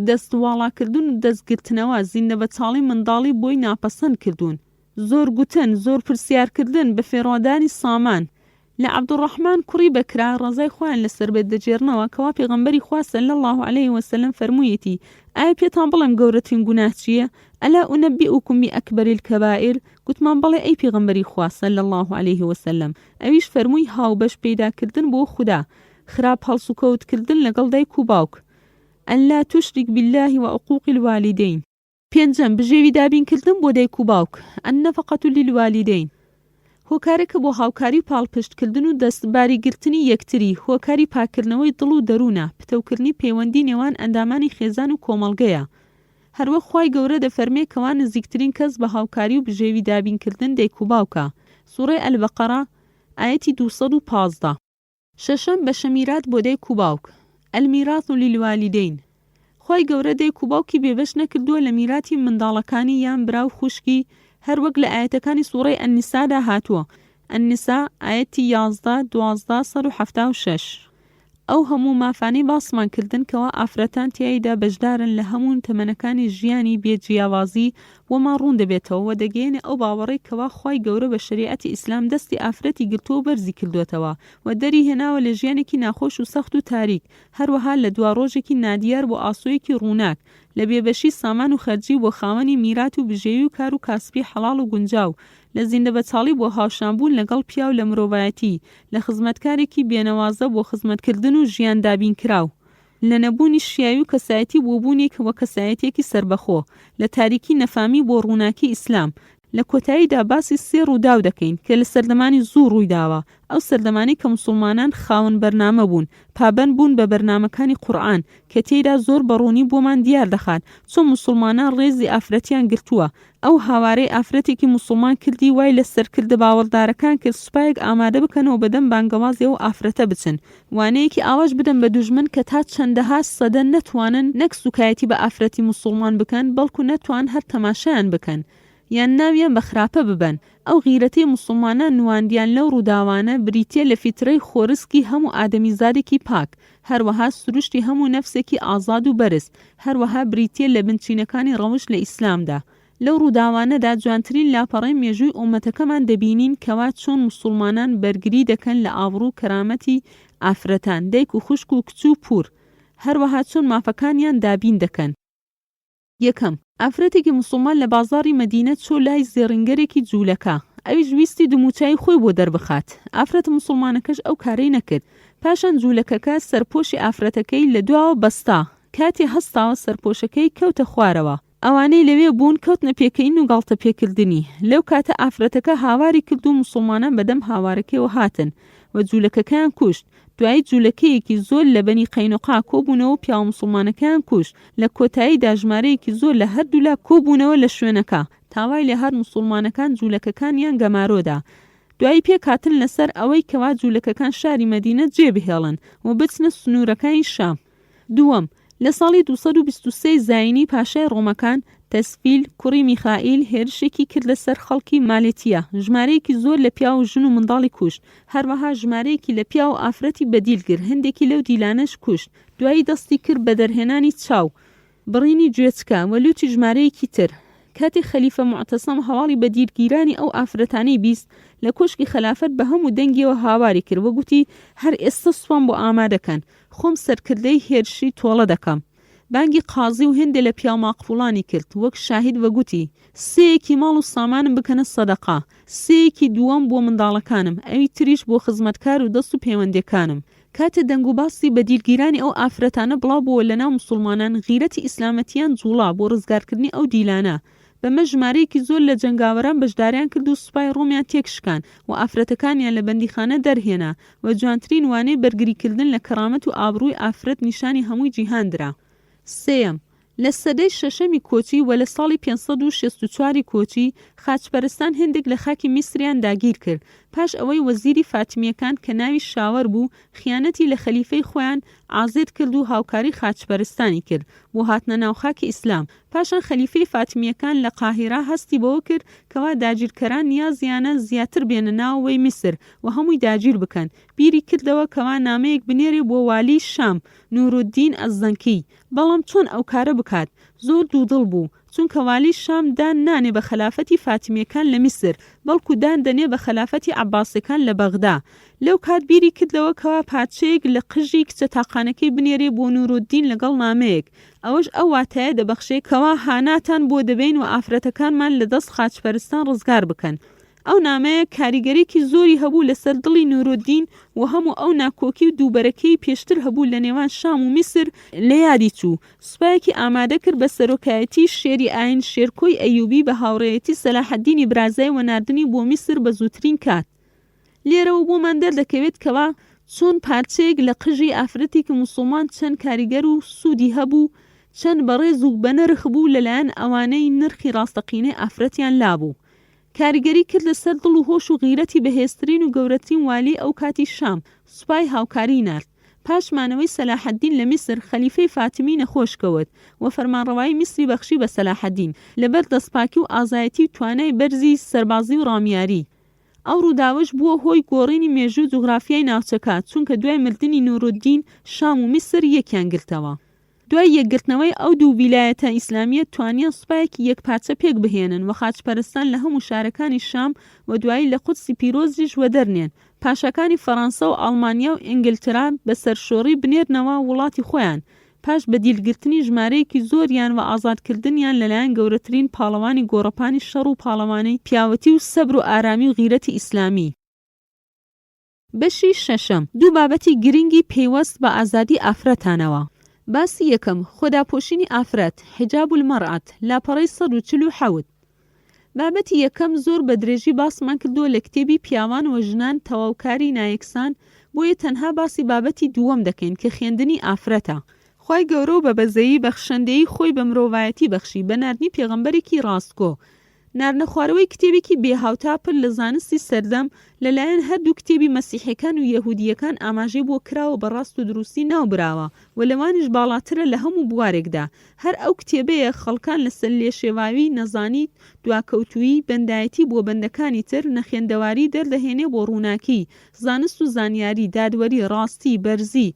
دەستواڵاکردن و دەستگرتنەوە زیندە بەچاڵی منداڵی بۆی ناپەسەند کردوون. زۆر گوتن زۆر پرسیارکردن بە فێڕۆدانی سامان. لە عەبدوڕەحمان کوڕی بەکرا ڕەزای خوایان لەسەر بێت دەجێرنەوە کەوا پێغەمبەری خوا صلی الله عليه وسلم فەرموویەتی ئایا پێتان بڵێم گەورەترین گوناه چییە؟ ئەلا ئونەبئوکم بئەکبەر الکەبائر. گوتمان بەڵێ ئەی پێغەمبەری خوا صلی الله عليه وسلم. ئەویش فەرمووی هاوبەش پەیداکردن بۆ خوددا، خراپ هەڵسوکەوتکردن لەگەڵ دایک و باوک، ئەلا تشرک بالله وعقوق الوالدین. 5م بژێوی دابینکردن بۆ دایک و باوک النەفەقەة للوالدین. هۆکارێکە بۆ هاوکاری و پاڵپشتکردن و دەستباریگرتنی یەکتری، هۆکاری پاکردنەوەی دڵ و دەروونە، پتەوکردنی پەیوەندی نێوان ئەندامانی خێزان و کۆمەڵگەیە. هەروەک خوای گەورە دەفەرمێ کەوا نزیکترین کەس بە هاوکاری و بژێوی دابینکردن دایک و باوکە. سوورەی ئەلبەقەرە ئایەتی 215. 6م بەشەمیرات بۆ دایک و باوک المیراث للوالدین. خوای گەورە دایک و باوکی بێبەش نەکردووە لە میراتی منداڵەکانی یان براو خوشکی هەر وەک لە ئاەتەکانی سوورەی ئەنیسادا هاتووە. ئەنیسا ئاەتی 11 12 176. ئەو هەموو مافانەی باسمان کردن کەوا ئافرەتان تیایدا بەشدارن لە هەموو تەمەنەکانی ژیانی بێجیاوازی وەما ڕوون دەبێتەوە و دەگەێنێ ئەو باوەڕەی کەوا خوای گەورە بە شریعەتی ئیسلام دەستی ئافرەتی گرتووە و بەرزی کردوێتەوە و دەری هێناوە لە ژیانێکی ناخۆش و سەخت و تاریک، هەروەها لە دوا ڕۆژێکی نادیار بۆ ئاسۆیەکی ڕووناک، لە بێبەشی سامان و خەرجی بۆ خاوەنی میرات و بژێوی و کار و کاسبی حەڵاڵ و گونجاو، لە زیندە بەچاڵی بۆ هاوشانبوون لەگەڵ پیا و لە مرۆڤایەتی، لە خزمەتکارێکی بێنەوازە بۆ خزمەتکردن و ژیان دابین کراو. لە نەبوونی شیاوی و کەسایەتی بۆ بوونێک وە کەسایەتێکی سربەخۆ، لە تاریکی نەفامی بۆ ڕووناکی ئیسلام. لە کۆتاییدا باسی سێ ڕووداو دەکەین کە لە سەردەمانی زوو ڕوویداوە، ئەو سەردەمانی کە مسلمانان خاوەن بەرنامە بوون، پابەند بوون بە بەرنامەکانی قورئان کە تێیدا زۆر بەڕوونی بۆمان دیار دەخات چۆن مسلمانان ڕێزی ئافرەتیان گرتووە. ئەو هاوارەی ئافرەتێکی مسلمان کردی وای لە سەرکردە باوەڕدارەکان کرد سوپایەک ئامادە بکەنەوە بەدەم بانگەوازی و ئافرەتە بچن، وانەیەکی ئاواش بدەن بە دوژمن کە تا چەندەها سەدە نەتوانن نەک سوکایەتی بە ئافرەتی مسلمان بکەن، بەڵکو نەتوان هەر تەماشایان بکەن یان ناویان بە خراپە ببەن. ئەو غیرەتەی مسلمانان نواندیان لەو ڕووداوانە بریتیە لە فیترەی خۆرسکی هەموو ئادەمیزادێکی پاک، هەروەها سروشتی هەموو نەفسێکی ئازاد و بەرز، هەروەها بریتیە لە بنچینەکانی ڕەوش لە ئیسلامدا. لەو ڕووداوانەدا جوانترین لاپەڕەی مێژووی ئومەتەکەمان دەبینین کەوا چۆن مسلمانان بەرگری دەکەن لە ئابڕوو کەرامەتی ئافرەتان، دایک و خوشک و کچ و پور، هەروەها چۆن مافەکانیان دابین دەکەن. یەکەم، ئافرەتێکی مسلمان لە بازاڕی مەدینە چۆ لای زێڕینگەرێکی جوولەکە، ئەویش ویستی دموچای خۆی بۆ دەربخات. ئافرەت مسلمانەکەش ئەو کارەی نەکرد. پاشان جوولەکەکە سەرپۆشی ئافرەتەکەی لە دواوە بەستا، کاتی هەستاوە سەرپۆشەکەی کەوتە خوارەوە. ئەوانەی لەوێ بوون کەوتنە پێکەین و گاڵتە پێکردنی. لەو کاتە ئافرەتەکە هاواری کرد و مسلمانان بەدەم هاوارەکەیەوە هاتن و جوولەکەکەیان کوشت. دوایی جوولەکەیەکی زۆر لە بەنی قەینوقا کۆبوونەوە پیاوە مسلمانەکەیان کوشت. لە کۆتاییدا ژمارەیەکی زۆر لە هەردوولا کۆبوونەوە لە شوێنەکە، تاوای لە هەر مسلمانەکان جوولەکەکانیان گەمارۆدا. دوایی پێکاتن لەسەر ئەوەی کەوا جوولەکەکان شاری مەدینە جێبهێڵن و بچنە سنوورەکانی شام. دووەم، لە ساڵی 223 زاینی پاشای ڕۆمەکان تەسفیل کوڕی میخائیل هێرشێکی کرد لەسەر خەڵکی مالێتیە، ژمارەیەکی زۆر لە پیا و ژن و منداڵی کوشت، هەروەها ژمارەیەکی لە پیا و ئافرەتی بەدیلگر، هەندێکی لەو دیلانەش کوشت. دوایی دەستی کرد بە دەرهێنانی چاو، بڕینی گوێچکە و لوتی ژمارەیەکی تر. کاتی خەلیفە معتەسەم هەواڵی بە دیرگیرانی ئەو ئافرەتانەی بیست، لە کۆشکی خلافەت بە هەموو دەنگیەوە هاواری کرد، وەگوتی هەر ئێستا سوپان بۆ ئامادەکەن، خۆم سەرکردەی هێرشی تۆڵە دەکەم. بانگی قازی و هێندێ لە پیاو ماقفوڵانی کرد، وەک شاهید وەگوتی سێیەکی ماڵ و سامانم بکەنە سەدەقا، سێیەکی دووەم بۆ منداڵەکانم، ئەوی تریش بۆ خزمەتکار و دەست و پەیوەندەکانم. کاتە دەنگ و باسی بە دیرگیرانی ئەو ئافرەتانە بڵاو بۆ لەناو مسلمانان، غیرەتی ئیسلامەتیان جوڵا بۆ ڕزگارکردنی ئەو دیلانە. بەمە ژمارەیەکی زۆر لە جەنگاوەران بەشداریان کرد و سوپای ڕۆمیان تێکشکان و ئافرەتەکانیان لە بەندیخانە دەرهێنا و جوانترین وانەی بەرگریکردن لە کەرامەت و ئابڕووی ئافرەت نیشانی هەمووی جیهاندرا. سێم، لە سەدەی شەشەمی کۆچی و لە ساڵی 564 کۆچی خاچپەرستان هێندێک لە خاکی میسریان داگیر کرد، پاش ئەوەی وەزیری فاتمیەکان کە ناوی شاوەر بوو خیانەتی لە خەلیفەی خۆیان ئازێت کرد و هاوکاری خاچپەرستانی کرد بۆ هاتنە ناو خاکی ئیسلام. پاشان خەلیفەی فاتمیەکان لە قاهیرا هەستی بەوە کرد کەوا داگیرکەران نیازیانە زیاتر بێنە ناوەوەی میسر و هەمووی داگیر بکەن. بیری کردەوە کەوا نامەیەک بنێرێ بۆ والی شام نورودین ئەزەنکی، بەڵام چۆن ئەو کارە بکات زۆر دوودڵ بوو، چونکە والی شام دان نانێ بە خلافەتی فاتمیەکان لە میسر، بەڵکو دان دەنێ بە خلافەتی عەباسیەکان لە بەغدا. لەو کات بیری کردەوە کەوا پادشەیەک لە قژی کچە تاقانەکەی بنێرێ بۆ نورودین لەگەڵ نامەیەک، ئەوەش ئەو واتایە دەبەخشێ کەوا هاناتان بۆ دەبین و ئافرەتەکانمان لە دەست خاچپەرستان ڕزگار بکەن. ئەو نامەیە کاریگەریکی زۆری هەبوو لەسەر دڵی نورودین و هەموو ئەو ناکۆکی و دووبەرەکەی پێشتر هەبوو لە نێوان شام و میسر لە یادی چوو. سوپایەکی ئامادە کرد بە سەرۆکایەتی شێری ئاین شێرکۆی ئەیوبی بە هاوڕێیەتی سەلاحەددینی برازای و ناردنی بۆ میسر بە زووترین کات. لێرەوە بۆمان دەردەکەوێت کەوا چۆن پارچەیەک لە قژی ئافرەتێکی مسلمان چەند کاریگەر و سوودی هەبوو، چەند بەڕێز و بەنرخ بوو لەلایەن ئەوانەی نرخی ڕاستەقینەی ئافرەتیان لابوو. کاریگەری کرد لەسەر دڵ و هۆش و غیرەتی بەهێزترین و گەورەترین والی ئەو کاتی شام، سوپای هاوکاری نارد. پاشمانەوەی سەلاحەددین لە میسر خەلیفەی فاتمی نەخۆشکەوت و فەرمانڕەوایی میسری بەخشی بە سەلاحەددین لەبەر دەستپاکی و ئازایەتی و توانای بەرزی سەربازی و ڕامیاری. ئەو ڕووداوەش بووە هۆی گۆڕینی مێژوو جوغرافیای ناوچەکە، چونکە دوای مردنی نورودین شام و میسر یەکیان گرتەوە. دوای یەکگرتنەوەی ئەو دوو ویلایەتە ئیسلامیە توانیان سوپایەکی یەکپارچە پێک بهێنن و خاچپەرستان لە هەموو شارەکانی شام و دوایی لە قودسی پیرۆزیش وەدەرنێن. پاشەکانی فەڕەنسا و ئەڵمانیا و ئینگلترا بە سەرشۆڕی بنێرنەوە وڵاتی خۆیان، پاش بەدیلگرتنی ژمارەیەکی زۆریان و ئازادکردنیان لەلایەن گەورەترین پاڵەوانی گۆڕەپانی شەڕ و پاڵەوانەی پیاوەتی و سەبر و ئارامی و غیرەتی ئیسلامی. بەشی شەشەم، دوو بابەتی گرنگی پەیوەست بە ئازادی ئافرەتانەوە. باسی یەکەم خۆداپۆشینی ئافرەت حیجاب المەرئەت لاپەڕەی 147 بابەتی یەکەم زۆر بە درێژی باسمان کردووە لە کتێبی پیاوان و ژنان تەواوکاری نایەکسان بۆیە تەنها باسی بابەتی دووەم دەکەین کە خوێندنی ئافرەتە. خوای گەورە و بە بەزەیی بەخشەندەیی خۆی بە مرۆڤایەتی بەخشی بە ناردنی پێغەمبەرێکی ڕاستگۆ ناردنە خوارەوەی کتێبێکی بێهاوتا پڕ لە زانستی سەردەم لەلایەن هەردوو کتێبی مەسیحیەکان و یەهودیەکان ئاماژەی بۆ کراوە بە ڕاست و دروستی ناوبراوە و لەوانیش باڵاترە لە هەموو بوارێکدا. هەر ئەو کتێبەیە خەڵکان لەسەر لێشێواوی نەزانیت دواکەوتووی بەندایەتی بۆ بەندەکانی تر نەخێندەواری دەردەهێنێ بۆ ڕووناکی زانست و زانیاری دادوەری ڕاستی بەرزی.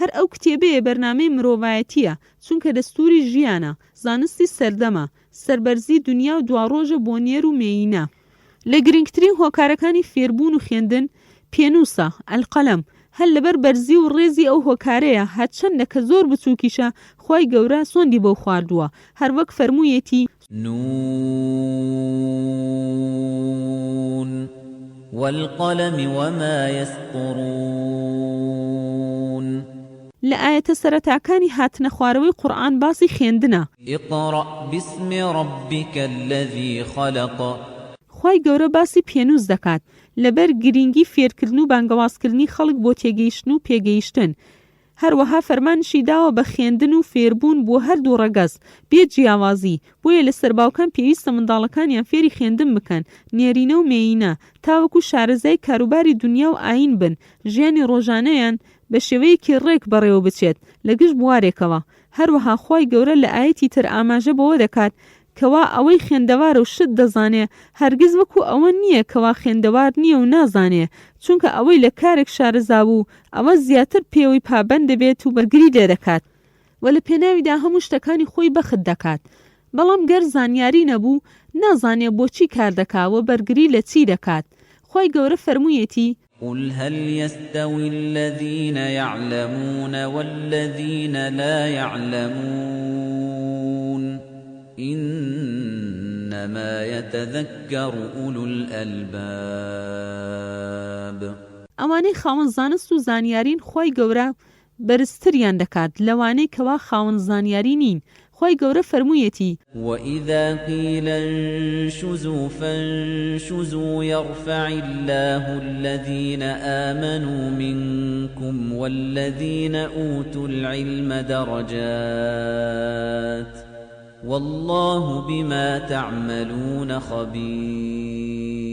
هەر ئەو کتێبەیە بەرنامەی مرۆڤایەتیە چونکە دەستوری ژیانە زانستی سەردەمە سەربەرزی دنیا و دواڕۆژە بۆ نێر و مێینە. لە گرنگترین هۆکارەکانی فێربوون و خوێندن پێنووسە ئەلقەلەم هەر لەبەر بەرزی و ڕێزی ئەو هۆکارەیە هەرچەندە کە زۆر بچووکیشە خوای گەورە سۆندی بەو خواردووە هەر وەک فەرموویەتی نون والقلم وما يسطرون. لە ئاەتە سەرەتاکانی هاتنە خوارەوەی قورئان باسی خوێندنە. اقرأ باسم ربك الذي خلق. خوای گەورە باسی پێنووس دەکات لەبەر گرنگی فێرکردن و بانگەوازکردنی خەڵک بۆ تێگەیشتن و پێگەیشتن. هەروەها فەرمانشی داوە بە خوێندن و فێربوون بۆ هەردوو ڕەگەز بێ جیاوازی بۆیە لە سەرباوکان پێویستە منداڵەکانیان فێری خوێندن بکەن نێرینە و مێینە تاوەکو شارەزای کاروباری دنیا و ئاین بن ژیانی ڕۆژانەیان بە شێوەیەکی ڕێک بەڕێوە بچێت لە گشت بوارێکەوە. هەروەها خوای گەورە لە ئاەتی تر ئاماژە بەوە دەکات کەوا ئەوەی خوێندەوارە و شت دەزانێ هەرگیز وەکو ئەوە نییە کەوا خوێندەوار نییە و نازانێ چونکە ئەوەی لە کارێک شارەزا بوو ئەوە زیاتر پێوەی پابەند دەبێت و بەرگری لێ دەکات و لە پێناویدا هەموو شتەکانی خۆی بەخت دەکات. بەڵام گەر زانیاری نەبوو نازانێ بۆچی کار دەکاوە بەرگری لە چی دەکات. خوای گەورە فەرموویەتی قل هل يستوي الذين يعلمون والذين لا يعلمون إنما يتذكر أولو الألباب. ئەوانەی خاوەن زانست و زانیارین خوای گەورە بەرزتریان دەکات لەوانەی کەوا خاوەن زانیاری نین. خوای گەورە فەرموویەتی وإذا قيل انشزوا فانشزوا يرفع الله الذين آمنوا منكم والذين أوتوا العلم درجات والله بما تعملون خبير.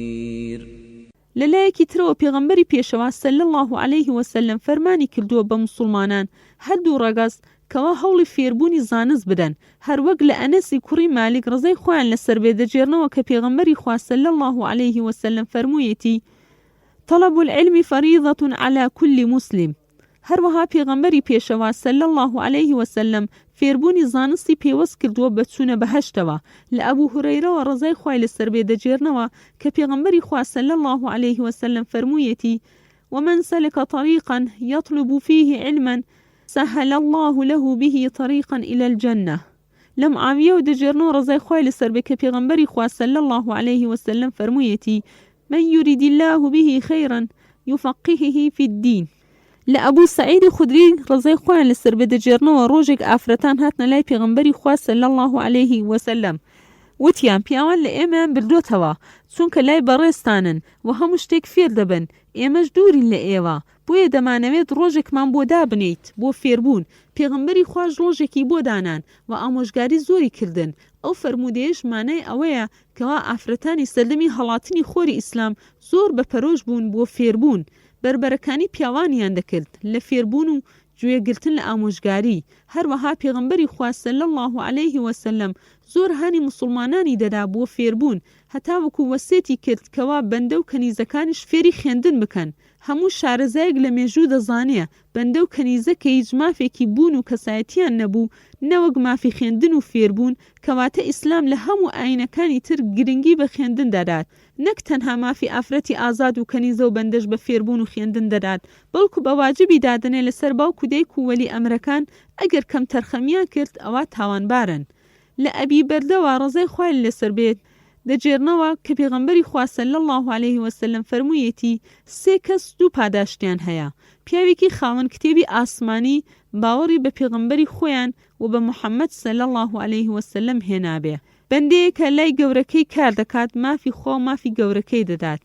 لەلایەکی ترەوە پێغەمبەری پێشەوا سەلی الله عەلەیه وسەلەم فەرمانی کردووە بە موسڵمانان هەردوو ڕەگەز کەوا هەوڵی فێربوونی زانست بدەن هەروەک لە ئەنەسی کوڕی مالیک ڕزای خۆیان لەسەر بێ دەجێرنەوە کە پێغەمبەری خوا سەلی الله عەلەیه وسەلەم فەرموویەتی طلب العلم فريضة على كل مسلم. هەروەها پێغەمبەری پێشەوا سەلی الله عەلەیه وسەلەم فێربوونی زانستی پێوەست کردووە بە چوونە بەهەشتەوە لە ئەبوو هورەیرەوە ڕزای خوای لەسەر بێ دەجێرنەوە کە پێغەمبەری خوا سەلی الله عەلەیه وسەلەم فەرموویەتی ومن سلك طريقا يطلب فيه علما سهل الله له به طريقا إلى الجنة. لم عاویە و دەجێرنەوە ڕزای خوای لەسەر بێ کە پێغەمبەری خوا سەلی الله عەلەیه وسەلەم فەرموویەتی من يريد الله به خيرا يفقهه في الدين. لە ئەبوو سەعیدی خودری ڕزای خۆیان لەسەر بێ دەجێرنەوە ڕۆژێک ئافرەتان هاتنە لای پێغەمبەری خوا سەلی الله عەلەیه وسەلەم وتیان پیاوان لە ئێمەیان بردوتەوە چونکە لای بەڕێستانن و هەموو شتێک فێر دەبن ئێمەش دوورین لە ئێوە بۆیە دەمانەوێت ڕۆژێکمان بۆ دابنیت بۆ فێربوون. پێغەمبەری خوش ڕۆژێکی بۆ دانان و ئامۆژگاری زۆری کردن. ئەو فەرمودەیەش مانای ئەوەیە کەوا ئافرەتانی سەردەمی هەڵاتنی خۆری ئیسلام زۆر بەپەرۆش بوون بۆ فێربوون بربەرەکانی پیاوانیان دەکرد لە فێربوون و گوێگرتن لە ئامۆژگاری. هەروەها پێغەمبەری خوا سەلی الله عەلەیه وسەلەم زۆر هانی موسڵمانانی دەدا بۆ فێربوون هەتا وەکو وەسێتی کرد کەوا بەندە و کەنیزەکانیش فێری خوێندن بکەن. هەموو شارەزایەک لە مێژوو دەزانێ بەندە و کەنیزە کە هیچ مافێکی بوون و کەسایەتیان نەبوو نەوەک مافی خوێندن و فێربوون کەواتە ئیسلام لە هەموو ئاینەکانی تر گرنگی بە خوێندن دەدات نەک تەنها مافی ئافرەتی ئازاد و کەنیزە و بەندەش بە فێربوون و خوێندن دەدات بەڵکو بە واجبی دادنێ لەسەر باوک و دایک و وەلی ئەمرەکان ئەگەر کەم تەرخەمیان کرد ئەوە تاوانبارن. لە ئەبی بەردەوە ڕزای خوای لەسەر بێت دەجێرنەوە کە پێغەمبەری خوا سەلی الله عەلەیه وسەلەم فەرموویەتی سێ کەس دوو پاداشتیان هەیە پیاوێکی خاوەن کتێبی ئاسمانی باوەڕی بە پێغەمبەری خۆیان و بە محەممەد صلی الله عليه وسلم هێنابێ. بەندەیە کە لای گەورەکەی کار دەکات مافی خۆ مافی گەورەکەی دەدات.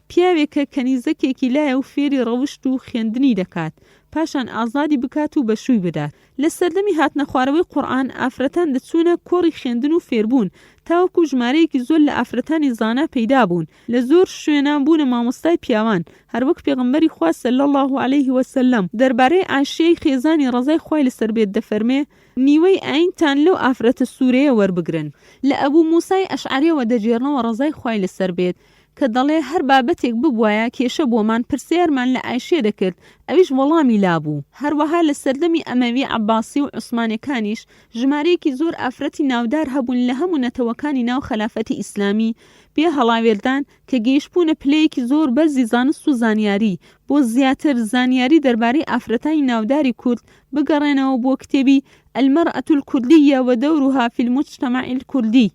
پیاوێکە کەنیزەکێکی لایە و فێری ڕەوشت و خوێندنی دەکات، پاشان ئازادی بکات و بەشووی بدات. لە سەردەمی هاتنە خوارەوەی قورئان ئافرەتان دەچوونە کۆڕی خوێندن و فێربوون، تاوەکو ژمارەیەکی زۆر لە ئافرەتانی زانا پەیدا بوون. لە زۆر شوێنان بوونە مامۆستای پیاوان، هەروەک پێغەمبەری خوا صلی الله عليه وسلم دەربارەی عایشەی خێزانی ڕەزای خوای لەسەر بێت دەفەرمێ نیوەی ئاینتان لەو ئافرەتە سوورەیە وەربگرن. لە ئەبوو موسای ئەشعەریەوە دەجێڕنەوە ڕەزای خوای لەسەر بێت کە دەڵێ هەر بابەتێک ببوایە کێشە بۆمان پرسیارمان لە عایشێ دەکرد، ئەویش وەڵامی لابوو. هەروەها لە سەردەمی ئەمەوی عەباسی و عوسمانەکانیش ژمارەیەکی زۆر ئافرەتی ناودار هەبوون لە هەموو نەتەوەکانی ناو خەلافەتی ئیسلامی بێ هەڵاوێردان کە گەیشتبوونە پلەیەکی زۆر بەرزی زانست و زانیاری بۆ زیاتر زانیاری دەربارەی ئافرەتانی ناوداری کورد بگەڕێنەوە بۆ کتێبی المەرأة الكردية ودورها في المجتمع الكردي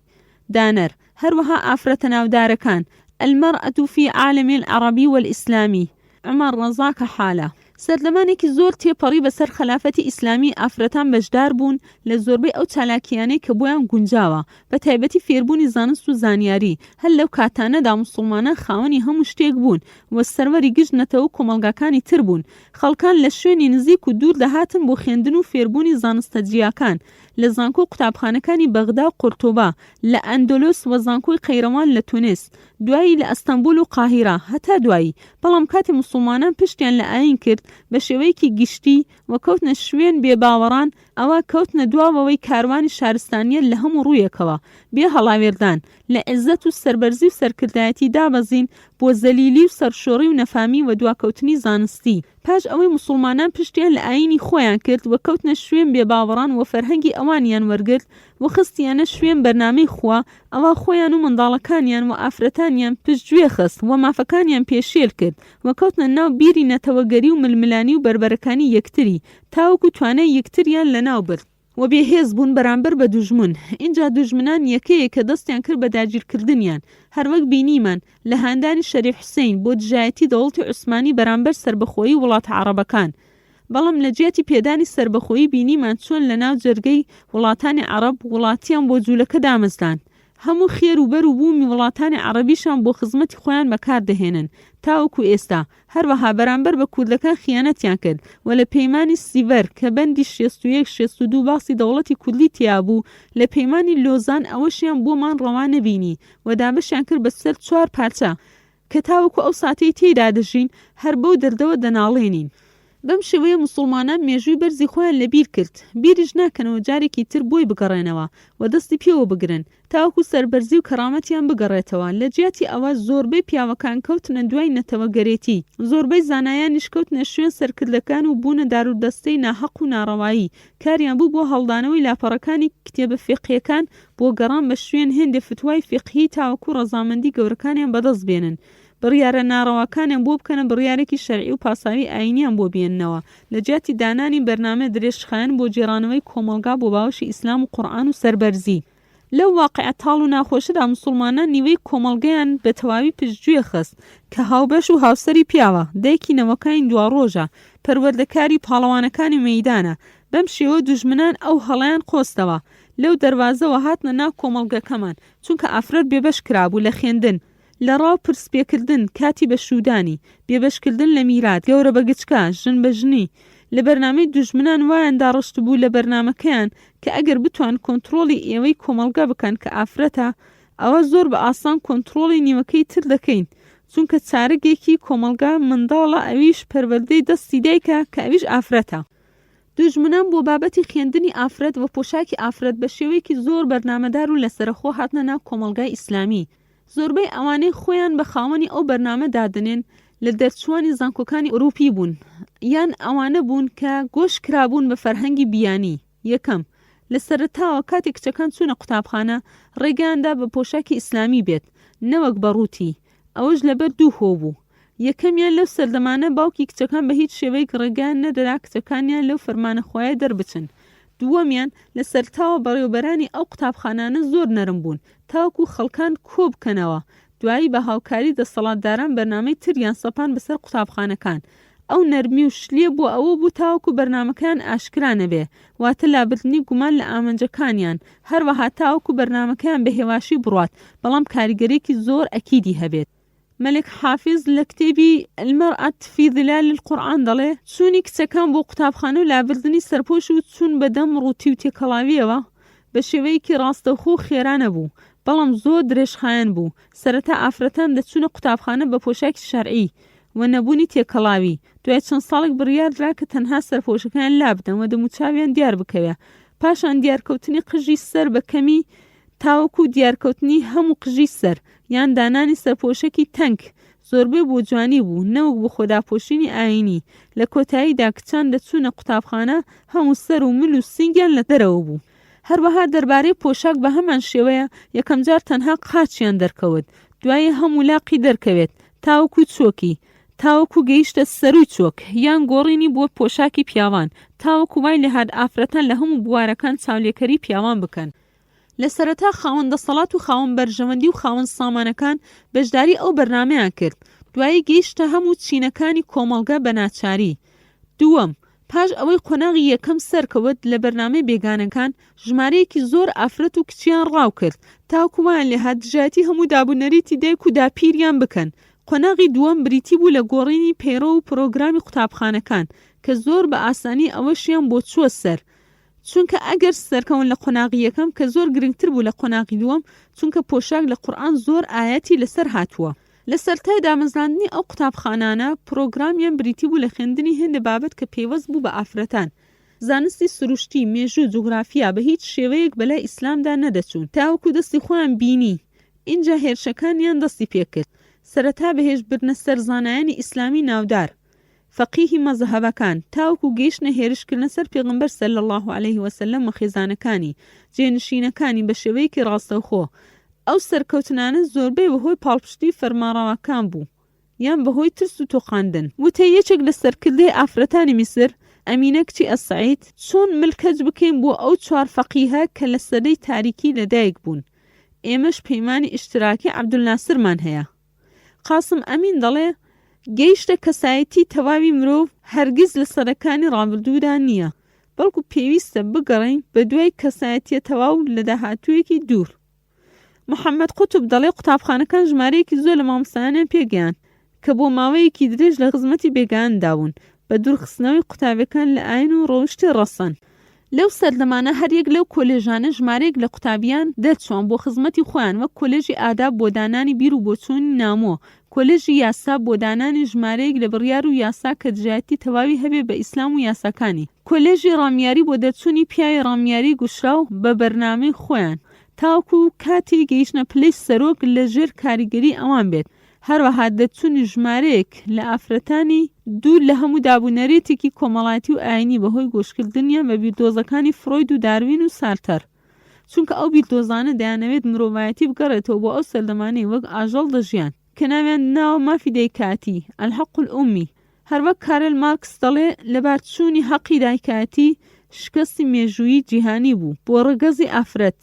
دانەر. هەروەها ئافرەتە ناودارەکان المرأة في عالم العربي والإسلامي عمر رزاق حالة. سەردەمانێکی زۆر تێپەڕی بەسەر خەلافەتی ئیسلامی ئافرەتان بەشدار بوون لە زۆربەی ئەو چالاکیانەی کە بۆیان گونجاوە، بە تایبەتی فێربوونی زانست و زانیاری. هەر لەو کاتانەدا موسڵمانان خاوەنی هەموو شتێک بوون و سەروەری گژنەتەوە و کۆمەلگاکانی تر بوون. خەڵکان لە شوێنی نزیک و دوور دەهاتن بۆ خوێندن و فێربوونی زانستە جیاکان لە زانکۆ قوتابخانەکانی بەغدا و قورتوبا، لە ئەندۆلۆس و زانکۆی قەیڕەوان لە تونس، دوایی لە ئەستەمبول و قاهیرە هەتا دوایی. بەڵام کاتی موسڵمانان پشتیان لە ئاین کرد بە شێوەیەکی گشتی و کەوتنە شوێن بێباوەڕان، ئەوە کەوتنە دواوەوەی کاروانی شارستانیە لە هەموو ڕوویەکەوە بێ هەڵاوێردان لە عیزەت و سەربەرزی و سەرکردایەتی دابەزین بۆ زەلیلی و سەرشۆڕی و نەفامی و دواکەوتنی زانستی. پاش ئەوەی موسڵمانان پشتیان لە ئاینی خۆیان کرد و کەوتنە شوێن بێباوەڕان و فەرهەنگی ئەوانیان وەرگرت و خستیانە شوێن بەرنامەی خوا، ئەوە خۆیان و منداڵەکانیان و ئافرەتانیان پشتگوێ خست و مافەکانیان پێشێل کرد و کەوتنە ناو بیری نەتەوەگەری و ململانی و بربەرەکانی یەکتری تاوەکو توانای یەکتریان لەناو برد و بێهێز بوون بەرامبەر بە دوژمن. اینجا دوژمنان یەکەیە کە دەستیان کرد بە داگیرکردنیان، هەروەک بینیمان لە هاندانی شەریف حوسێین بۆ دژایەتی دەوڵەتی عوسمانی بەرامبەر سربەخۆیی وڵاتە عەرەبەکان. بەڵام لە جیاتی پێدانی سربەخۆیی بینیمان چۆن لە ناو جەرگەی وڵاتانی عەرەب وڵاتیان بۆ جوولەکە دامەزدان. هەموو خێر و بەر و بوومی وڵاتانی عەرەبیشان بۆ خزمەتی خۆیان بەکاردەهێنن تاوەکو ئێستا. هەروەها بەرامبەر بە کوردەکان خیانەتیان کرد و لە پەیمانی سیڤەر کە بەندی 61-62 باسی دەوڵەتی کوردی تیابوو لە پەیمانی لۆزان ئەوەشیان بۆمان ڕەوا نەبینی و دابەشیان کرد بەسەر 4 پارچە کە تاوەکو ئەو ساتەی تێدا دەژین هەر بەو دەردەوە دەناڵێنین. بەم شێوەیە موسڵمانان مێژووی بەرزی خۆیان لەبیر کرد، بیریش ناکەنەوە جارێکی تر بۆی بگەڕێنەوە و دەستی پێوە بگرن تاوەکو سەربەرزی و کەرامەتیان بگەڕێتەوە. لە جیاتی ئەوە زۆربەی پیاوەکان کەوتنە دوای نەتەوەگەرێتی، زۆربەی زانایانیش کەوتنە شوێن سەرکردەکان و بوونە دارودەستەی ناحەق و ناڕەوایی. کاریان بوو بۆ هەڵدانەوەی لاپەڕەکانی کتێبە فیقهیەکان بۆ گەڕان بە شوێن هێندە فتوای فیقهی تاوەکو ڕەزامەندی گەورەکانیان بەدەست بێنن، بڕیارە ناڕەواکانیان بۆ بکەنە بڕیارێکی شەرعی و پاساوی ئاینیان بۆ بێننەوە لە جیاتی دانانی بەرنامە درێژخایەن بۆ جێڕانەوەی کۆمەلگا بۆ باوەشی ئیسلام و قورئان و سەربەرزی. لەو واقعە تاڵ و ناخۆشەدا موسڵمانان نیوەی کۆمەلگەیان بە تەواوی پشتگوێ خست کە هاوبەش و هاوسەری پیاوە، دایکی نەوەکانی دواڕۆژە، پەروەردەکاری پاڵەوانەکانی مەیدانە. بەم شێوە دوژمنان ئەو هەڵەیان قۆستەوە لەو دەروازەوە هاتنە ناو کۆمەلگەکەمان، چونکە ئافرەت بێبەش کرابوو لە خوێندن، لە ڕاو پرسپێکردن کاتی بە شودانی، بێبەشکردن لە میرات، گەورە بە گچکە، ژن بە ژنی. لە بەرنامەی دوژمنان وایان داڕشت بوو لە بەرنامەکەیان کە ئەگەر بتوان کۆنتڕۆڵی ئێوەی کۆمەلگا بکەن کە ئافرەتە، ئەوە زۆر بە ئاسان کۆنتڕۆڵی نیوەکەی تر دەکەین، چونکە چارەگێکی کۆمەلگا منداڵە، ئەویش پەروەردەی دەستی دایکە کە ئەویش ئافرەتە. دوژمنان بۆ بابەتی خوێندنی ئافرەت و پۆشاکی ئافرەت بە شێوەیەکی زۆر بەرنامەدار و لەسەرخۆ هاتنە ناو کۆمەلگای ئیسلامی. زۆربەی ئەوانەی خۆیان بە خاوەنی ئەو بەرنامە دادنێن لە دەرچوانی زانکۆکانی ئوروپی بوون، یان ئەوانە بوون کە گۆش کرابوون بە فەرهەنگی بیانی. یەکەم، لە سەرەتاوە کاتێک کچەکان چوونە قوتابخانە ڕێگەیاندا بە پۆشاکی ئیسلامی بێت، نەوەک بەڕووتی. ئەوەش لەبەر دوو هۆ بوو. یەکەمیان لەو سەردەمانە باوکی کچەکان بە هیچ شێوەیەک ڕێگەیان نەدەدا کچەکانیان لەو فەرمانە خۆیە دەربچن. دووەمیان لە سەرتاوە بەڕێوەبەرانی ئەو قوتابخانانە زۆر نەرم بوون تاوەکو خەڵکان کۆ بکەنەوە. دوایی بە هاوکاری دەسەڵاتداران بەرنامەی تریان سەپان بەسەر قوتابخانەکان. ئەو نەرمی و شلێ بۆ ئەوە بوو تاوەکو بەرنامەکان ئاشکرا نەبێ، واتە لابردنی گومان لە ئامانجەکانیان، هەروەها تاوەکو بەرنامەکان بە هێواشی بڕوات، بەڵام کاریگەرێکی زۆر ئەکیدی هەبێت. مەلک حافظ لە کتێبی المەرأة فی ظلال القورئان دەڵێ چوونی کچەکان بۆ قوتابخانە و لابردنی سەرپۆش و چوون بەدەم ڕووتی و تێکەڵاویەوە بە شێوەیەکی ڕاستەوخۆ و خێرانە بوو، بەڵام زۆر درێژخایەن بوو. سەرەتا ئافرەتان دەچوونە قوتابخانە بە پۆشاکی شەرعی و نەبوونی تێکەڵاوی، دوای چەند ساڵێک بڕیاردرا کە تەنها سەرپۆشەکان لابدەن و دەموچاویان دیار بکەوێ، پاشان دیارکەوتنی قژی سەر بە کەمی تاوەکو دیارکەوتنی هەموو قژی سەر یان دانانی سەرپۆشەکی تەنک زۆربەی بۆ جوانی بوو، نەوەک بۆ خۆداپۆشینی ئاینی. لە کۆتاییدا کچان دەچوونە قوتابخانە هەموو سەر و مل و سینگیان لە دەرەوە بوو. هەروەها دەربارەی پۆشاک بە هەمان شێوەیە یەکەم جار تەنها قاچیان دەرکەوت، دوای هەموو لاقی دەرکەوێت تاوەکو چۆکی، تاوەکو گەیشتە سەروی چۆک یان گۆڕینی بۆ پۆشاکی پیاوان، تاوەکو وای لە هاد ئافرەتان لە هەموو بوارەکان چاولێکەری پیاوان بکەن. لە سەرەتا خاوەن دەسەڵات و خاوەن بەرژەوەندی و خاوەن سامانەکان بەشداری ئەو بەرنامەیان کرد، دوایی گەیشتە هەموو چینەکانی کۆمەڵگە بە ناچاری. دووەم، پاش ئەوەی قۆناغی یەکەم سەرکەوت لە بەرنامەی بێگانەکان، ژمارەیەکی زۆر ئافرەت و کچیان ڕاو کرد تاوەکووان لە هاتژاتی هەموو دابوونەریتی دایک و داپیریان بکەن. قۆناغی دووەم بریتی بوو لە گۆڕینی پەیڕۆ و پرۆگرامی قوتابخانەکان کە زۆر بە ئاسانی ئەوەشیان بۆ چووە سەر، چونکە ئەگەر سەرکەون لە قۆناغی یەکەم کە زۆر گرنگتر بوو لە قۆناغی دووەم، چونکە پۆشاک لە قورئان زۆر ئاەتی لەسەر هاتووە. لە سەرەتای دامەزراندنی ئەو قوتابخانانە پرۆگرامیان بریتی بوو لە خوێندنی هێندە بابەت کە پێوەست بوو بە ئافرەتان. زانستی سروشتی، مێژوو، جوگرافیا بە هیچ شێوەیەک بەلای ئیسلامدا نەدەچوون، تاوەکو دەستی خۆیان بینی. اینجا هێرشەکانیان دەستی پێکرد، سەرەتا بەهێزبردنە سەر زانایانی ئیسلامی ناودار، فەقیهی مەزهەبەکان، تاوەکو گەیشتنە هێرشکردنە سەر پێغەمبەر صلی الله علیه وسلم و خێزانەکانی جێنشینەکانی بە شێوەیەکی ڕاستەوخۆ. ئەو سەرکەوتنانە زۆربەی بەهۆی پاڵپشتی فەرمانڕەوەکان بوو یان بەهۆی ترس و تۆقاندن. وتە یەکێک لە سەرکردەی ئافرەتانی میسر، ئەمینە کچی ئەسعید، چۆن ملکەج بکەین بۆ ئەو چوار فەقیهە کە لە سەدەی تاریکی لەدایک بوون. ئێمەش پەیمانی ئیشتراکی عەبدولناسرمان هەیە. قاسم ئەمین دەڵێ گەیشتە کەسایەتی تەواوی مرۆڤ هەرگیز لە سەرەکانی ڕابردوودا نییە، بەڵکو پێویستە بگەڕین بە دوای کەسایەتیە تەواو لە داهاتوویەکی دوور. محەممەد قوتوب دەڵێ قوتابخانەکان ژمارەیەکی زۆر لە مامۆستایانیان پێگەیان کە بۆ ماوەیەکی درێژ لە خزمەتی بێگاندابوون بە دوورخستنەوەی قوتابەکان لە ئاین و ڕۆشتی ڕەسەن. لەو سەردەمانە هەریەک لەو کۆلێژانە ژمارەیەک لە قوتابیان دەرچوان بۆ خزمەتی خۆیان، وەک کۆلێژی ئاداب بۆ دانانی بیر و بۆچوونی نامۆ، کۆلێژی یاسا بۆ دانانی ژمارەیەک لە بڕیار و یاسا کە دژایەتی تەواوی هەبێ بە ئیسلام و یاساکانی، کۆلێژی ڕامیاری بۆ دەرچوونی پیاوی ڕامیاری گوشراو بە بەرنامەی خۆیان، تاوەکو کاتی گەیشتنە پلەی سەرۆک لە ژێر کاریگەری ئەوان بێت. هەروەها دەرچوونی ژمارەیەک لە ئافرەتانی دوور لە هەموو دابوونەرێتێکی کۆمەڵایەتی و ئاینی بەهۆی گۆشکردنیان بە بیردۆزەکانی فرۆید و داروین و سارتەر، چونکە ئەو بیردۆزانە دەیانەوێت مرۆڤایەتی بگەڕێتەوە بۆ ئەو سەردەمانەی وەک ئاژەڵ دەژیان کە ناویان ناوە مافی دایکاتی، الحەق الئومی. هەروەک کارل مارکس دەڵێ لەبارچوونی حەقی دایکاتی شکستی مێژوویی جیهانی بوو بۆ ڕەگەزی ئافرەت.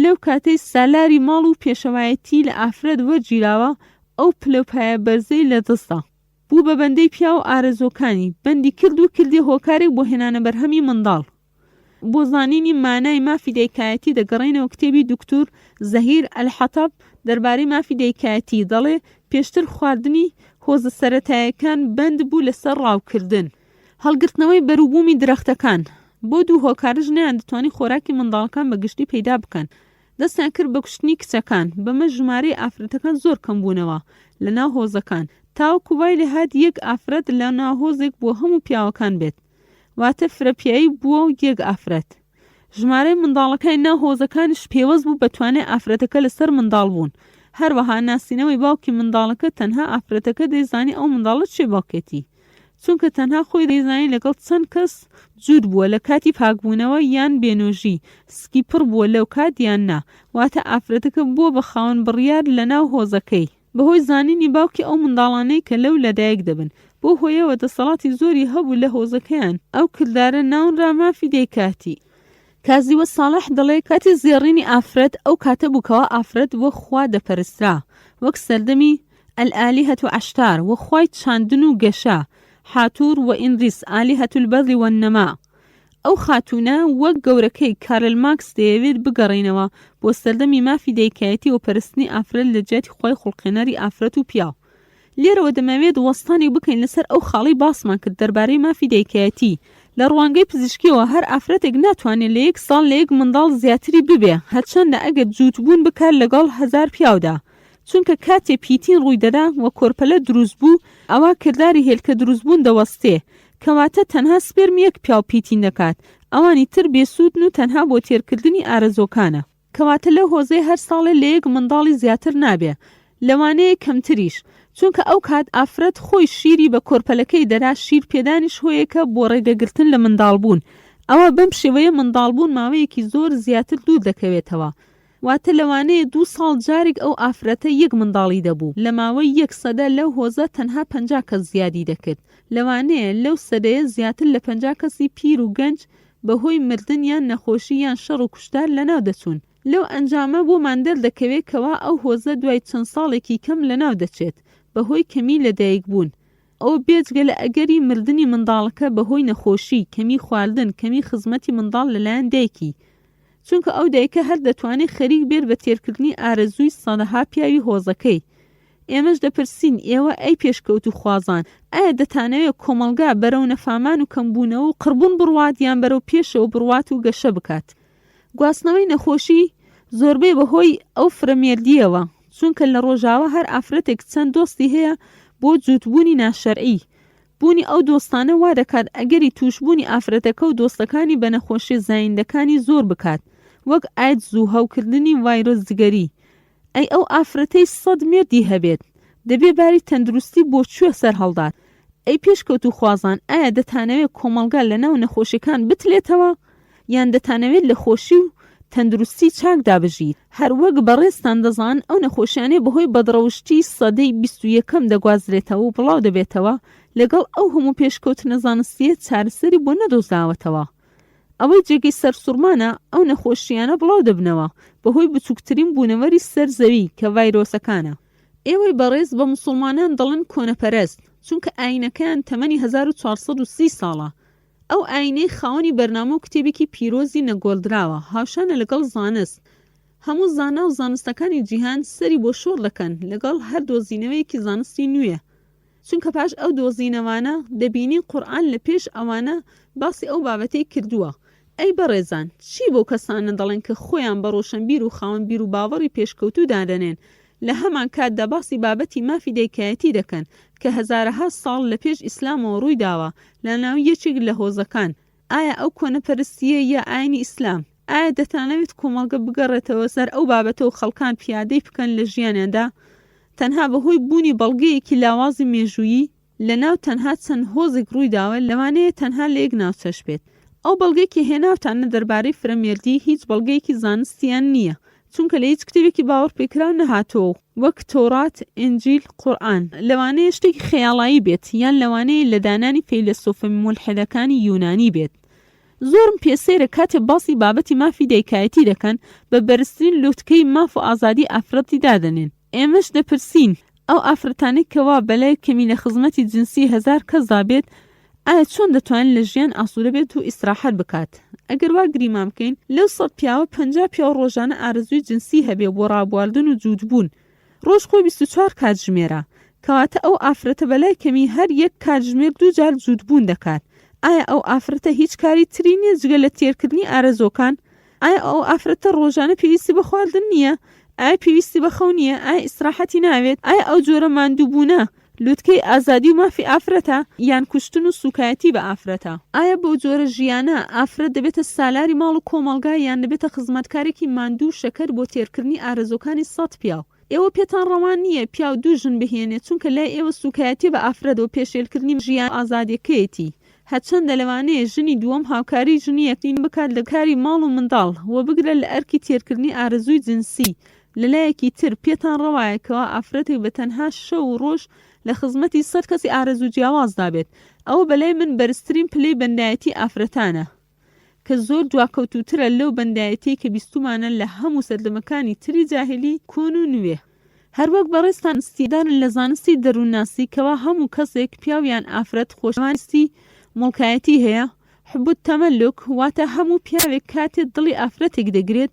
لەو کاتەی سالاری ماڵ و پێشەوایەتی لە ئافرەت وەرگیراوە، ئەو پلەپایە بەرزەی لە دەستا بوو بە بەندەی پیا و ئارەزۆکانی، بەندی کرد و کردی هۆکارێک بۆ هێنانە بەرهەمی منداڵ. بۆ زانینی مانای مافی دایکایەتی دەگەڕێنەوە کتێبی دکتۆر زەهیر ئەلحەتەب دەربارەی مافی دایکایەتی، دەڵێ پێشتر خواردنی هۆزە سەرەتاییەکان بەند بوو لەسەر ڕاوکردن، هەڵگرتنەوەی بەروبوومی درەختەکان. بۆ دوو هۆکارش نیان دەتوانی خۆراکی منداڵەکان بە گشتی پەیدا بکەن. دەستیان کرد بە کوشتنی کچەکان، بەمە ژمارەی ئافرەتەکان زۆر کەم بوونەوە لە ناو هۆزەکان، تاوەکو وای لە هات یەک ئافرەت لە ناو هۆزێک بۆ هەموو پیاوەکان بێت، واتە فرەپیایی بووە و یەک ئافرەت. ژمارەی منداڵەکانی ناو هۆزەکانش پێوەست بوو بەتوانێت ئافرەتەکە لەسەر منداڵ بوون. هەروەها ناسینەوەی باوکی منداڵەکە تەنها ئافرەتەکە دەیزانی ئەو منداڵە چێ باوکێتی، چونکە تەنها خۆی دەیزانی لەگەڵ چەند کەس جوود بووە لە کاتی پاکبوونەوە یان بێنۆژی، سکی پڕ بووە لەو کات یان نا، واتە ئافرەتەکە بووە بە خاوەن بڕیار لە ناو هۆزەکەی بەهۆی زانینی باوکی ئەو منداڵانەی کە لەو لەدایک دەبن. بۆ هۆیەوە دەسەڵاتی زۆری هەبوو لە هۆزەکەیان. ئەو کردارە ناونرا مافی دایکاتی. کازیوە ساڵح دەڵێ کاتی زێڕینی ئافرەت ئەو کاتە بووکەوە ئافرەت وەک خوا دەپەرسترا، وەک سەردەمی ئەلئالیهەت و عەشتار، وەک خوای چاندن و گەشا، حاتور وئینریس ئالیهەة البەذل والنەما. ئەو خاتوونە وەک گەورەکەی کارل ماکس دەیەوێت بگەڕێنەوە بۆ سەردەمی مافی دایکایەتی و پەرستنی ئافرەت لە جیاتی خۆی خوڵقێنەری ئافرەت و پیاو. لێرەوە دەمەوێت وەستانی بکەین لەسەر ئەو خاڵی باسمان کرد دەربارەی مافی دایکایەتی. لە ڕوانگەی پزیشکیەوە هەر ئافرەتێک ناتوانێت لە 1 ساڵ لە 1 منداڵ زیاتری ببێ هەرچەندە ئەگەر جووتبوون بکات لەگەڵ 1000 پیاودا. چونکە کاتێ پیتین ڕووی دەدا و کۆرپەلە دروست بوو ئەوە کردداری هێلکە دروستبوون دەوەستێ کەواتە تەنها سپێرم 1 پیاو پیتین دەکات ئەوانی تر بێسوودن و تەنها بۆ تێرکردنی ئارەزۆکانە کەواتە لەو هۆزەی هەر ساڵێ لە 1 منداڵی زیاتر نابێ لەوانەیە کەمتریش چونکە ئەو کات ئافرەت خۆی شیری بە کۆرپەلەکەی دەرا شیر پێدانیش هۆیەکە بۆ ڕێگەگرتن لە منداڵبوون ئەوە بەم شێوەیە منداڵبوون ماوەیەکی زۆر زیاتر دوور دەکەوێتەوە واتە لەوانەیە 2 ساڵ جارێک ئەو ئافرەتە 1 منداڵی دەبوو لە ماوەی 1 سەدە لەو هۆزە تەنها 50 کەس زیادی دەکرد لەوانەیە لەو سەدەیە زیاتر لە 50 کەسی پیر و گەنج بەهۆی مردن یان نەخۆشی یان شەڕ و کوشتار لەناو دەچوون لەو ئەنجامە بۆمان دەردەکەوێت کەوا ئەو هۆزە دوای چەند ساڵێکی کەم لەناو دەچێت بەهۆی کەمی لەدایک بوون ئەو بێجگە لە ئەگەری مردنی منداڵەکە بەهۆی نەخۆشی کەمی خواردن کەمی خزمەتی منداڵ لەلایەن دایکی چونکە ئەو دایکە هەر دەتوانێت خەریک بێت بە تێرکردنی ئارەزووی سەدەها پیاوی هۆزەکەی ئێمەش دەپرسین ئێوە ئەی پێشکەوت و خوازان ئایا دەتانەوێت کۆمەلگا بەرەو نەفامان و کەمبوونەوە و قڕبوون بڕوات یان بەرەو پێشەوە بڕوات و گەشە بکات گواستنەوەی نەخۆشی زۆربەی بەهۆی ئەو فرەمێردیەوە چونکە لە ڕۆژاوە هەر ئافرەتێک چەند دۆستی هەیە بۆ جووتبوونی ناشەرعی بوونی ئەو دۆستانە وا دەکات ئەگەری توشبوونی ئافرەتەکە و دۆستەکانی بە نەخۆشی زایندەکانی زۆر بکات وەک ئایدز و هەوکردنی ڤایرۆس جگەری ئەی ئەو ئافرەتەی 100 مێردی هەبێت دەبێ باری تەندروستی بۆ کوێ سەر هەڵدات ئەی پێشکەوت و خوازان ئایا دەتانەوێت کۆمەلگا لەناو نەخۆشیەکان بتلێتەوە یان دەتانەوێت لە خۆشی و تەندروستی چاک دابژیت هەروەک بەڕێستان دەزان ئەو نەخۆشیانەی بەهۆی بەدڕەوشتی سەدەی 21ەم دەگوازرێتەوە و بڵاو دەبێتەوە لەگەڵ ئەو هەموو پێشکەوتنە زانستیە چارەسەری بۆ نەدۆزاوەتەوە ئەوەی جێگەی سەرسوورمانە ئەو نەخۆشیانە بڵاو دەبنەوە بەهۆی بچووکترین بوونەوەری سەر زەوی کە ڤایرۆسەکانە ئێوەی بەڕێز بە موسڵمانان دەڵن کۆنەپەرست چونکە ئاینەکەیان تەمەنی 1430 ساڵە ئەو ئاینەی خاوەنی بەرنامە و کتێبێکی پیرۆزی نەگۆڵدراوە هاوشانە لەگەڵ زانست هەموو زانا و زانستەکانی جیهان سەری بۆ شۆڕ دەکەن لەگەڵ هەر دۆزینەوەیەکی زانستی نوێ چونکە پاش ئەو دۆزینەوانە دەبینی قورئان لە پێش ئەوانە باسی ئەو بابەتەی کردووە ئەی بەڕێزان چی بۆ کەسانە دەڵێن کە خۆیان بە ڕۆشنبیر و خاوەنبیر و باوەڕی پێشکەوتوو دادەنێن لە هەمان کاتدا باسی بابەتی مافی دایکایەتی دەکەن کە هەزارەها ساڵ لە پێش ئیسلامەوە ڕووی داوە لە ناو یەکێک لە هۆزەکان ئایا ئەو کۆنەپەرستیە یا ئاینی ئیسلام ئایا دەتانەوێت کۆمەڵگە بگەڕێتەوە سەر ئەو بابەتە و خەڵکان پیادەی بکەن لە ژیانیاندا تەنها بەهۆی بوونی بەڵگەیەکی لاوازی مێژوویی لە ناو تەنها چەند هۆزێک ڕووی داوە لەوانەیە تەنها لە یەک ناوچەش بێت ئەو بەڵگەیەکی هێناوتانە دەربارەی فرەمێردی هیچ بەڵگەیەکی زانستیان نییە چونکە لە هیچ کتێبێکی باوەڕ پێکراو نەهاتۆ وەک تۆڕات ئینجیل قورئان لەوانەیە شتێکی خەیاڵایی بێت یان لەوانەیە لە دانانی فەیلسوفە مولحدەکانی یونانی بێت زۆرم پێسەیرە کاتێ باسی بابەتی مافی دایکایەتی دەکەن بە بەرزترین لوتکەی ماف و ئازادی ئافرەتی دادەنێن ئێمەش دەپرسین ئەو ئافرەتانەی کەوا بەلای کەمی لە خزمەتی جنسی 1000 کەسدا بێت ئایا چۆن دەتوانێت لە ژیان ئاسوودە بێت و ئیستراحەت بکات ئەگەر وا گریمان بکەین لەو 100 پیاوە 50 پیاو ڕۆژانە ئارەزووی جنسی هەبێ بۆ ڕابواردن و جووتبوون ڕۆژ خۆی 24 کاتژمێرە کەواتە ئەو ئافرەتە بەلای کەمی هەر یەک کاتژمێر 2 جار جووتبوون دەکات ئایا ئەو ئافرەتە هیچ کاری تری نییە جگە لە تێرکردنی ئارەزۆکان ئایا ئەو ئافرەتە ڕۆژانە پێویستی بە خواردن نییە ئایا پێویستی بە خەو نییە ئایا ئیستراحەتی ناوێت ئایا ئەو جۆرە ماندووبوونە لوتکەی ئازادی و مافی ئافرەتە یان کوشتن و سوکایەتی بە ئافرەتە ئایا بەو جۆرە ژیانە ئافرەت دەبێتە سالاری ماڵ و کۆمەڵگا یان دەبێتە خزمەتکارێکی ماندوو شەکەر بۆ تێرکردنی ئارەزۆکانی 100 پیاو ئێوە پێتان ڕەوان نییە پیاو دوو ژن بهێنێت چونکە لای ئێوە سوکایەتی بە ئافرەت و پێشێلکردنی ژیان ئازادیەکەیەتی هەرچەندە لەوانەیە ژنی دووەم هاوکاری ژنی یەکترین بکات لە کاری ماڵ و منداڵ و بگرە لە ئەرکی تێرکردنی ئارەزووی جنسی لەلایەکی تر پێتان ڕەوایەکەوە ئافرەتێک بە تەنها شەو و ڕۆژ لە خزمەتی 100 کەسی ئارەزوو جیاوازدا بێت ئەوە بەلای من بەرزترین پلەی بەندایەتی ئافرەتانە کە زۆر دواکەوتوترە لەو بەندایەتی کە بیستومانە لە هەموو سەردەمەکانی تری جاهلی کۆن و نوێ هەروەک بەڕێستان استیدارن لە زانستی دەروونناسی کەوا هەموو کەسێک پیاویان ئافرەت خۆشەویستی مڵکایەتی هەیە، حبوت تەمەلوک واتە هەموو پیاوێک کاتێ دڵی ئافرەتێک دەگرێت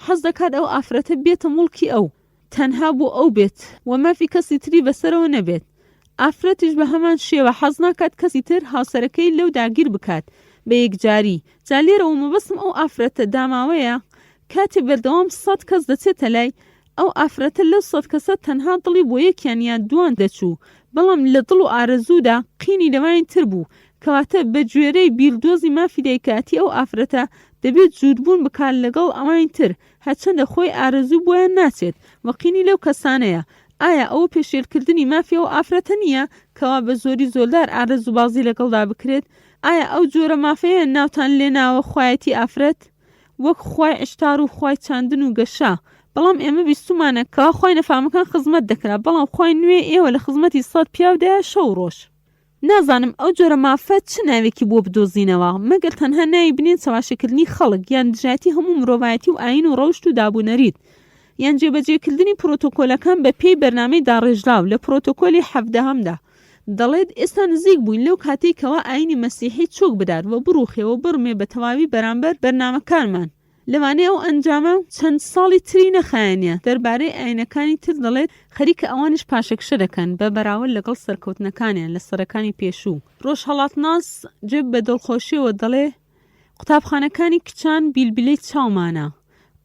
حەز دەکات ئەو ئافرەتە بێتە مڵکی ئەو، تەنها بۆ ئەو بێت و مافی کەسی تری بەسەرەوە نەبێت. ئافرەتیش بە هەمان شێوە حەز ناکات کەسی تر هاوسەرەکەی لەو داگیر بکات بە یەکجاری. جا لێرەوە مەبەستم ئەو ئافرەتە داماوەیە کاتێ بەردەوام 100 کەس دەچێتە لای ئەو ئافرەتە لەو 100 کەسە تەنها دڵی بۆ یەکیان یان دوان دەچوو، بەڵام لە دڵ و ئارەزوودا قینی لەوانی تر بوو، کەواتە بە گوێرەی بیردۆزی مافی دایکاتی ئەو ئافرەتە دەبێت جوودبوون بکات لەگەڵ ئەوانی تر هەرچەندە خۆی ئارەزوو بۆیان ناچێت وەقینی لەو کەسانەیە. ئایا ئەو پێشێلکردنی مافی ئەو ئافرەتە نییە کەوا بە زۆری زۆردار ئارەزوو بازی لەگەڵدا بکرێت؟ ئایا ئەو جۆرە مافەیە ناوتان لێناوە خوایەتی ئافرەت وەک خوای عشتار و خوای چاندن و گەشا؟ بەڵام ئێمە بیستمانە کەوا خوای نەفامەکان خزمەت دەکرا، بەڵام خوای نوێ ئێوە لە خزمەتی 100 پیاودایە شەو ڕۆژ. نازانم ئەو جۆرە مافەت چ ناوێکی بۆ بدۆزینەوە مەگەر تەنها ناوی بنێن چاواشەکردنی خەڵک یان دژایەتی هەموو مرۆڤایەتی و ئاین و ڕەوشت و دابوونەریت یان جێبەجێکردنی پرۆتۆکۆلەکان بە پێی بەرنامەی داڕێژراو لە پرۆتۆکۆلی 17 دەڵێت ئێستا نزیک بووین لەو کاتێکەوە ئاینی مەسیحی چۆک بدات و بڕوخێەوە بڕمێ بە تەواوی بەرامبەر بەرنامەکانمان. لەوانەیە ئەو ئەنجامە چەند ساڵی تری نەخایەنە. دەربارەی ئاینەکانی تر دەڵێت خەریکە ئەوانش پاشەکشە دەکەن بە بەراورد لەگەڵ سەرکەوتنەکانیان لە سەرەکانی پێشوو. ڕۆژهەڵاتناس جێب بە دڵخۆشیەوە دەڵێ قوتابخانەکانی کچان بیلبیلەی چاومانە.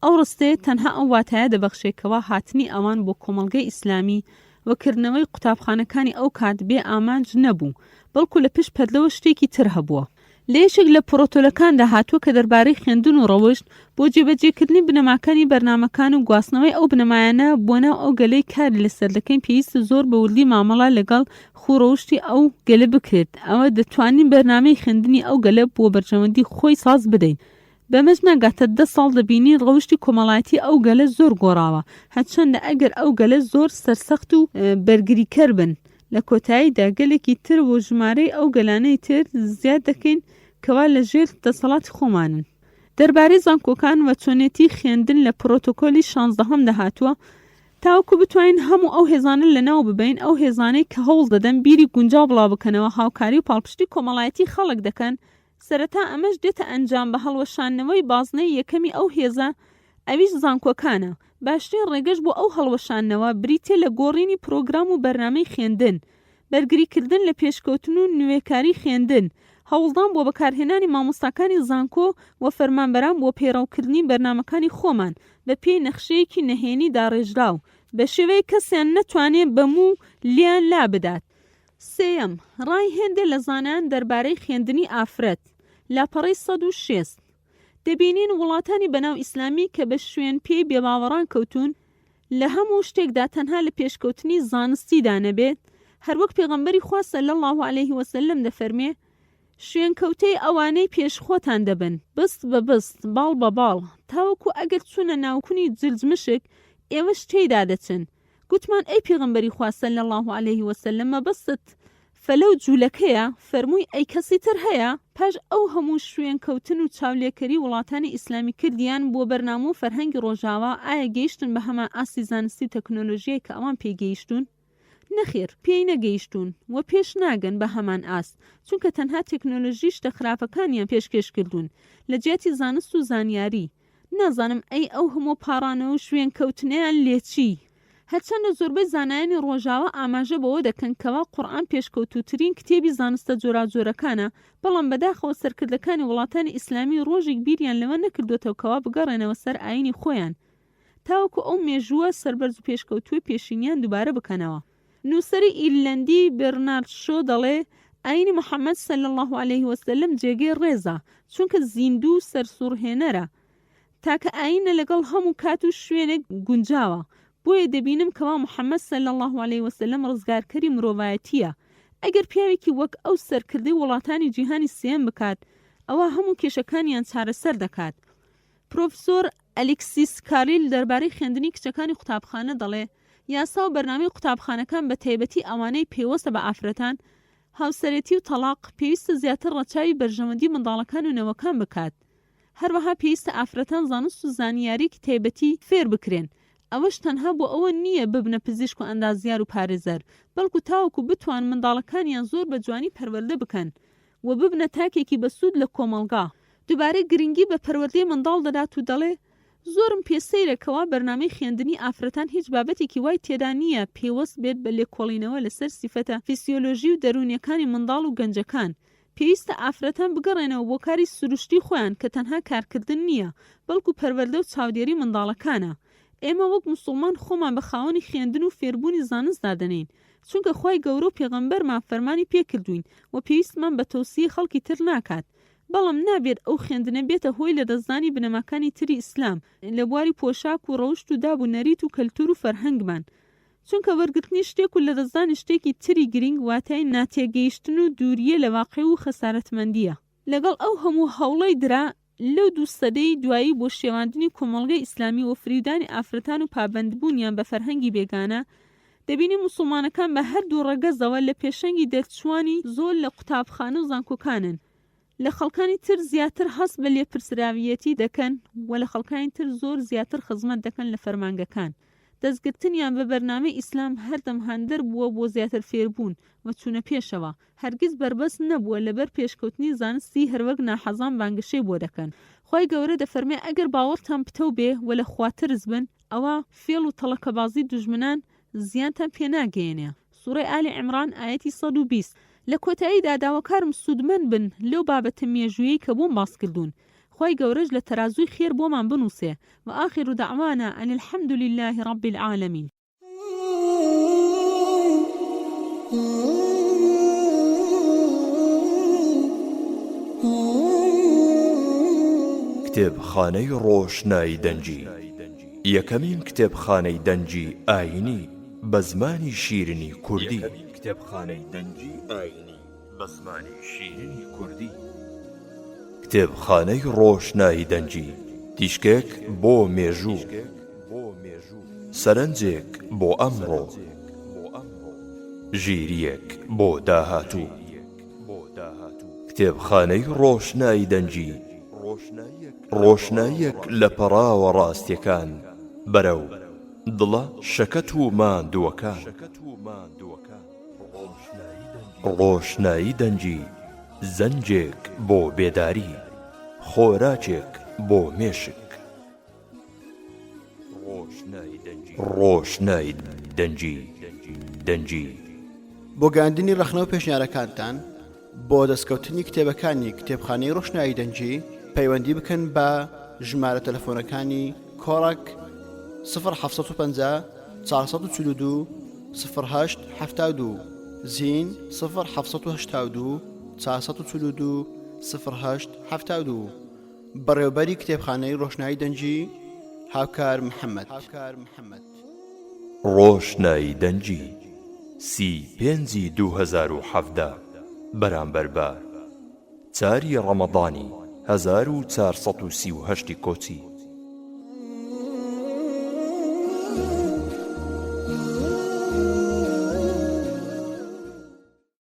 ئەو ڕستەیە تەنها ئەو واتایە دەبەخشێکەوە هاتنی ئەوان بۆ کۆمەڵگەی ئیسلامی وەکردنەوەی قوتابخانەکانی ئەو کات بێ ئامانج نەبوو، بەڵکو لە پشت پەردەوە شتێکی تر هەبووە. لە یەکێک لە پرۆتۆلەکاندا هاتووە کە دەربارەی خوێندن و ڕەوشت بۆ جێبەجێکردنی بنەماکانی بەرنامەکان و گواستنەوەی ئەو بنەمایانە بۆ ناو ئەو گەلەی کاری لەسەر دەکەین پێویستە زۆر بە وردی مامەڵە لەگەڵ خوڕەوشتی ئەو گەلە بکرێت. ئەوە دەتوانین بەرنامەی خوێندنی ئەو گەلە بۆ بەرژەوەندی خۆی ساز بدەین. بەمەش ناگاتە 10 ساڵ دەبینی ڕەوشتی کۆمەڵایەتی ئەو گەلە زۆر گۆڕاوە، هەرچەندە ئەگەر ئەو گەلە زۆر سەرسەخت و بەرگریکەر بن لە کۆتاییدا گەلێکی تر بۆ ژمارەی ئەو گەلانەی تر زیاد دەکەین کەوا لە ژێر دەسەڵاتی خۆمانن. دەربارەی زانکۆکان و چۆنێتی خوێندن لە پرۆتۆکۆلی 16 داهاتووە تاوەکو بتوانین هەموو ئەو هێزانە لەناو ببین، ئەو هێزانەی کە هەوڵ دەدەن بیری گونجاو بڵاو بکەنەوە هاوکاری و پاڵپشتی کۆمەڵایەتی خەڵک دەکەن. سەرەتا ئەمەش دێتە ئەنجام بە هەڵوەشانەوەی بازنەی یەکەمی ئەو هێزە، ئەویش زانکۆکانە. باشترین ڕێگەش بۆ ئەو هەڵوەشانەوە بریتێ لە گۆڕینی پرۆگرام و بەرنامەی خوێندن، بەرگریکردن لە پێشکەوتن و نوێکاری خوێندن، هەوڵدان بۆ بەکارهێنانی مامۆستاکانی زانکۆ و فەرمانبەران بۆ پێڕەوکردنی بەرنامەکانی خۆمان بە پێی نەخشەیەکی نەهێنی داڕێژراو بە شێوەیە کەسیان نەتوانێت بەموو لیان لا بدات. سێەم، ڕای هێندە لە زانایان دەربارەی خوێندنی ئافرەت. لاپەڕەی 106 دەبینین وڵاتانی بەناو ئیسلامی کە بە شوێن پێی بێباوەڕان کەوتون لە هەموو شتێکدا تەنها لە پێشکەوتنی زانستیدا نەبێت، هەروەک پێغەمبەری خوا صلی الله علیه وسلم دەفەرمێ شوێنکەوتەی ئەوانەی پێشخۆتان دەبن، بست بە بست، باڵ بە باڵ، تاوەکو ئەگەر چوونە ناوکونی جلجمشک ئێوەش تێیدا دەچن. گوتمان ئەی پێغەمبەری خوا صلی الله علیه وسلم مەبەستت فەلەو جوولەکەیە؟ فەرمووی ئەی کەسی تر هەیە؟ پاش ئەو هەموو شوێنکەوتن و چاولێکەری وڵاتانی ئیسلامی کردیان بۆ بەرنامە و فەرهەنگی ڕۆژاوا ئایا گەیشتن بە هەمان ئاسی زانستی تەکنۆلۆژیای کە ئەوان پێگەیشتون؟ نەخێر، پێی نەگەیشتون و پێش ناگەن بە هەمان ئاست، چونکە تەنها تەکنۆلۆژی شتە خراپەکانیان پێشکەش کردوون لە جیاتی زانست و زانیاری. نازانم ئەی ئەو هەموو پاڕانەوە و شوێنکەوتنیان لێچی؟ هەرچەندە زۆربەی زانایانی ڕۆژاوە ئاماژە بەوە دەکەن کەوا قورئان پێشکەوتوترین کتێبی زانستە جۆراجۆرەکانە، بەڵام بەداخەوە سەرکردەکانی وڵاتانی ئیسلامی ڕۆژێک بیریان لەوە نەکردوێتەوە کەوا بگەڕێنەوە سەر ئاینی خۆیان تاوەکو ئەو مێژووە سەربەرز و پێشکەوتوی پێشینیان دووبارە بکەنەوە. نووسەری ئیرلەندی بێرنارد شۆ دەڵێ ئاینی محەممەد صلی الله علیه وسلم جێگەی ڕێزە، چونکە زیندوو سەرسوڕهێنەرە، تاکە ئاینە لەگەڵ هەموو کات و شوێنێک گونجاوە. بۆیە دەبینم کەوا محەممەد صلی الله علیه وسلم ڕزگارکەری مرۆڤایەتیە. ئەگەر پیاوێکی وەک ئەو سەرکردەی وڵاتانی جیهانی سێم بکات، ئەوە هەموو کێشەکانیان چارەسەر دەکات. پرۆفسۆر ئەلێکسیس کاریل دەربارەی خوێندنی کچەکانی قوتابخانە دەڵێ یاسا و بەرنامەی قوتابخانەکان بە تایبەتی ئەوانەی پێوەستە بە ئافرەتان، هاوسەرەتی و تەلاق پێویستە زیاتر ڕەچاوی بەرژەوەندی منداڵەکان و نەوەکان بکات. هەروەها پێویستە ئافرەتان زانست و زانیاریی تایبەتی فێر بکرێن. ئەوەش تەنها بۆ ئەوە نییە ببنە پزیشک و ئەندازیار و پارێزەر، بەڵکو تاوەکو بتوان منداڵەکانیان زۆر بە جوانی پەروەردە بکەن و ببنە تاکێکی بەسوود لە کۆمەڵگا. دووبارەی گرنگی بە پەروەردەی منداڵ دەدات و دەڵێ زۆرم پێسەیرەکەوە بەرنامەی خوێندنی ئافرەتان هیچ بابەتێکی وای تێدا نییە پێوەست بێت بە لێکۆڵینەوە لەسەر سیفەتە فیسیۆلۆژی و دەرونیەکانی منداڵ و گەنجەکان. پێویستە ئافرەتان بگەڕێنەوە بۆ کاری سروشتی خۆیان کە تەنها کارکردن نییە، بەڵکو پەروەردە و چاودێری منداڵەکانە. ئێمە وەک موسڵمان خۆمان بە خاوەنی خوێندن و فێربوونی زانست دادەنین، چونکە خی گەورە و پێغەمبەرمان فەرمانی پێکردوین و پێویستمان بە تەوسیە خەڵکی تر ناکات. بەڵام نابێت ئەو خوێندنە بێتە هۆی لە دەستدانی بنەماکانی تری ئیسلام لە بواری پۆشاک و ڕەوشت و دابوونەریت و کەلتور و فەرهەنگمان، چونکە وەرگرتنی شتێک و لە دەستدانی شتێکی تری گرنگ واتای ناتێگەیشتن و دووریە لە واقع و خەسارەتمەندیە. لەگەڵ ئەو هەموو هەوڵەی درا لەو 2 سەدەی دوایی بۆ شێواندنی کۆمەڵگەی ئیسلامی و فریودانی ئافرەتان و پابەندبوونیان بە فەرهەنگی بێگانە، دەبینی موسڵمانەکان بە هەردوو ڕەگەزەوە لە پێشەنگی دەرچوانی زۆر لە قوتابخانە و زانکۆکانن، لە خەڵکانی تر زیاتر هەست بە لێپرسراویەتی دەکەن و لە خەڵکانی تر زۆر زیاتر خزمەت دەکەن لە فەرمانگەکان. دەستگرتنیان بە بەرنامەی ئیسلام هەردەم هەندەر بووە بۆ زیاتر فێربوون و چوونە پێشەوە، هەرگیز بربەست نەبووە لەبەر پێشکەوتنی زانستی هەروەک ناحەزان بانگشەی بۆ دەکەن. خی گەورە دەفەرمێ ئەگەر باوەڕتان پتەو بێ و لە خواترز بن، ئەوە فێڵ و تەڵەکەبازی دوژمنان زیانتان پێناگەێنێ. سوورەی ئالی عیمران ئایەتی 120. لە کۆتاییدا داواکارم سوودمەند بن لەو بابەتە مێژوویی کە بۆم باس کردوون. خی گەورەش لە تەرازوی خێر بۆمان بنووسێ و ئاخر دەعوانا ئەن الحەمد لله رب العالمین. کتێبخانەی ڕۆشنایی دەنجی، یەکەمین کتێبخانەی دەنجی ئاینی بە زمانی شیرینی کوردی. کتێبخانەی دەنجی ئاینی بە زمانی شیرینی کوردی. کتێبخانەی ڕۆشنایی دەنجی، تیشکێک بۆ مێژوو، سەرنجێک بۆ ئەمڕۆ، ژیریەک بۆ داهاتوو. کتێبخانەی ڕۆشنایی دەنجی، ڕۆشناییەک لە پەڕاوە ڕاستیەکان بەرەو دڵە شەکەت و ماندووەکان. ڕۆشنایی دەنجی، زەنجێک بۆ بێداری، خۆراکێک بۆ مێشک. ڕۆشنایی دەنجی. بۆ گەاندنی ڕەخنە و پێشنیارەکانتان بۆ دەستکەوتنی کتێبەکانی کتێبخانەی ڕۆشنایی دەنجی پەیوەندی بکەن بە ژمارە تەلەفۆنەکانی کۆڕک 075 442 0872 زین 072 442 0872. بەڕێوەبەری کتێبخانەی ڕۆشنایی دەنجی هاوکار محەممەد. ڕۆشنایی دەنجی 35 2017 بەرامبەر بە 4 ڕەمەضانی 1438 کۆچی.